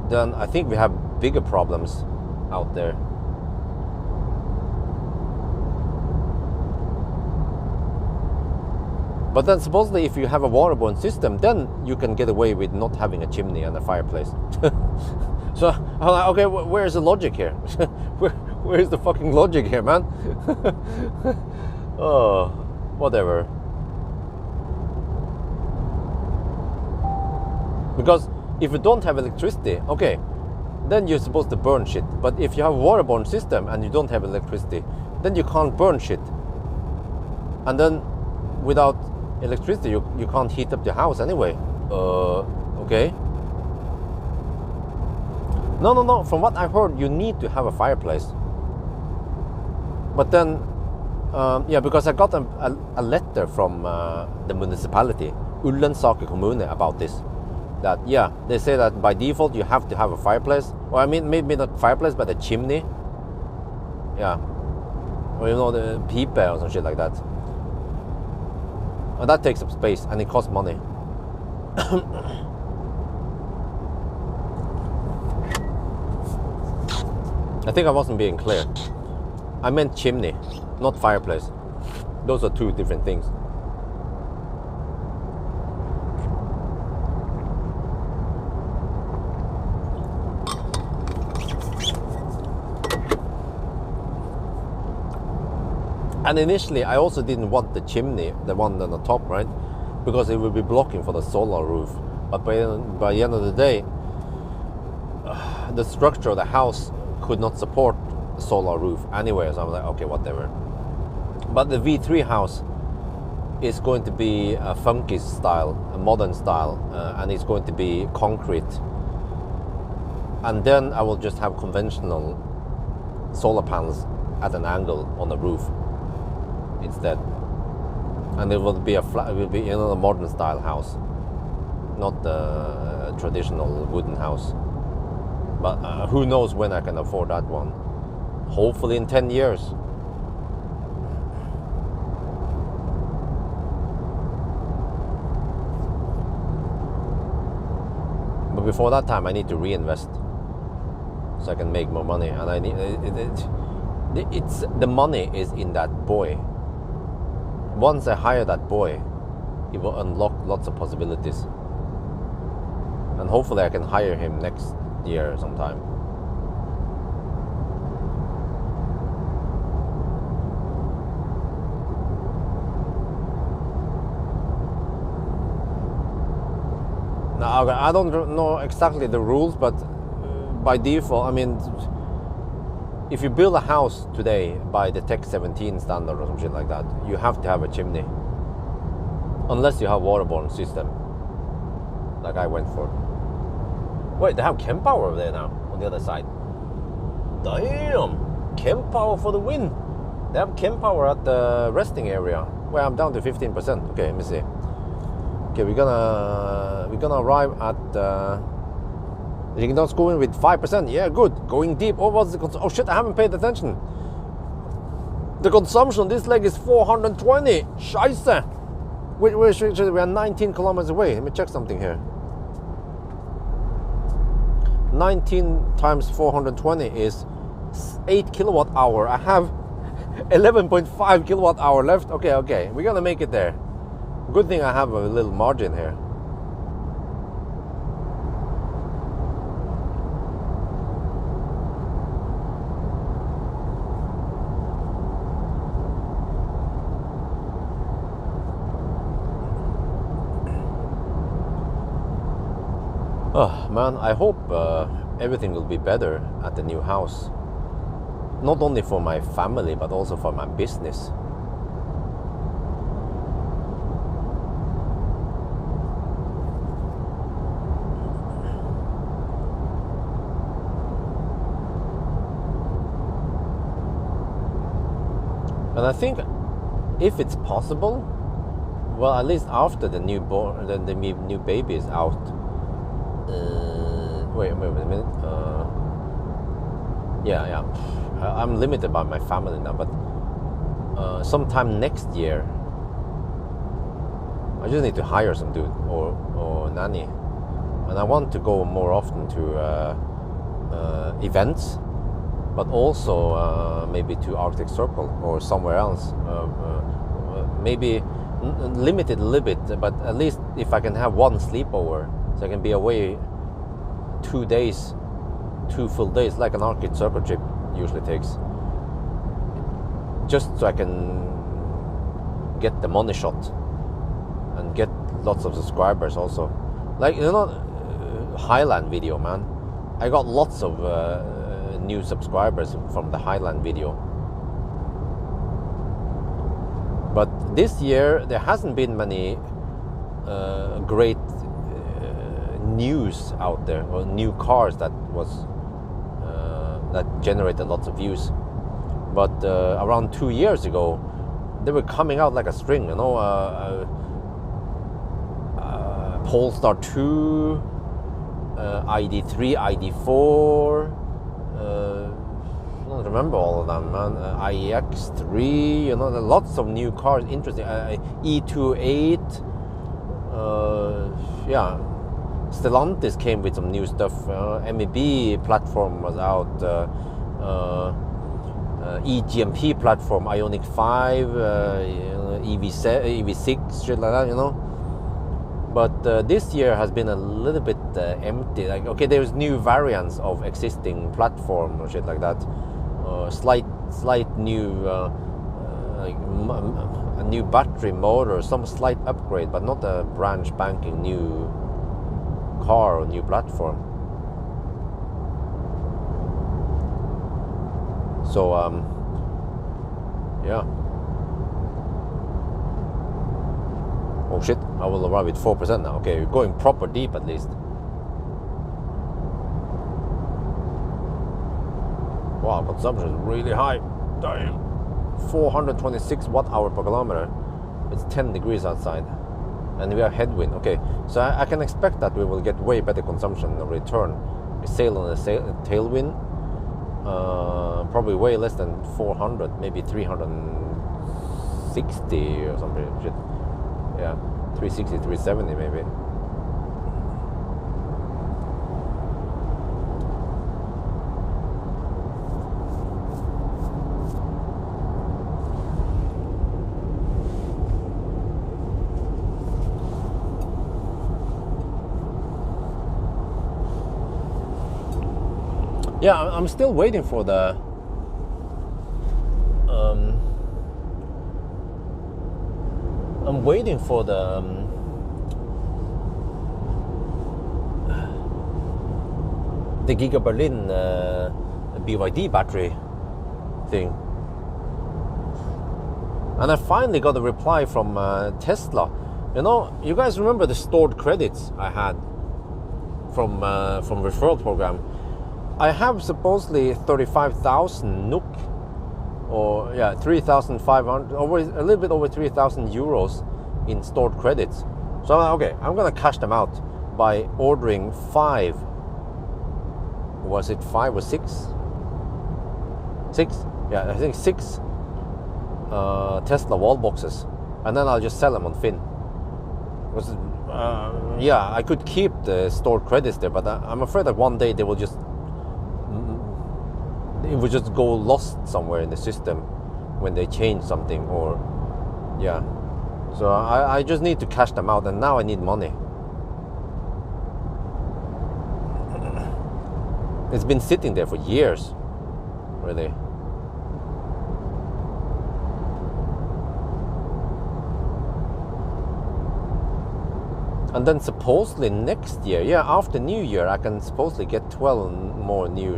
then I think we have bigger problems out there. But then supposedly if you have a waterborne system, then you can get away with not having a chimney and a fireplace. So I'm like, okay, where's the logic here? Where's the fucking logic here, man? Oh, whatever. Because if you don't have electricity, okay, then you're supposed to burn shit. But if you have a waterborne system and you don't have electricity, then you can't burn shit. And then without electricity, you can't heat up the house anyway. Okay. No. From what I heard, you need to have a fireplace. But then, yeah, because I got a letter from the municipality, Ullensaker kommune, about this. That, yeah, they say that by default you have to have a fireplace. Or I mean, maybe not fireplace, but a chimney. Yeah. Or you know, the pipe or some shit like that. And that takes up space and it costs money. I think I wasn't being clear. I meant chimney, not fireplace. Those are two different things. And initially, I also didn't want the chimney, the one on the top, right? because it will be blocking for the solar roof. But by the end of the day, the structure of the house could not support a solar roof anyway. So I'm like, okay, whatever. But the V3 house is going to be a funky style, a modern style, and it's going to be concrete. And then I will just have conventional solar panels at an angle on the roof instead. And it will be a modern style house, not the traditional wooden house. But who knows when I can afford that one? Hopefully in 10 years. But before that time, I need to reinvest so I can make more money. And I need it's the money is in that boy. Once I hire that boy, it will unlock lots of possibilities. And hopefully I can hire him next year sometime. Now, I don't know exactly the rules, but by default, I mean, if you build a house today by the Tech 17 standard or some shit like that, you have to have a chimney. Unless you have waterborne system, like I went for. Wait, they have chem power over there now, on the other side. Damn! Chem power for the win! They have chem power at the resting area, where I'm down to 15%. Okay, let me see. Okay, we're gonna arrive at Ringdal's going with 5%. Yeah, good. Going deep. Oh, what's the oh shit, I haven't paid attention. The consumption on this leg is 420. Scheisse. Wait, we are 19 kilometers away. Let me check something here. 19 times 420 is 8 kilowatt hour. I have 11.5 kilowatt hour left. Okay. We're gonna make it there. Good thing I have a little margin here. Oh man, I hope everything will be better at the new house. Not only for my family, but also for my business. And I think if it's possible, well, at least after the new baby is out. Wait a minute. Yeah. I'm limited by my family now, but sometime next year, I just need to hire some dude or nanny, and I want to go more often to events, but also maybe to Arctic Circle or somewhere else. Maybe limited a little bit, but at least if I can have one sleepover, so I can be away 2 days, 2 full days, like an Arctic Circle trip usually takes. Just so I can get the money shot and get lots of subscribers also. Like, you know, Highland video, man. I got lots of new subscribers from the Highland video. But this year there hasn't been many great news out there, or new cars that generated lots of views. But around 2 years ago, they were coming out like a string, you know. Polestar 2, ID3, ID4. I don't remember all of them, man. IEX3, you know, there are lots of new cars, interesting. E28, yeah. Stellantis came with some new stuff. MEB platform was out. eGMP platform, Ioniq 5, EV6, shit like that, you know. But this year has been a little bit empty. Like, okay, there's new variants of existing platform or shit like that. Slight new like a new battery motor, some slight upgrade, but not a brand spanking new car or new platform. So yeah. Oh shit, I will arrive with 4% now. Okay, we're going proper deep at least. Wow, consumption is really high. Damn. 426 watt-hour per kilometer. It's 10 degrees outside. And we have headwind. Okay, so I can expect that we will get way better consumption in return. We sail on a tailwind. Probably way less than 400, maybe 360 or something. Shit. Yeah, 360, 370 maybe. Yeah, I'm still waiting for the I'm waiting for the Giga Berlin BYD battery thing, and I finally got a reply from Tesla. You know, you guys remember the stored credits I had from referral program? I have supposedly 35,000 NOK, or yeah, 3,500, over a little bit over 3,000 euros in stored credits. So okay, I'm gonna cash them out by ordering 5. Was it 5 or 6? 6? Yeah, I think 6 Tesla wall boxes, and then I'll just sell them on Finn. Because yeah, I could keep the stored credits there, but I'm afraid that one day they will just it would just go lost somewhere in the system when they change something, or yeah. So I just need to cash them out, and now I need money. It's been sitting there for years, really. And then supposedly next year, yeah, after New Year, I can supposedly get 12 more new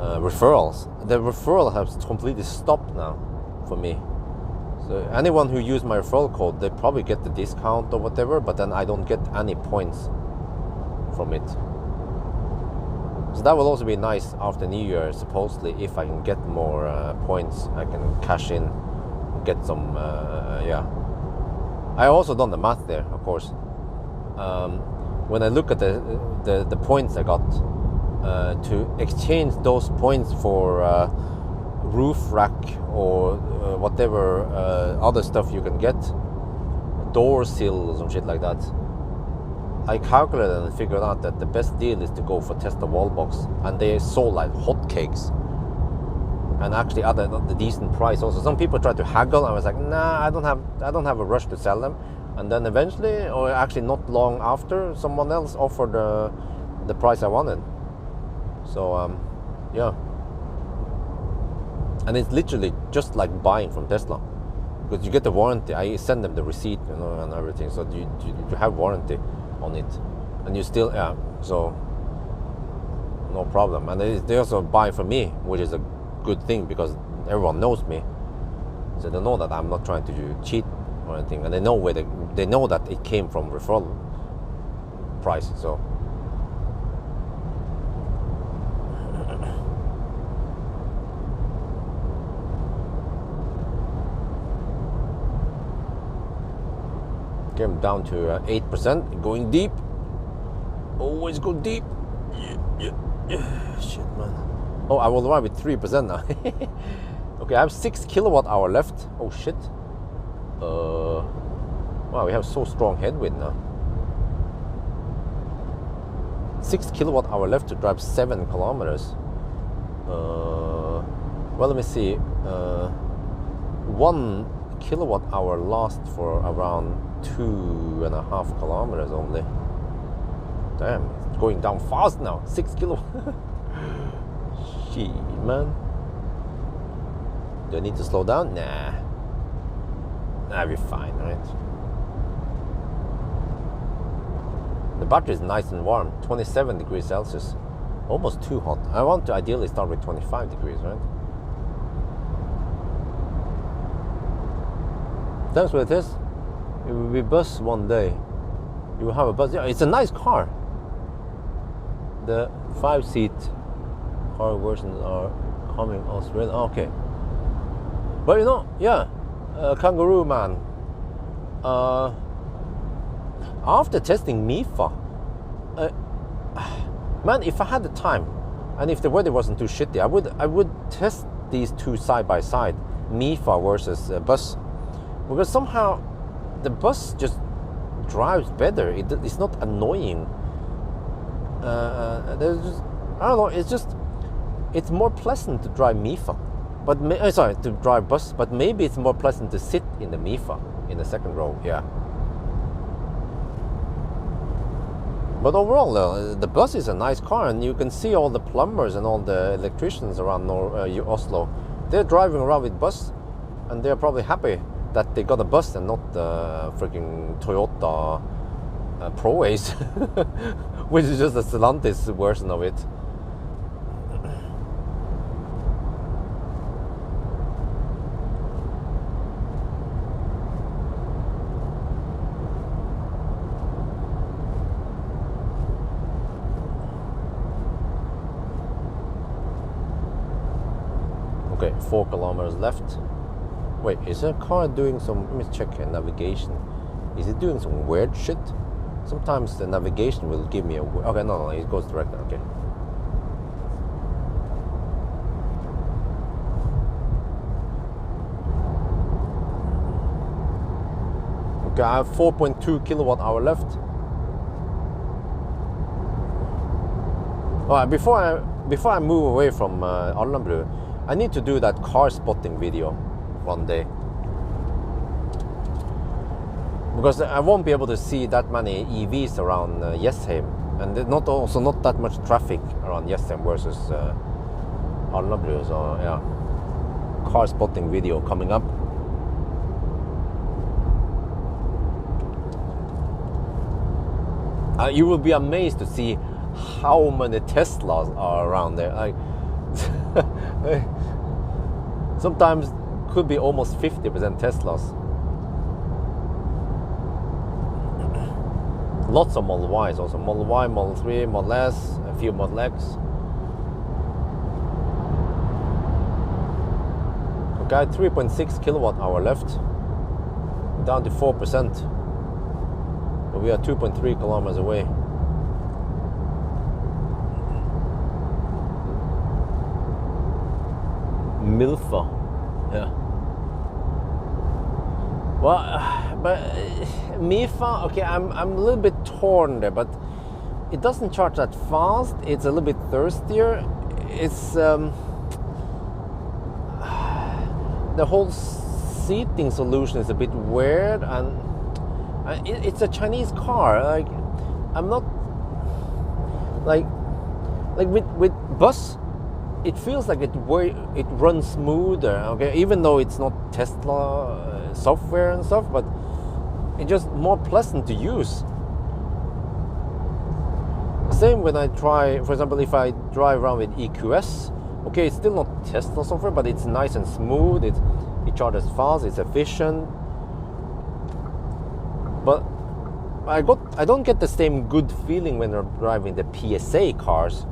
referrals. The referral has completely stopped now for me. So anyone who used my referral code, they probably get the discount or whatever, but then I don't get any points from it. So that will also be nice after New Year, supposedly. If I can get more points, I can cash in, get some, yeah. I also done the math there, of course. When I look at the points I got, to exchange those points for roof rack or whatever other stuff you can get, door sill or some shit like that, I calculated and figured out that the best deal is to go for Tesla wall box, and they sold like hotcakes, and actually at a decent price also. Some people tried to haggle, and I was like, nah, I don't have a rush to sell them. And then eventually, or actually not long after, someone else offered the price I wanted. So yeah, and it's literally just like buying from Tesla, because you get the warranty. I send them the receipt, you know, and everything, so you have warranty on it, and you still, yeah, so no problem. And they also buy from me, which is a good thing, because everyone knows me, so they know that I'm not trying to cheat or anything, and they know they know that it came from referral price. So came down to 8%, going deep. Always go deep. Yeah. Shit, man. Oh, I will arrive with 3% now. Okay, I have 6 kilowatt hour left. Oh shit. Wow, we have so strong headwind now. 6 kilowatt hour left to drive 7 kilometers. Well, let me see. 1 kilowatt hour lasts for around 2.5 kilometers only. Damn, it's going down fast now. 6 kilo. Shit, man. Do I need to slow down? Nah. I'll be fine, right? The battery is nice and warm, 27 degrees Celsius. Almost too hot. I want to ideally start with 25 degrees, right? Thanks for the test. It will be bus one day. You will have a bus. Yeah, it's a nice car. The 5-seat car versions are coming Australia. Okay. But you know, yeah, Kangaroo man. After testing MIFA, man, if I had the time, and if the weather wasn't too shitty, I would test these two side by side, MIFA versus bus, because somehow the bus just drives better. It's not annoying. There's just, I don't know. It's more pleasant to drive MIFA, but to drive bus. But maybe it's more pleasant to sit in the MIFA in the second row. Yeah. But overall, the bus is a nice car, and you can see all the plumbers and all the electricians around Oslo. They're driving around with bus, and they're probably happy that they got a bus and not the freaking Toyota ProAce, which is just a Stellantis version of it. Okay, 4 kilometers left. Wait, is the car doing some, let me check navigation. Is it doing some weird shit? Sometimes the navigation will give me a, okay, no, it goes directly, okay. Okay, I have 4.2 kilowatt hour left. Alright, before I move away from Alnabru, I need to do that car spotting video one day, because I won't be able to see that many EVs around Jessheim, and not that much traffic around Jessheim versus Alnabru. So yeah, car spotting video coming up. You will be amazed to see how many Teslas are around there. Like, sometimes could be almost 50% Teslas. Lots of Model Ys also. Model Y, Model 3, Model S, a few Model X. Okay, 3.6 kilowatt hour left. Down to 4%. But we are 2.3 kilometers away. Milfa. Yeah. Well, but MIFA, okay, I'm a little bit torn there, but it doesn't charge that fast. It's a little bit thirstier. It's the whole seating solution is a bit weird, and it's a Chinese car. Like, I'm not like with bus. It feels like it runs smoother, okay, even though it's not Tesla software and stuff, but it's just more pleasant to use. Same when I try, for example, if I drive around with EQS, okay, it's still not Tesla software, but it's nice and smooth, it charges fast, it's efficient. But I don't get the same good feeling when I'm driving the PSA cars.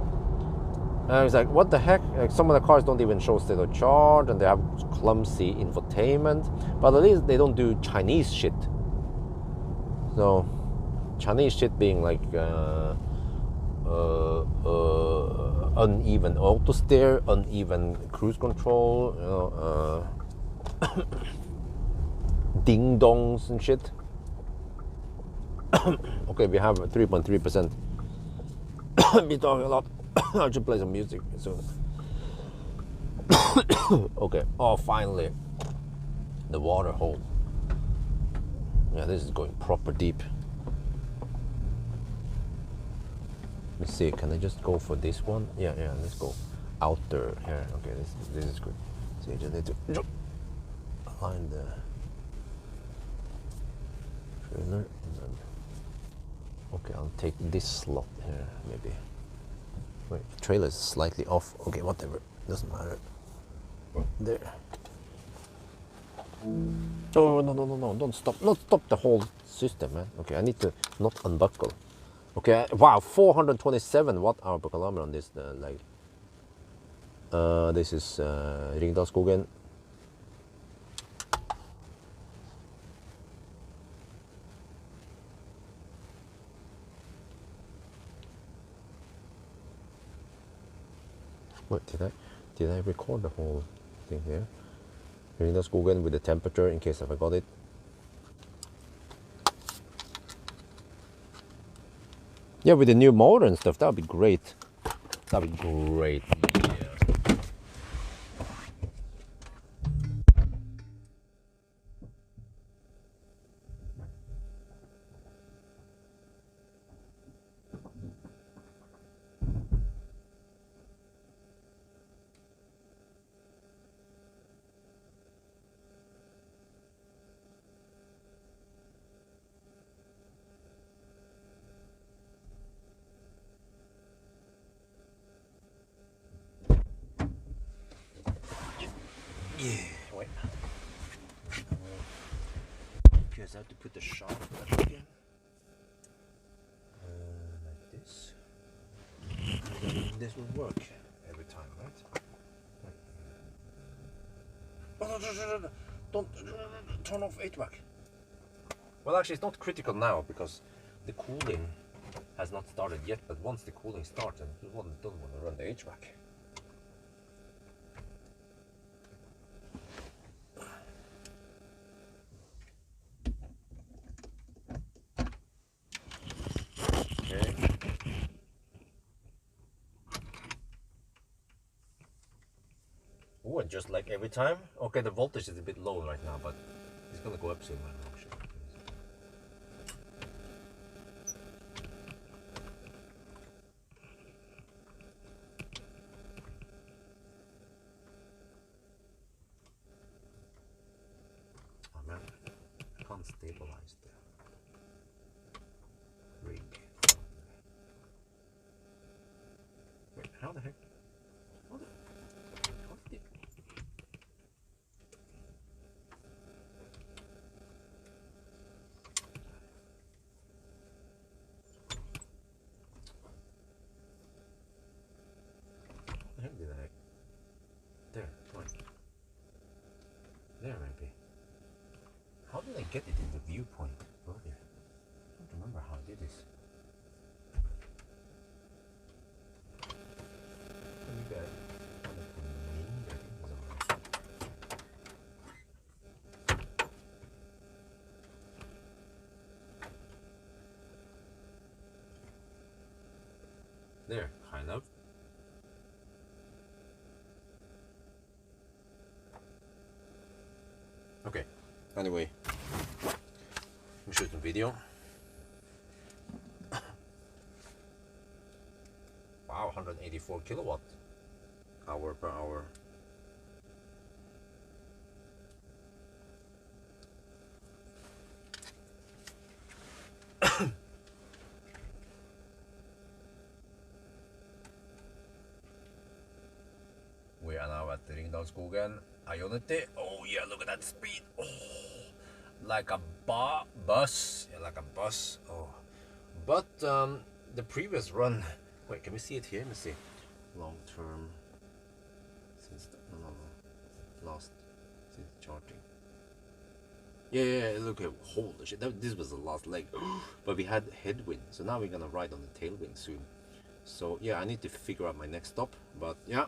I was like, what the heck? Like, some of the cars don't even show state of charge, and they have clumsy infotainment. But at least they don't do Chinese shit. So, Chinese shit being like uneven auto steer, uneven cruise control, you know, ding dongs and shit. Okay, we have 3.3%. We're talking a lot. I should play some music soon. Okay. Oh, finally, the water hole. Yeah, this is going proper deep. Let's see. Can I just go for this one? Yeah. Let's go outer here. Okay, this is good. So you just need to align the trailer and then, okay, I'll take this slot here maybe. Wait, the trailer is slightly off. Okay, whatever, doesn't matter. There. Oh, no, don't stop. Not stop the whole system, man. Okay, I need to not unbuckle. Okay, wow, 427 watt-hour per kilometer on this leg. This is Ringdalsskogen. What did I record the whole thing here? Ringdalsskogen with the temperature in case I forgot it. Yeah, with the new motor and stuff, that would be great. That would be great. Yeah. Yeah, wait. Because I have to put the shot back again. Like this. This will work every time, right? Oh, no, don't turn off HVAC. Well, actually, it's not critical now because the cooling has not started yet. But once the cooling starts, you don't want to run the HVAC. Okay. Oh, and just like every time. Okay, the voltage is a bit low right now, but it's gonna go up soon. I'm sure. Oh man, I can't stabilize the rig. Wait, how the heck? How did the heck did I? There, point. There, maybe. How did I get it in the viewpoint earlier? I don't remember how I did this. Maybe I found it from me. I think it was alright. There, kind of. Okay, anyway, we shoot some video. Wow, 184 kilowatt hour per hour. We are now at the Ringdalsskogen. Ionity. Oh yeah, look at that speed. Oh, like a bus. Yeah, like a bus. Oh, but the previous run. Wait, can we see it here? Let me see. Long term. Since no. Last since charging. Yeah. Look at holy shit. This was the last leg, but we had headwind, so now we're gonna ride on the tailwind soon. So yeah, I need to figure out my next stop. But yeah.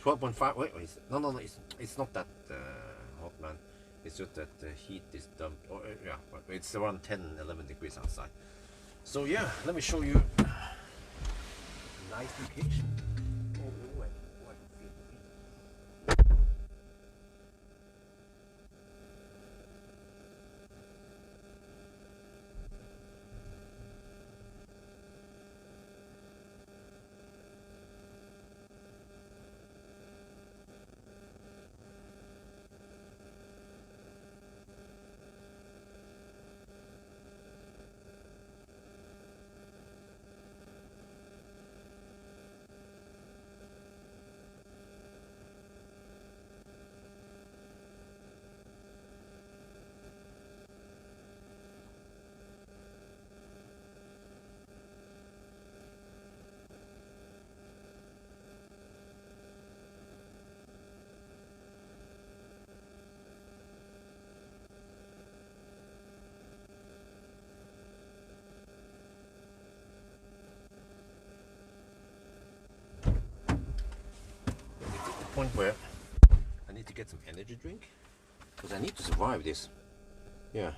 12.5. Wait, no. It's not that hot, man. It's just that the heat is dumped. Oh, yeah, but it's around 10-11 degrees outside. So yeah, let me show you a nice location. point where I need to get some energy drink because I need to survive this. Yeah.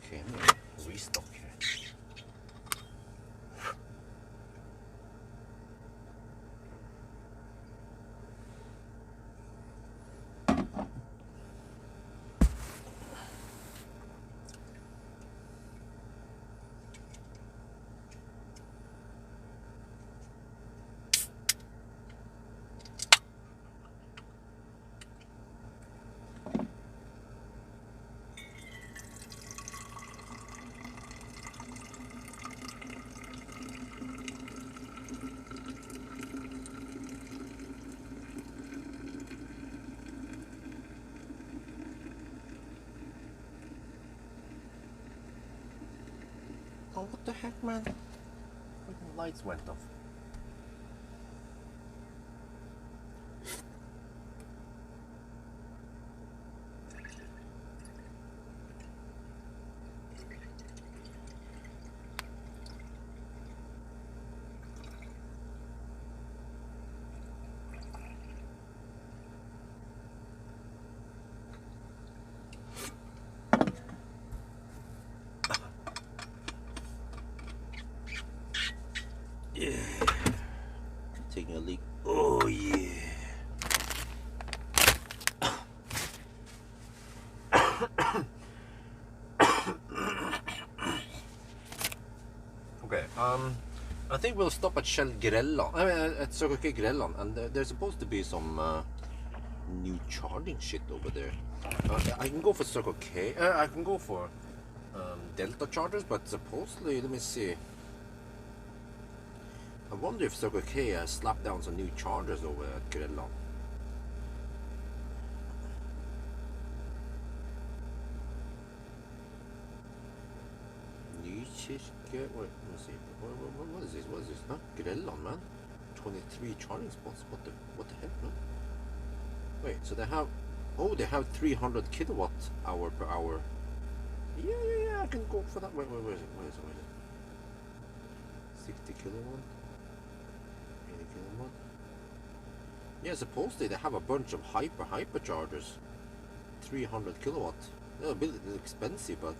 Okay, I'm gonna restock here. Oh, what the heck, man? Freaking lights went off. Yeah. Taking a leak. Oh, yeah. Okay, I think we'll stop at Shell Grelland. I mean, at Circle K Grelland, and there's supposed to be some new charging shit over there. I can go for Circle K. I can go for Delta chargers, but supposedly, let me see. I wonder if Circle K has slapped down some new chargers over at Grelland. Wait, let me see. What is this? What is this? Huh? Grelland, man. 23 charging spots. What the heck, man? Wait, so they have, oh, they have 300 kilowatt hour per hour. Yeah, I can go for that. Where is it? 60 kilowatt? 80 kilowatt? Yeah, supposedly they have a bunch of hyperchargers. 300 kilowatt. They're a bit expensive, but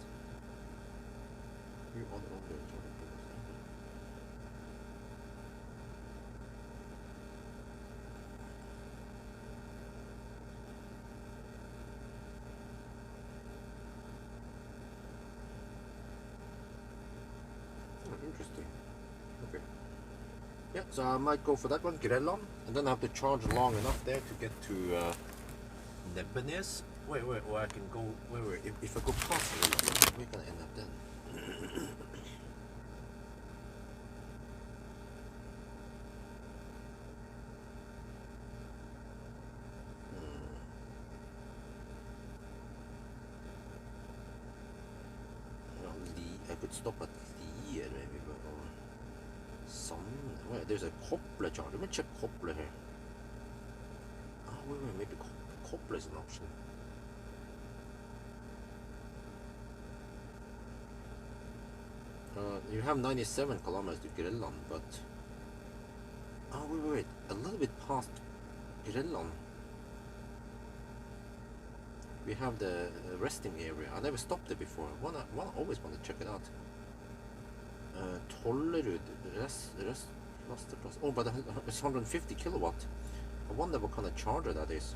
interesting. Okay. Yeah, so I might go for that one, Grelland, and then I have to charge long enough there to get to Nebbenes. Wait, or I can go. Wait. If I go past Grelland, where can I end up then? I could stop at Lier maybe, or some. Wait, there's a Koppler charger. Let me check Koppler here. Oh, wait, maybe Koppler is an option. You have 97 kilometers to Grelland, but oh wait, a little bit past Grelland. We have the resting area. I never stopped there before. I always want to check it out. Tollerud Rasterplass. Oh, but it's 150 kilowatt. I wonder what kind of charger that is.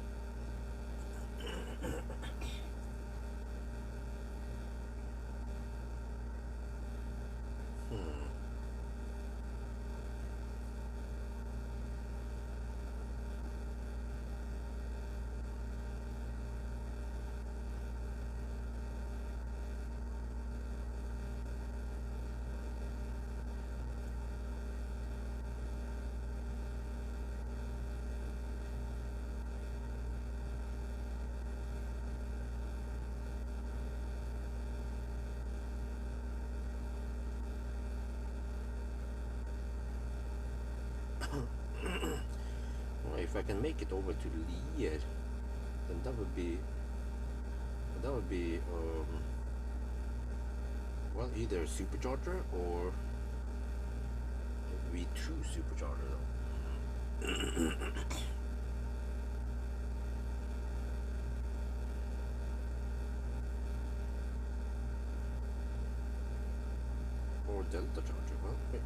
If I can make it over to Lier, then that would be well, either a supercharger or a V2 supercharger though. Delta charger. Well, wait.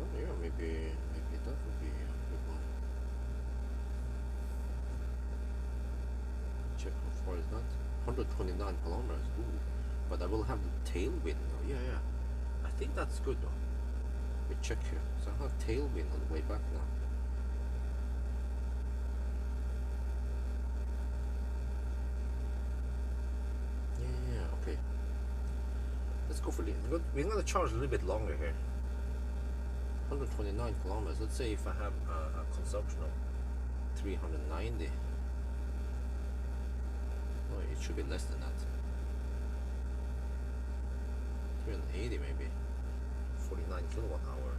Oh yeah, maybe that would be a good one. Check how far is that? 129 kilometers. Ooh, but I will have the tailwind though. Yeah, yeah. I think that's good though. We check here. So I have tailwind on the way back now. Yeah, okay. Let's go for the. We're gonna charge a little bit longer here. 129 kilometers. Let's say if I have a consumption of 390. Oh, it should be less than that. 380 maybe. 49 kilowatt hour.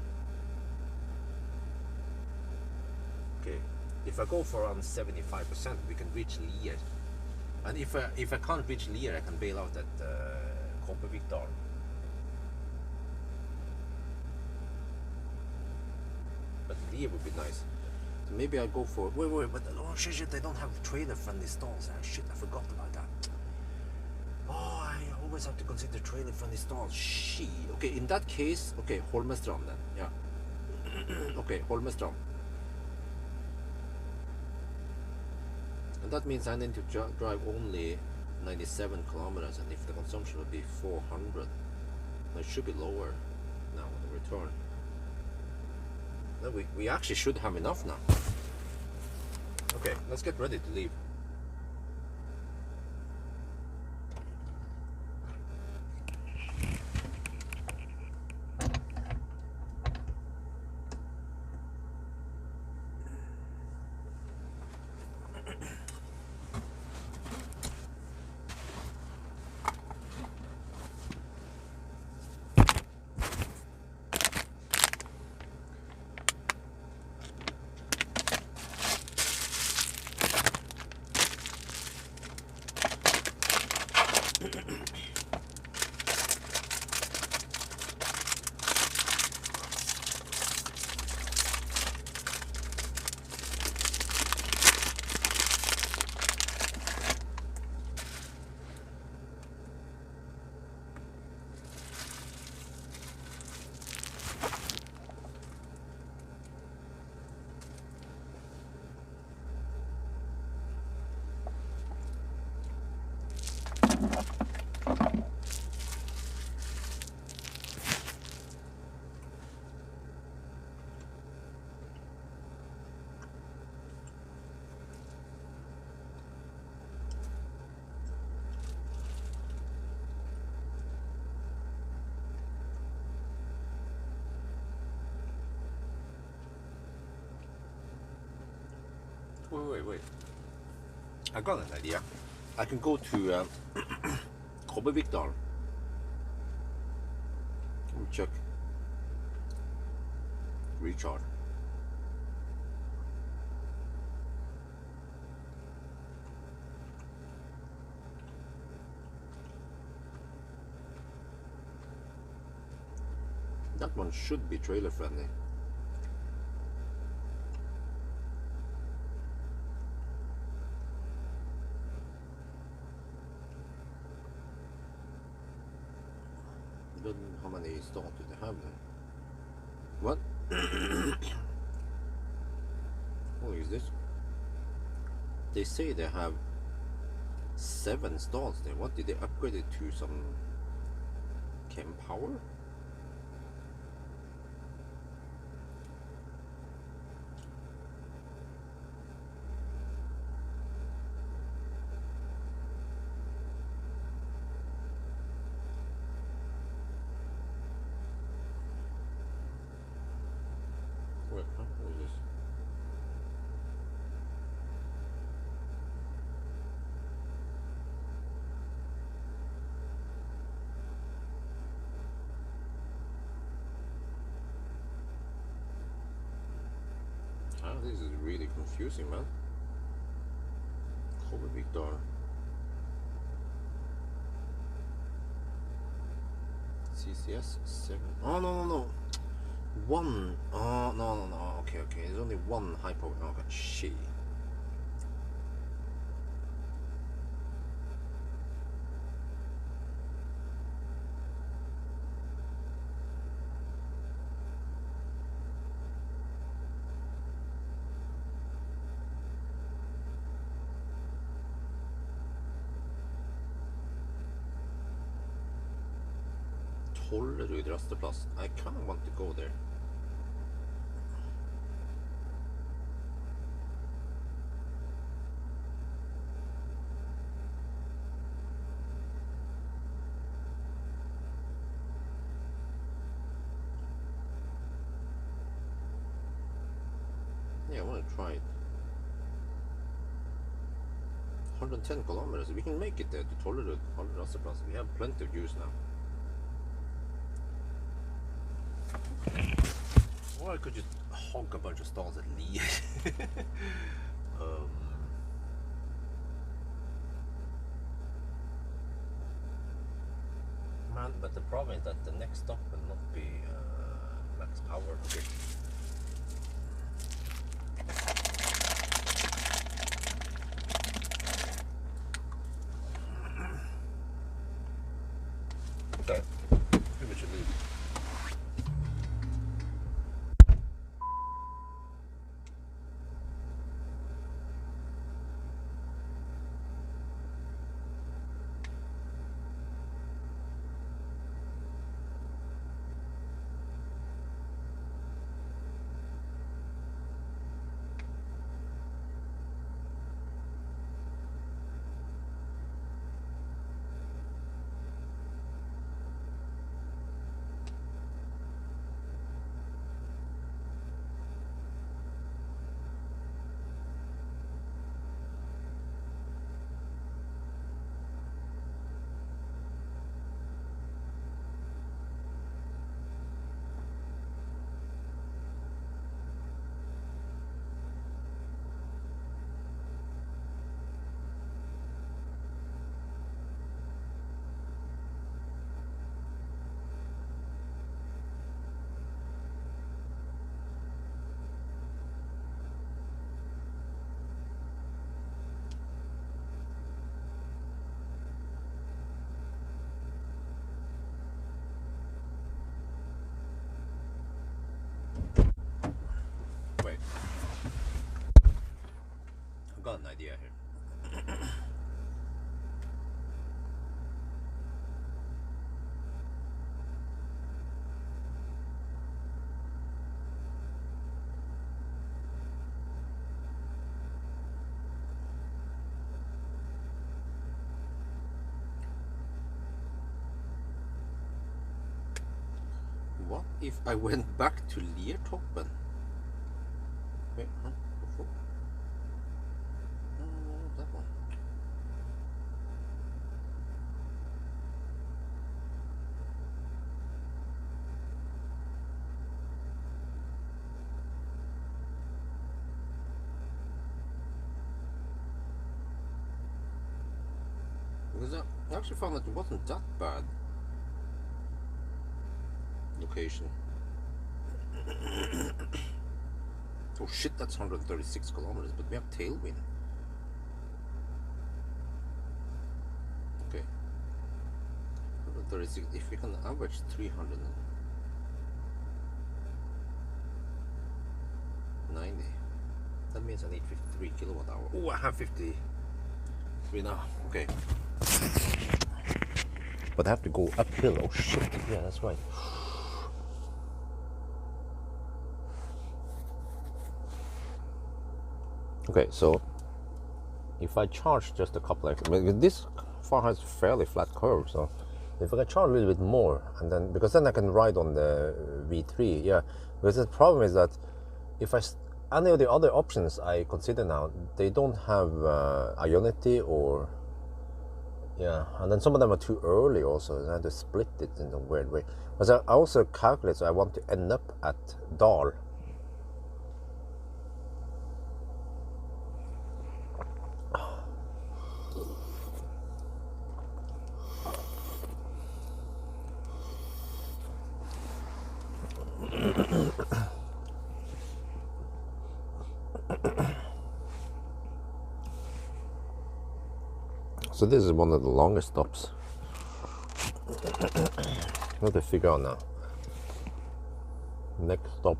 Okay, if I go for around 75%, we can reach Lier. And if I can't reach Lier, I can bail out at Kopervikdal. But Lier would be nice. So maybe I go for wait, but oh shit, they don't have trailer-friendly stalls. Ah, shit, I forgot about that. Oh, I always have to consider trailer-friendly stalls. Shit. Okay, in that case, okay, Holmestrand then. Yeah. Okay, Holmestrand. And that means I need to drive only 97 kilometers, and if the consumption would be 400, it should be lower now on the return. No, we actually should have enough now. Okay, let's get ready to leave. Wait. I got an idea. I can go to Kopervikdal. Let me check. Recharge. That one should be trailer friendly. How many stalls do they have then? What? What is this? They say they have 7 stalls there. What did they upgrade it to? Some Chem Power? What is this? Ah, this is really confusing, man. Kopervikdal. CCS 7. Oh, no. One. Oh, no. Okay. There's only one hypo. Oh, god, shit. Tollerud rasteplass. I kind of want to go there. Yeah, I want to try it. 110 kilometers. We can make it there to Tollerud rasteplass. We have plenty of juice now. Or I could just hog a bunch of stalls at Lee. Man, but the problem is that the next stop will not be max power. Okay. Okay, maybe we should leave. Wait, I've got an idea here. What if I went back to Liertoppen? Wait, huh? Before? That one. Because I actually found that it wasn't that bad. Location. Oh shit, that's 136 kilometers, but we have tailwind. Okay. 136, if we can average 390, that means I need 53 kilowatt hour. Oh, I have 53 now. Okay. But I have to go uphill. Oh shit, yeah, that's right. Okay, so if I charge just a couple of, this far has a fairly flat curve, so if I can charge a little bit more, and then because then I can ride on the V3, yeah. Because the problem is that if any of the other options I consider now, they don't have Ionity or yeah, and then some of them are too early also, and I had to split it in a weird way. But I also calculate, so I want to end up at Dal. So this is one of the longest stops. What to figure out now. Next stop.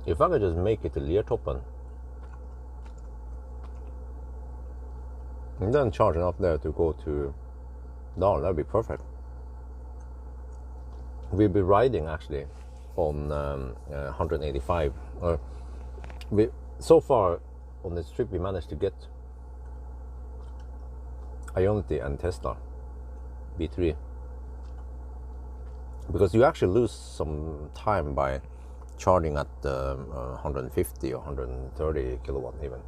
If I could just make it to Liertoppen and then charge enough there to go to Dal, that'd be perfect. We'll be riding actually on 185. So far on this trip we managed to get Ionity and Tesla B3, because you actually lose some time by charging at 150 or 130 kilowatt even.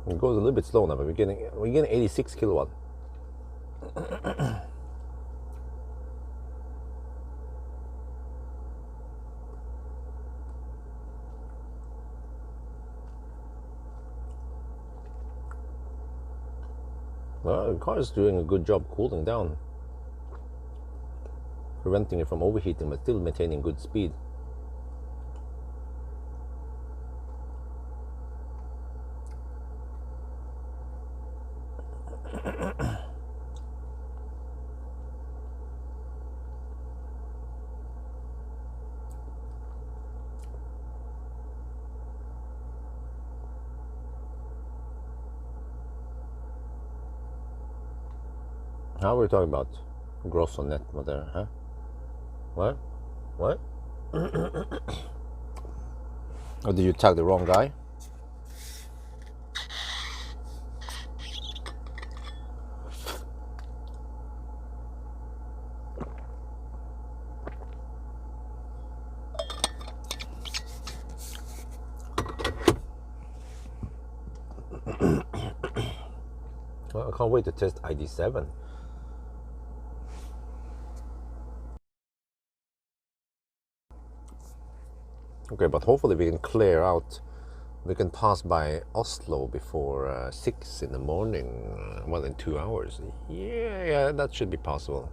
It goes a little bit slow now, but we're getting 86 kilowatt. Well, the car is doing a good job cooling down, preventing it from overheating, but still maintaining good speed. How are we talking about gross or net? What there, huh? What? What? Or did you tag the wrong guy? Well, I can't wait to test ID7. Okay, but hopefully we can clear out. We can pass by Oslo before 6 in the morning. Well, in 2 hours. Yeah, that should be possible.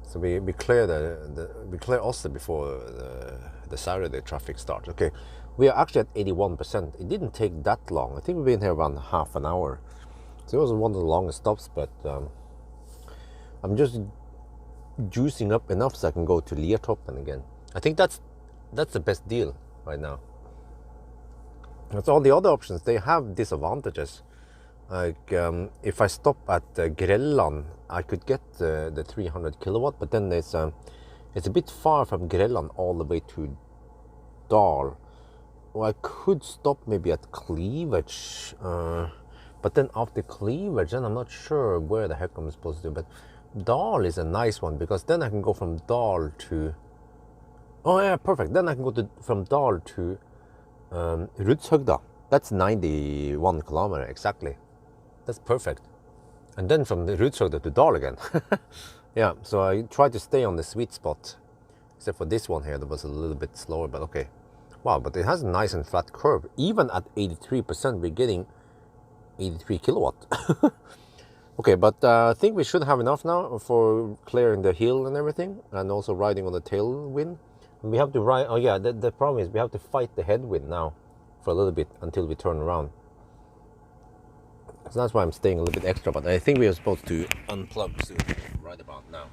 So we clear we clear Oslo before the Saturday traffic starts. Okay, we are actually at 81%. It didn't take that long. I think we've been here around half an hour. So it wasn't one of the longest stops, but I'm just juicing up enough so I can go to Liertoppen again. I think that's the best deal right now. That's all the other options. They have disadvantages. Like if I stop at Grelland, I could get the 300 kilowatt, but then it's a bit far from Grelland all the way to Dal. Well, I could stop maybe at Cleavage, but then after Cleavage, then I'm not sure where the heck I'm supposed to do. But Dal is a nice one, because then I can go from Dal to... Oh yeah, perfect. Then I can go from Dal to Rudshøgda. That's 91 kilometer exactly. That's perfect. And then from the Rudshøgda to Dal again. Yeah, so I tried to stay on the sweet spot, except for this one here that was a little bit slower, but okay. Wow, but it has a nice and flat curve. Even at 83%, we're getting 83 kilowatt. Okay, but I think we should have enough now for clearing the hill and everything, and also riding on the tailwind. We have to ride. Oh yeah, the problem is we have to fight the headwind now for a little bit until we turn around. So that's why I'm staying a little bit extra, but I think we are supposed to unplug soon, right about now.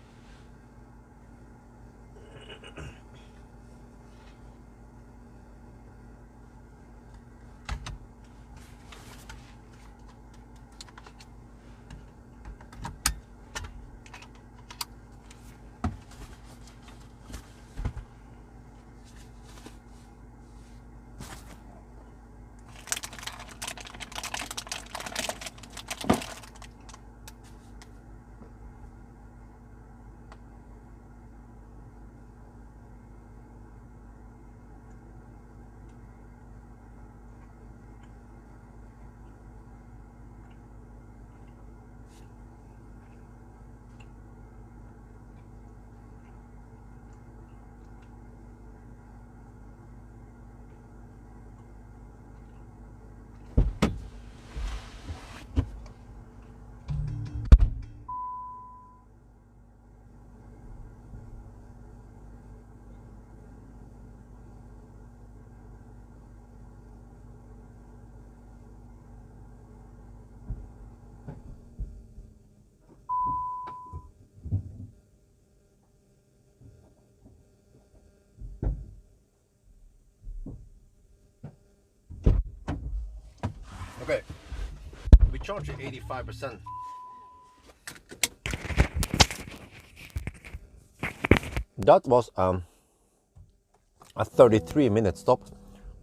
charge at 85%. That was a 33-minute stop,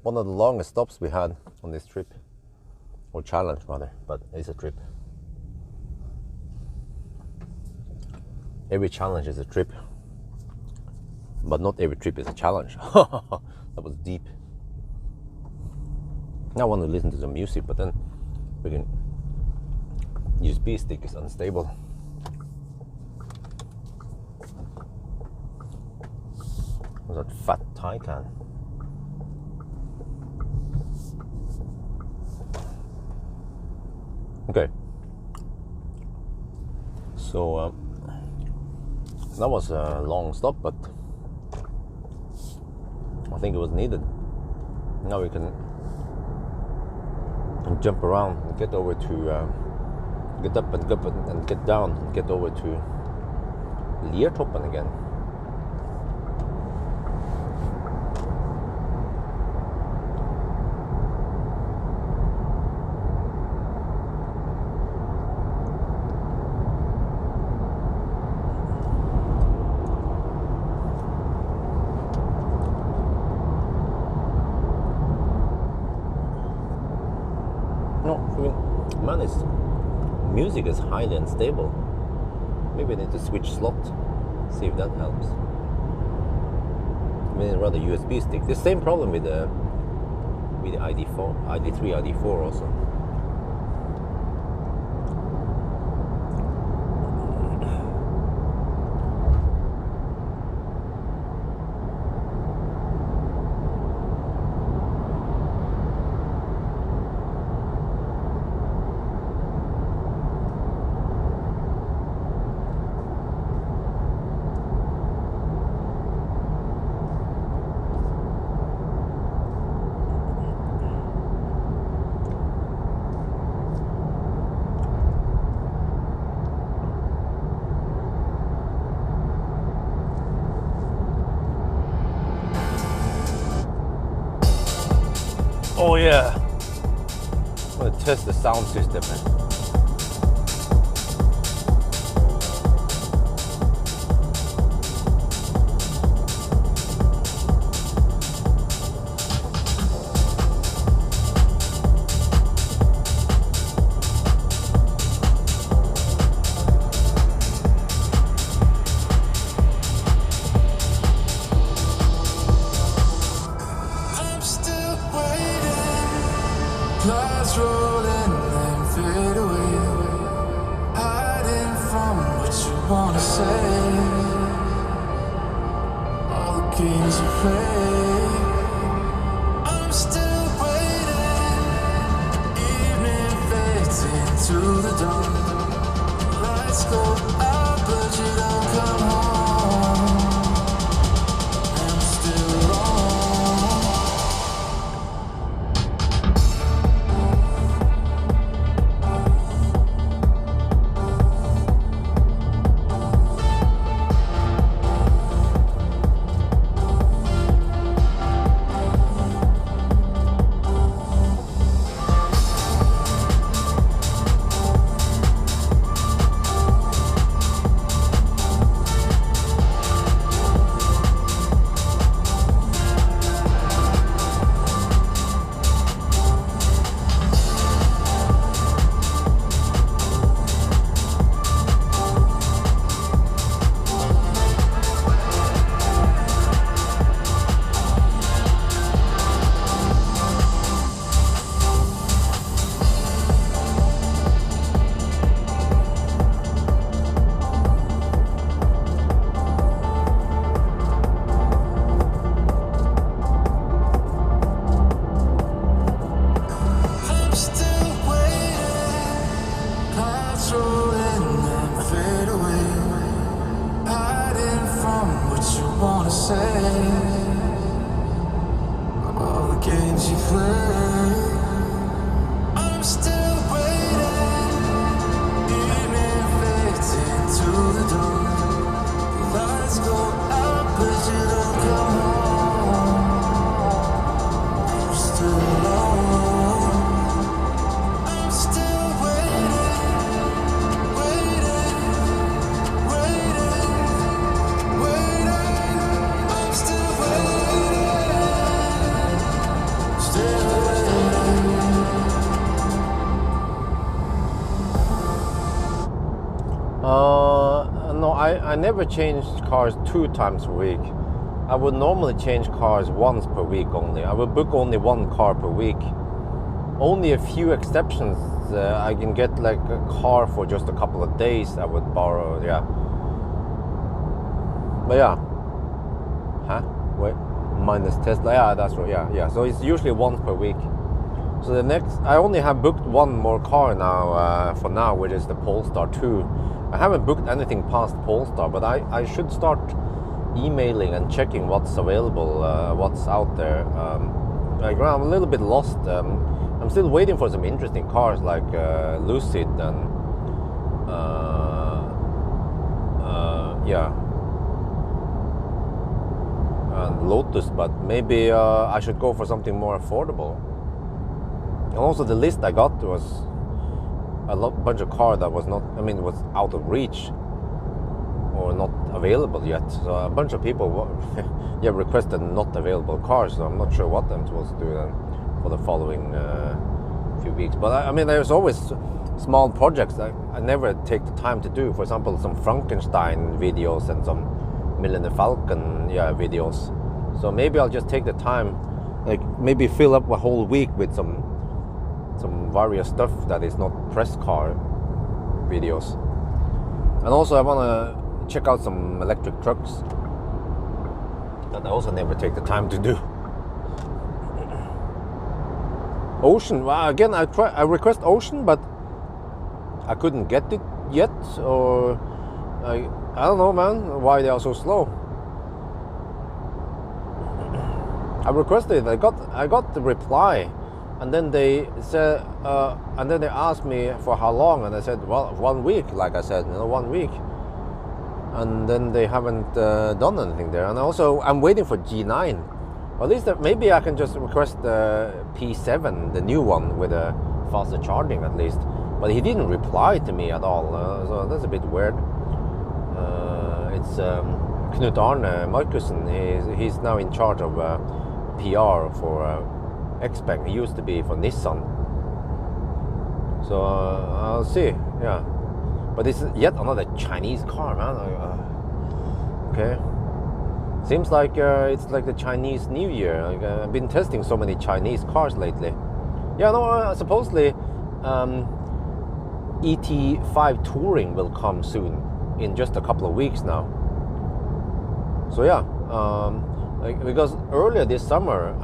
one of the longest stops we had on this trip, or challenge rather, but it's a trip. Every challenge is a trip, but not every trip is a challenge. That was deep. I want to listen to some music, but then we can USB stick is unstable. What's that fat Thai can? Okay. So that was a long stop, but I think it was needed. Now we can jump around and get over to get up and get down and get over to Liertoppen again. Music is highly unstable. Maybe I need to switch slot, see if that helps. I mean, rather USB stick. The same problem with the ID4, ID3, ID4 also. Oh yeah, I'm gonna test the sound system, man. Clouds rolling and fade away, hiding from what you wanna say. All the games you play, I'm still waiting. Evening fades into the dawn. Lights go out, but you don't come home. I'm still wrong. Still never change cars 2 times a week. I would normally change cars once per week only. I would book only 1 car per week. Only a few exceptions. I can get like a car for just a couple of days. I would borrow, yeah. But yeah. Huh? Wait. Minus Tesla. Yeah, that's right. Yeah. So it's usually once per week. So the next, I only have booked 1 more car now, for now, which is the Polestar 2. I haven't booked anything past Polestar, but I should start emailing and checking what's available, what's out there. I'm a little bit lost. I'm still waiting for some interesting cars like Lucid and and Lotus, but maybe I should go for something more affordable. And also the list I got was a bunch of cars that was not, was out of reach or not available yet. So a bunch of people requested not available cars, so I'm not sure what I'm supposed to do then for the following few weeks. But there's always small projects I never take the time to do. For example, some Frankenstein videos and some Millennium Falcon videos. So maybe I'll just take the time, like maybe fill up a whole week with some various stuff that is not press car videos. And also I want to check out some electric trucks that I also never take the time to do. Ocean, well, again, I request Ocean, but I couldn't get it yet, or I don't know, man, why they are so slow. I requested, I got the reply, and then they said, and then they asked me for how long, and I said, well, 1 week, like I said, 1 week. And then they haven't done anything there. And also, I'm waiting for G9. Or at least maybe I can just request the P7, the new one with a faster charging at least. But he didn't reply to me at all, so that's a bit weird. It's Knut Arne Markussen. He's now in charge of PR for X-Spec. He used to be for Nissan. So I'll see, yeah. But this is yet another Chinese car, man. Okay. Seems like it's like the Chinese New Year. I've been testing so many Chinese cars lately. Yeah, no, supposedly ET5 Touring will come soon, in just a couple of weeks now. So yeah, because earlier this summer,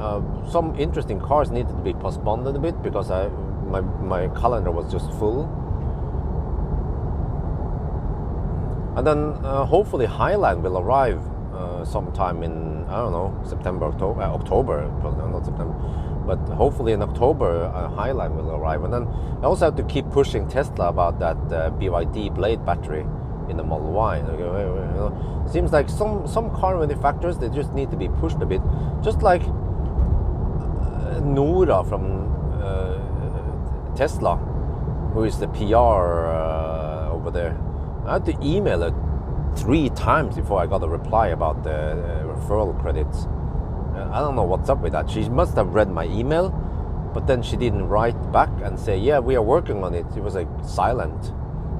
some interesting cars needed to be postponed a bit because my calendar was just full. And then hopefully Highline will arrive sometime in, I don't know, September, October, not September, but hopefully in October Highline will arrive. And then I also have to keep pushing Tesla about that BYD Blade battery in the Model Y. Seems like some car manufacturers, they just need to be pushed a bit, just like Nora from Tesla, who is the PR over there. I had to email her 3 times before I got a reply about the referral credits. I don't know what's up with that. She must have read my email, but then she didn't write back and say, yeah, we are working on it. It was like silent.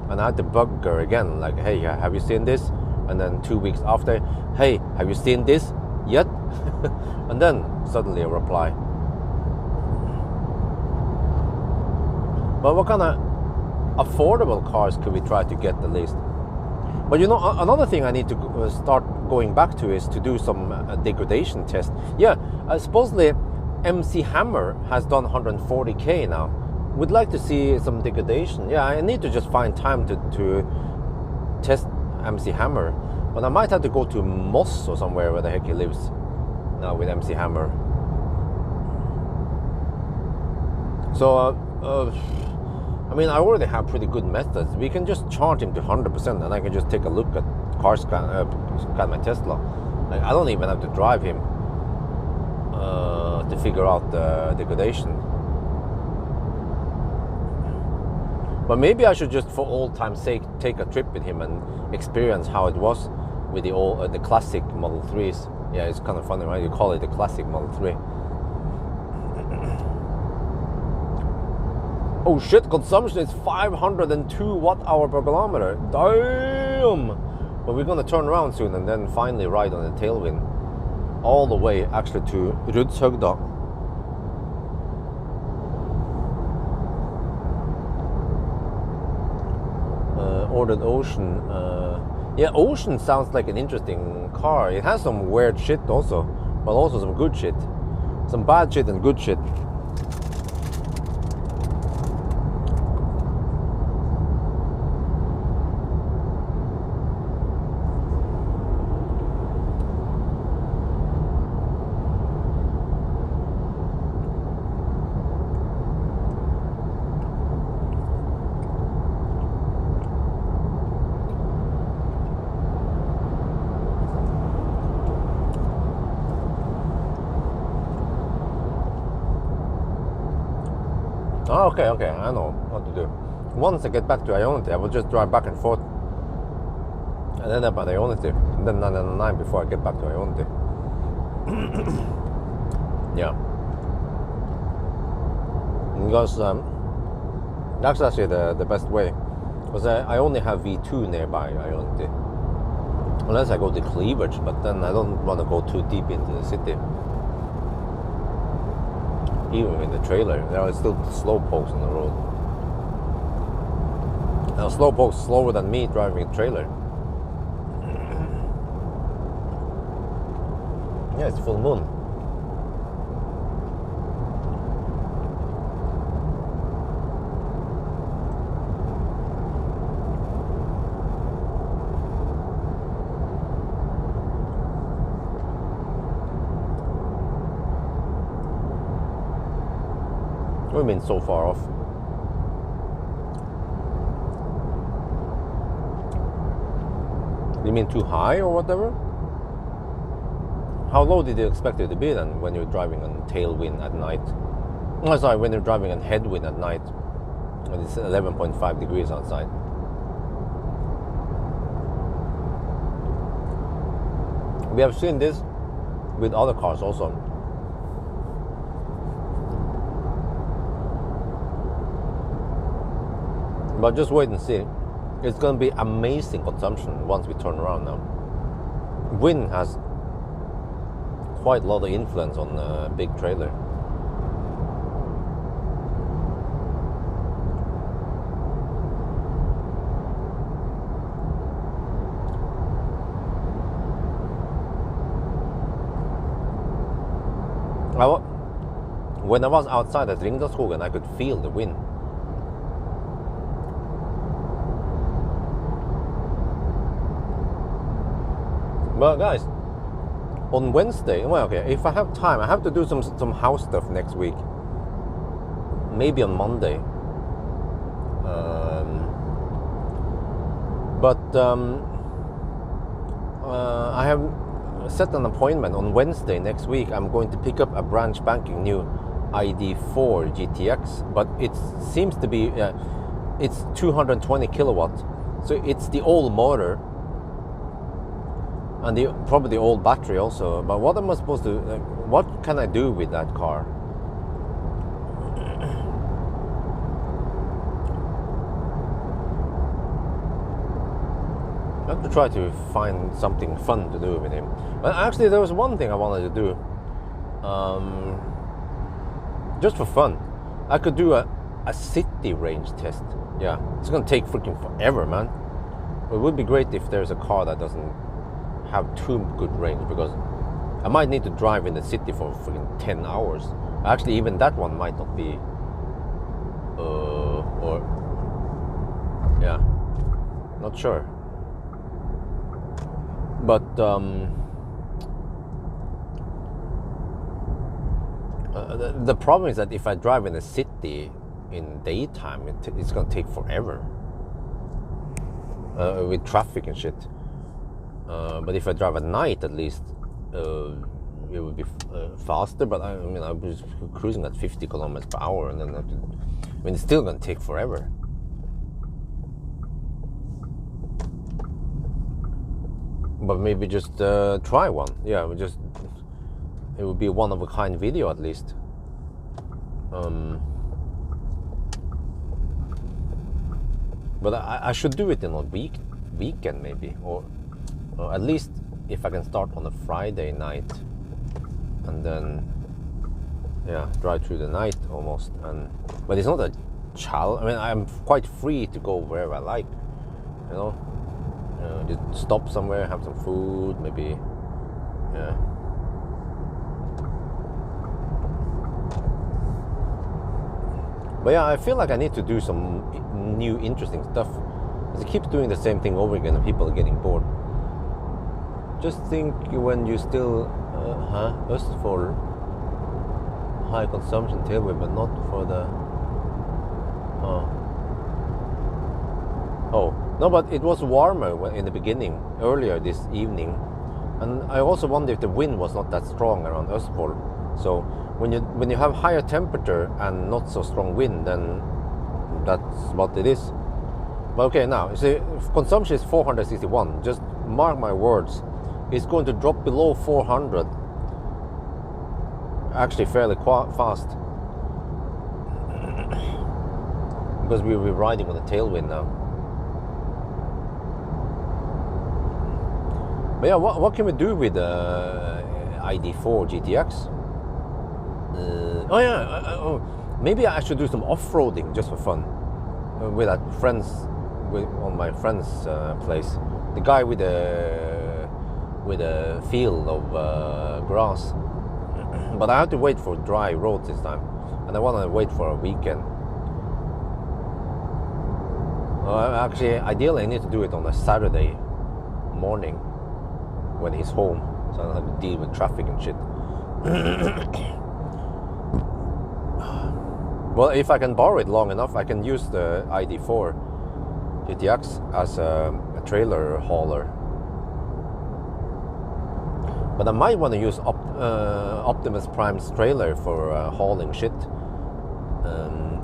And I had to bug her again, like, hey, have you seen this? And then 2 weeks after, hey, have you seen this yet? And then suddenly a reply. But what kind of affordable cars could we try to get at least? But another thing I need to start going back to is to do some degradation tests. Yeah, supposedly MC Hammer has done 140k now. Would like to see some degradation. Yeah, I need to just find time to test MC Hammer. But I might have to go to Moss or somewhere where the heck he lives now with MC Hammer. So, I already have pretty good methods. We can just charge him to 100% and I can just take a look at car scan my Tesla. Like, I don't even have to drive him to figure out the degradation. But maybe I should just, for old time's sake, take a trip with him and experience how it was with the classic Model 3s. Yeah, it's kind of funny, right? You call it the classic Model 3. Oh shit, consumption is 502 watt-hour per kilometer. Damn! But we're gonna turn around soon and then finally ride on the tailwind all the way actually to Rudshøgda. Ordered Ocean. Yeah, Ocean sounds like an interesting car. It has some weird shit also, but also some good shit. Some bad shit and good shit. Oh, okay, I know what to do. Once I get back to Ionity, I will just drive back and forth. And then up at Ionity. And then 999 before I get back to Ionity. Yeah. Because that's actually the best way. Because I only have V2 nearby Ionity. Unless I go to Cleavage, but then I don't want to go too deep into the city. Even with the trailer, there are still slow pokes on the road. Now slow pokes slower than me driving a trailer. Yeah, it's full moon. What do you mean so far off? You mean too high or whatever? How low did you expect it to be then when you're driving on tailwind at night? Oh, sorry, when you're driving on headwind at night and it's 11.5 degrees outside. We have seen this with other cars also. But just wait and see. It's going to be amazing consumption once we turn around now. Wind has quite a lot of influence on a big trailer. When I was outside at Ringdalsskogen, I could feel the wind. Well, guys, on Wednesday, well, okay, if I have time, I have to do some house stuff next week. Maybe on Monday. I have set an appointment on Wednesday next week. I'm going to pick up a brand spanking new ID4 GTX, but it seems to be, it's 220 kilowatts. So it's the old motor. And probably the old battery also. But what am I supposed to... what can I do with that car? I have to try to find something fun to do with him. But actually, there was one thing I wanted to do. Just for fun. I could do a city range test. Yeah, it's going to take freaking forever, man. It would be great if there's a car that doesn't have too good range, because I might need to drive in the city for freaking 10 hours. Actually, even that one might not be or yeah, not sure. But the problem is that if I drive in the city in daytime, it's gonna take forever with traffic and shit. But if I drive at night, at least it would be faster. But I mean, I was cruising at 50 kilometers per hour, and then I mean, it's still gonna take forever. But maybe just try one. Yeah, it would be a one-of-a-kind video at least. But I should do it in a weekend maybe, or at least if I can start on a Friday night and then drive through the night almost. But it's not a challenge. I mean, I'm quite free to go wherever I like, you know. Just stop somewhere, have some food, maybe. But yeah, I feel like I need to do some new interesting stuff. Because I keep doing the same thing over again and people are getting bored. Just think when you still just for high consumption tailwind, but not for the no, but it was warmer in the beginning, earlier this evening, and I also wonder if the wind was not that strong around Østfold. So when you have higher temperature and not so strong wind, then that's what it is. But okay, now you see, if consumption is 461. Just mark my words, it's going to drop below 400. Actually, fairly fast, because we'll be riding on the tailwind now. But yeah, what can we do with the ID4 GTX? Maybe I should do some off-roading just for fun with on my friend's place. The guy with a field of grass. But I have to wait for dry roads this time, and I want to wait for a weekend. Actually, ideally I need to do it on a Saturday morning when he's home, so I don't have to deal with traffic and shit. Well, if I can borrow it long enough, I can use the ID4 GTX as a trailer hauler. But I might want to use Optimus Prime's trailer for hauling shit.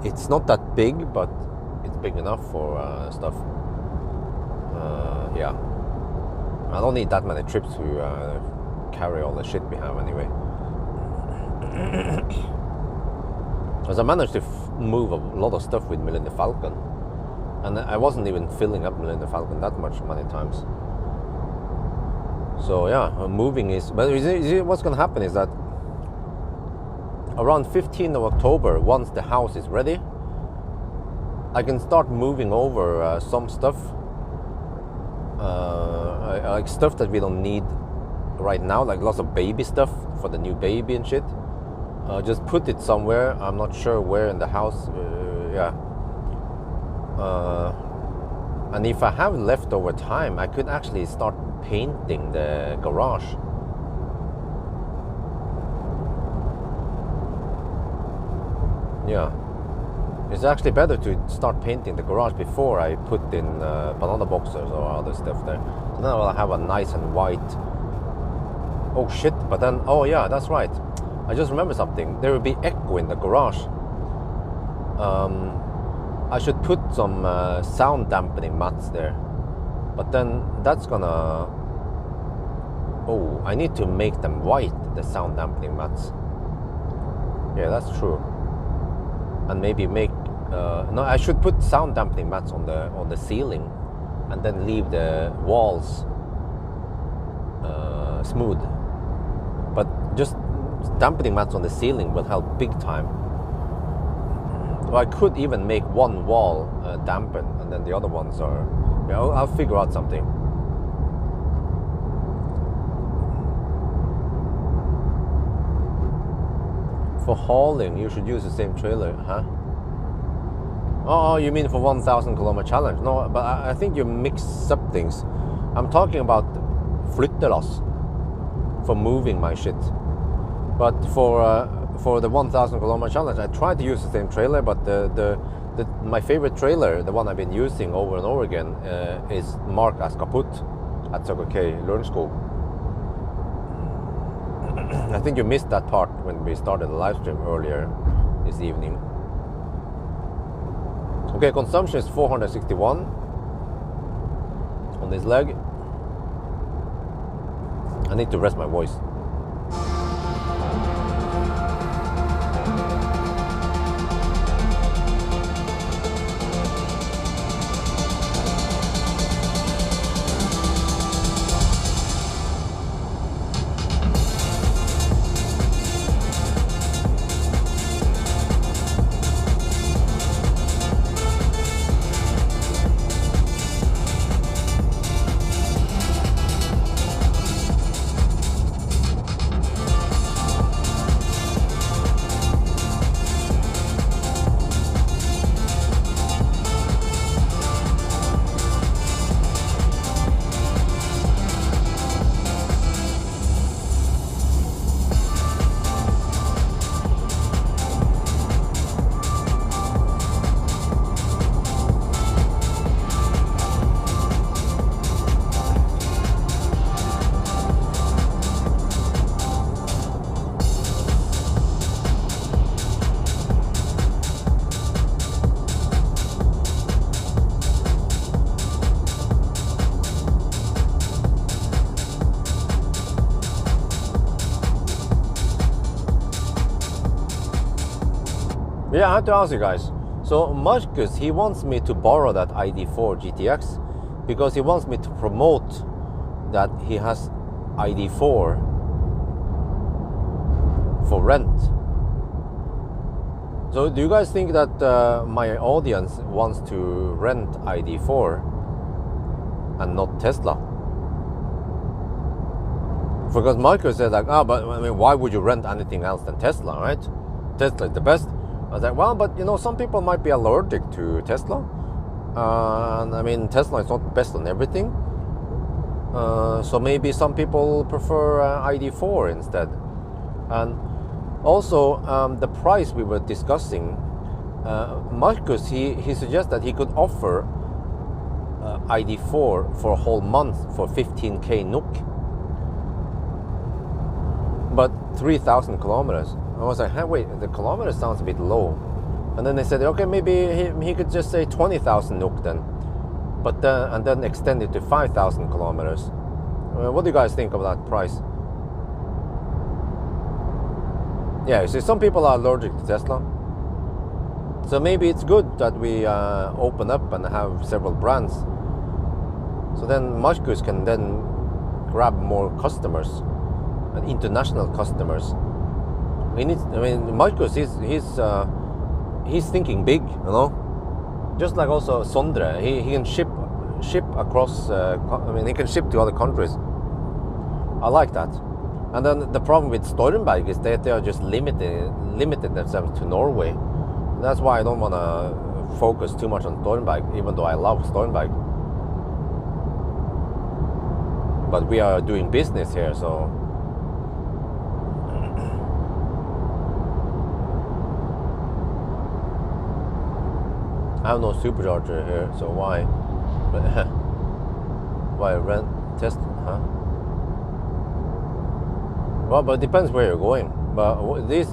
It's not that big, but it's big enough for stuff. Yeah. I don't need that many trips to carry all the shit we have anyway. Because I managed to move a lot of stuff with Millennium Falcon. And I wasn't even filling up Millennium Falcon that much many times. So yeah, moving is... But you see, what's going to happen is that around 15th of October, once the house is ready, I can start moving over some stuff. Like stuff that we don't need right now, like lots of baby stuff for the new baby and shit. Just put it somewhere, I'm not sure where in the house. And if I have leftover time, I could actually start painting the garage. Yeah, it's actually better to start painting the garage before I put in banana boxers or other stuff there. So now I'll have a nice and white. Oh shit, but then, oh yeah, that's right. I just remember something. There will be echo in the garage. I should put some sound dampening mats there. But then that's gonna... Oh, I need to make them white, the sound dampening mats. Yeah, that's true. And maybe make... no, I should put sound dampening mats on the ceiling, and then leave the walls smooth. But just dampening mats on the ceiling will help big time. Or I could even make one wall dampen, and then the other ones are... Yeah, I'll figure out something. For hauling, you should use the same trailer, huh? Oh, you mean for 1,000 kilometer challenge? No, but I think you mix up things. I'm talking about flyttelass for moving my shit. But for the 1,000 kilometer challenge, I tried to use the same trailer, but my favorite trailer, the one I've been using over and over again, is marked as kaput at Circle K Lørenskog. I think you missed that part when we started the live stream earlier this evening. Okay, consumption is 461 on this leg. I need to rest my voice. Yeah, I have to ask you guys. So Marcus, he wants me to borrow that ID4 GTX because he wants me to promote that he has ID4 for rent. So do you guys think that my audience wants to rent ID4 and not Tesla? Because Marcus said like, but I mean, why would you rent anything else than Tesla, right? Tesla is the best. I was like, well, but some people might be allergic to Tesla. And I mean, Tesla is not best on everything. So maybe some people prefer ID4 instead. And also, the price we were discussing, Marcus, he suggests that he could offer ID4 for a whole month for 15k NOK. But 3,000 kilometers. I was like, hey, wait, the kilometers sounds a bit low. And then they said, okay, maybe he could just say 20,000 NOK then. But and then extend it to 5,000 kilometers. What do you guys think of that price? Yeah, you see, some people are allergic to Tesla. So maybe it's good that we open up and have several brands. So then Marcus can then grab more customers, and international customers. Marcus, he's thinking big, Just like also Sondre, he can ship across. He can ship to other countries. I like that. And then the problem with Stormberg is that they are just limited themselves to Norway. That's why I don't want to focus too much on Stormberg, even though I love Stormberg. But we are doing business here, so. I have no supercharger here, so why? Why rent test? Huh? Well, but it depends where you're going. But this,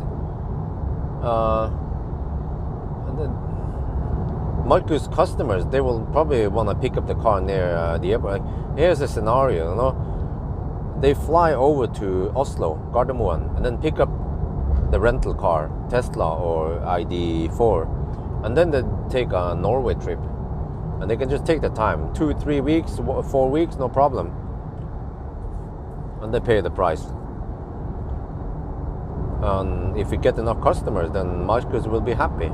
Marcus customers, they will probably want to pick up the car near the airport. Here's a scenario, They fly over to Oslo, Gardermoen, and then pick up the rental car, Tesla or ID4, and then they take a Norway trip. And they can just take the time, 2-3 weeks, 4 weeks, no problem. And they pay the price. And if we get enough customers, then Marcus will be happy.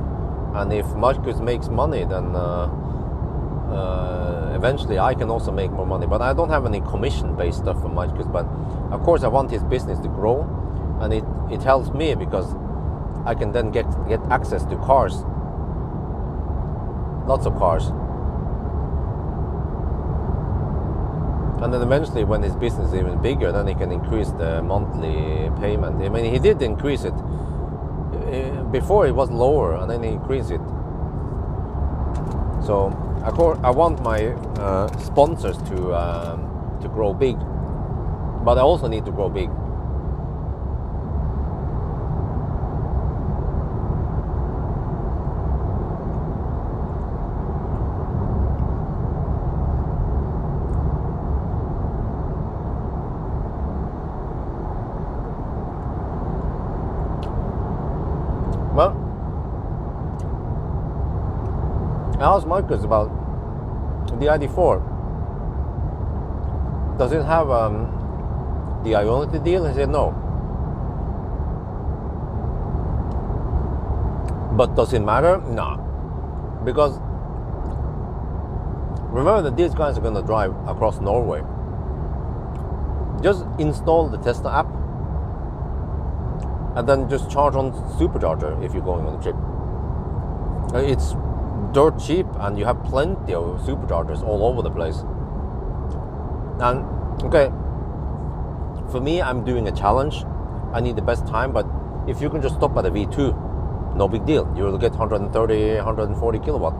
And if Marcus makes money, then eventually I can also make more money. But I don't have any commission-based stuff for Marcus. But of course I want his business to grow, and it helps me because I can then get access to cars, lots of cars. And then eventually, when his business is even bigger, then he can increase the monthly payment. I mean, he did increase it. Before it was lower, and then he increased it. So, of course, I want my sponsors to grow big, but I also need to grow big. Well, I asked Marcus about the ID4. Does it have the Ionity deal? He said no. But does it matter? No. Because remember that these guys are going to drive across Norway. Just install the Tesla app and then just charge on supercharger if you're going on a trip. It's dirt cheap, and you have plenty of superchargers all over the place. And okay, for me, I'm doing a challenge. I need the best time, but if you can just stop at a V2, no big deal. You will get 130, 140 kilowatt.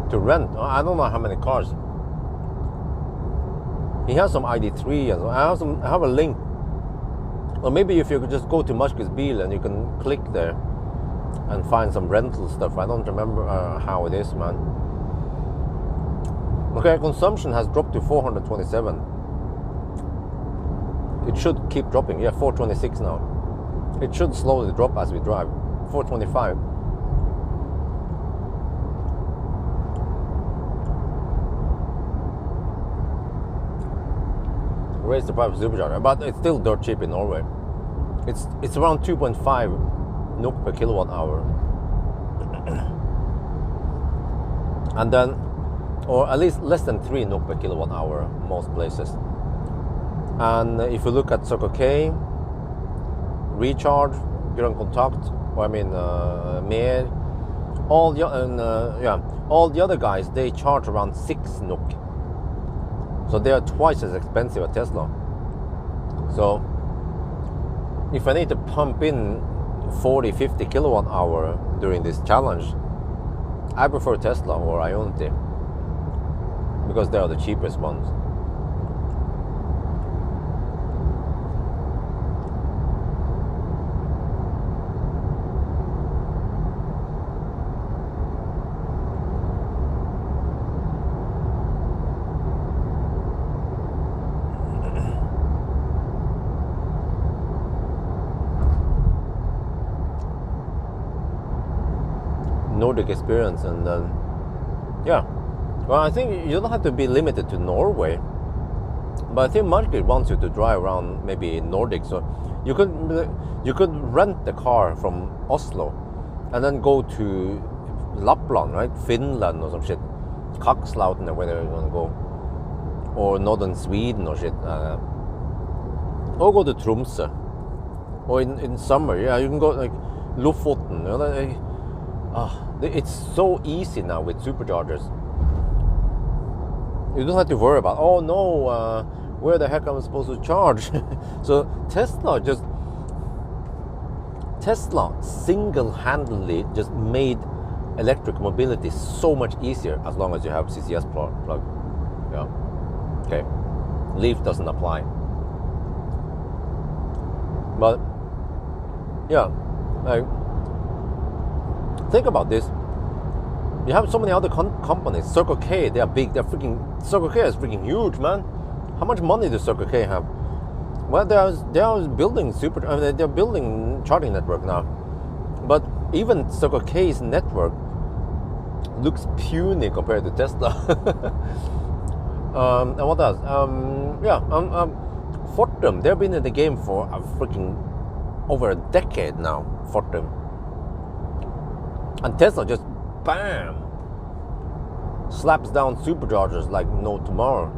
To rent, I don't know how many cars. He has some ID3 as well. I have a link. Or maybe if you could just go to Marcus Bil and you can click there. and find some rental stuff. I don't remember how it is, man. Okay, consumption has dropped to 427. It should keep dropping. Yeah, 426 now. It should slowly drop as we drive. 425. Raise the price of supercharger, but it's still dirt cheap in Norway. It's around 2.5 NOK per kilowatt hour, and then, or at least less than 3 NOK per kilowatt hour most places. And if you look at Circle K, Recharge, Grønn Kontakt, or I mean Mer, all the other guys, they charge around 6 NOK. So they are twice as expensive as Tesla. So if I need to pump in 40-50 kilowatt hour during this challenge, I prefer Tesla or Ionity because they are the cheapest ones. Nordic experience, and yeah, well, I think you don't have to be limited to Norway, but I think market wants you to drive around maybe Nordic, so you could rent the car from Oslo and then go to Lapland, right, Finland or some shit, Kakslauten or wherever you want to go, or northern Sweden or shit, or go to Tromsø, or in summer, yeah, you can go like Lofoten, you know, it's so easy now with superchargers. You don't have to worry about, oh no, where the heck am I supposed to charge? So Tesla single-handedly just made electric mobility so much easier as long as you have CCS plug. Yeah. Okay. Leaf doesn't apply. But yeah, like, think about this. You have so many other companies. Circle K, they are big. Circle K is freaking huge, man. How much money does Circle K have? Well, they are building they're building charging network now. But even Circle K's network looks puny compared to Tesla. And what else? Fortum, they've been in the game for a freaking over a decade now. Fortum. And Tesla just, bam, slaps down superchargers like no tomorrow.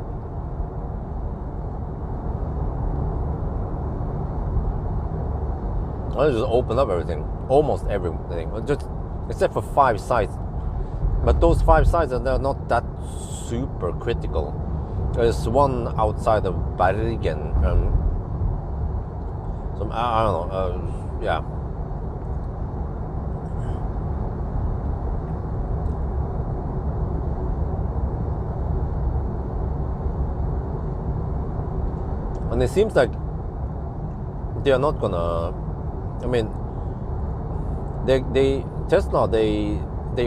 I just open up everything, almost everything, just except for 5 sites. But those 5 sites they're not that super critical. There's one outside of Bergen, so I don't know, yeah. And it seems like they are not gonna. I mean, Tesla they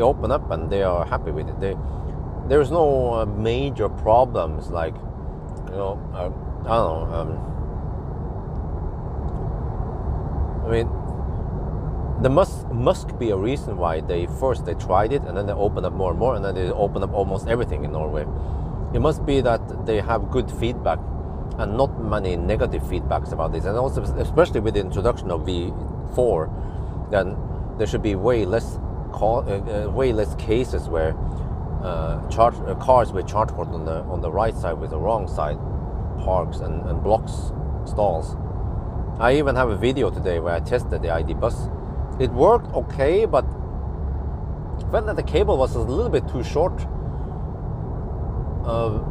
open up and they are happy with it. There's no major problems like, you know, I don't know. I mean, there must be a reason why they tried it and then they open up more and more and then they open up almost everything in Norway. It must be that they have good feedback and not many negative feedbacks about this, and also especially with the introduction of V4, then there should be way less cases where cars with charge port on the right side with the wrong side parks and blocks stalls. I even have a video today where I tested the ID bus. It worked okay, but I felt that the cable was a little bit too short.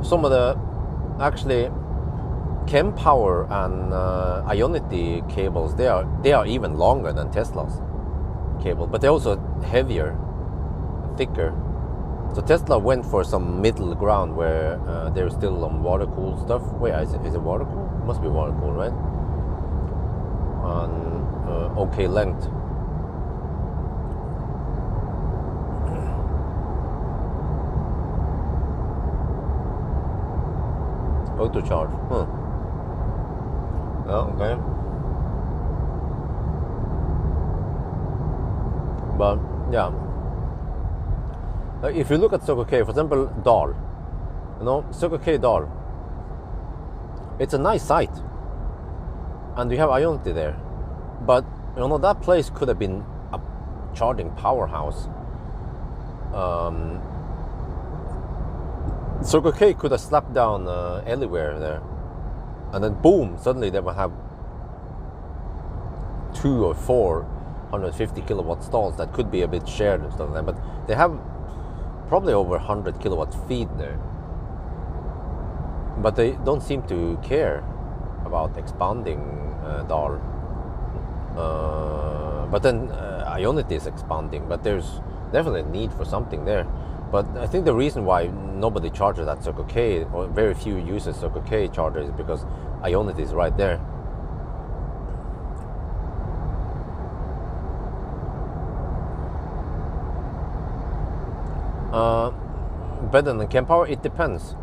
Some of the actually Kempower and Ionity cables, they are even longer than Tesla's cable, but they're also heavier, thicker. So Tesla went for some middle ground where they're still on water-cooled stuff. Wait, is it water-cooled? Must be water-cooled, right? On okay length. Auto charge. Oh, okay. But yeah, if you look at Circle K, for example, Dal, Circle K Dal, it's a nice site, and you have Ionity there, but that place could have been a charging powerhouse. Circle K could have slapped down anywhere there, and then boom, suddenly they will have 2 or 4 150 kilowatt stalls that could be a bit shared and stuff like that, but they have probably over 100 kilowatt feed there, but they don't seem to care about expanding DAL. But then Ionity is expanding, but there's definitely a need for something there. But I think the reason why nobody charges at Circle K, or very few uses Circle K chargers, is because Ionity is right there. Better than Kempower? It depends.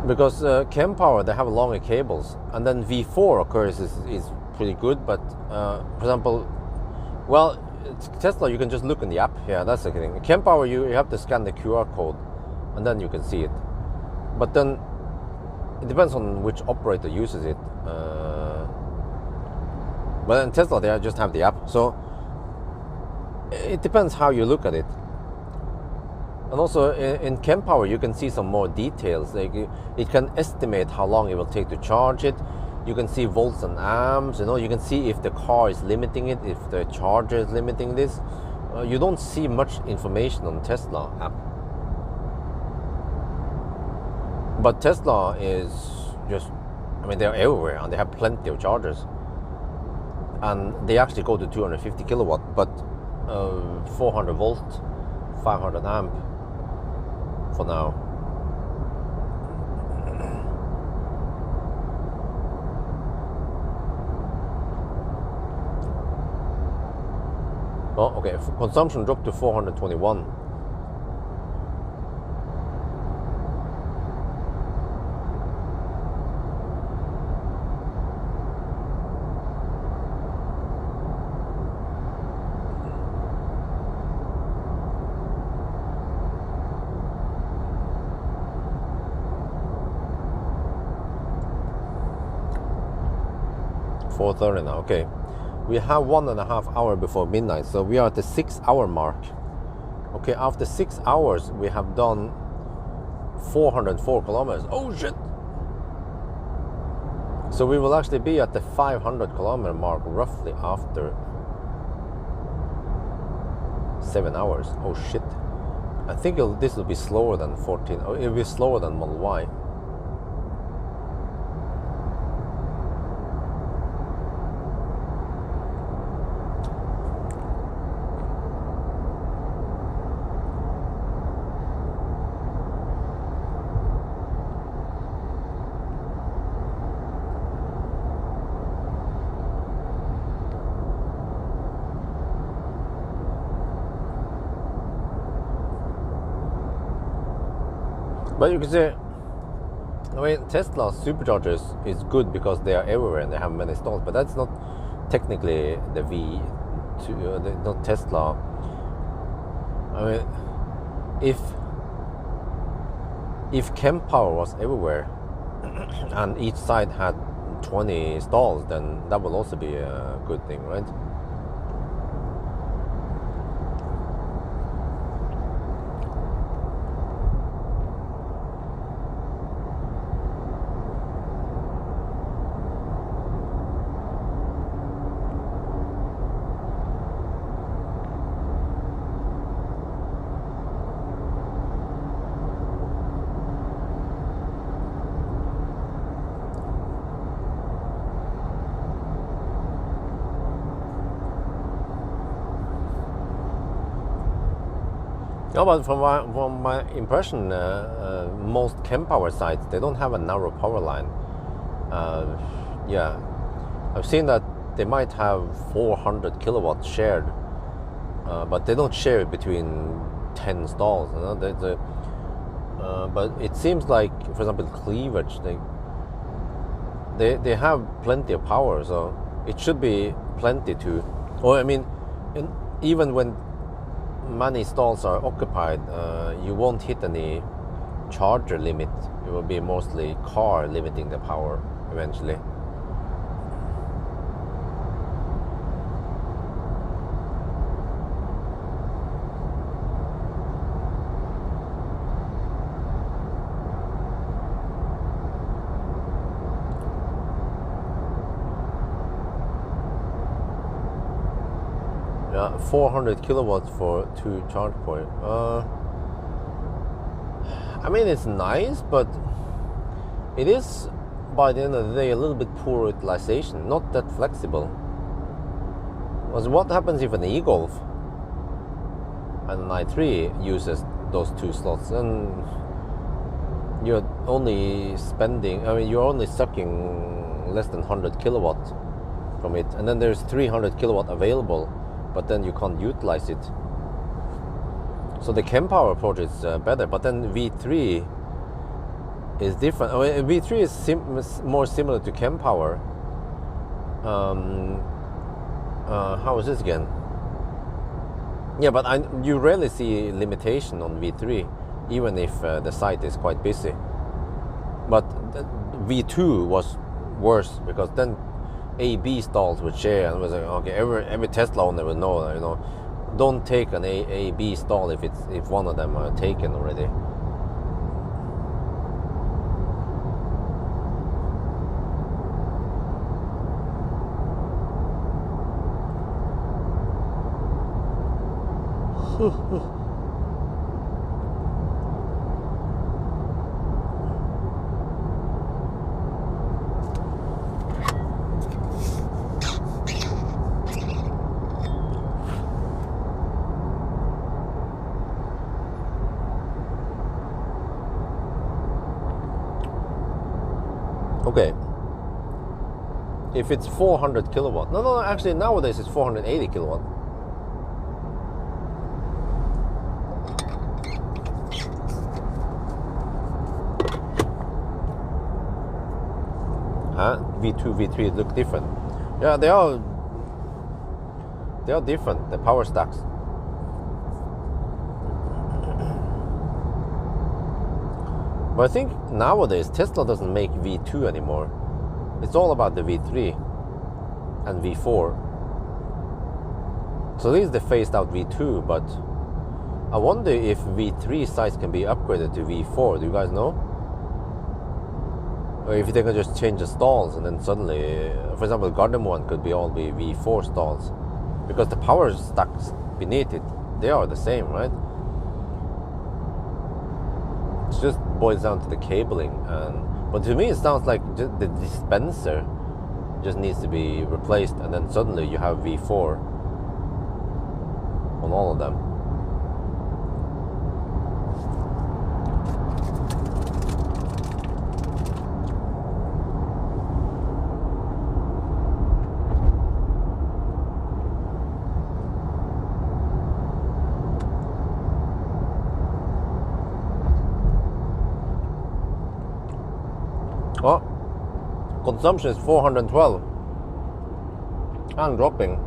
Because Kempower, they have longer cables, and then V4 of course is pretty good, but for example, well, Tesla, you can just look in the app. Yeah, that's the thing. Kempower, you have to scan the QR code, and then you can see it. But then it depends on which operator uses it. But in Tesla, they just have the app, so it depends how you look at it. And also in Kempower, you can see some more details. Like it can estimate how long it will take to charge it. You can see volts and amps. You can see if the car is limiting it, if the charger is limiting this. You don't see much information on Tesla app. But Tesla is just, they're everywhere, and they have plenty of chargers. And they actually go to 250 kilowatt, but 400 volt, 500 amp for now. Oh, okay. Consumption dropped to 421. $4.30 now. Okay, we have 1.5 hours before midnight, so we are at the 6 hour mark. Okay, after 6 hours we have done 404 kilometers. Oh shit! So we will actually be at the 500 kilometer mark roughly after 7 hours. Oh shit! I think this will be slower than 14. Oh, it'll be slower than Model Y. But you can say, Tesla superchargers is good because they are everywhere and they have many stalls, but that's not technically the V2, not Tesla. If Kempower was everywhere and each side had 20 stalls, then that will also be a good thing, right? No, but from my impression, most Kempower sites, they don't have a narrow power line. Yeah, I've seen that they might have 400 kilowatts shared, but they don't share it between 10 stalls. But it seems like, for example, cleavage, they have plenty of power, so it should be plenty to, or I mean, even when many stalls are occupied, you won't hit any charger limit. It will be mostly car limiting the power eventually. Yeah, 400 kilowatts for 2 charge point. I mean, it's nice, but it is, by the end of the day, a little bit poor utilization, not that flexible. Because what happens if an e-Golf and an i3 uses those 2 slots? And you're only spending, I mean, you're only sucking less than 100 kilowatt from it, and then there's 300 kilowatt available, but then you can't utilize it. So the Kempower approach is better, but then V3 is different. I mean, V3 is more similar to Kempower. How is this again? Yeah, but you rarely see limitation on V3, even if the site is quite busy. But V2 was worse, because then A/B stalls would share, and it was like, okay, every Tesla owner will know, you know, don't take an A/B stall if one of them are taken already. Okay, if it's 400 kilowatt, no, actually nowadays it's 480 kilowatt. V2, V3 look different. Yeah, they are different, the power stacks. But I think nowadays Tesla doesn't make V2 anymore. It's all about the V3 and V4. So at least they phased out V2, but I wonder if V3 sites can be upgraded to V4. Do you guys know? Or if they can just change the stalls, and then suddenly, for example, Gardermoen could all be V4 stalls, because the power stacks beneath it, they are the same, right? It just boils down to the cabling, but to me it sounds like just the dispenser just needs to be replaced, and then suddenly you have V4 on all of them. Oh, consumption is 412 and dropping.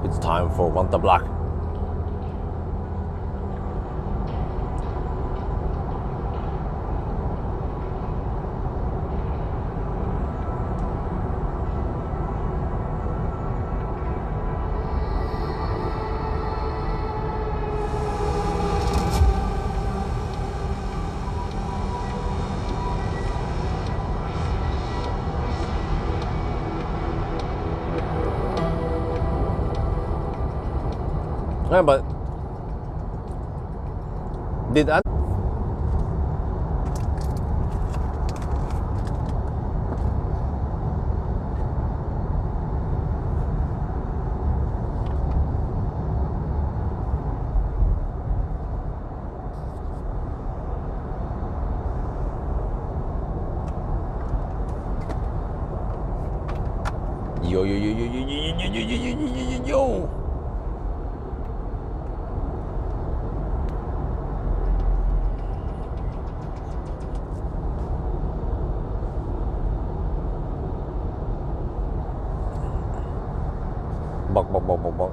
It's time for Wanta Black. Yeah, but did I? Yo yo yo yo yo yo yo yo yo yo yo yo yo. Bọc bọc bọc bọc bọc.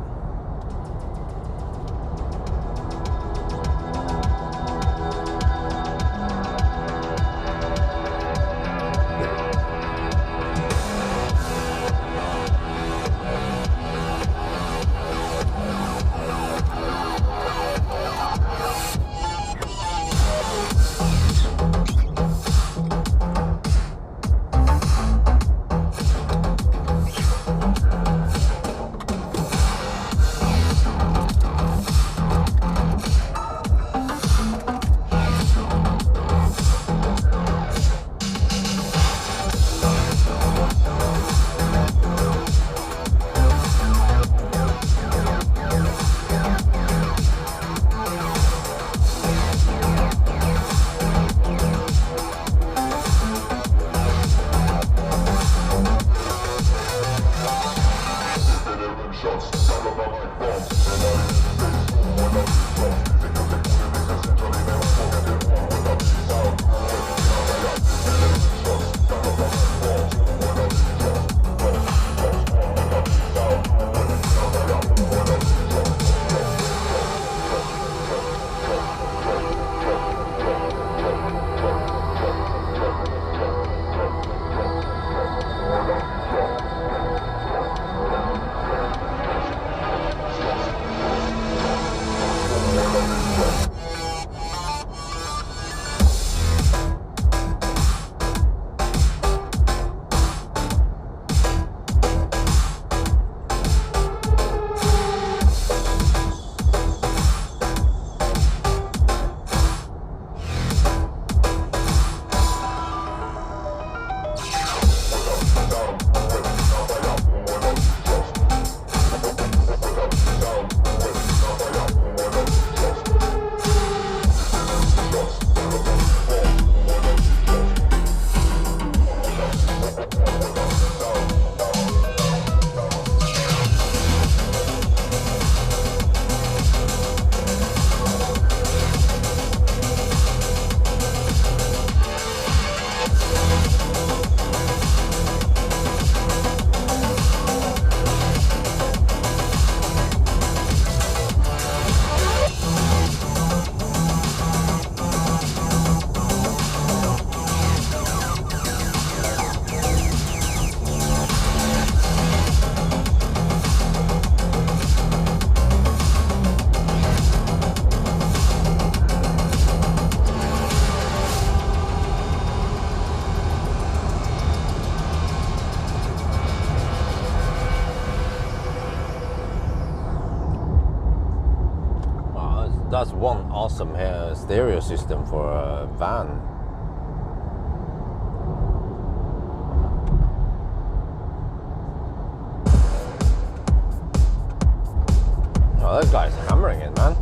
That's one awesome stereo system for a van. Oh, that guy's hammering it, man.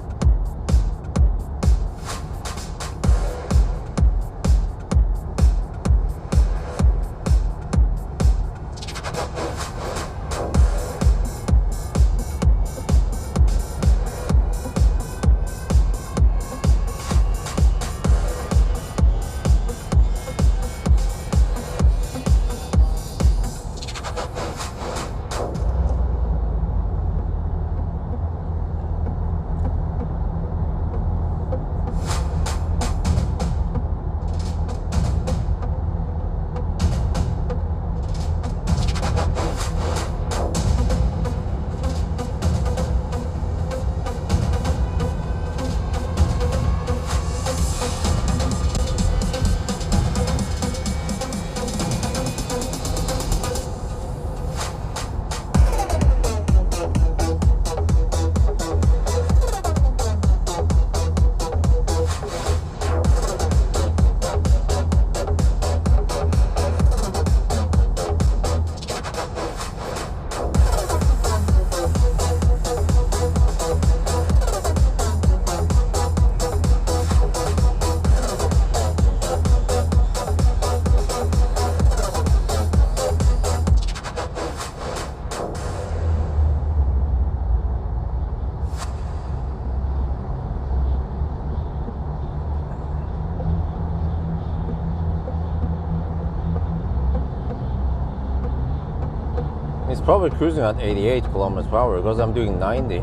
probably cruising at 88 kilometers per hour because I'm doing 90.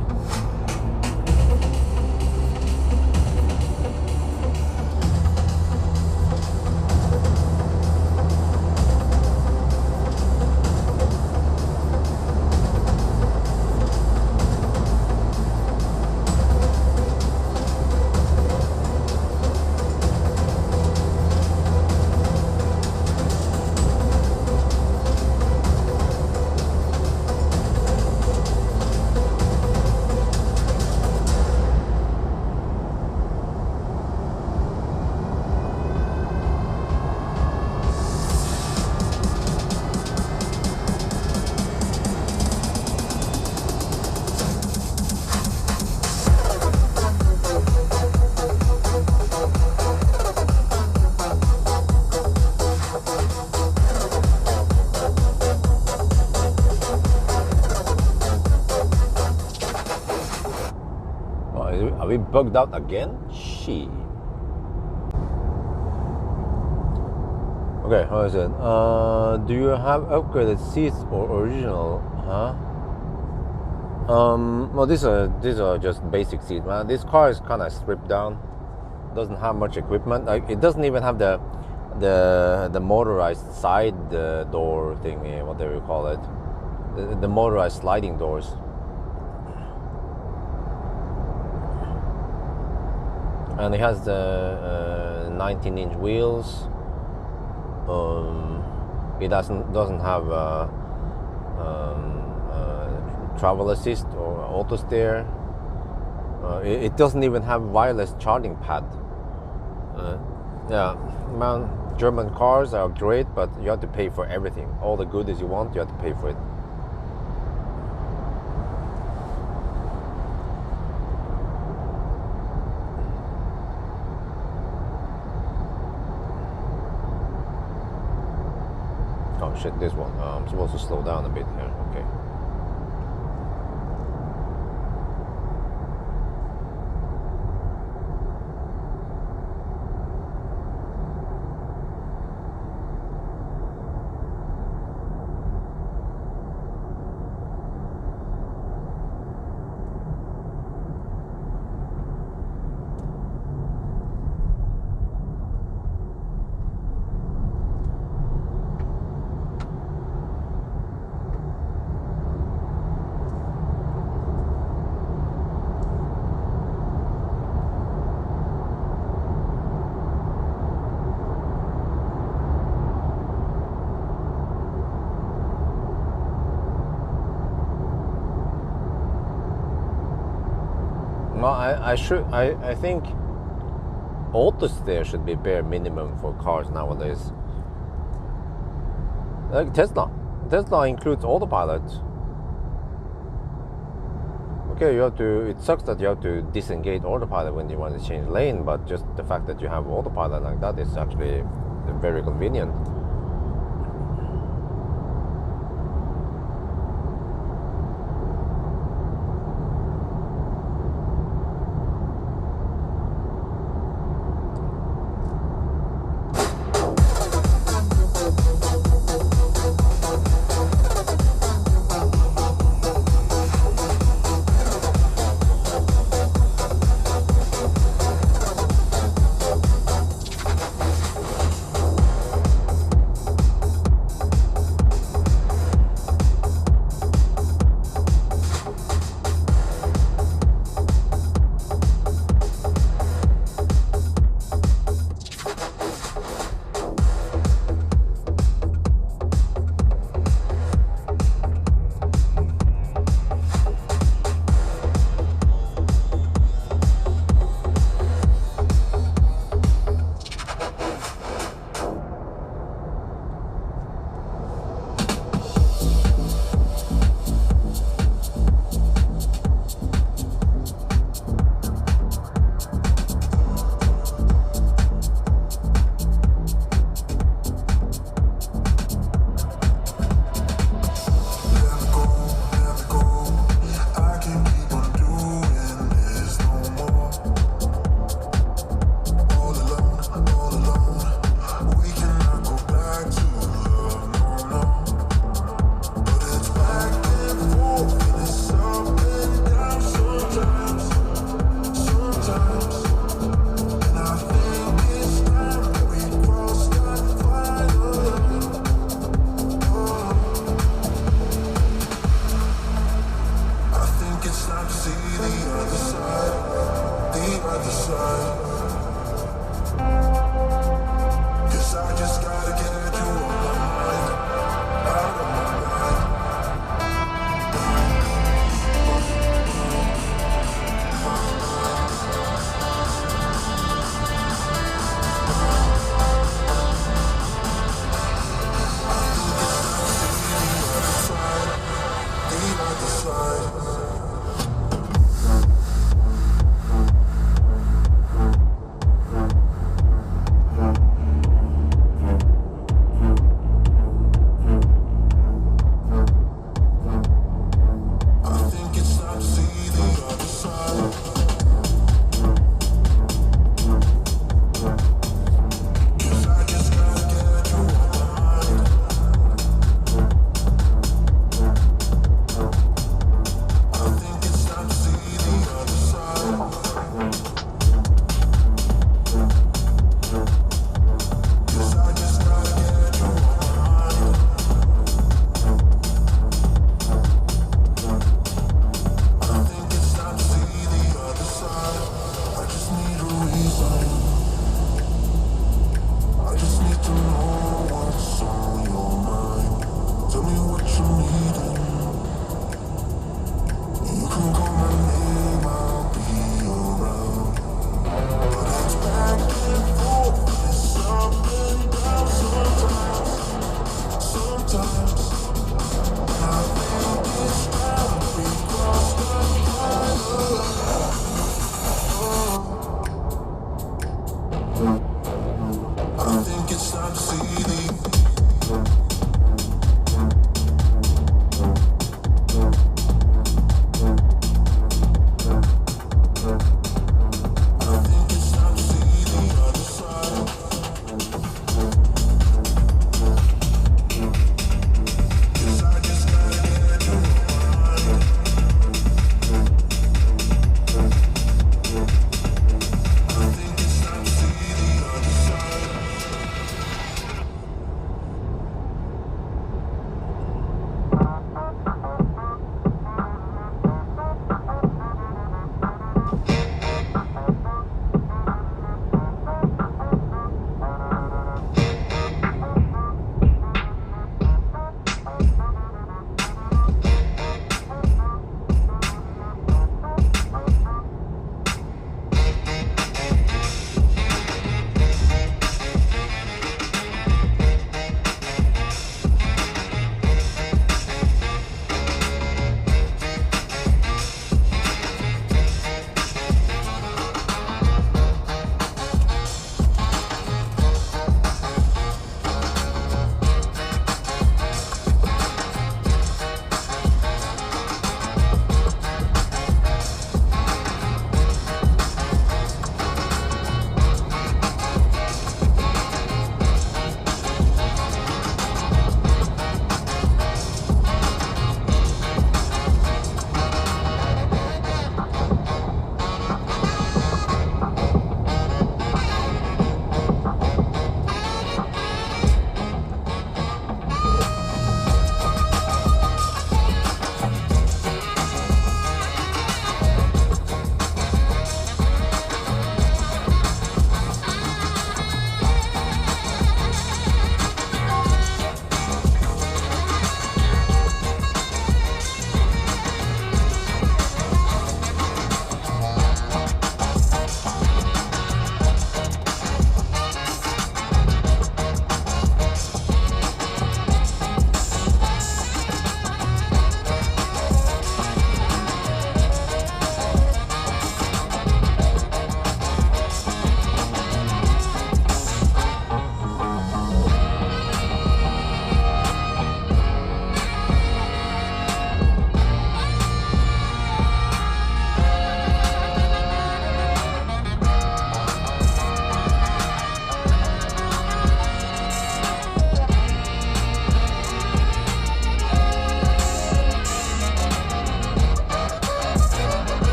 Are we bugged out again? Shit. Okay, how is it? Do you have upgraded seats or original? Huh? Well, these are just basic seats, man. This car is kind of stripped down. Doesn't have much equipment. Like, it doesn't even have the motorized side door thingy, whatever you call it. The motorized sliding doors. And it has the 19-inch wheels. It doesn't have travel assist or auto steer. It doesn't even have wireless charging pad. Yeah, man, German cars are great, but you have to pay for everything. All the goodies you want, you have to pay for it. Oh shit, this one. I'm supposed to slow down a bit here. Okay. No, I think auto steer should be bare minimum for cars nowadays. Like Tesla includes autopilot. Okay, it sucks that you have to disengage autopilot when you want to change lane, but just the fact that you have autopilot like that is actually very convenient. other side. 'Cause I just gotta get you on my mind, out of my mind. The other side. I think it's time to see the other side. 'Cause I just gotta get you on my mind. I think it's time to see the other side. 'Cause I just gotta get you on my mind. I think it's time to see the other side.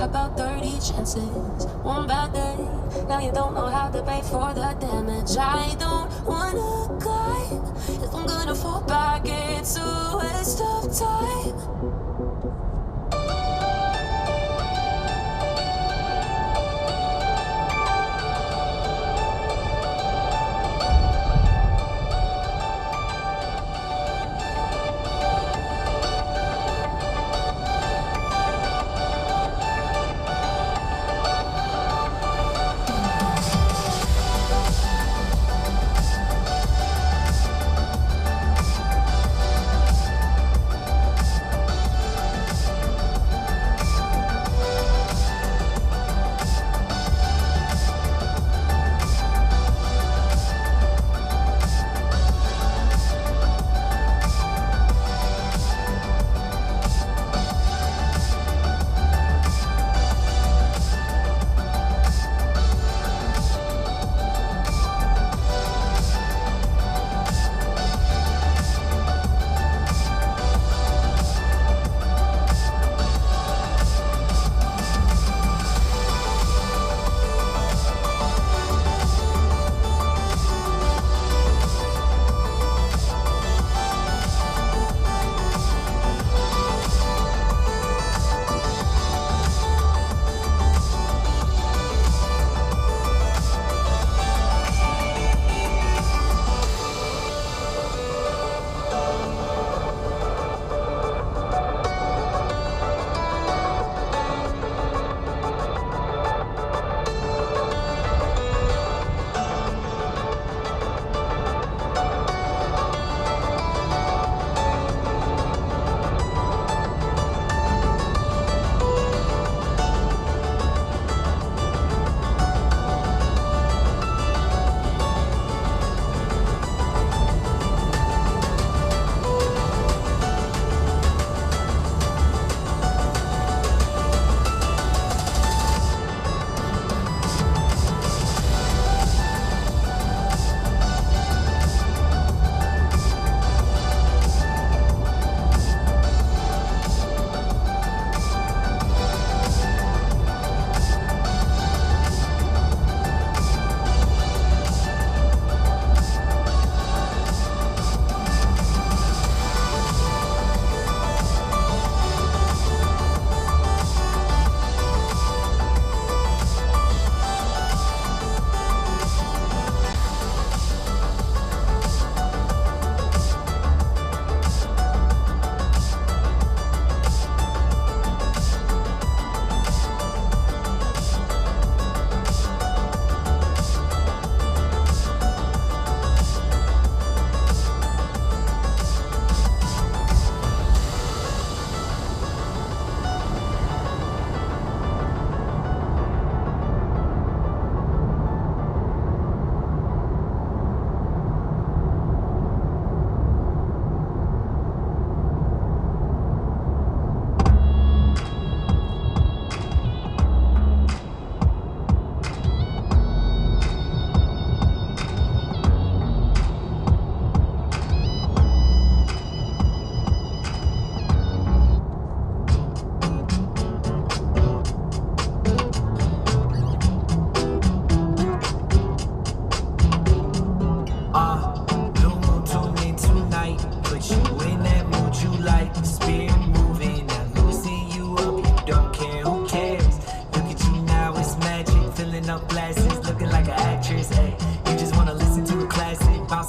about 30 chances. One bad day, now you don't know how to pay for the damage. I don't wanna climb. If I'm gonna fall back, it's a waste of time.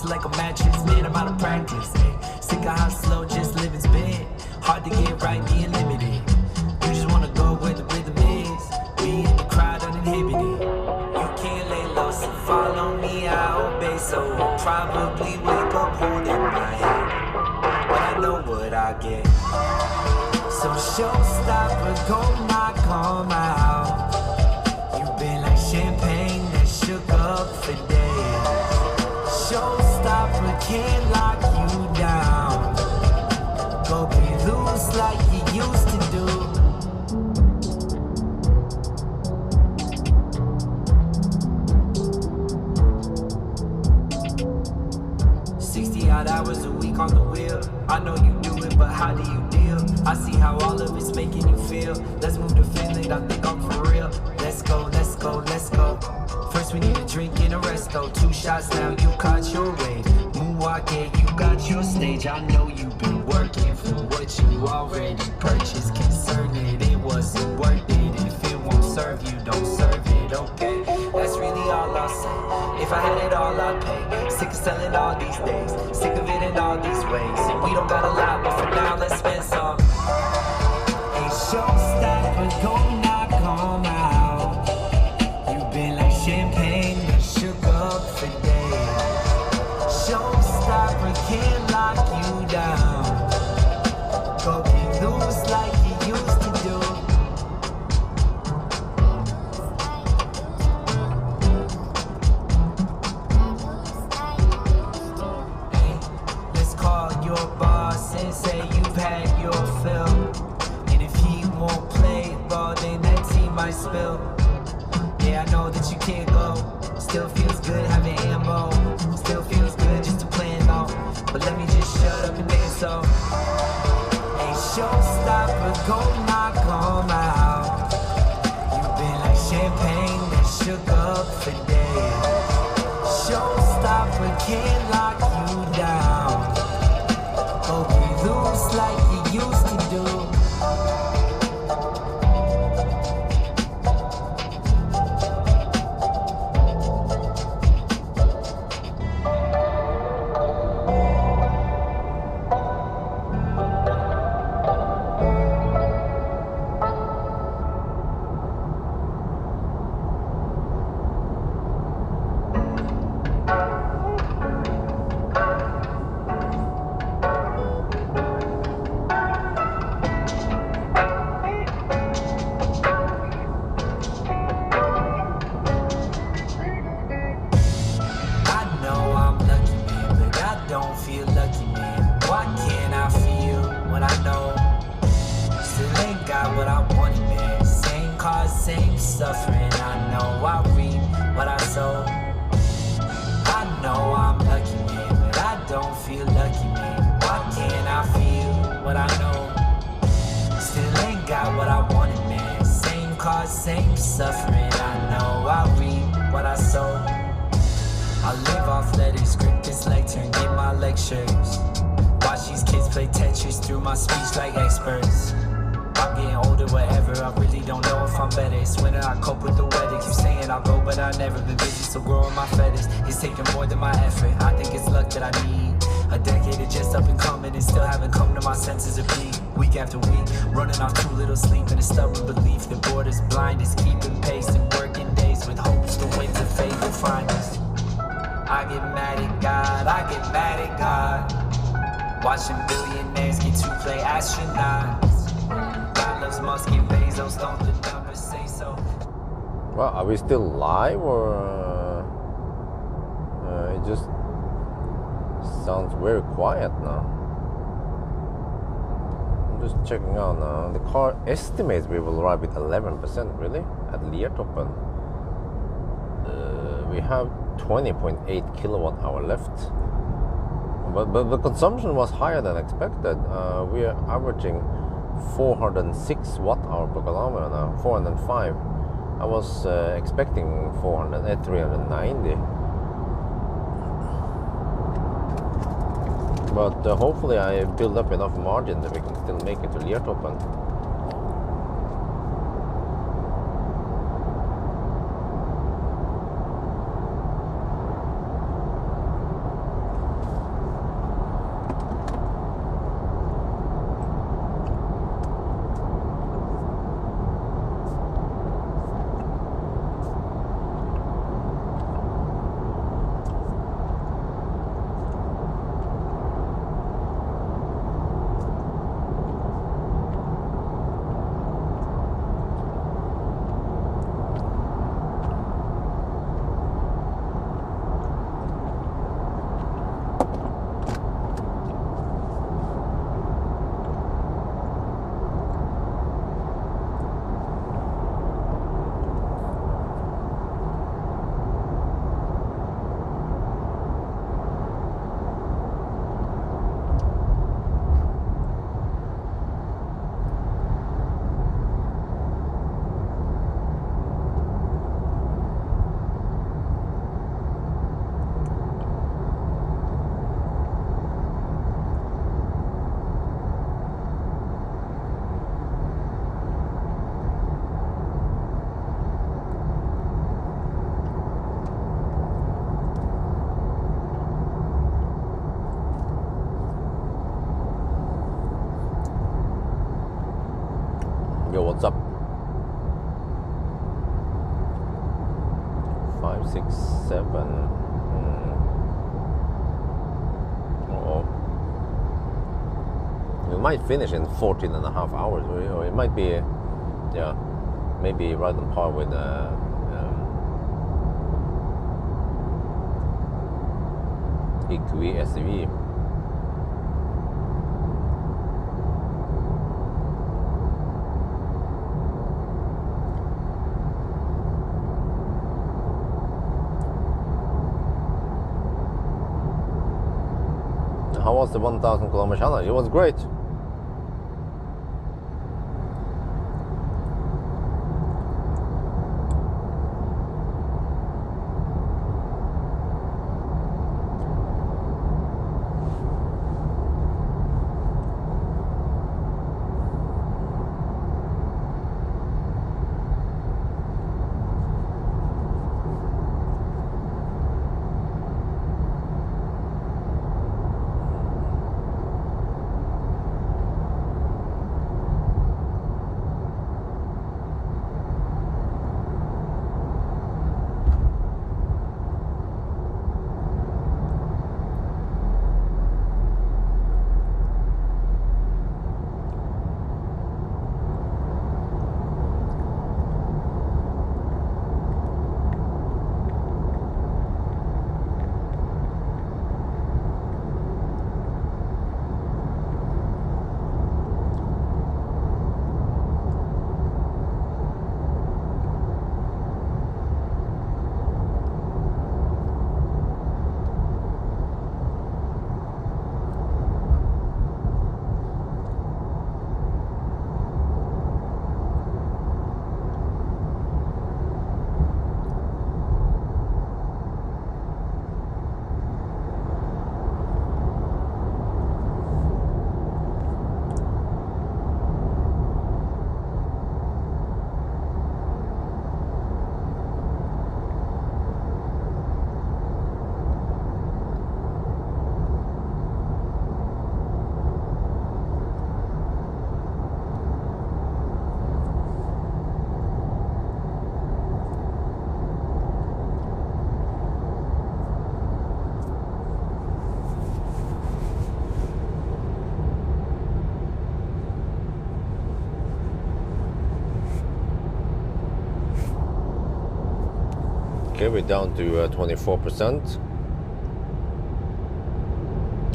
Like a mattress, man, I'm out of practice. Ay. Sick of how slow just living's been. Hard to get right, being limited. You just wanna go where the rhythm is. Be in the crowd uninhibited. You can't lay low, so follow me, I obey. So I'll probably wake up holding my head, but I know what I get. So showstopper, go knock on my house. You've been like champagne that shook up for days. Showstopper can't lock you down. Go be loose like you used to do. 60 odd hours a week on the wheel. I know you do it, but how do you deal I see how all of it's making you feel. Let's move to Finland, I think I'm for real. Let's go, let's go, let's go. First we need a drink and a resto. 2 shots now, you caught your wave. Moonwalk, yeah, you got your stage. I know you've been working for what you already purchased. Concerned that it wasn't worth it. If it won't serve you, don't serve it, okay? That's really all I'll say. If I had it all, I'd pay. Sick of selling all these days. Sick of it in all these ways. We don't got a lot, but for now, let's spend some. Hey, showstopper, go knock 'em out. You've been like champagne that shook up for days. Showstopper can't lock you down. Go get loose like you used to do. Hey, let's call your boss and say you've had your fill. And if he won't play ball, then that team might spill. Yeah, I know that you can't go. Still feels good having ammo. Still feels good just to plan though. But let me just shut up and dance so. Hey, showstopper, go knock 'em out. You've been like champagne that shook up for days. Showstopper can't lock you down. Hope you lose like you used to do. Same suffering, I know I reap what I sow. I live off letters, script this lecture, get my lectures. Watch these kids play Tetris through my speech like experts. I'm getting older, whatever, I really don't know if I'm better. It's winter, I cope with the weather. Keep saying I'll go, but I've never been busy, so growing my feathers. It's taking more than my effort, I think it's luck that I need. A decade of just up and coming and still haven't come to my senses of being. Week after week, running off too little sleep and a stubborn belief that borders blind is keeping pace and working days with hopes the winds of fate will find us. I get mad at God, I get mad at God. Watching billionaires get to play astronauts. God loves Musk and Bezos, don't the numbers say so? Well, are we still live or it just sounds very quiet now? I'm just checking out now. The car estimates we will arrive with 11%, really, at Liertoppen. We have 20.8 kilowatt hour left. But the consumption was higher than expected. We are averaging 406 watt hour per kilometer now, 405. I was expecting 390. But hopefully I build up enough margin that we can still make it to Liertoppen. 5, 6, 7. Oh, we might finish in 14.5 hours, or it might be, yeah, maybe right on par with EQE SUV. How was the 1,000 kilometer challenge? It was great. Okay, we're down to 24%.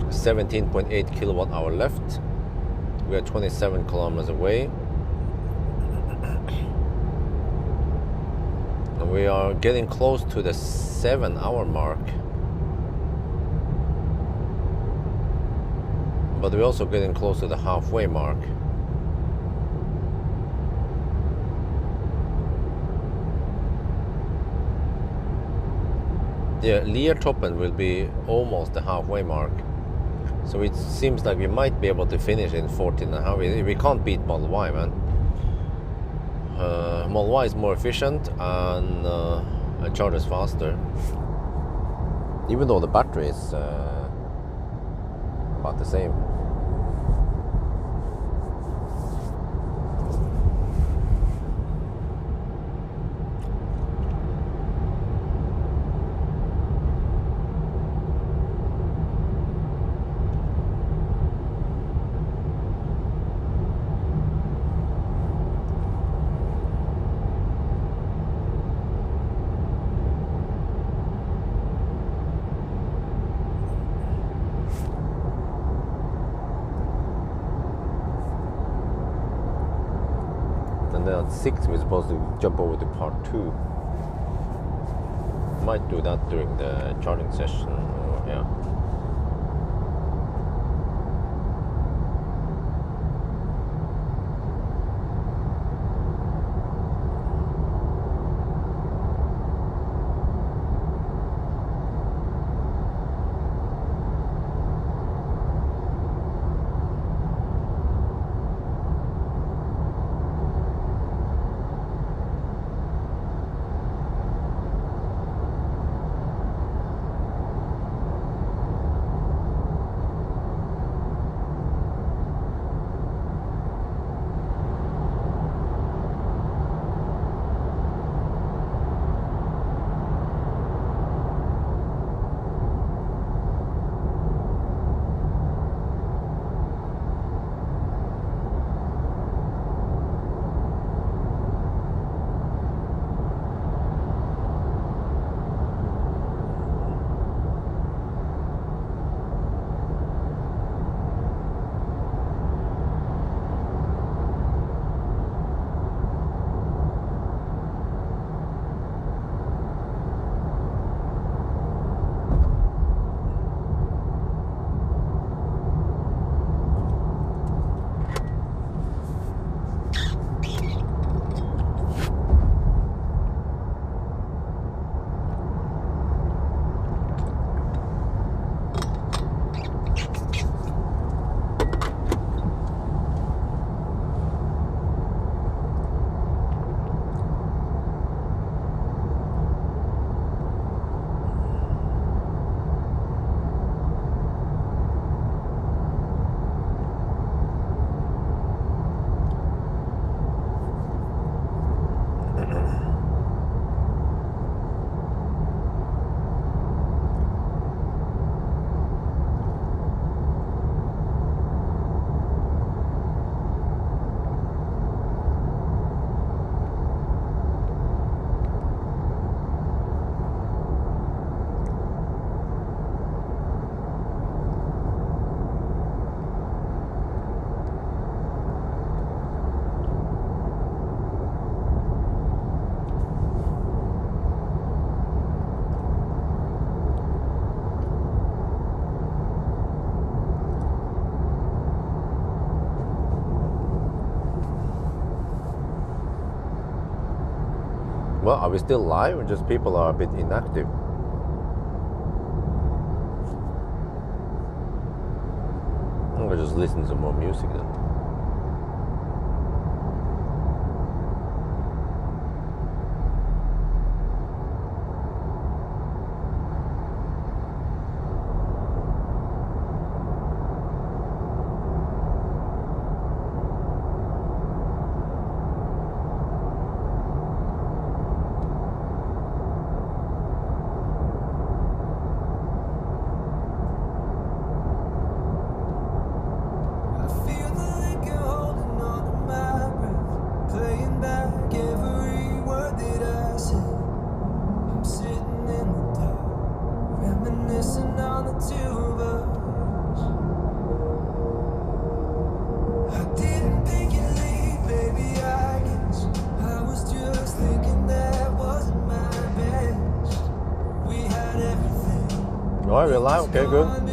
17.8 kilowatt hour left. We are 27 kilometers away. And we are getting close to the 7-hour mark. But we're also getting close to the halfway mark. Yeah, Liertoppen will be almost the halfway mark. So it seems like we might be able to finish in 14.5. We can't beat Model Y, man. Model Y is more efficient and charges faster. Even though the battery is about the same. And then at 6 we're supposed to jump over to part 2. Might do that during the charging session, or yeah. Well, are we still live or just people are a bit inactive? I'm gonna just listen to more music then. All right, we're live. Okay, good.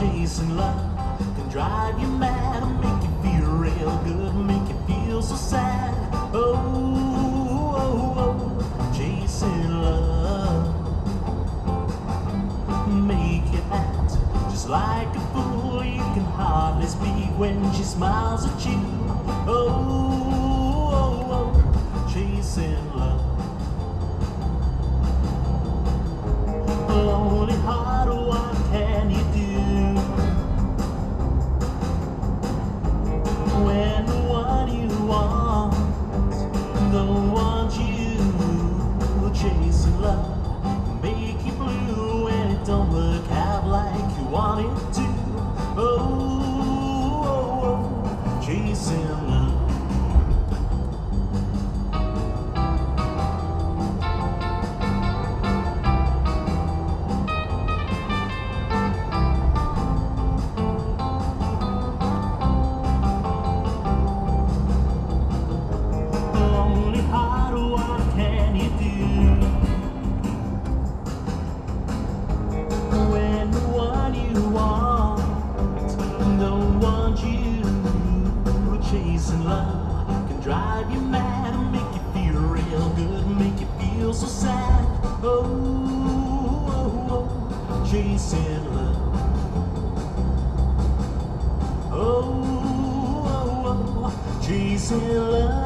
chasing love can drive you mad and make you feel real good, make you feel so sad. Chasing love make you act just like a fool. You can hardly speak when she smiles at you. Chasing love. Lonely heart, what can you do when the one you want don't want you? Chasing love make you blue when it don't work out like you want it to. Chasing love. Chasing love can drive you mad and make you feel real good, make you feel so sad. Chasing love. Chasing love.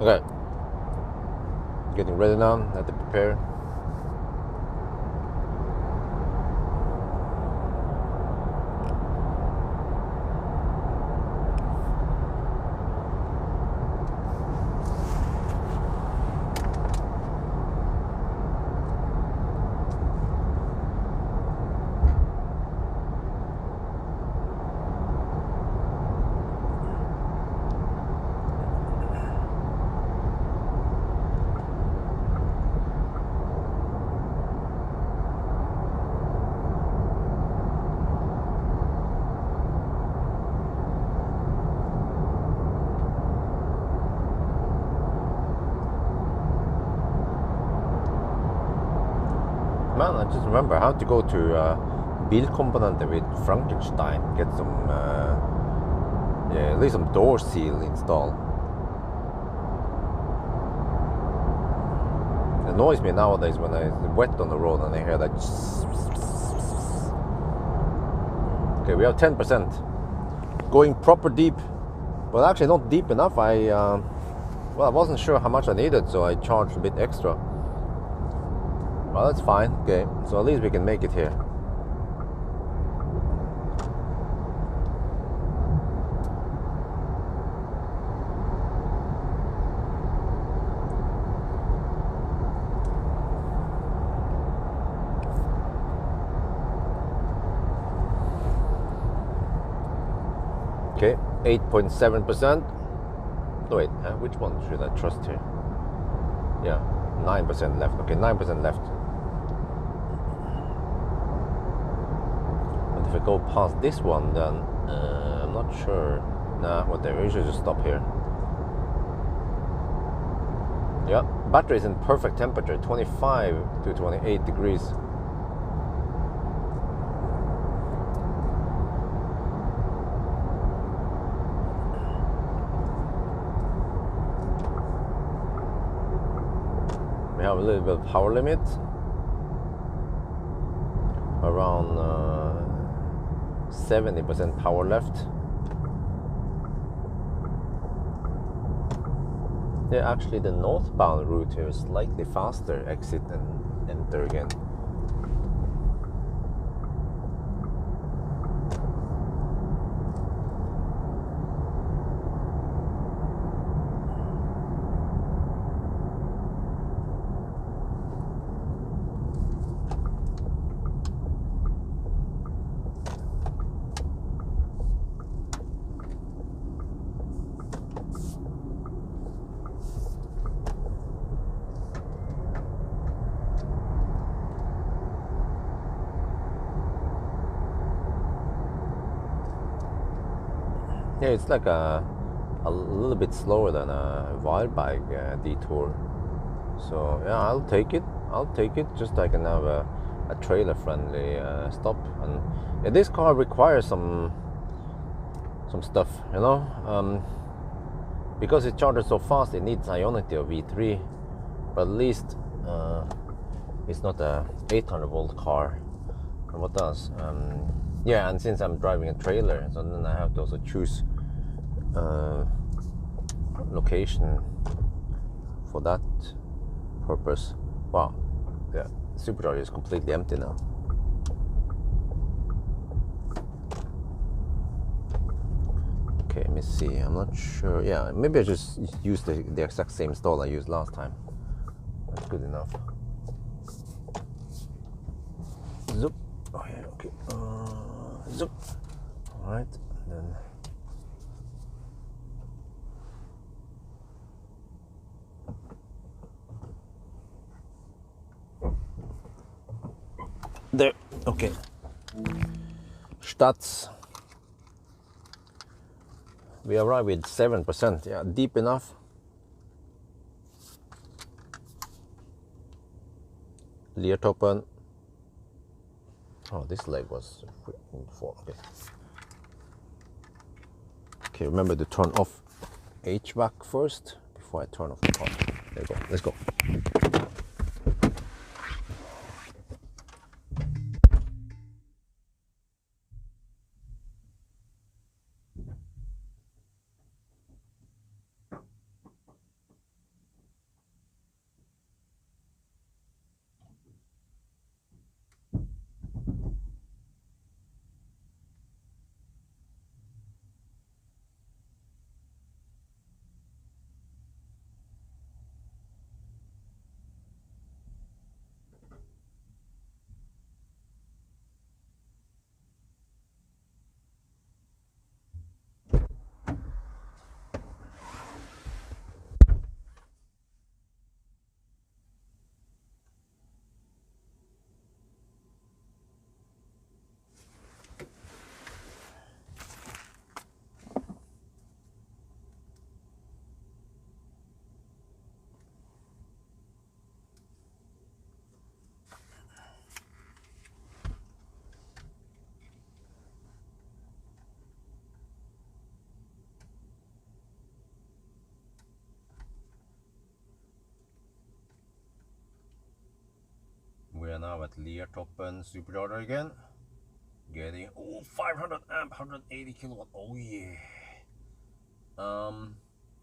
Okay. Getting ready now. I have to prepare. man, I just remember I have to go to Bilkomponenter with Frankenstein, get some, yeah, at least some door seal installed. It annoys me nowadays when it's wet on the road and I hear that. Okay, we have 10%. Going proper deep, but actually not deep enough. Well, I wasn't sure how much I needed, so I charged a bit extra. Well, that's fine. Okay, so at least we can make it here. Okay, 8.7%. No, wait, which one should I trust here? Yeah, 9% left. Okay, 9% left. But if I go past this one, then I'm not sure. Nah, whatever. We should just stop here. Yeah, battery is in perfect temperature, 25 to 28 degrees. We have a little bit of power limit, around 70% power left. Yeah, actually the northbound route here is slightly faster, exit and enter again. Yeah, it's like a little bit slower than a wild bike detour. So yeah, I'll take it. Just so I can have a trailer-friendly stop. And yeah, this car requires some stuff, you know. Because it charges so fast, it needs Ionity or V3. But at least it's not a 800-volt car. And what does? Yeah, and since I'm driving a trailer, so then I have to also choose location for that purpose. Wow, yeah, supercharger is completely empty now. Okay, let me see. I'm not sure. Yeah, maybe I just use the exact same stall I used last time. That's good enough. Zoop. Oh yeah, okay. Zoop. All right, then. There. Okay. Stats. We arrive with 7%. Yeah, deep enough. Leertoppen. Oh, this leg was full. Okay. Okay, remember to turn off HVAC first before I turn off the car. There you go. Let's go. I'm at Leertoppen supercharger again. Getting 500 amp, 180 kilowatt. Oh yeah.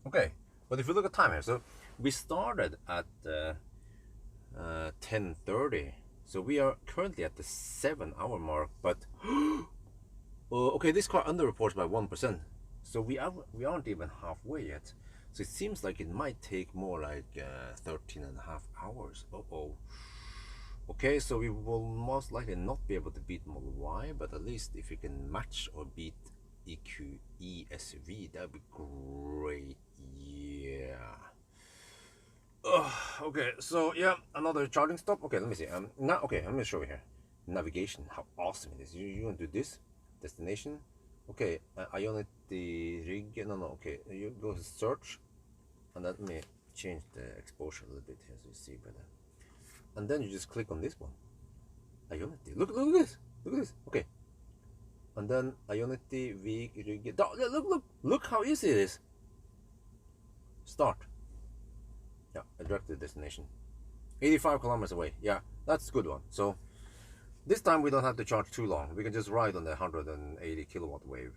Okay, but if you look at time here, so we started at 10:30, so we are currently at the 7-hour mark. But okay, this car underreports by 1%, so we aren't even halfway yet. So it seems like it might take more like 13.5 hours. Okay, so we will most likely not be able to beat Model Y, but at least if we can match or beat ESV, that'd be great. Yeah. Okay, so yeah, another charging stop. Okay, let me see. Now, okay, I'm gonna show you here. Navigation, how awesome it is. You're gonna do this. Destination. Okay, Ionity rig. No, okay. You go to search, and let me change the exposure a little bit here so you see better. And then you just click on this one. Ionity. Look at this. Look at this. Okay. And then Ionity rig. Look how easy it is. Start. Yeah, I direct the destination. 85 kilometers away. Yeah, that's a good one. So this time we don't have to charge too long. We can just ride on the 180 kilowatt wave.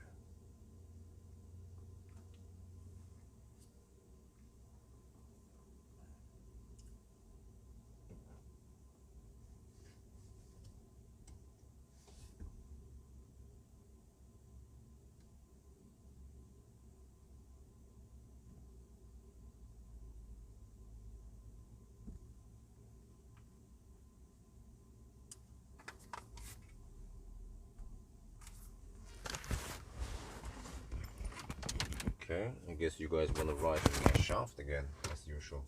Okay, I guess you guys want to ride in my shaft again, as usual.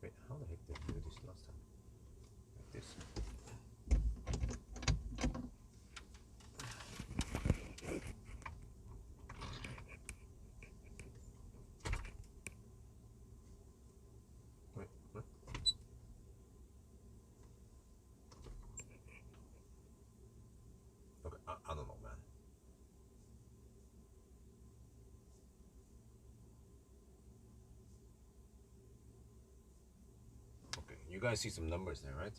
Wait, how the heck did I do this last time? Like this. Wait, what? Okay, I don't know, man. Okay, you guys see some numbers there, right?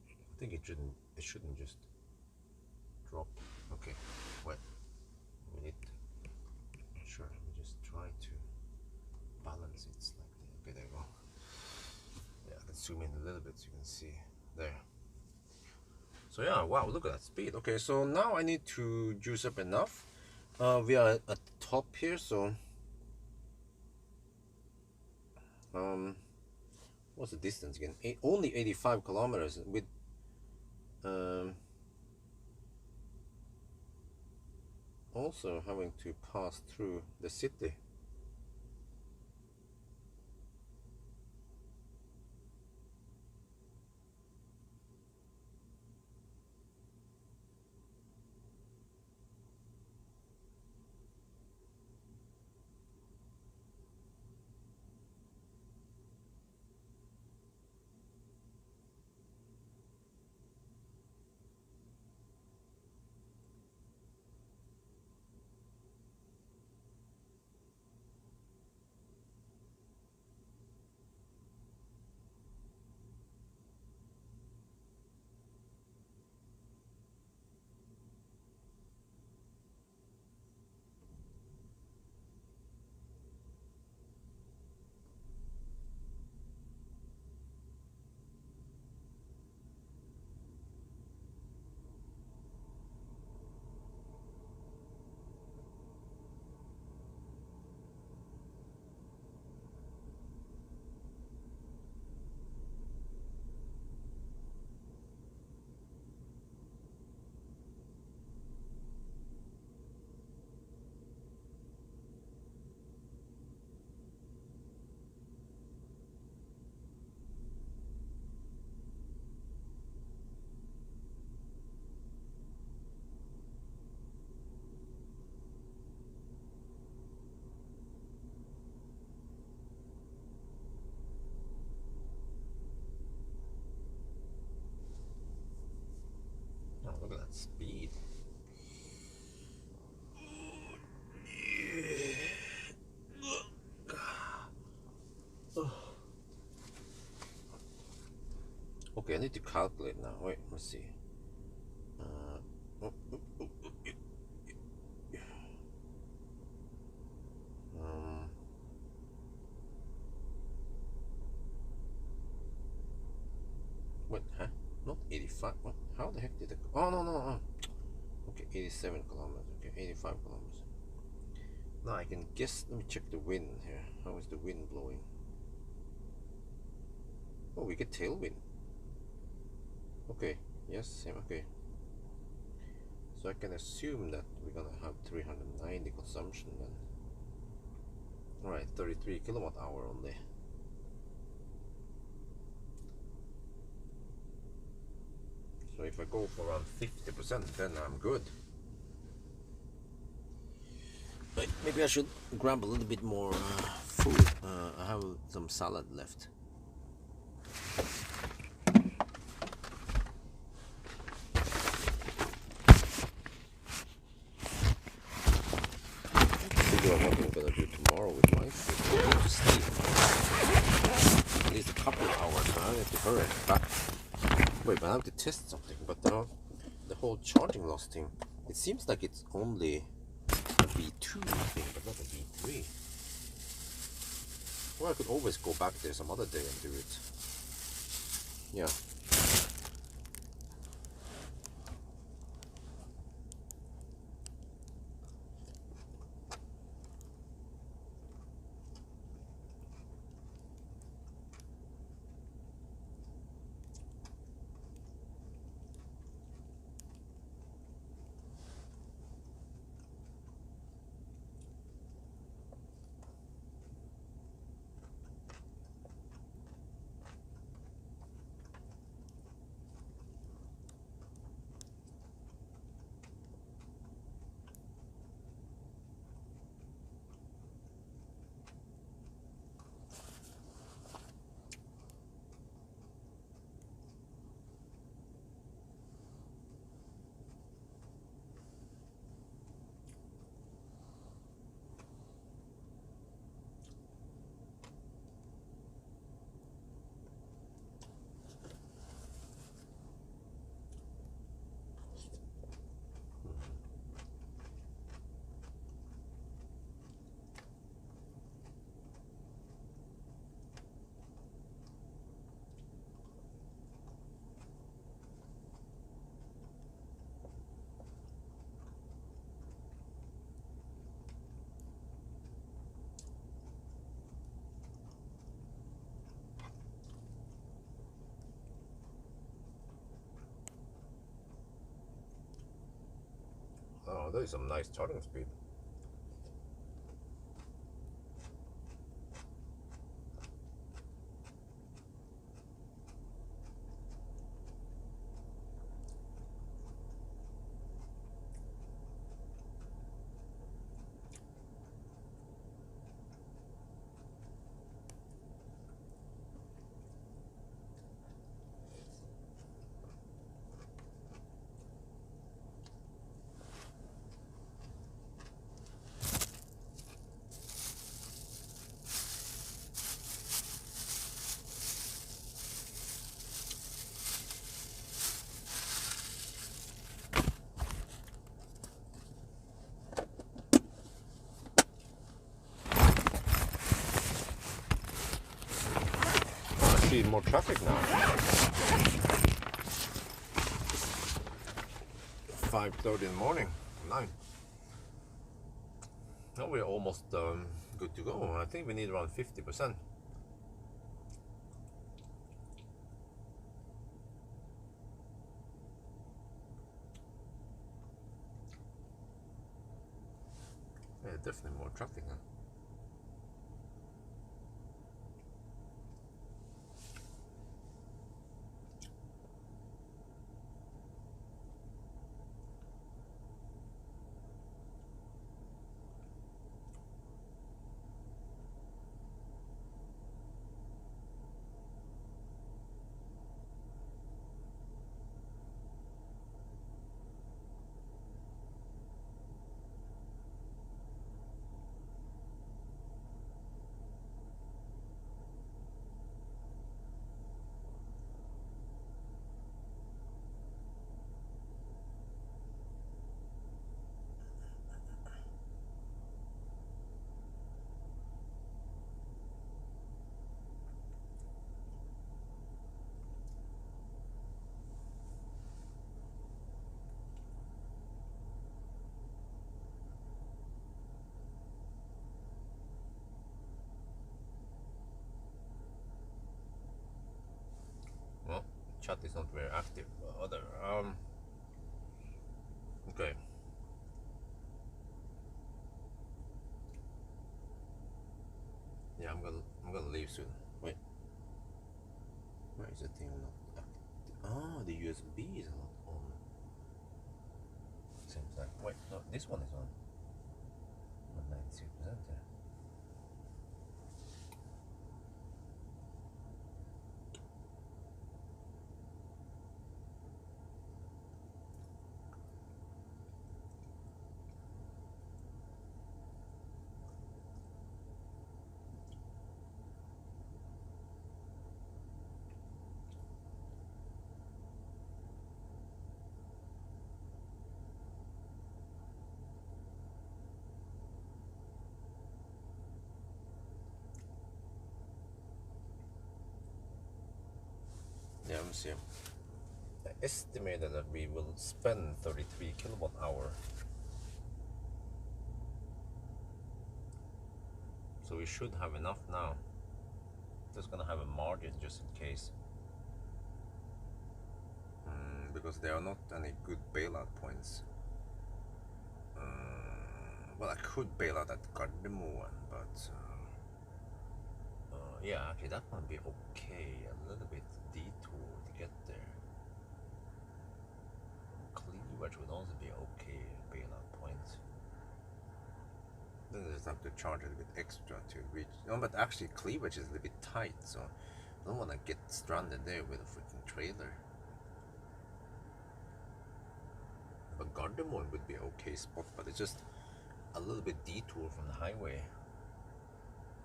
I think it shouldn't just drop. Okay, wait. We need sure, let me just try to balance it slightly. Okay, there you go. Yeah, I can zoom in a little bit so you can see there. So yeah, wow, look at that speed. Okay, so now I need to juice up enough. We are at the top here, so what's the distance again? Only 85 kilometers with also having to pass through the city. Oh, look at that speed. Okay, I need to calculate now. Wait, let's see. Oh, oh, oh, oh, yeah, yeah. Wait, huh? Not 85. What? How the heck did it go? Oh, no, no, no. Okay, 87 kilometers. Okay, 85 kilometers. Now I can guess. Let me check the wind here. How is the wind blowing? Oh, we get tailwind. Okay, yes, same. Okay. So I can assume that we're gonna have 390 consumption then. Alright, 33 kilowatt hour only. So if I go for around 50%, then I'm good. But maybe I should grab a little bit more food. I have some salad left. Figure out what I'm gonna do tomorrow with my food. I need to sleep at least a couple of hours, so I have to hurry back. Wait, but I have to test something. But the whole charging loss thing, it seems like it's only a V2 thing, but not a V3. Well, I could always go back there some other day and do it. Yeah. Oh, that is some nice charging speed. I see more traffic now. 5:30 in the morning. 9. Now we're almost good to go. I think we need around 50%. Yeah, definitely more traffic now. that is not very active. Other okay. Yeah, I'm gonna leave soon. Wait, where is the thing not active? Oh, the USB is not on. Seems like, wait, no, this one is on. 96% there. Yeah, let me see. I estimated that we will spend 33 kilowatt hour. So we should have enough now. Just gonna have a margin just in case. Because there are not any good bailout points. Well, I could bail out at Gardermoen, but yeah, actually that might be okay. A little bit detour to get there. Cleavage would also be okay bailout points. Then I just have to charge a little bit extra to reach. No, but actually Cleavage is a little bit tight, so I don't want to get stranded there with a freaking trailer. But Gardermoen would be an okay spot, but it's just a little bit detour from the highway.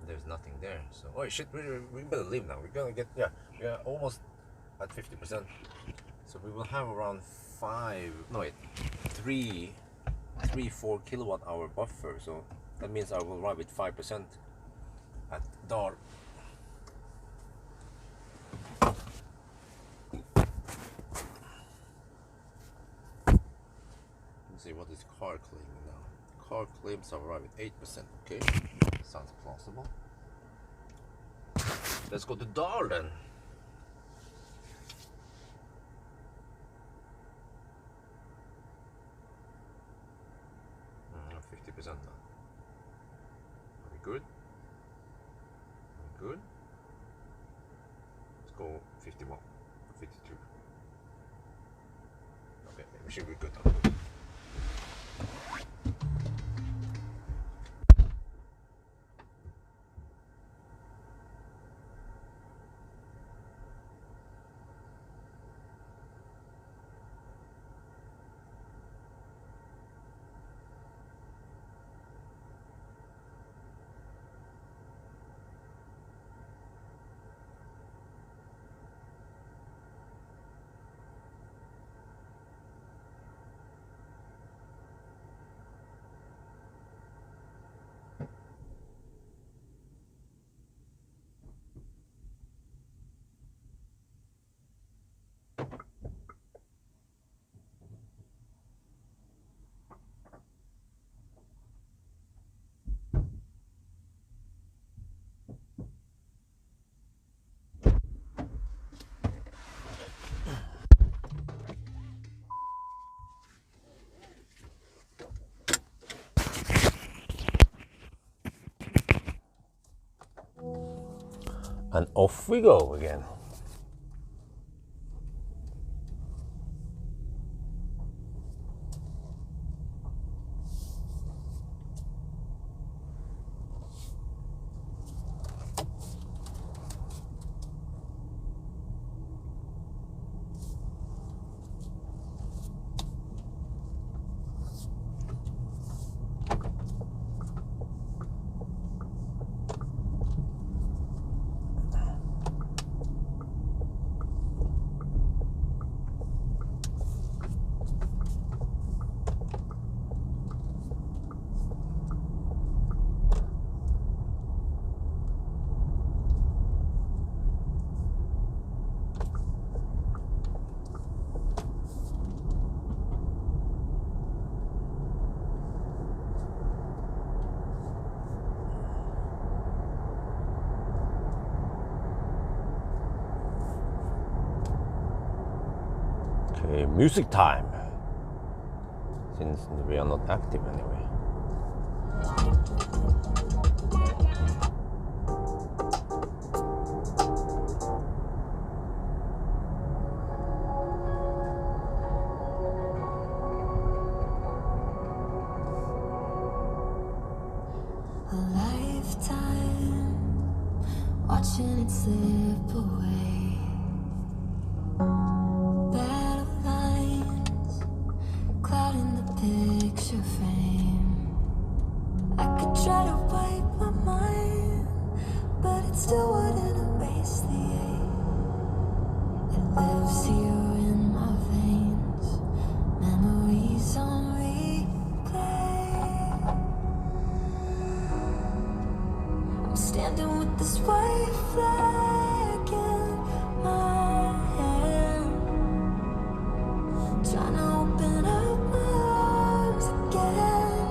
There's nothing there, so oh shit, we better leave now. We're gonna get, yeah, we're almost at 50%, so we will have around 4 kilowatt hour buffer, so that means I will arrive with 5% at Dar. Let's see, what is car claiming now? Car claims are arriving at 8%. Okay, sounds plausible. Let's go to Dar then. 50% now. Are we good? Are we good? Let's go 51, 52. Okay, we should be good now. And off we go again. music time, since we are not active anyway. A lifetime watching it slip away. Battle lines clouding the picture frame. I could try to wipe my mind, but it still wouldn't erase the ache. It lives here in my veins, memories on replay. I'm standing with this white flag in my hand, trying to open up my arms again.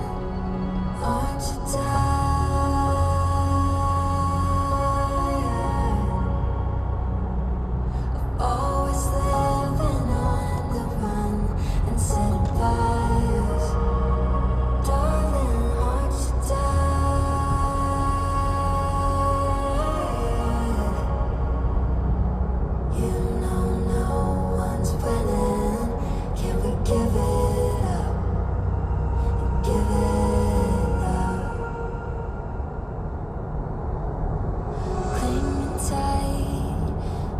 Aren't you tired of always living on the run and setting fires? Darling, aren't you tired? You know no one's winning. Can we give it up and give it up? Clinging tight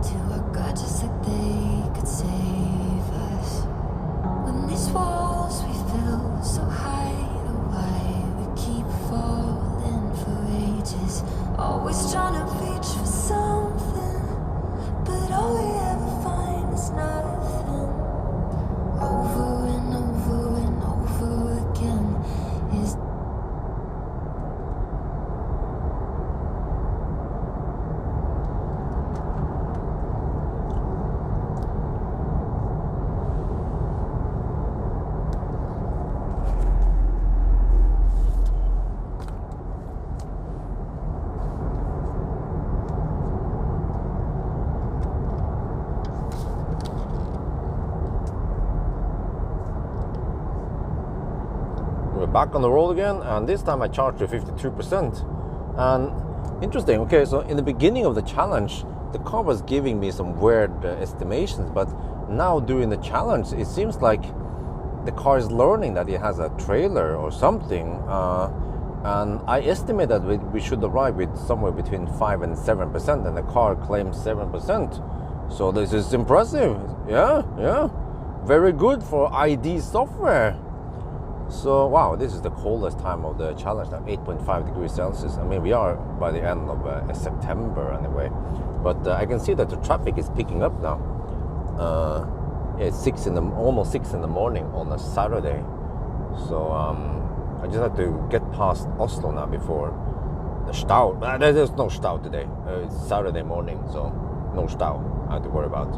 to our God just like they could save us. When these walls we built so high, the why we keep falling for ages. Always trying to reach for something, but all we ever find is nothing. Over and over and over again is We're back on the road again, and this time I charged to 52%. And interesting, okay, so in the beginning of the challenge, the car was giving me some weird estimations, but now during the challenge, it seems like the car is learning that it has a trailer or something. And I estimate that we should arrive with somewhere between 5 and 7%, and the car claims 7%. So this is impressive. Yeah. Very good for ID software. So wow, this is the coldest time of the challenge now, 8.5 degrees Celsius. I mean, we are by the end of September anyway, but I can see that the traffic is picking up now. It's almost 6 in the morning on a Saturday. So I just have to get past Oslo now before the Stau. There's no Stau today. It's Saturday morning, so no Stau I have to worry about.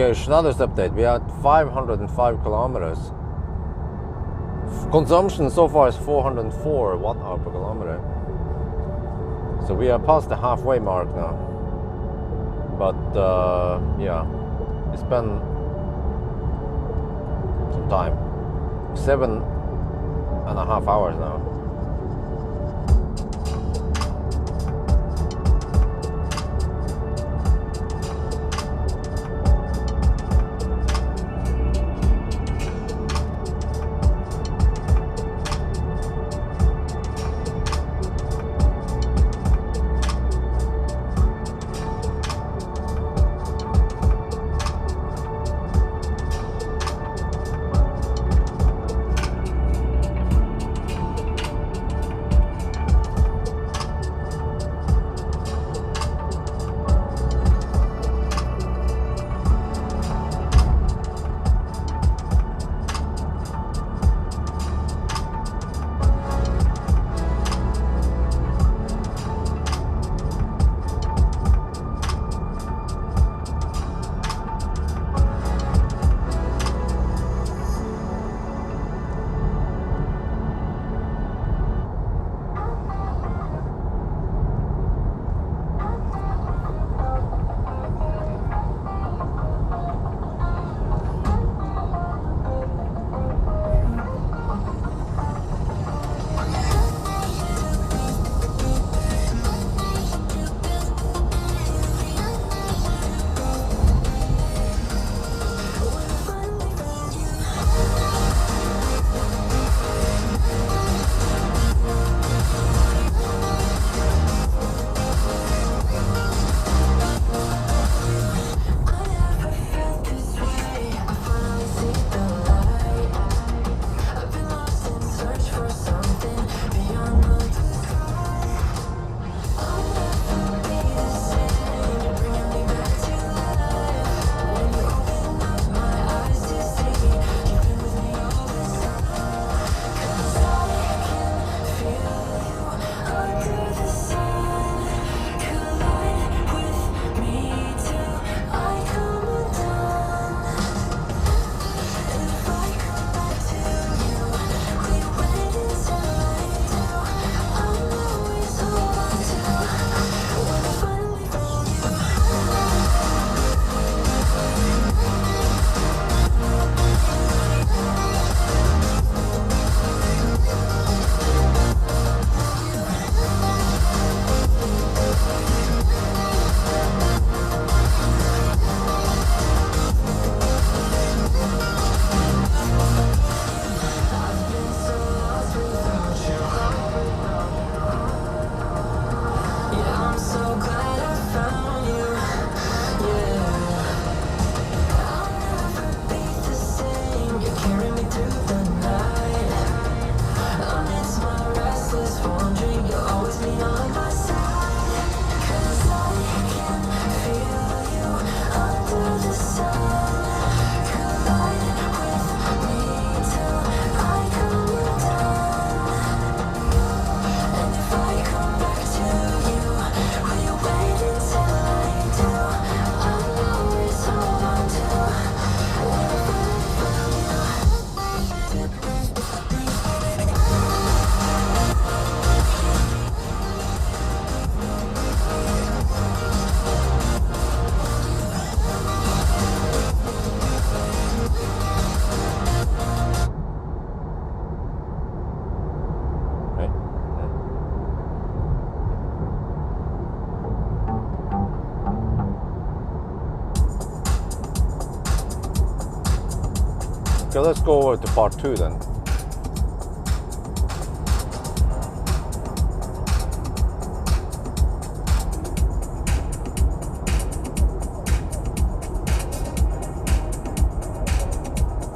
Okay, status update. We had 505 kilometers. Consumption so far is 404 watt-hour per kilometer. So we are past the halfway mark now. But yeah, it's been some time. 7.5 hours now. Okay, let's go over to part 2 then.